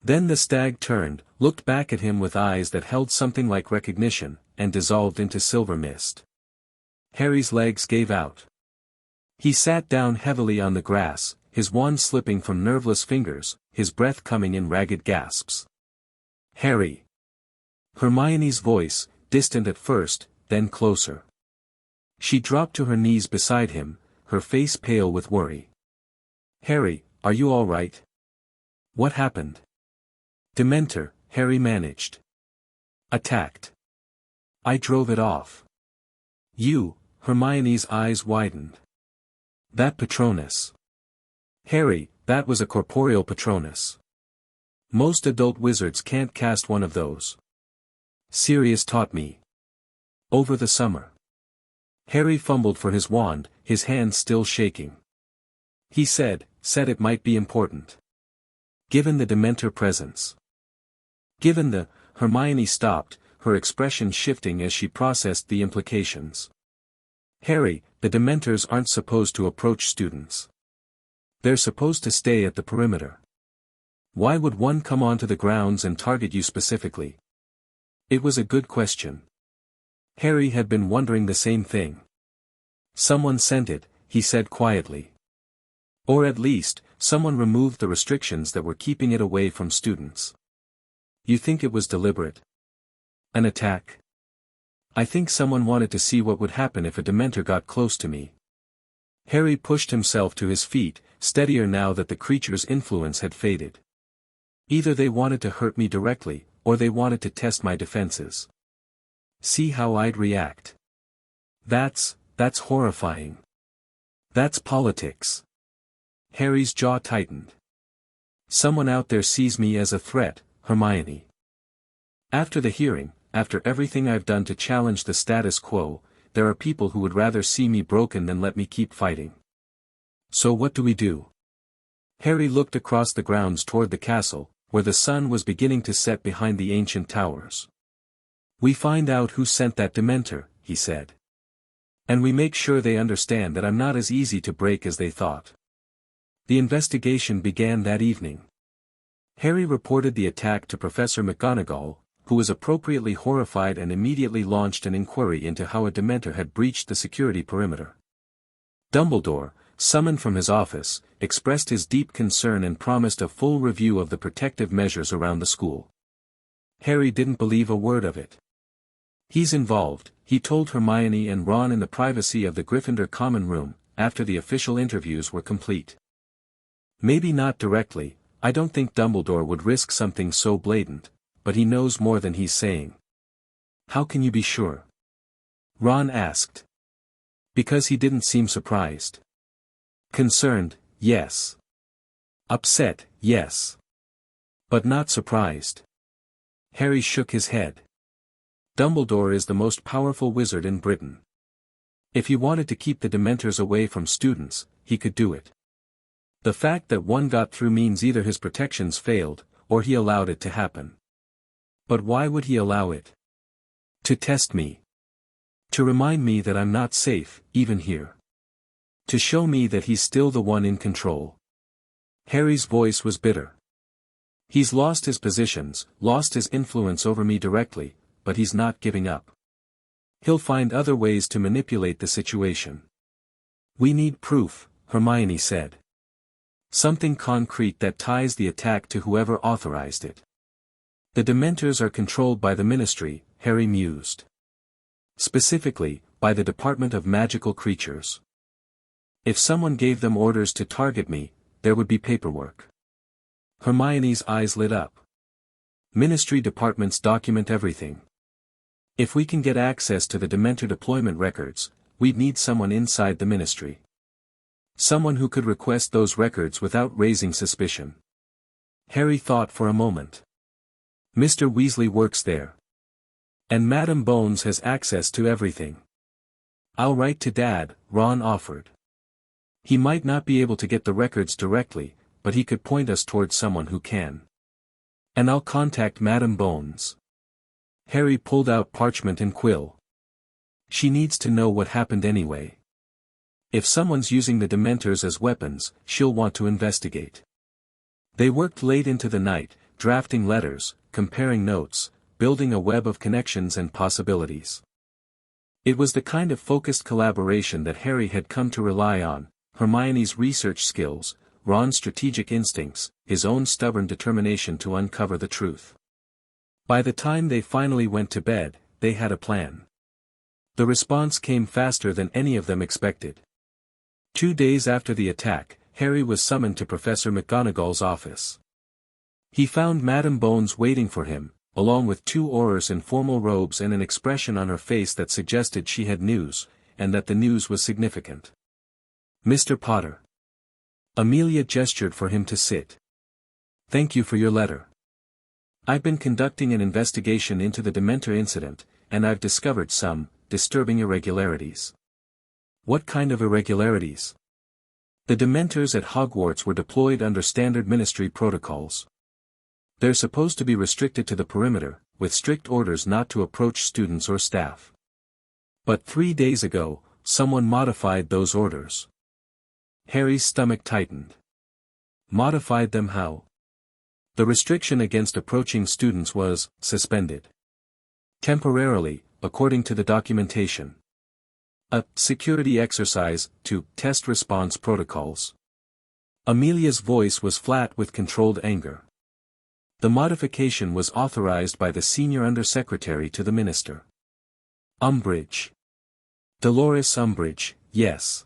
Then the stag turned, looked back at him with eyes that held something like recognition, and dissolved into silver mist. Harry's legs gave out. He sat down heavily on the grass, his wand slipping from nerveless fingers, his breath coming in ragged gasps. Harry. Hermione's voice, distant at first, then closer. She dropped to her knees beside him, her face pale with worry. Harry, are you all right? What happened? Dementor, Harry managed. Attacked. I drove it off. You, Hermione's eyes widened. That Patronus. Harry, that was a corporeal Patronus. Most adult wizards can't cast one of those. Sirius taught me. Over the summer. Harry fumbled for his wand, his hands still shaking. He said it might be important. Given the Dementor presence. Given the, Hermione stopped, her expression shifting as she processed the implications. Harry, the Dementors aren't supposed to approach students. They're supposed to stay at the perimeter. Why would one come onto the grounds and target you specifically? It was a good question. Harry had been wondering the same thing. Someone sent it, he said quietly. Or at least, someone removed the restrictions that were keeping it away from students. You think it was deliberate? An attack? I think someone wanted to see what would happen if a Dementor got close to me. Harry pushed himself to his feet, steadier now that the creature's influence had faded. Either they wanted to hurt me directly, or they wanted to test my defenses. See how I'd react. That's horrifying. That's politics. Harry's jaw tightened. Someone out there sees me as a threat, Hermione. After the hearing, after everything I've done to challenge the status quo, there are people who would rather see me broken than let me keep fighting. So what do we do? Harry looked across the grounds toward the castle, where the sun was beginning to set behind the ancient towers. We find out who sent that Dementor, he said. And we make sure they understand that I'm not as easy to break as they thought. The investigation began that evening. Harry reported the attack to Professor McGonagall, who was appropriately horrified and immediately launched an inquiry into how a Dementor had breached the security perimeter. Dumbledore, summoned from his office, expressed his deep concern and promised a full review of the protective measures around the school. Harry didn't believe a word of it. He's involved, he told Hermione and Ron in the privacy of the Gryffindor common room, after the official interviews were complete. Maybe not directly, I don't think Dumbledore would risk something so blatant, but he knows more than he's saying. How can you be sure? Ron asked. Because he didn't seem surprised. Concerned, yes. Upset, yes. But not surprised. Harry shook his head. Dumbledore is the most powerful wizard in Britain. If he wanted to keep the Dementors away from students, he could do it. The fact that one got through means either his protections failed, or he allowed it to happen. But why would he allow it? To test me. To remind me that I'm not safe, even here. To show me that he's still the one in control. Harry's voice was bitter. He's lost his positions, lost his influence over me directly, but he's not giving up. He'll find other ways to manipulate the situation. We need proof, Hermione said. Something concrete that ties the attack to whoever authorized it. The Dementors are controlled by the Ministry, Harry mused. Specifically, by the Department of Magical Creatures. If someone gave them orders to target me, there would be paperwork. Hermione's eyes lit up. Ministry departments document everything. If we can get access to the Dementor deployment records, we'd need someone inside the Ministry. Someone who could request those records without raising suspicion. Harry thought for a moment. Mr. Weasley works there. And Madam Bones has access to everything. I'll write to Dad, Ron offered. He might not be able to get the records directly, but he could point us towards someone who can. And I'll contact Madam Bones. Harry pulled out parchment and quill. She needs to know what happened anyway. If someone's using the Dementors as weapons, she'll want to investigate. They worked late into the night, drafting letters, comparing notes, building a web of connections and possibilities. It was the kind of focused collaboration that Harry had come to rely on, Hermione's research skills, Ron's strategic instincts, his own stubborn determination to uncover the truth. By the time they finally went to bed, they had a plan. The response came faster than any of them expected. 2 days after the attack, Harry was summoned to Professor McGonagall's office. He found Madam Bones waiting for him, along with 2 Aurors in formal robes and an expression on her face that suggested she had news, and that the news was significant. Mr. Potter. Amelia gestured for him to sit. Thank you for your letter. I've been conducting an investigation into the Dementor incident, and I've discovered some disturbing irregularities. What kind of irregularities? The Dementors at Hogwarts were deployed under standard Ministry protocols. They're supposed to be restricted to the perimeter, with strict orders not to approach students or staff. But 3 days ago, someone modified those orders. Harry's stomach tightened. Modified them how? The restriction against approaching students was suspended. Temporarily, according to the documentation. A security exercise to test response protocols. Amelia's voice was flat with controlled anger. The modification was authorized by the senior undersecretary to the minister. Umbridge. Dolores Umbridge, yes.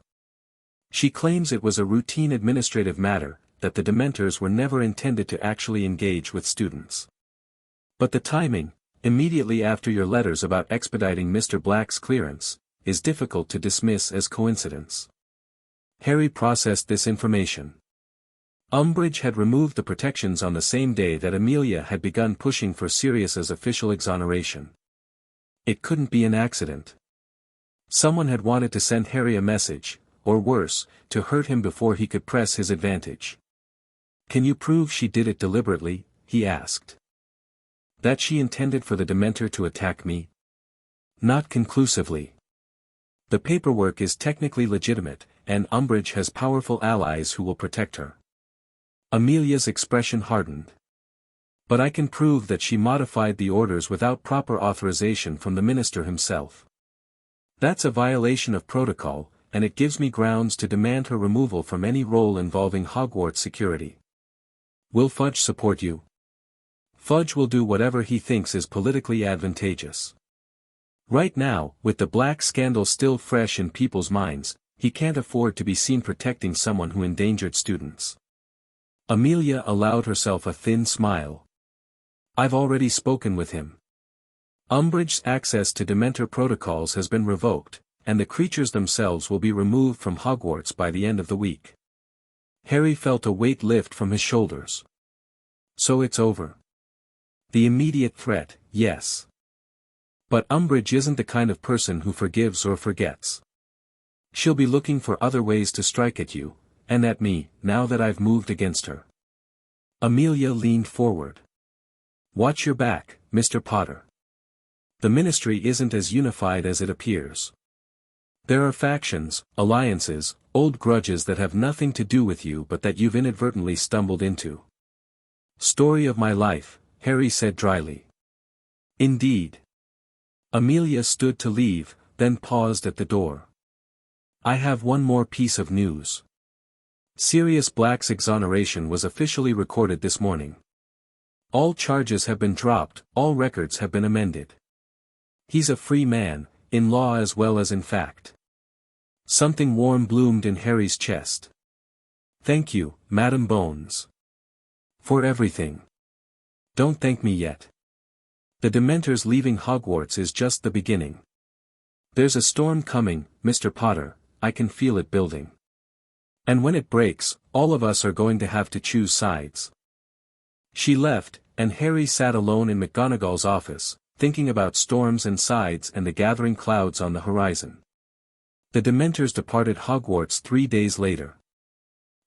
She claims it was a routine administrative matter, that the Dementors were never intended to actually engage with students. But the timing, immediately after your letters about expediting Mr. Black's clearance, is difficult to dismiss as coincidence. Harry processed this information. Umbridge had removed the protections on the same day that Amelia had begun pushing for Sirius's official exoneration. It couldn't be an accident. Someone had wanted to send Harry a message, or worse, to hurt him before he could press his advantage. Can you prove she did it deliberately? He asked. That she intended for the Dementor to attack me? Not conclusively. The paperwork is technically legitimate, and Umbridge has powerful allies who will protect her. Amelia's expression hardened. But I can prove that she modified the orders without proper authorization from the minister himself. That's a violation of protocol, and it gives me grounds to demand her removal from any role involving Hogwarts security. Will Fudge support you? Fudge will do whatever he thinks is politically advantageous. Right now, with the Black scandal still fresh in people's minds, he can't afford to be seen protecting someone who endangered students. Amelia allowed herself a thin smile. I've already spoken with him. Umbridge's access to Dementor protocols has been revoked, and the creatures themselves will be removed from Hogwarts by the end of the week. Harry felt a weight lift from his shoulders. So it's over. The immediate threat, yes. But Umbridge isn't the kind of person who forgives or forgets. She'll be looking for other ways to strike at you, and at me, now that I've moved against her. Amelia leaned forward. Watch your back, Mr. Potter. The Ministry isn't as unified as it appears. There are factions, alliances, old grudges that have nothing to do with you but that you've inadvertently stumbled into. Story of my life, Harry said dryly. Indeed. Amelia stood to leave, then paused at the door. I have one more piece of news. Sirius Black's exoneration was officially recorded this morning. All charges have been dropped, all records have been amended. He's a free man, in law as well as in fact. Something warm bloomed in Harry's chest. Thank you, Madam Bones. For everything. Don't thank me yet. The Dementors leaving Hogwarts is just the beginning. There's a storm coming, Mr. Potter, I can feel it building. And when it breaks, all of us are going to have to choose sides. She left, and Harry sat alone in McGonagall's office, thinking about storms and sides and the gathering clouds on the horizon. The Dementors departed Hogwarts 3 days later.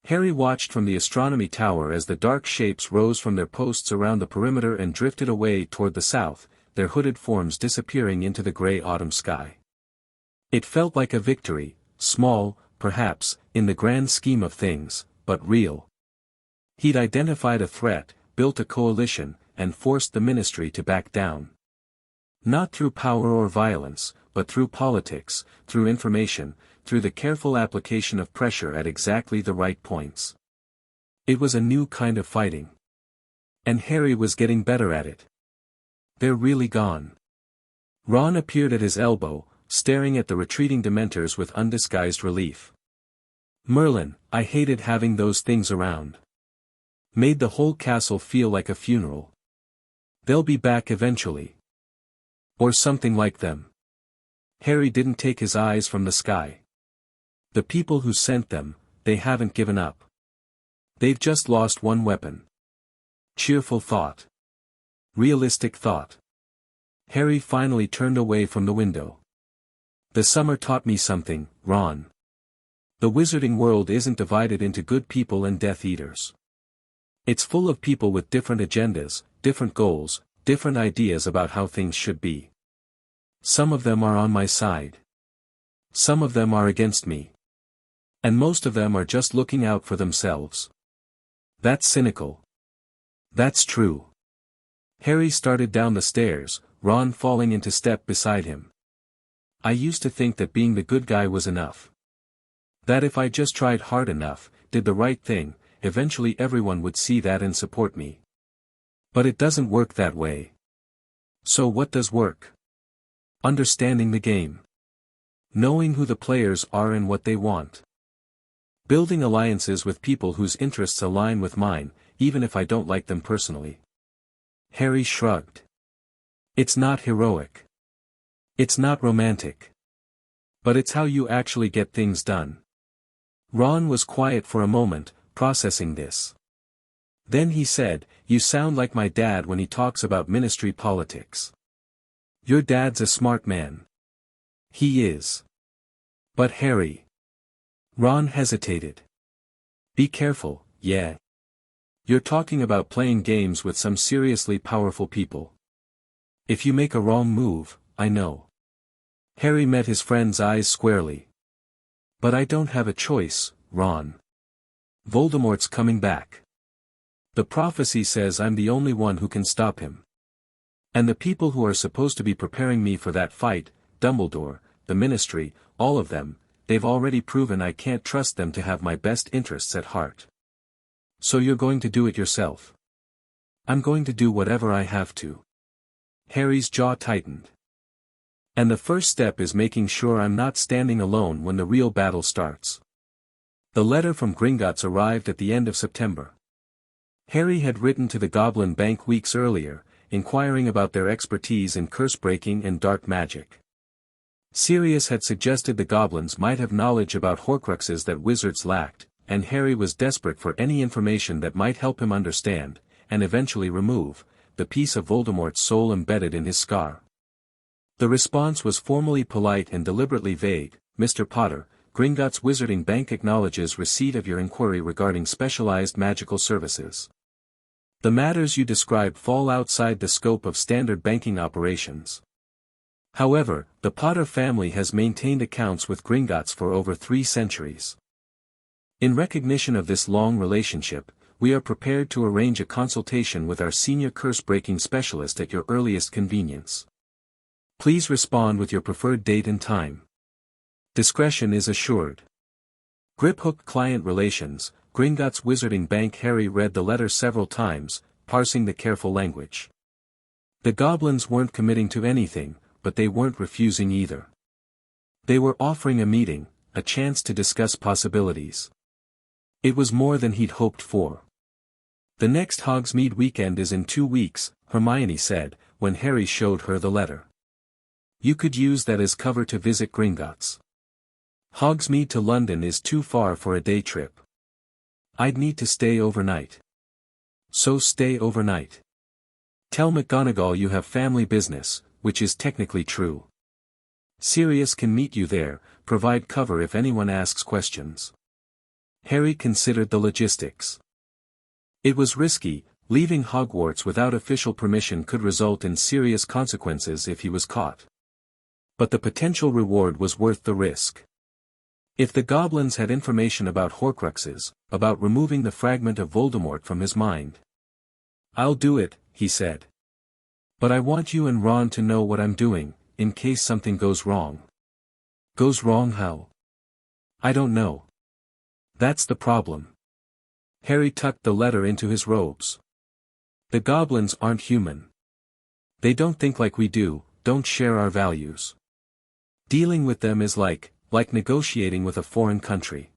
Harry watched from the astronomy tower as the dark shapes rose from their posts around the perimeter and drifted away toward the south, their hooded forms disappearing into the grey autumn sky. It felt like a victory, small, perhaps, in the grand scheme of things, but real. He'd identified a threat, built a coalition, and forced the Ministry to back down. Not through power or violence, but through politics, through information, through the careful application of pressure at exactly the right points. It was a new kind of fighting. And Harry was getting better at it. They're really gone. Ron appeared at his elbow, staring at the retreating Dementors with undisguised relief. Merlin, I hated having those things around. Made the whole castle feel like a funeral. They'll be back eventually. Or something like them. Harry didn't take his eyes from the sky. The people who sent them, they haven't given up. They've just lost one weapon. Cheerful thought. Realistic thought. Harry finally turned away from the window. The summer taught me something, Ron. The wizarding world isn't divided into good people and Death Eaters. It's full of people with different agendas, different goals, different ideas about how things should be. Some of them are on my side. Some of them are against me. And most of them are just looking out for themselves. That's cynical. That's true. Harry started down the stairs, Ron falling into step beside him. I used to think that being the good guy was enough. That if I just tried hard enough, did the right thing, eventually everyone would see that and support me. But it doesn't work that way. So what does work? Understanding the game. Knowing who the players are and what they want. Building alliances with people whose interests align with mine, even if I don't like them personally. Harry shrugged. It's not heroic. It's not romantic. But it's how you actually get things done. Ron was quiet for a moment, processing this. Then he said, You sound like my dad when he talks about ministry politics. Your dad's a smart man. He is. But Harry. Ron hesitated. Be careful, yeah. You're talking about playing games with some seriously powerful people. If you make a wrong move, I know. Harry met his friend's eyes squarely. But I don't have a choice, Ron. Voldemort's coming back. The prophecy says I'm the only one who can stop him. And the people who are supposed to be preparing me for that fight, Dumbledore, the Ministry, all of them, they've already proven I can't trust them to have my best interests at heart. So you're going to do it yourself. I'm going to do whatever I have to. Harry's jaw tightened. And the first step is making sure I'm not standing alone when the real battle starts. The letter from Gringotts arrived at the end of September. Harry had written to the Goblin Bank weeks earlier, inquiring about their expertise in curse-breaking and dark magic. Sirius had suggested the goblins might have knowledge about Horcruxes that wizards lacked, and Harry was desperate for any information that might help him understand, and eventually remove, the piece of Voldemort's soul embedded in his scar. The response was formally polite and deliberately vague. Mr. Potter, Gringotts Wizarding Bank acknowledges receipt of your inquiry regarding specialized magical services. The matters you describe fall outside the scope of standard banking operations. However, the Potter family has maintained accounts with Gringotts for over 3 centuries. In recognition of this long relationship, we are prepared to arrange a consultation with our senior curse-breaking specialist at your earliest convenience. Please respond with your preferred date and time. Discretion is assured. Griphook Client Relations, Gringotts Wizarding Bank. Harry read the letter several times, parsing the careful language. The goblins weren't committing to anything, but they weren't refusing either. They were offering a meeting, a chance to discuss possibilities. It was more than he'd hoped for. "The next Hogsmeade weekend is in 2 weeks, Hermione said, when Harry showed her the letter. "You could use that as cover to visit Gringotts. Hogsmeade to London is too far for a day trip. I'd need to stay overnight." "So stay overnight. Tell McGonagall you have family business, which is technically true. Sirius can meet you there, provide cover if anyone asks questions." Harry considered the logistics. It was risky. Leaving Hogwarts without official permission could result in serious consequences if he was caught. But the potential reward was worth the risk. If the goblins had information about Horcruxes, about removing the fragment of Voldemort from his mind. "I'll do it," he said. "But I want you and Ron to know what I'm doing, in case something goes wrong." "Goes wrong how?" "I don't know. That's the problem." Harry tucked the letter into his robes. "The goblins aren't human. They don't think like we do, don't share our values. Dealing with them is like negotiating with a foreign country.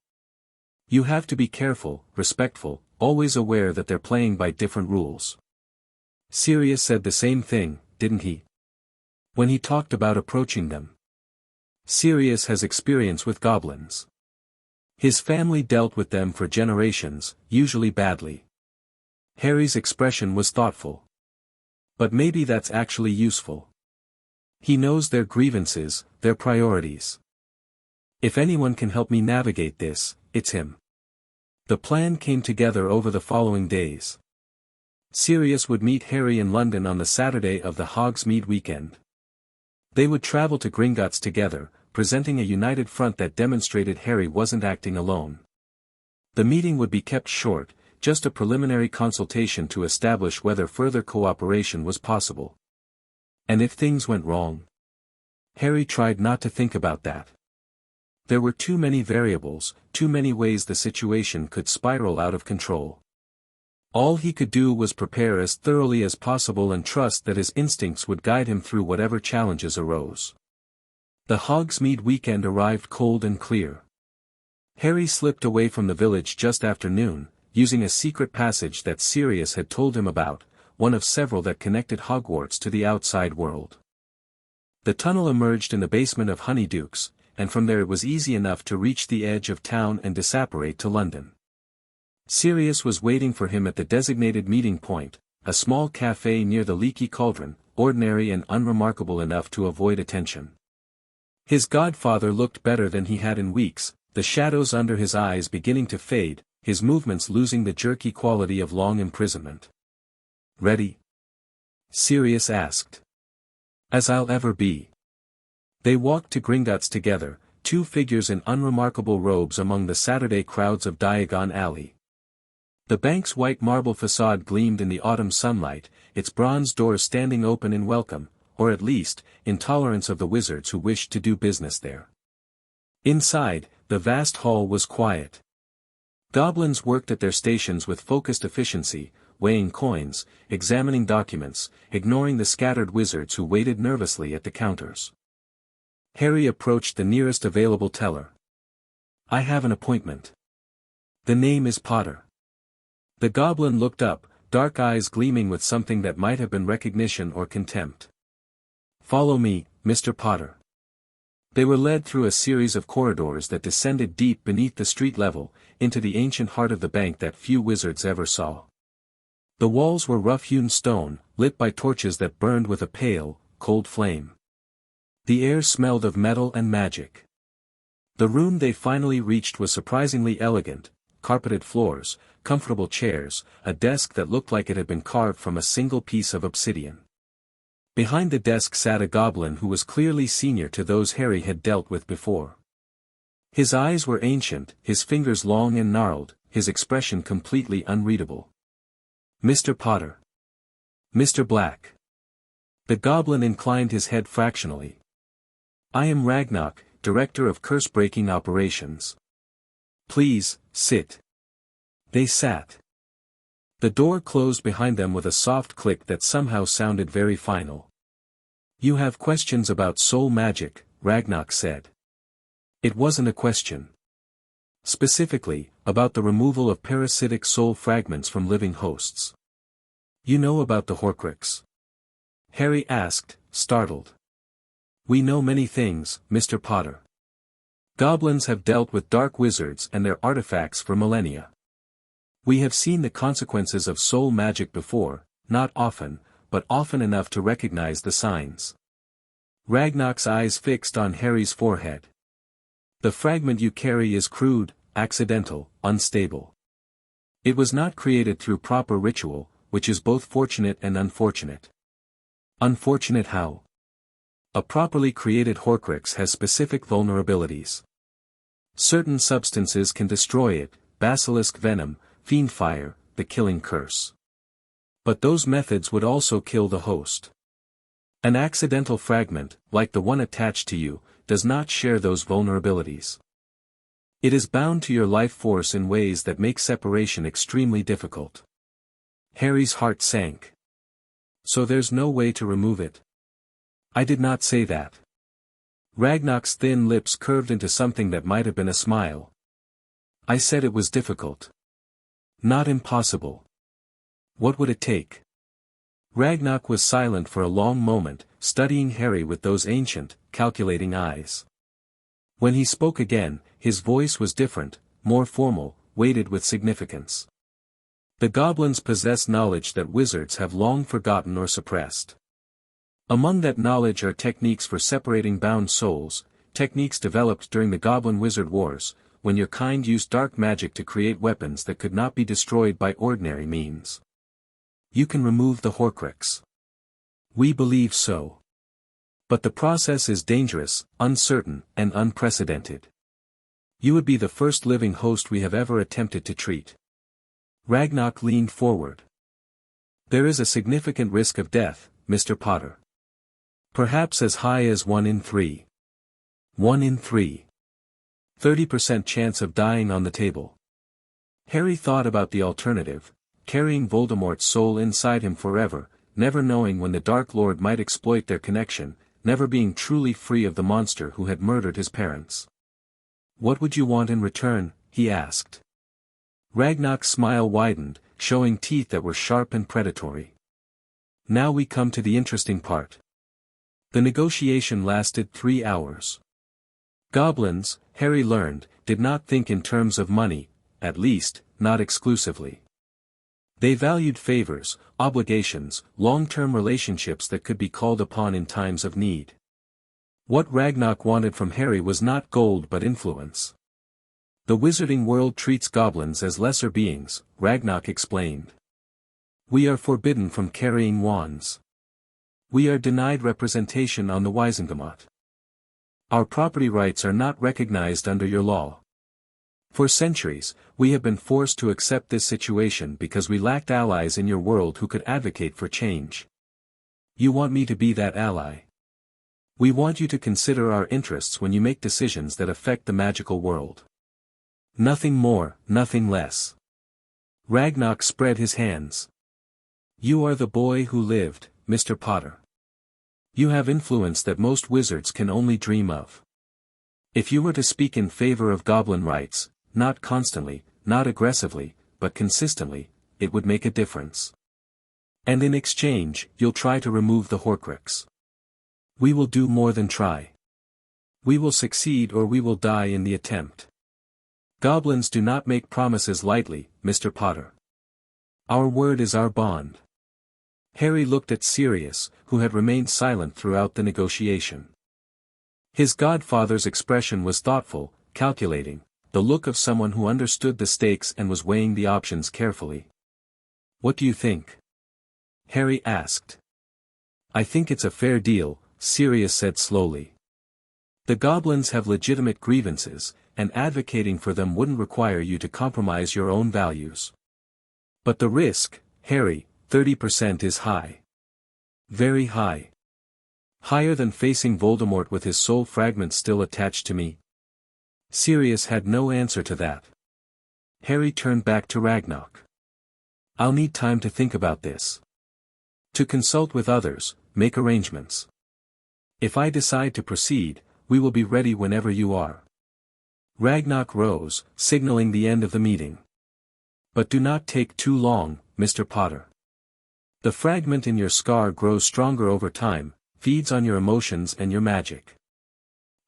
You have to be careful, respectful, always aware that they're playing by different rules." Sirius said the same thing, didn't he? When he talked about approaching them. Sirius has experience with goblins. His family dealt with them for generations, usually badly. Harry's expression was thoughtful. But maybe that's actually useful. He knows their grievances, their priorities. If anyone can help me navigate this, it's him. The plan came together over the following days. Sirius would meet Harry in London on the Saturday of the Hogsmeade weekend. They would travel to Gringotts together, presenting a united front that demonstrated Harry wasn't acting alone. The meeting would be kept short, just a preliminary consultation to establish whether further cooperation was possible. And if things went wrong? Harry tried not to think about that. There were too many variables, too many ways the situation could spiral out of control. All he could do was prepare as thoroughly as possible and trust that his instincts would guide him through whatever challenges arose. The Hogsmeade weekend arrived cold and clear. Harry slipped away from the village just after noon, using a secret passage that Sirius had told him about, one of several that connected Hogwarts to the outside world. The tunnel emerged in the basement of Honeydukes, and from there it was easy enough to reach the edge of town and disapparate to London. Sirius was waiting for him at the designated meeting point, a small café near the Leaky Cauldron, ordinary and unremarkable enough to avoid attention. His godfather looked better than he had in weeks, the shadows under his eyes beginning to fade, his movements losing the jerky quality of long imprisonment. "Ready?" Sirius asked. "As I'll ever be." They walked to Gringotts together, two figures in unremarkable robes among the Saturday crowds of Diagon Alley. The bank's white marble facade gleamed in the autumn sunlight, its bronze doors standing open in welcome, or at least, in tolerance of the wizards who wished to do business there. Inside, the vast hall was quiet. Goblins worked at their stations with focused efficiency, weighing coins, examining documents, ignoring the scattered wizards who waited nervously at the counters. Harry approached the nearest available teller. "I have an appointment. The name is Potter." The goblin looked up, dark eyes gleaming with something that might have been recognition or contempt. "Follow me, Mr. Potter." They were led through a series of corridors that descended deep beneath the street level, into the ancient heart of the bank that few wizards ever saw. The walls were rough-hewn stone, lit by torches that burned with a pale, cold flame. The air smelled of metal and magic. The room they finally reached was surprisingly elegant, carpeted floors, comfortable chairs, a desk that looked like it had been carved from a single piece of obsidian. Behind the desk sat a goblin who was clearly senior to those Harry had dealt with before. His eyes were ancient, his fingers long and gnarled, his expression completely unreadable. "Mr. Potter." "Mr. Black." The goblin inclined his head fractionally. "I am Ragnarok, Director of Curse-Breaking Operations. Please, sit." They sat. The door closed behind them with a soft click that somehow sounded very final. "You have questions about soul magic," Ragnak said. It wasn't a question. Specifically, about the removal of parasitic soul fragments from living hosts. "You know about the Horcrux?" Harry asked, startled. "We know many things, Mr. Potter. Goblins have dealt with dark wizards and their artifacts for millennia. We have seen the consequences of soul magic before, not often, but often enough to recognize the signs." Ragnak's eyes fixed on Harry's forehead. "The fragment you carry is crude, accidental, unstable. It was not created through proper ritual, which is both fortunate and unfortunate." "Unfortunate how?" "A properly created Horcrux has specific vulnerabilities. Certain substances can destroy it: basilisk venom, fiendfire, the killing curse. But those methods would also kill the host. An accidental fragment, like the one attached to you, does not share those vulnerabilities. It is bound to your life force in ways that make separation extremely difficult." Harry's heart sank. "So there's no way to remove it?" "I did not say that." Ragnak's thin lips curved into something that might have been a smile. "I said it was difficult. Not impossible." "What would it take?" Ragnak was silent for a long moment, studying Harry with those ancient, calculating eyes. When he spoke again, his voice was different, more formal, weighted with significance. "The goblins possess knowledge that wizards have long forgotten or suppressed. Among that knowledge are techniques for separating bound souls, techniques developed during the Goblin-Wizard Wars, when your kind used dark magic to create weapons that could not be destroyed by ordinary means. You can remove the Horcrux." "We believe so. But the process is dangerous, uncertain, and unprecedented. You would be the first living host we have ever attempted to treat." Ragnak leaned forward. "There is a significant risk of death, Mr. Potter. Perhaps as high as 1 in 3. 1 in 3. 30% chance of dying on the table." Harry thought about the alternative, carrying Voldemort's soul inside him forever, never knowing when the Dark Lord might exploit their connection, never being truly free of the monster who had murdered his parents. "What would you want in return?" he asked. Ragnak's smile widened, showing teeth that were sharp and predatory. "Now we come to the interesting part." The negotiation lasted 3 hours. Goblins, Harry learned, did not think in terms of money, at least, not exclusively. They valued favors, obligations, long-term relationships that could be called upon in times of need. What Ragnak wanted from Harry was not gold but influence. "The wizarding world treats goblins as lesser beings," Ragnak explained. "We are forbidden from carrying wands. We are denied representation on the Wisengamot. Our property rights are not recognized under your law. For centuries, we have been forced to accept this situation because we lacked allies in your world who could advocate for change. You want me to be that ally. We want you to consider our interests when you make decisions that affect the magical world. Nothing more, nothing less." Ragnak spread his hands. "You are the boy who lived, Mr. Potter. You have influence that most wizards can only dream of. If you were to speak in favor of goblin rights, not constantly, not aggressively, but consistently, it would make a difference. And in exchange, you'll try to remove the Horcrux. We will do more than try. We will succeed or we will die in the attempt. Goblins do not make promises lightly, Mr. Potter. Our word is our bond." Harry looked at Sirius, who had remained silent throughout the negotiation. His godfather's expression was thoughtful, calculating, the look of someone who understood the stakes and was weighing the options carefully. "What do you think?" Harry asked. "I think it's a fair deal," Sirius said slowly. "The goblins have legitimate grievances, and advocating for them wouldn't require you to compromise your own values. But the risk, Harry, 30% is high. Very high. Higher than facing Voldemort with his soul fragment still attached to me." Sirius had no answer to that. Harry turned back to Ragnarok. I'll need time to think about this. To consult with others, make arrangements. If I decide to proceed, we will be ready whenever you are. Ragnarok rose, signaling the end of the meeting. But do not take too long, Mr. Potter. The fragment in your scar grows stronger over time, feeds on your emotions and your magic.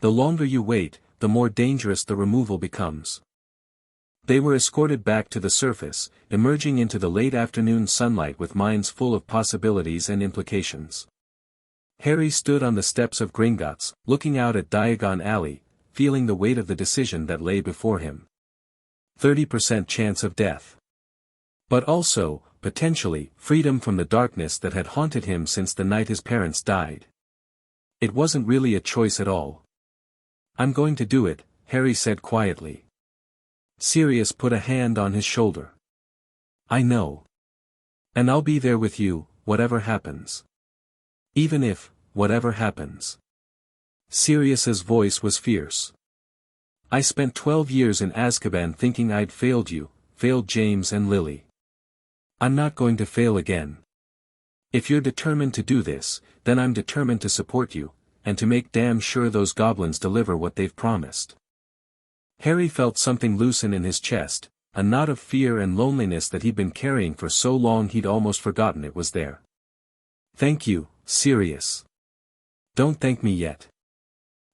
The longer you wait, the more dangerous the removal becomes. They were escorted back to the surface, emerging into the late afternoon sunlight with minds full of possibilities and implications. Harry stood on the steps of Gringotts, looking out at Diagon Alley, feeling the weight of the decision that lay before him. 30% chance of death. But also, potentially, freedom from the darkness that had haunted him since the night his parents died. It wasn't really a choice at all. I'm going to do it, Harry said quietly. Sirius put a hand on his shoulder. I know. And I'll be there with you, whatever happens. Even if, whatever happens. Sirius's voice was fierce. I spent 12 years in Azkaban thinking I'd failed you, failed James and Lily. I'm not going to fail again. If you're determined to do this, then I'm determined to support you, and to make damn sure those goblins deliver what they've promised. Harry felt something loosen in his chest, a knot of fear and loneliness that he'd been carrying for so long he'd almost forgotten it was there. Thank you, Sirius. Don't thank me yet.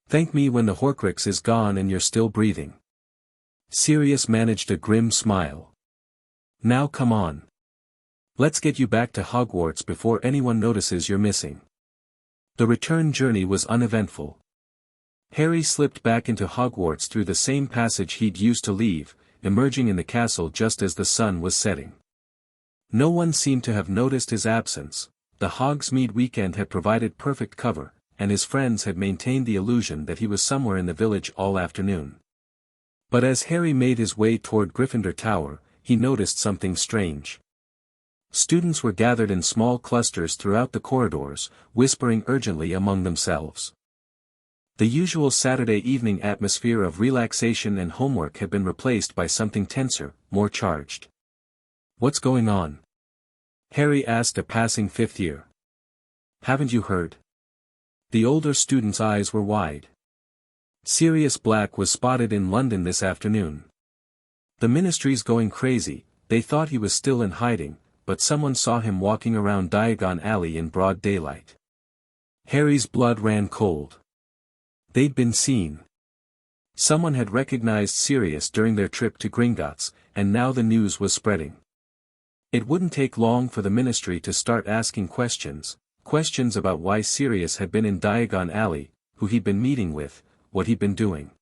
Thank me when the Horcrux is gone and you're still breathing. Sirius managed a grim smile. Now come on. Let's get you back to Hogwarts before anyone notices you're missing. The return journey was uneventful. Harry slipped back into Hogwarts through the same passage he'd used to leave, emerging in the castle just as the sun was setting. No one seemed to have noticed his absence. The Hogsmeade weekend had provided perfect cover, and his friends had maintained the illusion that he was somewhere in the village all afternoon. But as Harry made his way toward Gryffindor Tower, he noticed something strange. Students were gathered in small clusters throughout the corridors, whispering urgently among themselves. The usual Saturday evening atmosphere of relaxation and homework had been replaced by something tenser, more charged. What's going on? Harry asked a passing fifth year. Haven't you heard? The older student's eyes were wide. Sirius Black was spotted in London this afternoon. The Ministry's going crazy. They thought he was still in hiding, but someone saw him walking around Diagon Alley in broad daylight. Harry's blood ran cold. They'd been seen. Someone had recognized Sirius during their trip to Gringotts, and now the news was spreading. It wouldn't take long for the Ministry to start asking questions about why Sirius had been in Diagon Alley, who he'd been meeting with, what he'd been doing.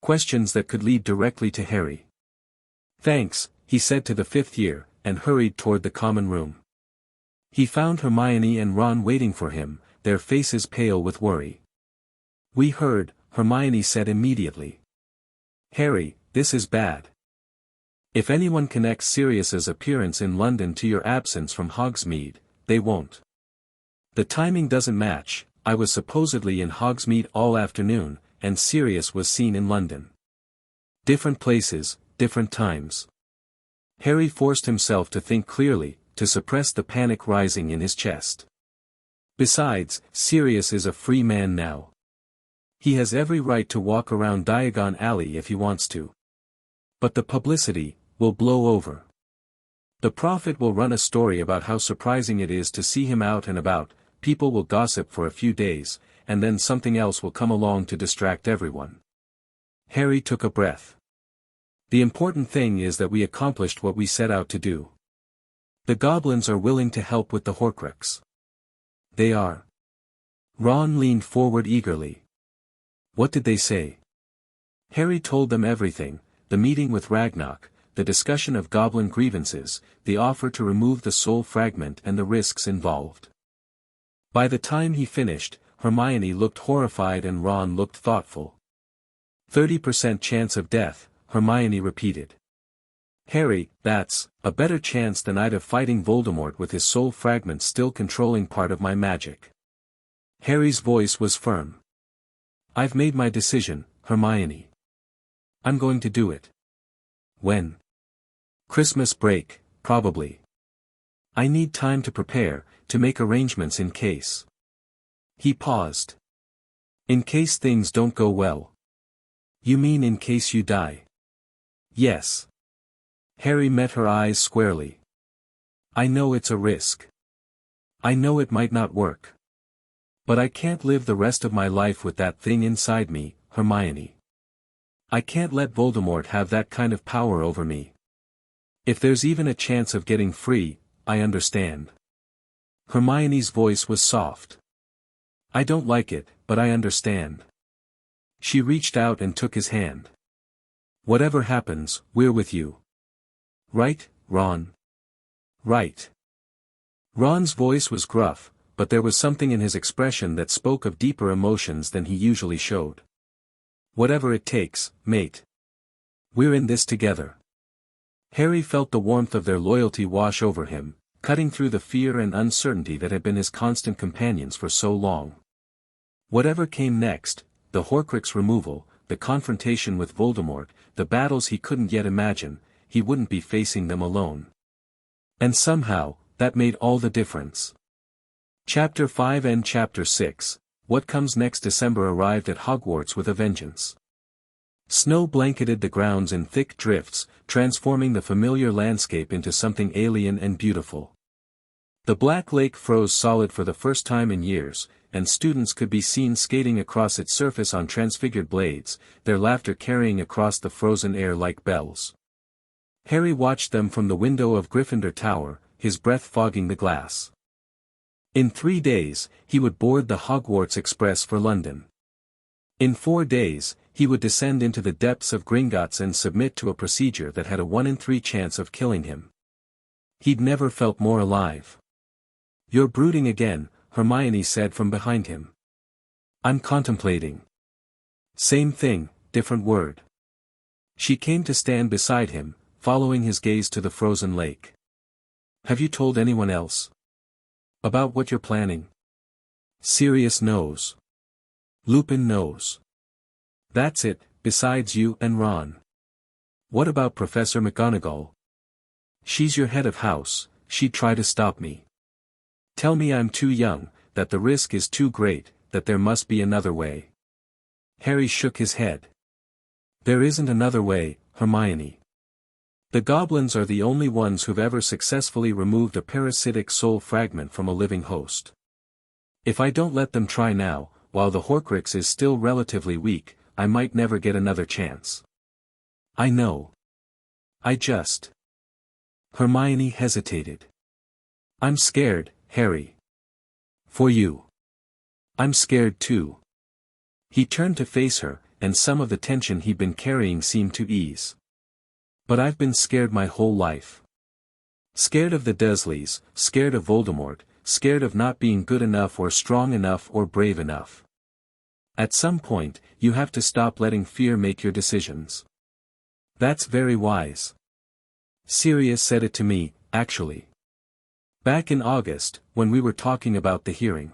Questions that could lead directly to Harry. Thanks, he said to the fifth year, and hurried toward the common room. He found Hermione and Ron waiting for him, their faces pale with worry. We heard, Hermione said immediately. Harry, this is bad. If anyone connects Sirius's appearance in London to your absence from Hogsmeade, they won't. The timing doesn't match. I was supposedly in Hogsmeade all afternoon, and Sirius was seen in London. Different places, different times. Harry forced himself to think clearly, to suppress the panic rising in his chest. Besides, Sirius is a free man now. He has every right to walk around Diagon Alley if he wants to. But the publicity will blow over. The Prophet will run a story about how surprising it is to see him out and about, people will gossip for a few days, and then something else will come along to distract everyone. Harry took a breath. The important thing is that we accomplished what we set out to do. The goblins are willing to help with the Horcrux. They are. Ron leaned forward eagerly. What did they say? Harry told them everything, the meeting with Ragnarok, the discussion of goblin grievances, the offer to remove the soul fragment and the risks involved. By the time he finished, Hermione looked horrified and Ron looked thoughtful. 30% chance of death, Hermione repeated. Harry, that's a better chance than I'd of fighting Voldemort with his soul fragment still controlling part of my magic. Harry's voice was firm. I've made my decision, Hermione. I'm going to do it. When? Christmas break, probably. I need time to prepare, to make arrangements in case. He paused. In case things don't go well. You mean in case you die? Yes. Harry met her eyes squarely. I know it's a risk. I know it might not work. But I can't live the rest of my life with that thing inside me, Hermione. I can't let Voldemort have that kind of power over me. If there's even a chance of getting free, I understand. Hermione's voice was soft. I don't like it, but I understand. She reached out and took his hand. Whatever happens, we're with you. Right, Ron? Right. Ron's voice was gruff, but there was something in his expression that spoke of deeper emotions than he usually showed. Whatever it takes, mate. We're in this together. Harry felt the warmth of their loyalty wash over him, cutting through the fear and uncertainty that had been his constant companions for so long. Whatever came next, the Horcrux removal, the confrontation with Voldemort, the battles he couldn't yet imagine, he wouldn't be facing them alone. And somehow, that made all the difference. Chapter 5 and Chapter 6, What Comes Next. December arrived at Hogwarts with a vengeance. Snow blanketed the grounds in thick drifts, transforming the familiar landscape into something alien and beautiful. The Black Lake froze solid for the first time in years, and students could be seen skating across its surface on transfigured blades, their laughter carrying across the frozen air like bells. Harry watched them from the window of Gryffindor Tower, his breath fogging the glass. In 3 days, he would board the Hogwarts Express for London. In 4 days, he would descend into the depths of Gringotts and submit to a procedure that had a 1 in 3 chance of killing him. He'd never felt more alive. You're brooding again, Hermione said from behind him. I'm contemplating. Same thing, different word. She came to stand beside him, following his gaze to the frozen lake. Have you told anyone else? About what you're planning? Sirius knows. Lupin knows. That's it, besides you and Ron. What about Professor McGonagall? She's your head of house, she'd try to stop me. Tell me I'm too young, that the risk is too great, that there must be another way. Harry shook his head. There isn't another way, Hermione. The goblins are the only ones who've ever successfully removed a parasitic soul fragment from a living host. If I don't let them try now, while the Horcrux is still relatively weak, I might never get another chance. I know. I just... Hermione hesitated. I'm scared, Harry. For you. I'm scared too. He turned to face her, and some of the tension he'd been carrying seemed to ease. But I've been scared my whole life. Scared of the Dursleys, scared of Voldemort, scared of not being good enough or strong enough or brave enough. At some point, you have to stop letting fear make your decisions. That's very wise. Sirius said it to me, actually. Back in August, when we were talking about the hearing.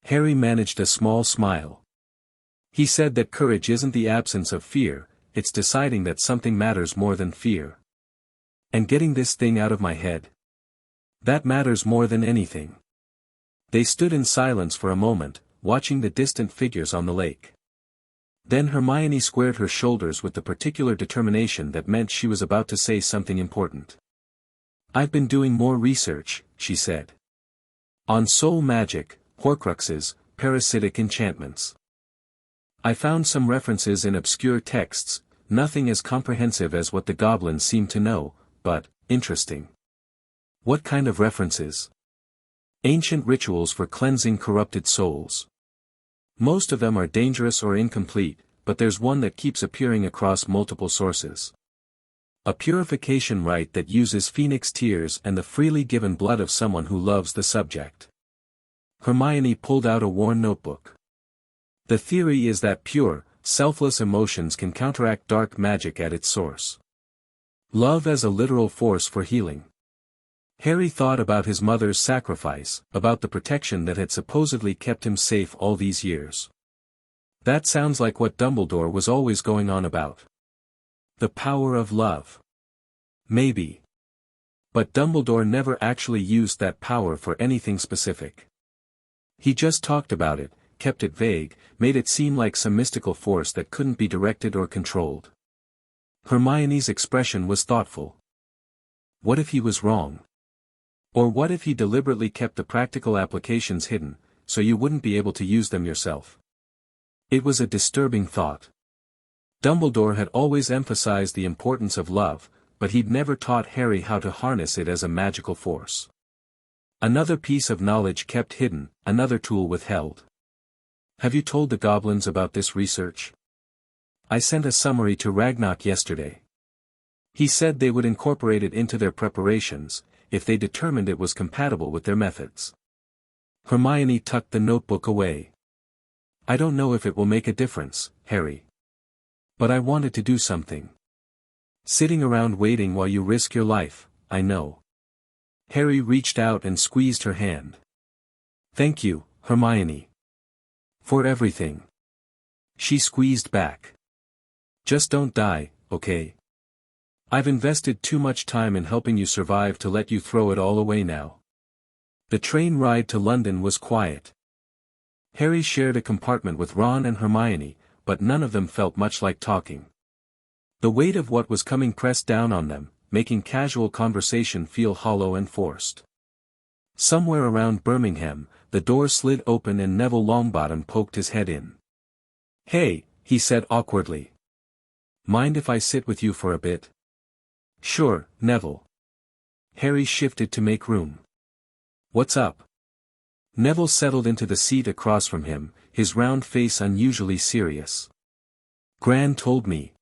Harry managed a small smile. He said that courage isn't the absence of fear, it's deciding that something matters more than fear. And getting this thing out of my head. That matters more than anything. They stood in silence for a moment, watching the distant figures on the lake. Then Hermione squared her shoulders with the particular determination that meant she was about to say something important. I've been doing more research, she said. On soul magic, Horcruxes, parasitic enchantments. I found some references in obscure texts, nothing as comprehensive as what the goblins seem to know, but interesting. What kind of references? Ancient rituals for cleansing corrupted souls. Most of them are dangerous or incomplete, but there's one that keeps appearing across multiple sources. A purification rite that uses phoenix tears and the freely given blood of someone who loves the subject. Hermione pulled out a worn notebook. The theory is that pure, selfless emotions can counteract dark magic at its source. Love as a literal force for healing. Harry thought about his mother's sacrifice, about the protection that had supposedly kept him safe all these years. That sounds like what Dumbledore was always going on about. The power of love. Maybe. But Dumbledore never actually used that power for anything specific. He just talked about it, kept it vague, made it seem like some mystical force that couldn't be directed or controlled. Hermione's expression was thoughtful. What if he was wrong? Or what if he deliberately kept the practical applications hidden, so you wouldn't be able to use them yourself? It was a disturbing thought. Dumbledore had always emphasized the importance of love, but he'd never taught Harry how to harness it as a magical force. Another piece of knowledge kept hidden, another tool withheld. Have you told the goblins about this research? I sent a summary to Ragnarok yesterday. He said they would incorporate it into their preparations, if they determined it was compatible with their methods. Hermione tucked the notebook away. I don't know if it will make a difference, Harry. But I wanted to do something. Sitting around waiting while you risk your life, I know. Harry reached out and squeezed her hand. Thank you, Hermione. For everything. She squeezed back. Just don't die, okay? I've invested too much time in helping you survive to let you throw it all away now. The train ride to London was quiet. Harry shared a compartment with Ron and Hermione, but none of them felt much like talking. The weight of what was coming pressed down on them, making casual conversation feel hollow and forced. Somewhere around Birmingham, the door slid open and Neville Longbottom poked his head in. Hey, he said awkwardly. Mind if I sit with you for a bit? Sure, Neville. Harry shifted to make room. What's up? Neville settled into the seat across from him, his round face unusually serious. Gran told me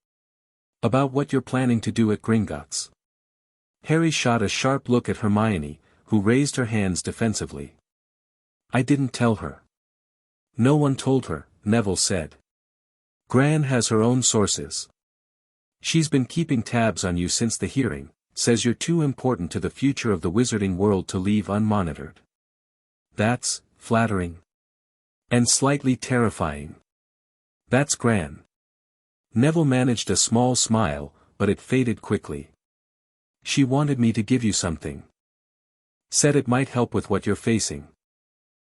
about what you're planning to do at Gringotts. Harry shot a sharp look at Hermione, who raised her hands defensively. I didn't tell her. No one told her, Neville said. Gran has her own sources. She's been keeping tabs on you since the hearing, says you're too important to the future of the wizarding world to leave unmonitored. That's flattering. And slightly terrifying. That's Gran. Neville managed a small smile, but it faded quickly. She wanted me to give you something. Said it might help with what you're facing.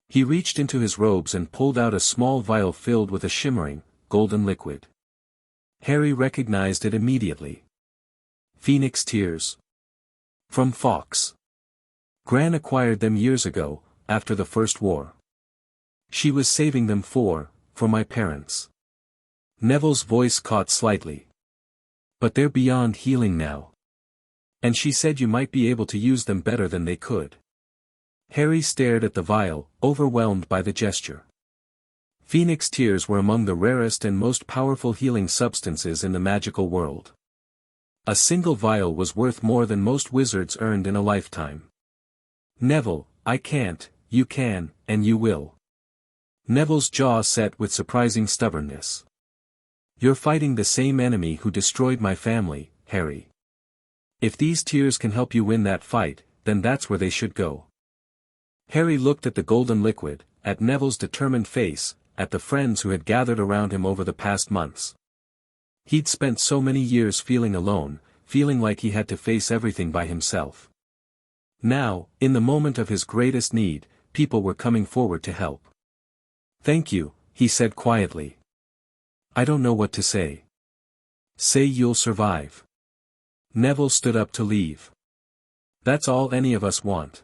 He reached into his robes and pulled out a small vial filled with a shimmering, golden liquid. Harry recognized it immediately. Phoenix tears. From Fawkes. Gran acquired them years ago, after the First War. She was saving them for my parents. Neville's voice caught slightly. But they're beyond healing now. And she said you might be able to use them better than they could. Harry stared at the vial, overwhelmed by the gesture. Phoenix tears were among the rarest and most powerful healing substances in the magical world. A single vial was worth more than most wizards earned in a lifetime. Neville, I can't, you can, and you will. Neville's jaw set with surprising stubbornness. You're fighting the same enemy who destroyed my family, Harry. If these tears can help you win that fight, then that's where they should go. Harry looked at the golden liquid, at Neville's determined face, at the friends who had gathered around him over the past months. He'd spent so many years feeling alone, feeling like he had to face everything by himself. Now, in the moment of his greatest need, people were coming forward to help. Thank you, he said quietly. I don't know what to say. Say you'll survive. Neville stood up to leave. That's all any of us want.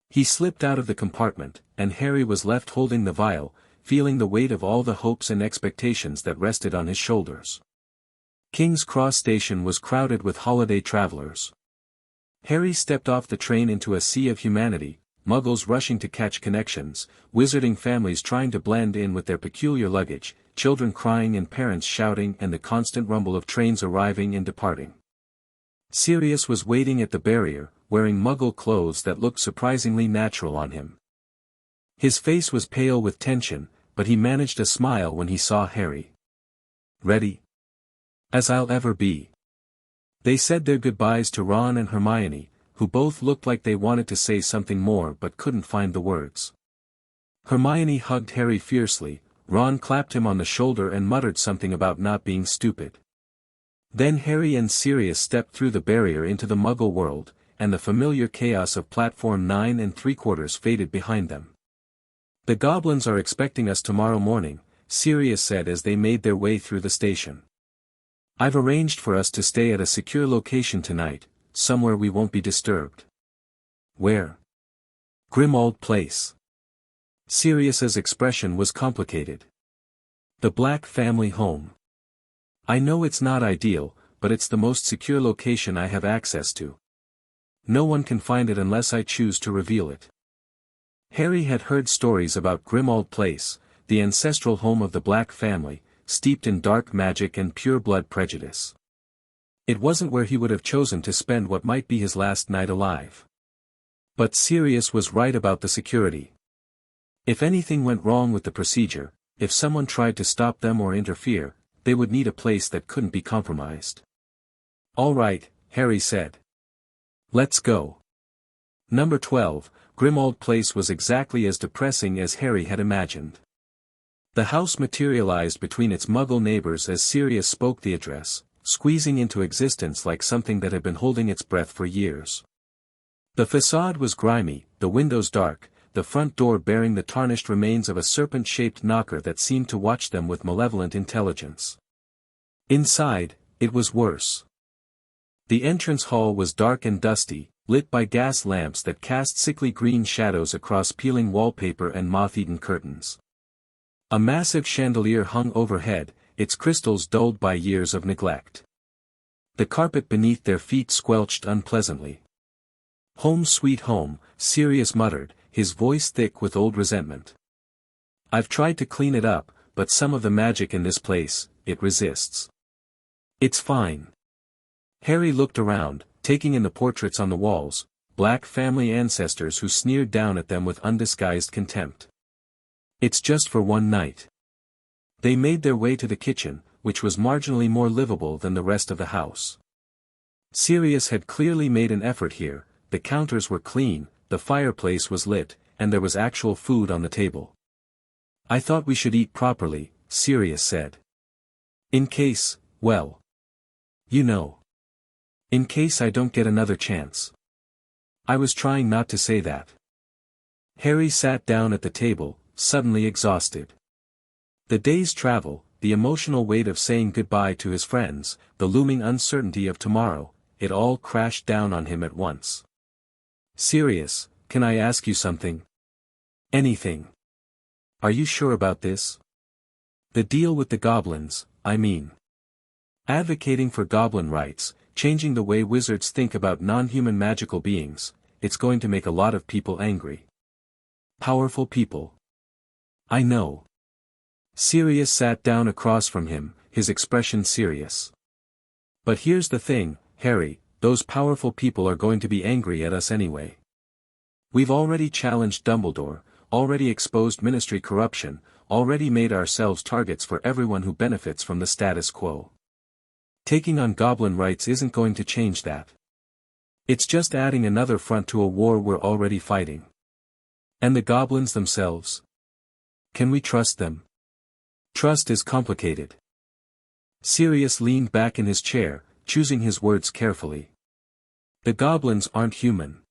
He slipped out of the compartment, and Harry was left holding the vial, feeling the weight of all the hopes and expectations that rested on his shoulders. King's Cross Station was crowded with holiday travelers. Harry stepped off the train into a sea of humanity, muggles rushing to catch connections, wizarding families trying to blend in with their peculiar luggage, children crying and parents shouting, and the constant rumble of trains arriving and departing. Sirius was waiting at the barrier, wearing muggle clothes that looked surprisingly natural on him. His face was pale with tension, but he managed a smile when he saw Harry. Ready? As I'll ever be. They said their goodbyes to Ron and Hermione, who both looked like they wanted to say something more but couldn't find the words. Hermione hugged Harry fiercely, Ron clapped him on the shoulder and muttered something about not being stupid. Then Harry and Sirius stepped through the barrier into the Muggle world, and the familiar chaos of platform 9 3/4 faded behind them. "The goblins are expecting us tomorrow morning," Sirius said as they made their way through the station. "I've arranged for us to stay at a secure location tonight, somewhere we won't be disturbed." "Where?" "Grimmauld Place." Sirius's expression was complicated. "The Black family home. I know it's not ideal, but it's the most secure location I have access to. No one can find it unless I choose to reveal it." Harry had heard stories about Grimmauld Place, the ancestral home of the Black family, steeped in dark magic and pure-blood prejudice. It wasn't where he would have chosen to spend what might be his last night alive. But Sirius was right about the security. If anything went wrong with the procedure, if someone tried to stop them or interfere, they would need a place that couldn't be compromised. "All right," Harry said. "Let's go." Number 12, Grimmauld Place was exactly as depressing as Harry had imagined. The house materialized between its Muggle neighbors as Sirius spoke the address, squeezing into existence like something that had been holding its breath for years. The facade was grimy, the windows dark, the front door bearing the tarnished remains of a serpent-shaped knocker that seemed to watch them with malevolent intelligence. Inside, it was worse. The entrance hall was dark and dusty, lit by gas lamps that cast sickly green shadows across peeling wallpaper and moth-eaten curtains. A massive chandelier hung overhead, its crystals dulled by years of neglect. The carpet beneath their feet squelched unpleasantly. "Home sweet home," Sirius muttered, his voice thick with old resentment. "I've tried to clean it up, but some of the magic in this place, it resists. It's fine." Harry looked around, taking in the portraits on the walls, Black family ancestors who sneered down at them with undisguised contempt. "It's just for one night." They made their way to the kitchen, which was marginally more livable than the rest of the house. Sirius had clearly made an effort here, the counters were clean, the fireplace was lit, and there was actual food on the table. "I thought we should eat properly," Sirius said. "In case, well. You know. In case I don't get another chance." "I was trying not to say that." Harry sat down at the table, suddenly exhausted. The day's travel, the emotional weight of saying goodbye to his friends, the looming uncertainty of tomorrow, it all crashed down on him at once. "Sirius, can I ask you something?" "Anything." "Are you sure about this? The deal with the goblins, I mean. Advocating for goblin rights, changing the way wizards think about non-human magical beings, it's going to make a lot of people angry. Powerful people. I know." Sirius sat down across from him, his expression serious. "But here's the thing, Harry, those powerful people are going to be angry at us anyway. We've already challenged Dumbledore, already exposed ministry corruption, already made ourselves targets for everyone who benefits from the status quo. Taking on goblin rights isn't going to change that. It's just adding another front to a war we're already fighting. And the goblins themselves? Can we trust them? Trust is complicated." Sirius leaned back in his chair, choosing his words carefully. "The goblins aren't human.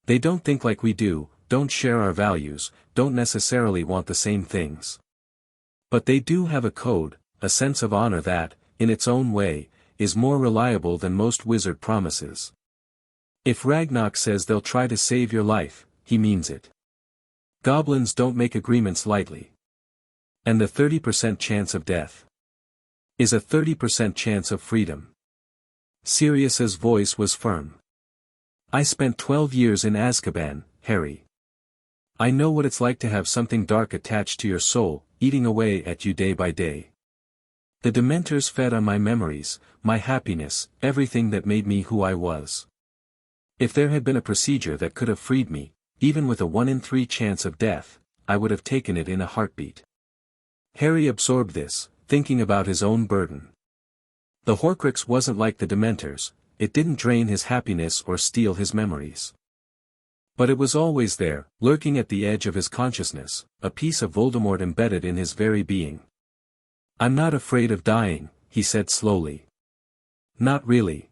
They don't think like we do, don't share our values, don't necessarily want the same things. But they do have a code, a sense of honor that, in its own way, is more reliable than most wizard promises. If Ragnarok says they'll try to save your life, he means it. Goblins don't make agreements lightly. And the 30% chance of death is a 30% chance of freedom." Sirius's voice was firm. "I spent 12 years in Azkaban, Harry. I know what it's like to have something dark attached to your soul, eating away at you day by day. The Dementors fed on my memories, my happiness, everything that made me who I was. If there had been a procedure that could have freed me, even with a 1 in 3 chance of death, I would have taken it in a heartbeat." Harry absorbed this, thinking about his own burden. The Horcrux wasn't like the Dementors, it didn't drain his happiness or steal his memories. But it was always there, lurking at the edge of his consciousness, a piece of Voldemort embedded in his very being. "I'm not afraid of dying," he said slowly. Not really.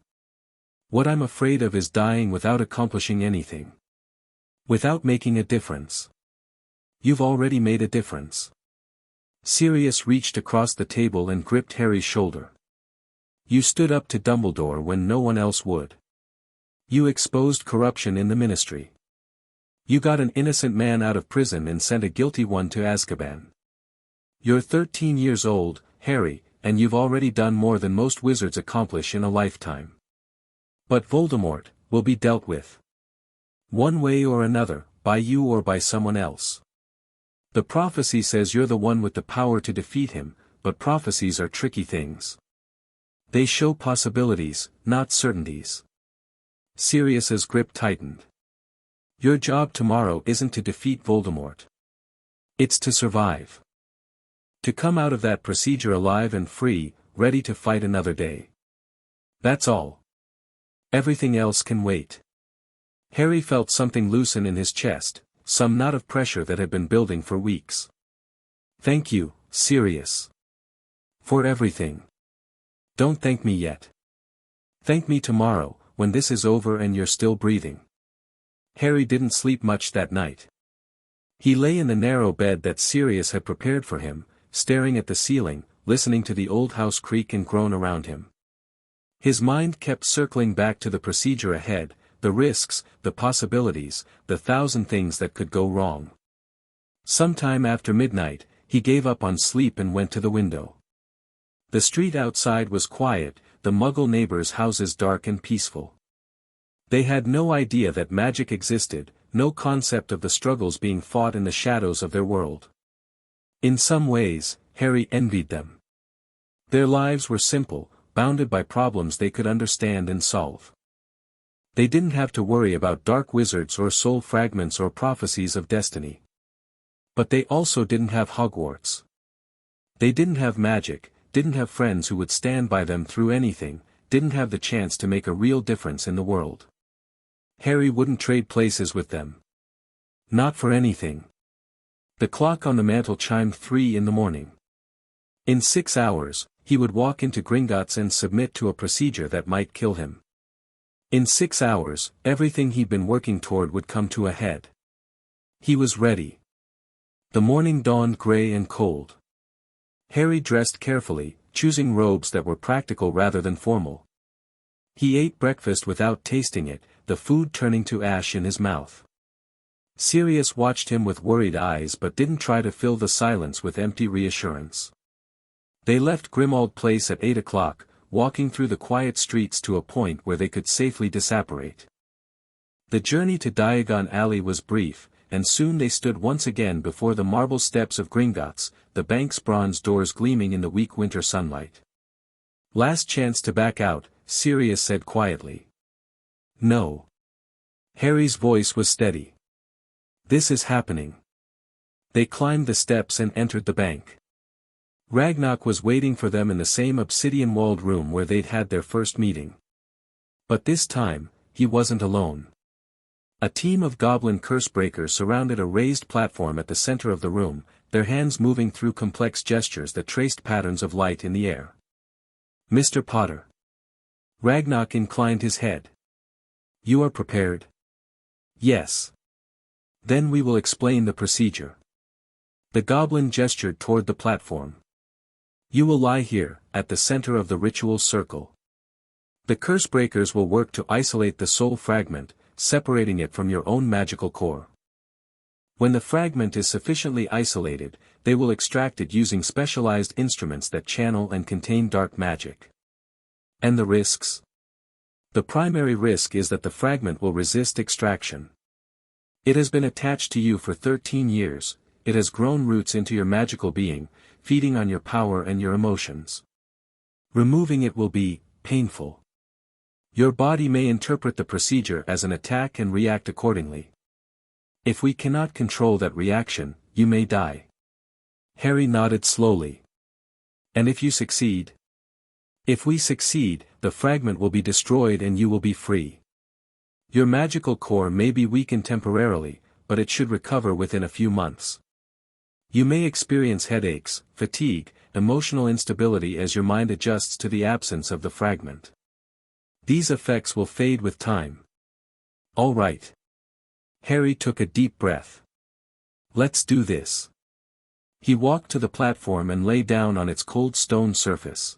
What I'm afraid of is dying without accomplishing anything. Without making a difference. You've already made a difference. Sirius reached across the table and gripped Harry's shoulder. You stood up to Dumbledore when no one else would. You exposed corruption in the Ministry. You got an innocent man out of prison and sent a guilty one to Azkaban. You're 13 years old, Harry, and you've already done more than most wizards accomplish in a lifetime. But Voldemort will be dealt with. One way or another, by you or by someone else. The prophecy says you're the one with the power to defeat him, but prophecies are tricky things. They show possibilities, not certainties. Sirius's grip tightened. Your job tomorrow isn't to defeat Voldemort. It's to survive. To come out of that procedure alive and free, ready to fight another day. That's all. Everything else can wait. Harry felt something loosen in his chest, some knot of pressure that had been building for weeks. Thank you, Sirius. For everything. Don't thank me yet. Thank me tomorrow, when this is over and you're still breathing. Harry didn't sleep much that night. He lay in the narrow bed that Sirius had prepared for him, staring at the ceiling, listening to the old house creak and groan around him. His mind kept circling back to the procedure ahead, the risks, the possibilities, the thousand things that could go wrong. Sometime after midnight, he gave up on sleep and went to the window. The street outside was quiet, the Muggle neighbors' houses dark and peaceful. They had no idea that magic existed, no concept of the struggles being fought in the shadows of their world. In some ways, Harry envied them. Their lives were simple, bounded by problems they could understand and solve. They didn't have to worry about dark wizards or soul fragments or prophecies of destiny. But they also didn't have Hogwarts. They didn't have magic, didn't have friends who would stand by them through anything, didn't have the chance to make a real difference in the world. Harry wouldn't trade places with them. Not for anything. The clock on the mantel chimed 3 in the morning. In 6 hours, he would walk into Gringotts and submit to a procedure that might kill him. In 6 hours, everything he'd been working toward would come to a head. He was ready. The morning dawned gray and cold. Harry dressed carefully, choosing robes that were practical rather than formal. He ate breakfast without tasting it, the food turning to ash in his mouth. Sirius watched him with worried eyes but didn't try to fill the silence with empty reassurance. They left Grimmauld Place at 8 o'clock, walking through the quiet streets to a point where they could safely disapparate. The journey to Diagon Alley was brief, and soon they stood once again before the marble steps of Gringotts, the bank's bronze doors gleaming in the weak winter sunlight. Last chance to back out, Sirius said quietly. No. Harry's voice was steady. This is happening. They climbed the steps and entered the bank. Ragnarok was waiting for them in the same obsidian-walled room where they'd had their first meeting. But this time, he wasn't alone. A team of goblin curse-breakers surrounded a raised platform at the center of the room, their hands moving through complex gestures that traced patterns of light in the air. Mr. Potter. Ragnarok inclined his head. You are prepared? Yes. Then we will explain the procedure. The goblin gestured toward the platform. You will lie here, at the center of the ritual circle. The curse breakers will work to isolate the soul fragment, separating it from your own magical core. When the fragment is sufficiently isolated, they will extract it using specialized instruments that channel and contain dark magic. And the risks? The primary risk is that the fragment will resist extraction. It has been attached to you for 13 years, it has grown roots into your magical being, feeding on your power and your emotions. Removing it will be painful. Your body may interpret the procedure as an attack and react accordingly. If we cannot control that reaction, you may die. Harry nodded slowly. And if you succeed? If we succeed, the fragment will be destroyed and you will be free. Your magical core may be weakened temporarily, but it should recover within a few months. You may experience headaches, fatigue, emotional instability as your mind adjusts to the absence of the fragment. These effects will fade with time. All right. Harry took a deep breath. Let's do this. He walked to the platform and lay down on its cold stone surface.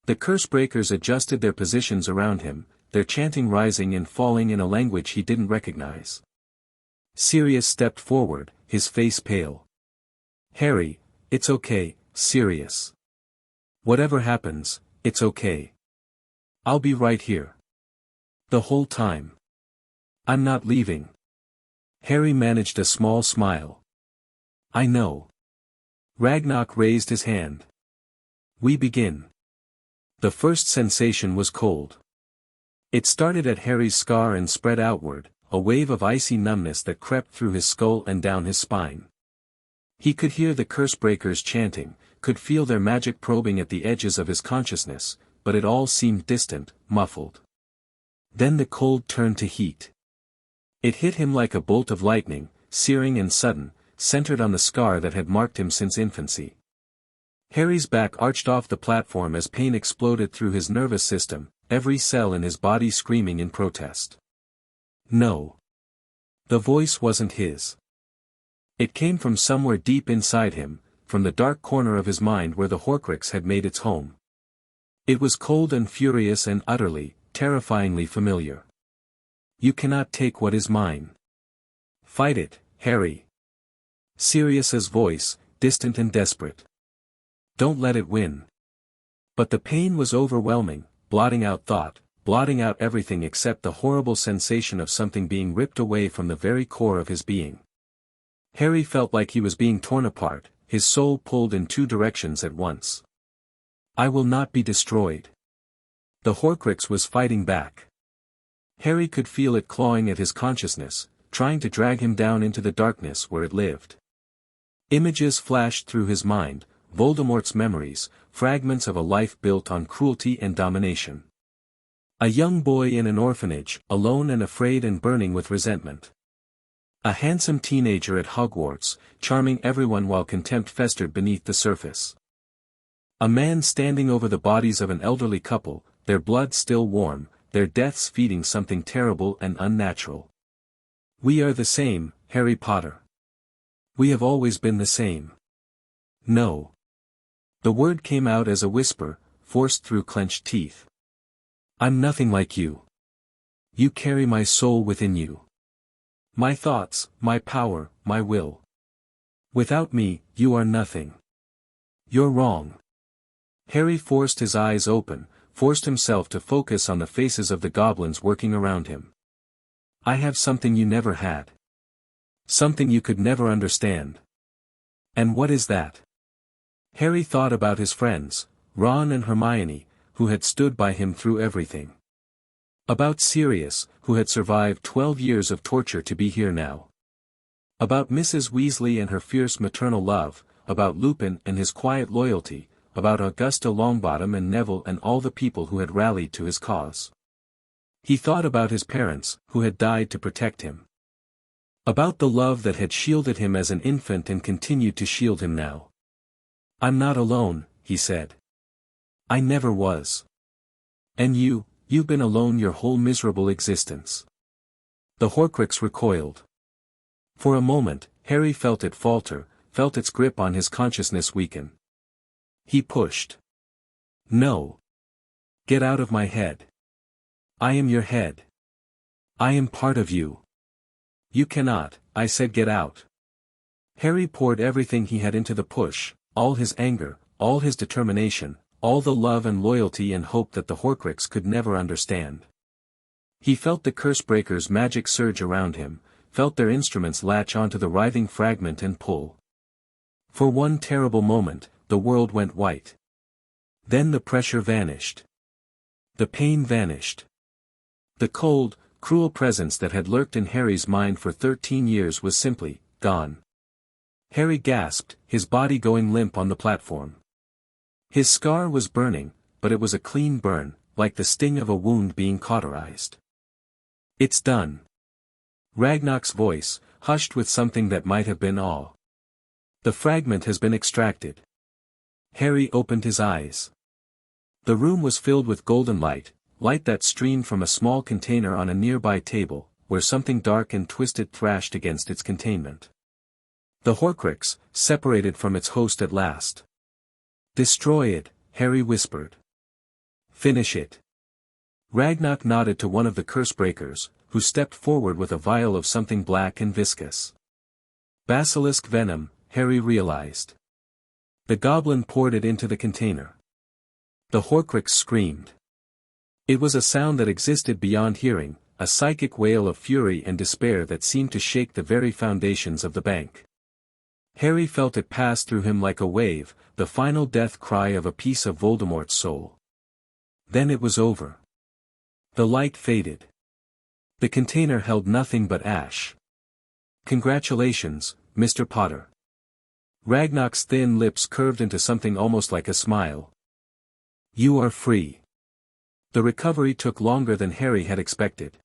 The curse breakers adjusted their positions around him, their chanting rising and falling in a language he didn't recognize. Sirius stepped forward, his face pale. Harry, it's okay, Sirius. Whatever happens, it's okay. I'll be right here. The whole time. I'm not leaving. Harry managed a small smile. I know. Ragnarok raised his hand. We begin. The first sensation was cold. It started at Harry's scar and spread outward, a wave of icy numbness that crept through his skull and down his spine. He could hear the curse breakers chanting, could feel their magic probing at the edges of his consciousness, but it all seemed distant, muffled. Then the cold turned to heat. It hit him like a bolt of lightning, searing and sudden, centered on the scar that had marked him since infancy. Harry's back arched off the platform as pain exploded through his nervous system, every cell in his body screaming in protest. No. The voice wasn't his. It came from somewhere deep inside him, from the dark corner of his mind where the Horcrux had made its home. It was cold and furious and utterly, terrifyingly familiar. You cannot take what is mine. Fight it, Harry. Sirius's voice, distant and desperate. Don't let it win. But the pain was overwhelming, blotting out thought, blotting out everything except the horrible sensation of something being ripped away from the very core of his being. Harry felt like he was being torn apart, his soul pulled in two directions at once. I will not be destroyed. The Horcrux was fighting back. Harry could feel it clawing at his consciousness, trying to drag him down into the darkness where it lived. Images flashed through his mind, Voldemort's memories, fragments of a life built on cruelty and domination. A young boy in an orphanage, alone and afraid and burning with resentment. A handsome teenager at Hogwarts, charming everyone while contempt festered beneath the surface. A man standing over the bodies of an elderly couple, their blood still warm, their deaths feeding something terrible and unnatural. We are the same, Harry Potter. We have always been the same. No. The word came out as a whisper, forced through clenched teeth. I'm nothing like you. You carry my soul within you. My thoughts, my power, my will. Without me, you are nothing. You're wrong. Harry forced his eyes open, forced himself to focus on the faces of the goblins working around him. I have something you never had. Something you could never understand. And what is that? Harry thought about his friends, Ron and Hermione, who had stood by him through everything. About Sirius, who had survived 12 years of torture to be here now. About Mrs. Weasley and her fierce maternal love, about Lupin and his quiet loyalty, about Augusta Longbottom and Neville and all the people who had rallied to his cause. He thought about his parents, who had died to protect him. About the love that had shielded him as an infant and continued to shield him now. I'm not alone, he said. I never was. And you've been alone your whole miserable existence. The Horcrux recoiled. For a moment, Harry felt it falter, felt its grip on his consciousness weaken. He pushed. No. Get out of my head. I am your head. I am part of you. You cannot, I said get out. Harry poured everything he had into the push, all his anger, all his determination, all the love and loyalty and hope that the Horcrux could never understand. He felt the curse breakers' magic surge around him, felt their instruments latch onto the writhing fragment and pull. For one terrible moment, the world went white. Then the pressure vanished. The pain vanished. The cold, cruel presence that had lurked in Harry's mind for 13 years was simply gone. Harry gasped, his body going limp on the platform. His scar was burning, but it was a clean burn, like the sting of a wound being cauterized. It's done. Ragnarok's voice, hushed with something that might have been awe. The fragment has been extracted. Harry opened his eyes. The room was filled with golden light, light that streamed from a small container on a nearby table, where something dark and twisted thrashed against its containment. The Horcrux, separated from its host at last. "Destroy it," Harry whispered. "Finish it." Ragnak nodded to one of the curse breakers, who stepped forward with a vial of something black and viscous. Basilisk venom, Harry realized. The goblin poured it into the container. The Horcrux screamed. It was a sound that existed beyond hearing, a psychic wail of fury and despair that seemed to shake the very foundations of the bank. Harry felt it pass through him like a wave, the final death cry of a piece of Voldemort's soul. Then it was over. The light faded. The container held nothing but ash. "Congratulations, Mr. Potter." Ragnak's thin lips curved into something almost like a smile. "You are free." The recovery took longer than Harry had expected.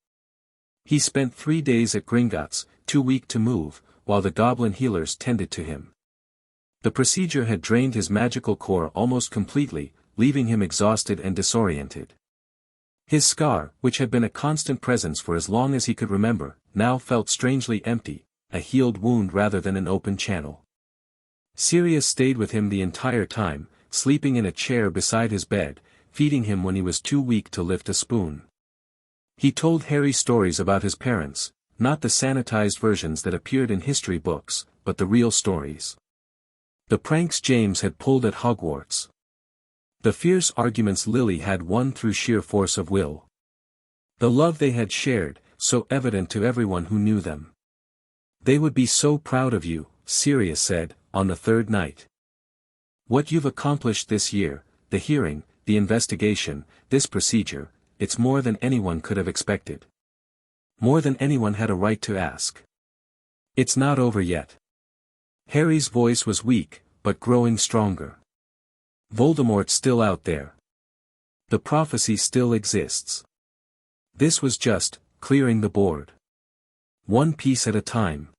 He spent 3 days at Gringotts, too weak to move, while the goblin healers tended to him. The procedure had drained his magical core almost completely, leaving him exhausted and disoriented. His scar, which had been a constant presence for as long as he could remember, now felt strangely empty, a healed wound rather than an open channel. Sirius stayed with him the entire time, sleeping in a chair beside his bed, feeding him when he was too weak to lift a spoon. He told Harry stories about his parents, not the sanitized versions that appeared in history books, but the real stories. The pranks James had pulled at Hogwarts. The fierce arguments Lily had won through sheer force of will. The love they had shared, so evident to everyone who knew them. "They would be so proud of you," Sirius said, on the third night. "What you've accomplished this year, the hearing, the investigation, this procedure, it's more than anyone could have expected. More than anyone had a right to ask. It's not over yet." Harry's voice was weak, but growing stronger. "Voldemort's still out there. The prophecy still exists. This was just clearing the board. One piece at a time."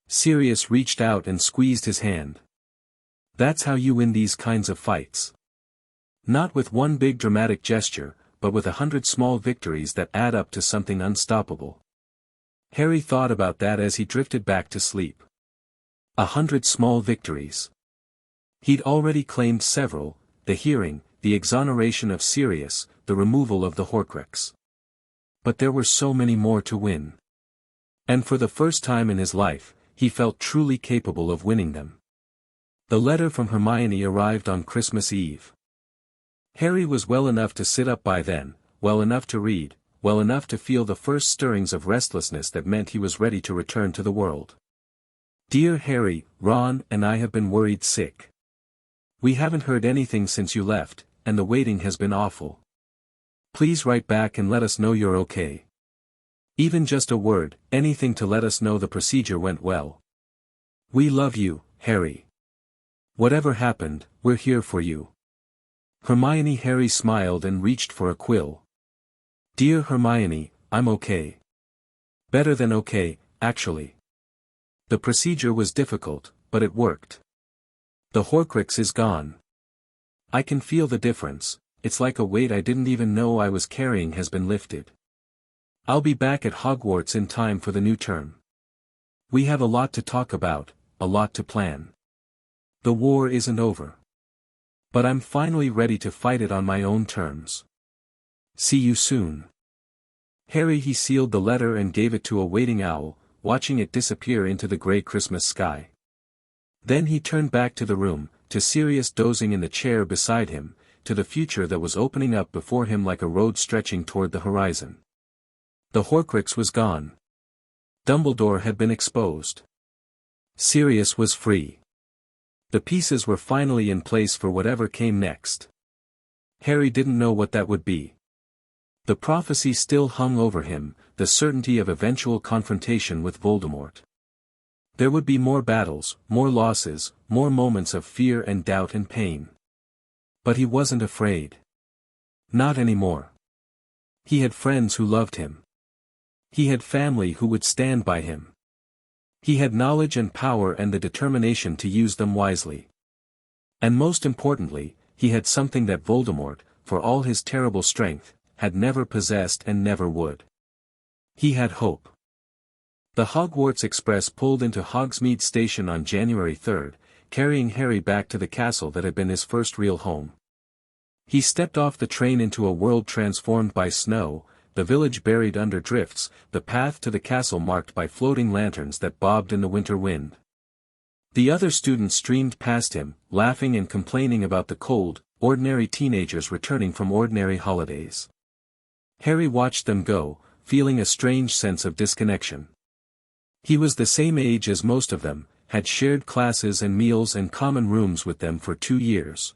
Sirius reached out and squeezed his hand. "That's how you win these kinds of fights. Not with one big dramatic gesture, but with 100 small victories that add up to something unstoppable." Harry thought about that as he drifted back to sleep. 100 small victories. He'd already claimed several: the hearing, the exoneration of Sirius, the removal of the Horcrux. But there were so many more to win. And for the first time in his life, he felt truly capable of winning them. The letter from Hermione arrived on Christmas Eve. Harry was well enough to sit up by then, well enough to read, well enough to feel the first stirrings of restlessness that meant he was ready to return to the world. "Dear Harry, Ron and I have been worried sick. We haven't heard anything since you left, and the waiting has been awful. Please write back and let us know you're okay. Even just a word, anything to let us know the procedure went well. We love you, Harry. Whatever happened, we're here for you. Hermione." Harry smiled and reached for a quill. "Dear Hermione, I'm okay. Better than okay, actually. The procedure was difficult, but it worked. The Horcrux is gone. I can feel the difference. It's like a weight I didn't even know I was carrying has been lifted. I'll be back at Hogwarts in time for the new term. We have a lot to talk about, a lot to plan. The war isn't over. But I'm finally ready to fight it on my own terms. See you soon." Harry he sealed the letter and gave it to a waiting owl, watching it disappear into the grey Christmas sky. Then he turned back to the room, to Sirius dozing in the chair beside him, to the future that was opening up before him like a road stretching toward the horizon. The Horcrux was gone. Dumbledore had been exposed. Sirius was free. The pieces were finally in place for whatever came next. Harry didn't know what that would be. The prophecy still hung over him, the certainty of eventual confrontation with Voldemort. There would be more battles, more losses, more moments of fear and doubt and pain. But he wasn't afraid. Not anymore. He had friends who loved him. He had family who would stand by him. He had knowledge and power and the determination to use them wisely. And most importantly, he had something that Voldemort, for all his terrible strength, had never possessed and never would. He had hope. The Hogwarts Express pulled into Hogsmeade Station on January 3rd, carrying Harry back to the castle that had been his first real home. He stepped off the train into a world transformed by snow, the village buried under drifts, the path to the castle marked by floating lanterns that bobbed in the winter wind. The other students streamed past him, laughing and complaining about the cold, ordinary teenagers returning from ordinary holidays. Harry watched them go, feeling a strange sense of disconnection. He was the same age as most of them, had shared classes and meals and common rooms with them for 2 years.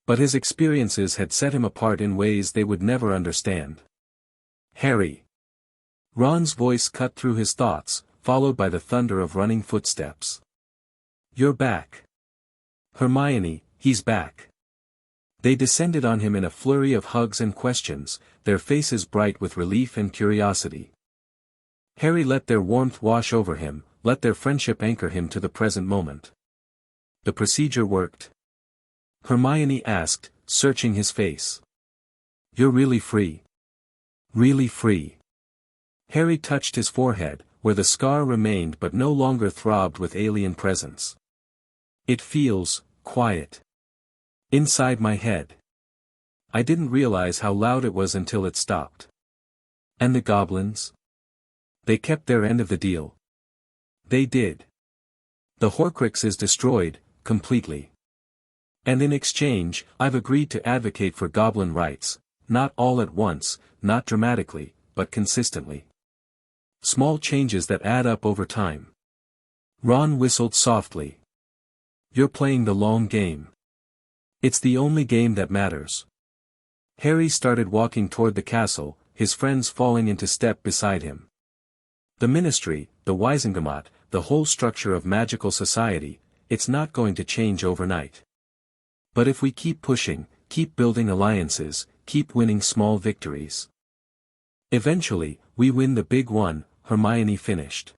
But his experiences had set him apart in ways they would never understand. Harry. Ron's voice cut through his thoughts, followed by the thunder of running footsteps. You're back. Hermione, he's back. They descended on him in a flurry of hugs and questions, their faces bright with relief and curiosity. Harry let their warmth wash over him, let their friendship anchor him to the present moment. The procedure worked? Hermione asked, searching his face. You're really free. Really free. Harry touched his forehead, where the scar remained but no longer throbbed with alien presence. It feels quiet. Inside my head. I didn't realize how loud it was until it stopped. And the goblins? They kept their end of the deal. They did. The Horcrux is destroyed, completely. And in exchange, I've agreed to advocate for goblin rights, not all at once, not dramatically, but consistently. Small changes that add up over time. Ron whistled softly. You're playing the long game. It's the only game that matters. Harry started walking toward the castle, his friends falling into step beside him. The Ministry, the Wisengamot, the whole structure of magical society, it's not going to change overnight. But if we keep pushing, keep building alliances, keep winning small victories. Eventually, we win the big one, Hermione finished.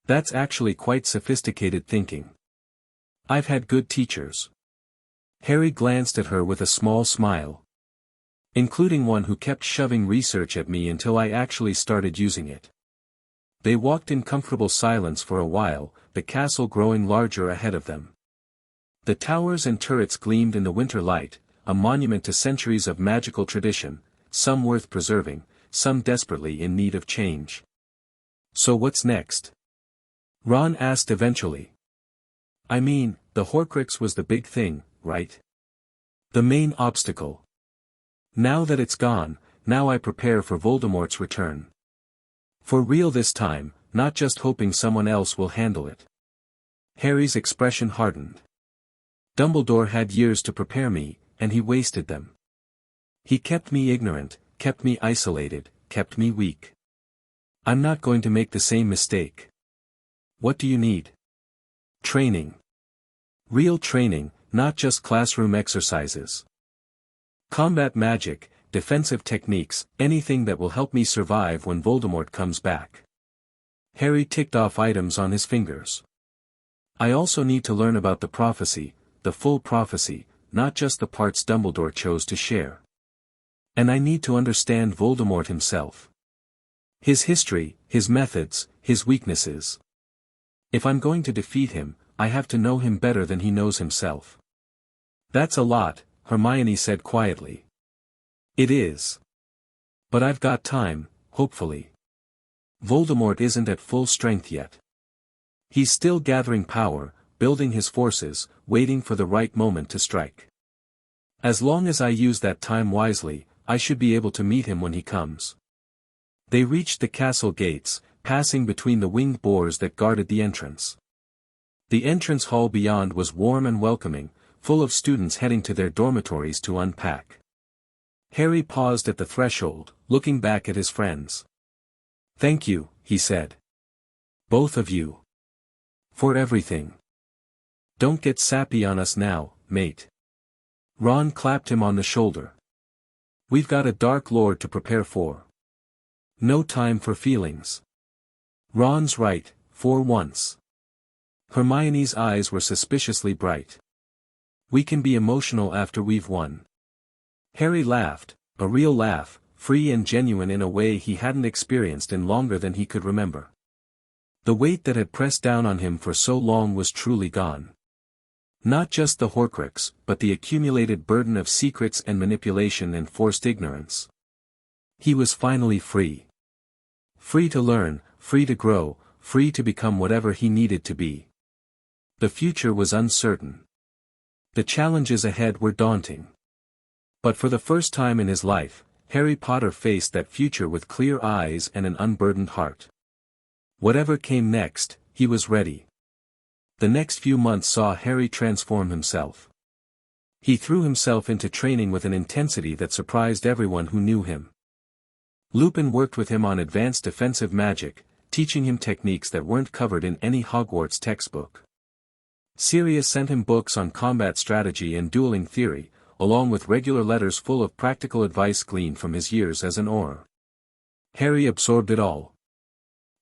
That's actually quite sophisticated thinking. I've had good teachers. Harry glanced at her with a small smile. Including one who kept shoving research at me until I actually started using it. They walked in comfortable silence for a while, the castle growing larger ahead of them. The towers and turrets gleamed in the winter light, a monument to centuries of magical tradition, some worth preserving, some desperately in need of change. So what's next? Ron asked eventually. I mean, the Horcrux was the big thing, right? The main obstacle. Now that it's gone, now I prepare for Voldemort's return. For real this time, not just hoping someone else will handle it. Harry's expression hardened. Dumbledore had years to prepare me, and he wasted them. He kept me ignorant, kept me isolated, kept me weak. I'm not going to make the same mistake. What do you need? Training. Real training, not just classroom exercises. Combat magic, defensive techniques, anything that will help me survive when Voldemort comes back. Harry ticked off items on his fingers. I also need to learn about the prophecy, the full prophecy, not just the parts Dumbledore chose to share. And I need to understand Voldemort himself. His history, his methods, his weaknesses. If I'm going to defeat him, I have to know him better than he knows himself. That's a lot, Hermione said quietly. It is. But I've got time, hopefully. Voldemort isn't at full strength yet. He's still gathering power, building his forces, waiting for the right moment to strike. As long as I use that time wisely, I should be able to meet him when he comes. They reached the castle gates, passing between the winged boars that guarded the entrance. The entrance hall beyond was warm and welcoming, full of students heading to their dormitories to unpack. Harry paused at the threshold, looking back at his friends. Thank you, he said. Both of you. For everything. Don't get sappy on us now, mate. Ron clapped him on the shoulder. We've got a Dark Lord to prepare for. No time for feelings. Ron's right, for once. Hermione's eyes were suspiciously bright. We can be emotional after we've won. Harry laughed, a real laugh, free and genuine in a way he hadn't experienced in longer than he could remember. The weight that had pressed down on him for so long was truly gone. Not just the Horcrux, but the accumulated burden of secrets and manipulation and forced ignorance. He was finally free. Free to learn, free to grow, free to become whatever he needed to be. The future was uncertain. The challenges ahead were daunting. But for the first time in his life, Harry Potter faced that future with clear eyes and an unburdened heart. Whatever came next, he was ready. The next few months saw Harry transform himself. He threw himself into training with an intensity that surprised everyone who knew him. Lupin worked with him on advanced defensive magic, teaching him techniques that weren't covered in any Hogwarts textbook. Sirius sent him books on combat strategy and dueling theory, along with regular letters full of practical advice gleaned from his years as an Auror. Harry absorbed it all.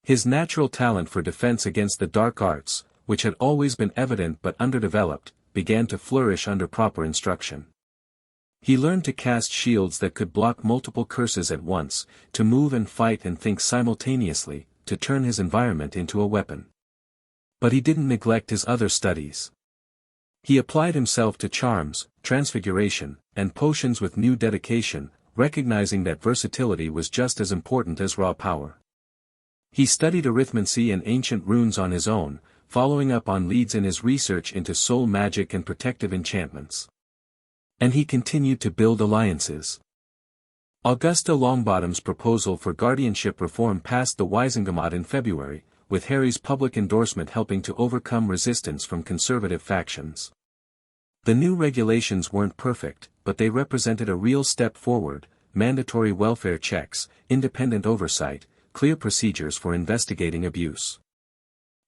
His natural talent for defense against the dark arts, which had always been evident but underdeveloped, began to flourish under proper instruction. He learned to cast shields that could block multiple curses at once, to move and fight and think simultaneously, to turn his environment into a weapon. But he didn't neglect his other studies. He applied himself to charms, transfiguration, and potions with new dedication, recognizing that versatility was just as important as raw power. He studied arithmancy and ancient runes on his own, following up on leads in his research into soul magic and protective enchantments. And he continued to build alliances. Augusta Longbottom's proposal for guardianship reform passed the Wizengamot in February, with Harry's public endorsement helping to overcome resistance from conservative factions. The new regulations weren't perfect, but they represented a real step forward: mandatory welfare checks, independent oversight, clear procedures for investigating abuse.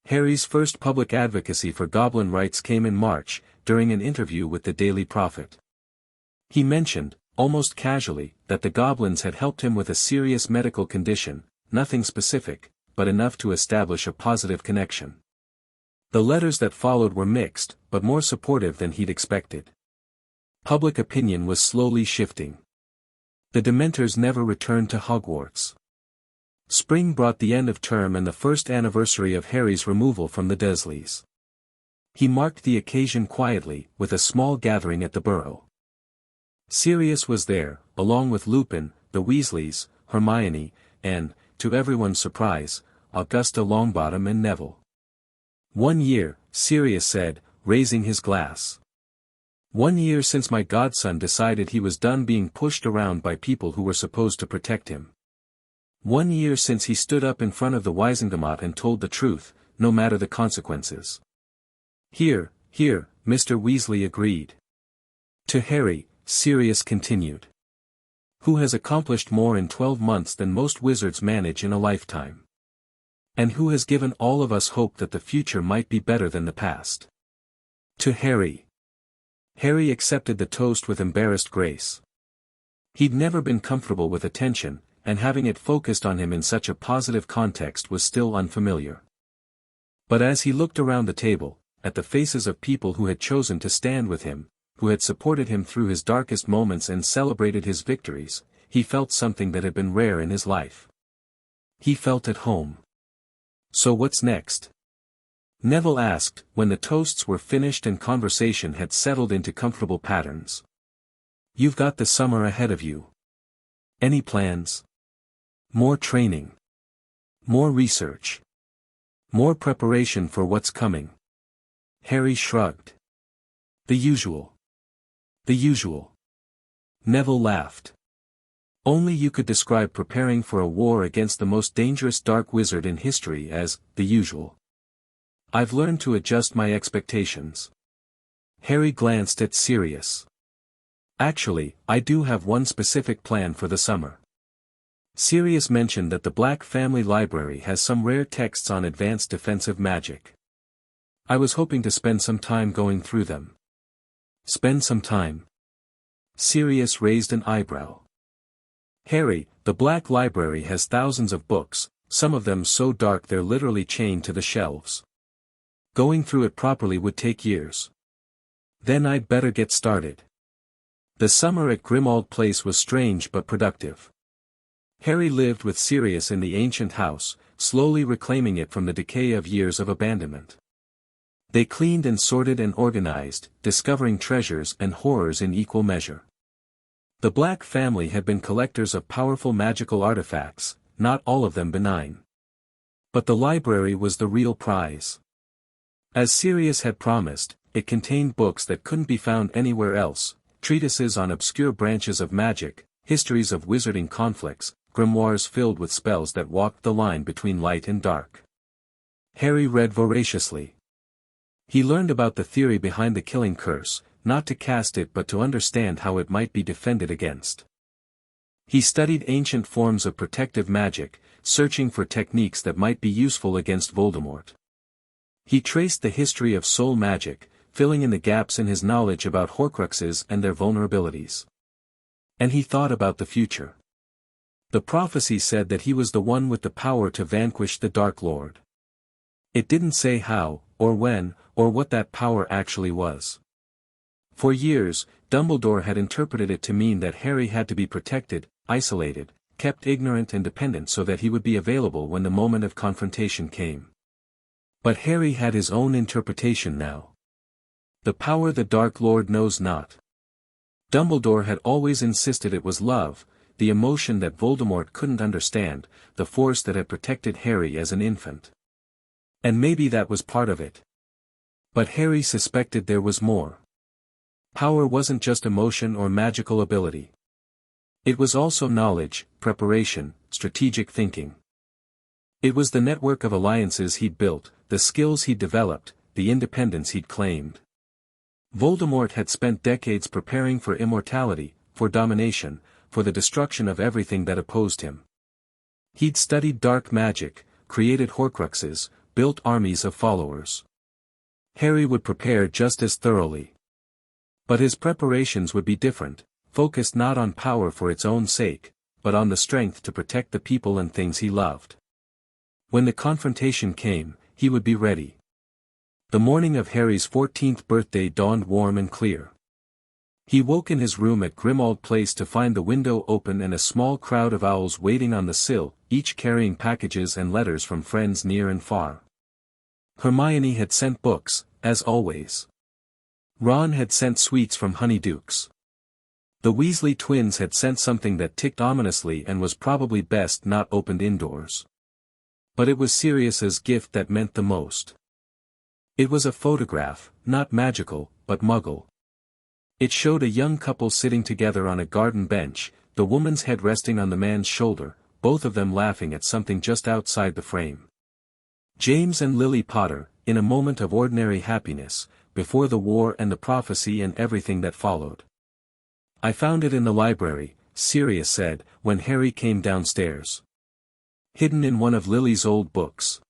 Harry's first public advocacy for goblin rights came in March, during an interview with the Daily Prophet. He mentioned, almost casually, that the goblins had helped him with a serious medical condition, nothing specific, but enough to establish a positive connection. The letters that followed were mixed, but more supportive than he'd expected. Public opinion was slowly shifting. The Dementors never returned to Hogwarts. Spring brought the end of term and the first anniversary of Harry's removal from the Dursleys. He marked the occasion quietly, with a small gathering at the Burrow. Sirius was there, along with Lupin, the Weasleys, Hermione, and, to everyone's surprise, Augusta Longbottom and Neville. 1 year, Sirius said, raising his glass. 1 year since my godson decided he was done being pushed around by people who were supposed to protect him. 1 year since he stood up in front of the Wizengamot and told the truth, no matter the consequences. Here, Mr. Weasley agreed. To Harry, Sirius continued. Who has accomplished more in 12 months than most wizards manage in a lifetime. And who has given all of us hope that the future might be better than the past. To Harry. Harry accepted the toast with embarrassed grace. He'd never been comfortable with attention, and having it focused on him in such a positive context was still unfamiliar. But as he looked around the table, at the faces of people who had chosen to stand with him, who had supported him through his darkest moments and celebrated his victories, he felt something that had been rare in his life. He felt at home. So what's next? Neville asked, when the toasts were finished and conversation had settled into comfortable patterns. You've got the summer ahead of you. Any plans? More training. More research. More preparation for what's coming. Harry shrugged. The usual. The usual. Neville laughed. Only you could describe preparing for a war against the most dangerous dark wizard in history as the usual. I've learned to adjust my expectations. Harry glanced at Sirius. Actually, I do have one specific plan for the summer. Sirius mentioned that the Black Family Library has some rare texts on advanced defensive magic. I was hoping to spend some time going through them. Spend some time? Sirius raised an eyebrow. Harry, the Black Library has thousands of books, some of them so dark they're literally chained to the shelves. Going through it properly would take years. Then I'd better get started. The summer at Grimmauld Place was strange but productive. Harry lived with Sirius in the ancient house, slowly reclaiming it from the decay of years of abandonment. They cleaned and sorted and organized, discovering treasures and horrors in equal measure. The Black family had been collectors of powerful magical artifacts, not all of them benign. But the library was the real prize. As Sirius had promised, it contained books that couldn't be found anywhere else, treatises on obscure branches of magic, histories of wizarding conflicts, grimoires filled with spells that walked the line between light and dark. Harry read voraciously. He learned about the theory behind the killing curse, not to cast it but to understand how it might be defended against. He studied ancient forms of protective magic, searching for techniques that might be useful against Voldemort. He traced the history of soul magic, filling in the gaps in his knowledge about Horcruxes and their vulnerabilities. And he thought about the future. The prophecy said that he was the one with the power to vanquish the Dark Lord. It didn't say how, or when, or what that power actually was. For years, Dumbledore had interpreted it to mean that Harry had to be protected, isolated, kept ignorant and dependent so that he would be available when the moment of confrontation came. But Harry had his own interpretation now. The power the Dark Lord knows not. Dumbledore had always insisted it was love, the emotion that Voldemort couldn't understand, the force that had protected Harry as an infant. And maybe that was part of it. But Harry suspected there was more. Power wasn't just emotion or magical ability. It was also knowledge, preparation, strategic thinking. It was the network of alliances he'd built, the skills he'd developed, the independence he'd claimed. Voldemort had spent decades preparing for immortality, for domination, for the destruction of everything that opposed him. He'd studied dark magic, created Horcruxes, built armies of followers. Harry would prepare just as thoroughly. But his preparations would be different, focused not on power for its own sake, but on the strength to protect the people and things he loved. When the confrontation came, he would be ready. The morning of Harry's 14th birthday dawned warm and clear. He woke in his room at Grimmauld Place to find the window open and a small crowd of owls waiting on the sill, each carrying packages and letters from friends near and far. Hermione had sent books, as always. Ron had sent sweets from Honeydukes. The Weasley twins had sent something that ticked ominously and was probably best not opened indoors. But it was Sirius's gift that meant the most. It was a photograph, not magical, but Muggle. It showed a young couple sitting together on a garden bench, the woman's head resting on the man's shoulder, both of them laughing at something just outside the frame. James and Lily Potter, in a moment of ordinary happiness, before the war and the prophecy and everything that followed. "I found it in the library," Sirius said, when Harry came downstairs. "Hidden in one of Lily's old books.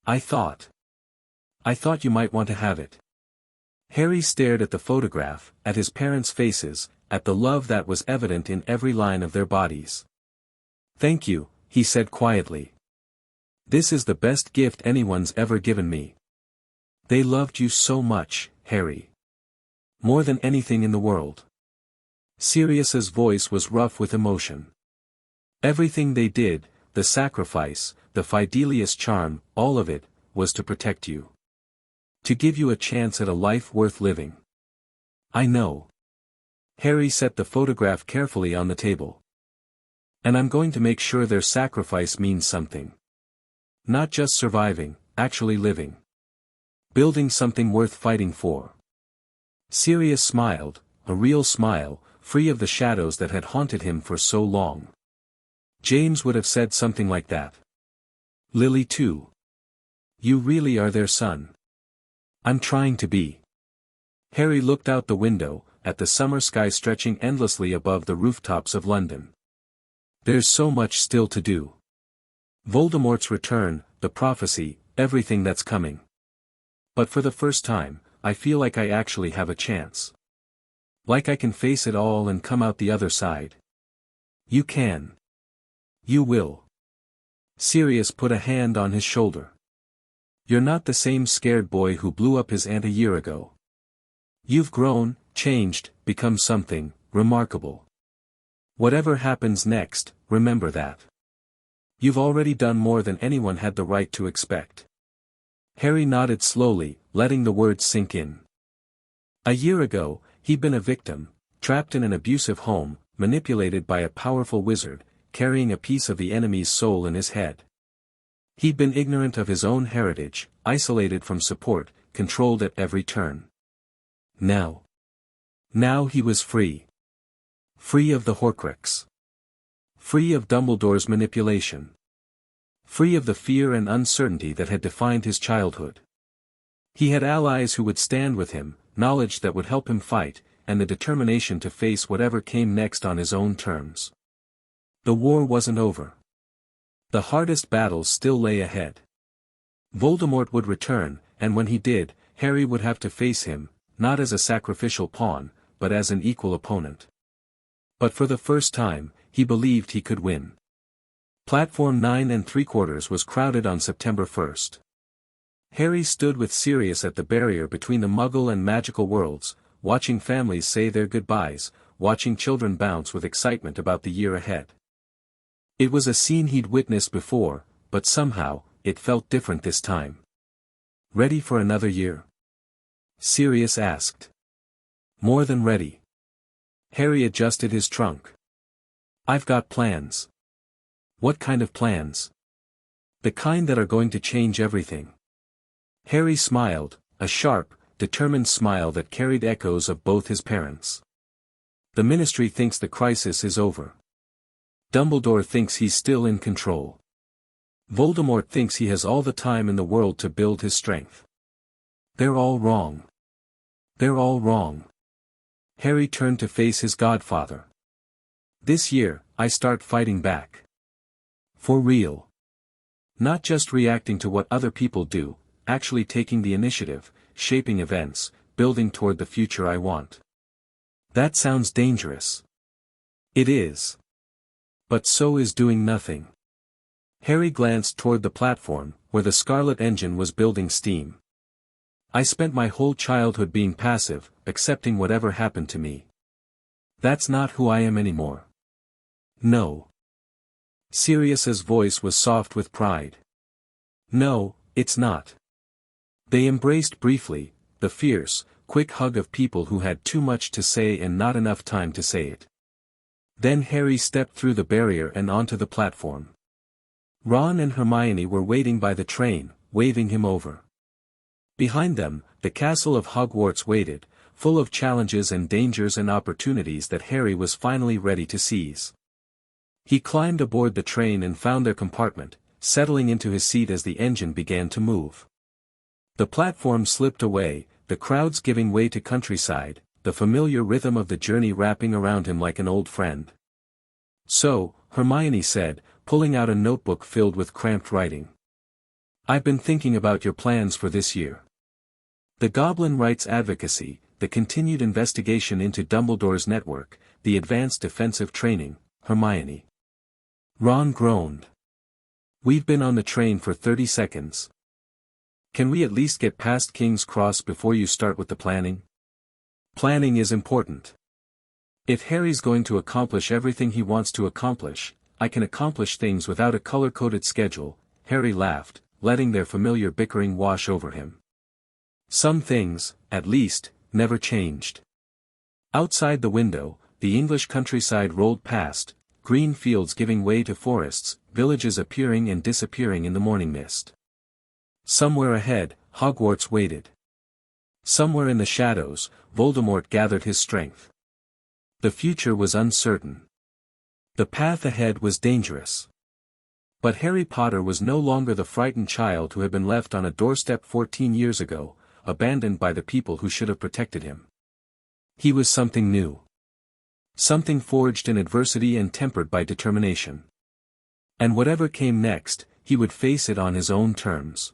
I thought you might want to have it." Harry stared at the photograph, at his parents' faces, at the love that was evident in every line of their bodies. "Thank you," he said quietly. "This is the best gift anyone's ever given me. They loved you so much, Harry. More than anything in the world." Sirius's voice was rough with emotion. "Everything they did, the sacrifice, the Fidelius charm, all of it, was to protect you. To give you a chance at a life worth living. I know." Harry set the photograph carefully on the table. "And I'm going to make sure their sacrifice means something. Not just surviving, actually living. Building something worth fighting for." Sirius smiled, a real smile, free of the shadows that had haunted him for so long. James would have said something like that. Lily too. "You really are their son." "I'm trying to be." Harry looked out the window, at the summer sky stretching endlessly above the rooftops of London. "There's so much still to do. Voldemort's return, the prophecy, everything that's coming. But for the first time, I feel like I actually have a chance. Like I can face it all and come out the other side." "You can. You will." Sirius put a hand on his shoulder. "You're not the same scared boy who blew up his aunt a year ago. You've grown, changed, become something, remarkable. Whatever happens next, remember that. You've already done more than anyone had the right to expect. Harry nodded slowly, letting the words sink in. A year ago, he'd been a victim, trapped in an abusive home, manipulated by a powerful wizard, carrying a piece of the enemy's soul in his head. He'd been ignorant of his own heritage, isolated from support, controlled at every turn. Now he was free. Free of the Horcrux. Free of Dumbledore's manipulation. Free of the fear and uncertainty that had defined his childhood. He had allies who would stand with him, knowledge that would help him fight, and the determination to face whatever came next on his own terms. The war wasn't over. The hardest battles still lay ahead. Voldemort would return, and when he did, Harry would have to face him, not as a sacrificial pawn, but as an equal opponent. But for the first time, he believed he could win. Platform 9 3/4 was crowded on September 1st. Harry stood with Sirius at the barrier between the Muggle and magical worlds, watching families say their goodbyes, watching children bounce with excitement about the year ahead. It was a scene he'd witnessed before, but somehow, it felt different this time. "Ready for another year?" Sirius asked. "More than ready." Harry adjusted his trunk. "I've got plans." "What kind of plans?" "The kind that are going to change everything." Harry smiled, a sharp, determined smile that carried echoes of both his parents. "The Ministry thinks the crisis is over. Dumbledore thinks he's still in control. Voldemort thinks he has all the time in the world to build his strength. They're all wrong. They're all wrong." Harry turned to face his godfather. "This year, I start fighting back. For real. Not just reacting to what other people do, actually taking the initiative, shaping events, building toward the future I want." "That sounds dangerous." "It is. But so is doing nothing." Harry glanced toward the platform, where the Scarlet engine was building steam. "I spent my whole childhood being passive, accepting whatever happened to me. That's not who I am anymore." "No." Sirius's voice was soft with pride. "No, it's not." They embraced briefly, the fierce, quick hug of people who had too much to say and not enough time to say it. Then Harry stepped through the barrier and onto the platform. Ron and Hermione were waiting by the train, waving him over. Behind them, the castle of Hogwarts waited, full of challenges and dangers and opportunities that Harry was finally ready to seize. He climbed aboard the train and found their compartment, settling into his seat as the engine began to move. The platform slipped away, the crowds giving way to countryside, the familiar rhythm of the journey wrapping around him like an old friend. "So," Hermione said, pulling out a notebook filled with cramped writing. "I've been thinking about your plans for this year. The Goblin Rights Advocacy, the continued investigation into Dumbledore's network, the advanced defensive training." Hermione. Ron groaned. "We've been on the train for 30 seconds. Can we at least get past King's Cross before you start with the planning?" "Planning is important. If Harry's going to accomplish everything he wants to accomplish, I can accomplish things without a color-coded schedule." Harry laughed, letting their familiar bickering wash over him. Some things, at least, never changed. Outside the window, the English countryside rolled past, green fields giving way to forests, villages appearing and disappearing in the morning mist. Somewhere ahead, Hogwarts waited. Somewhere in the shadows, Voldemort gathered his strength. The future was uncertain. The path ahead was dangerous. But Harry Potter was no longer the frightened child who had been left on a doorstep 14 years ago, abandoned by the people who should have protected him. He was something new. Something forged in adversity and tempered by determination. And whatever came next, he would face it on his own terms.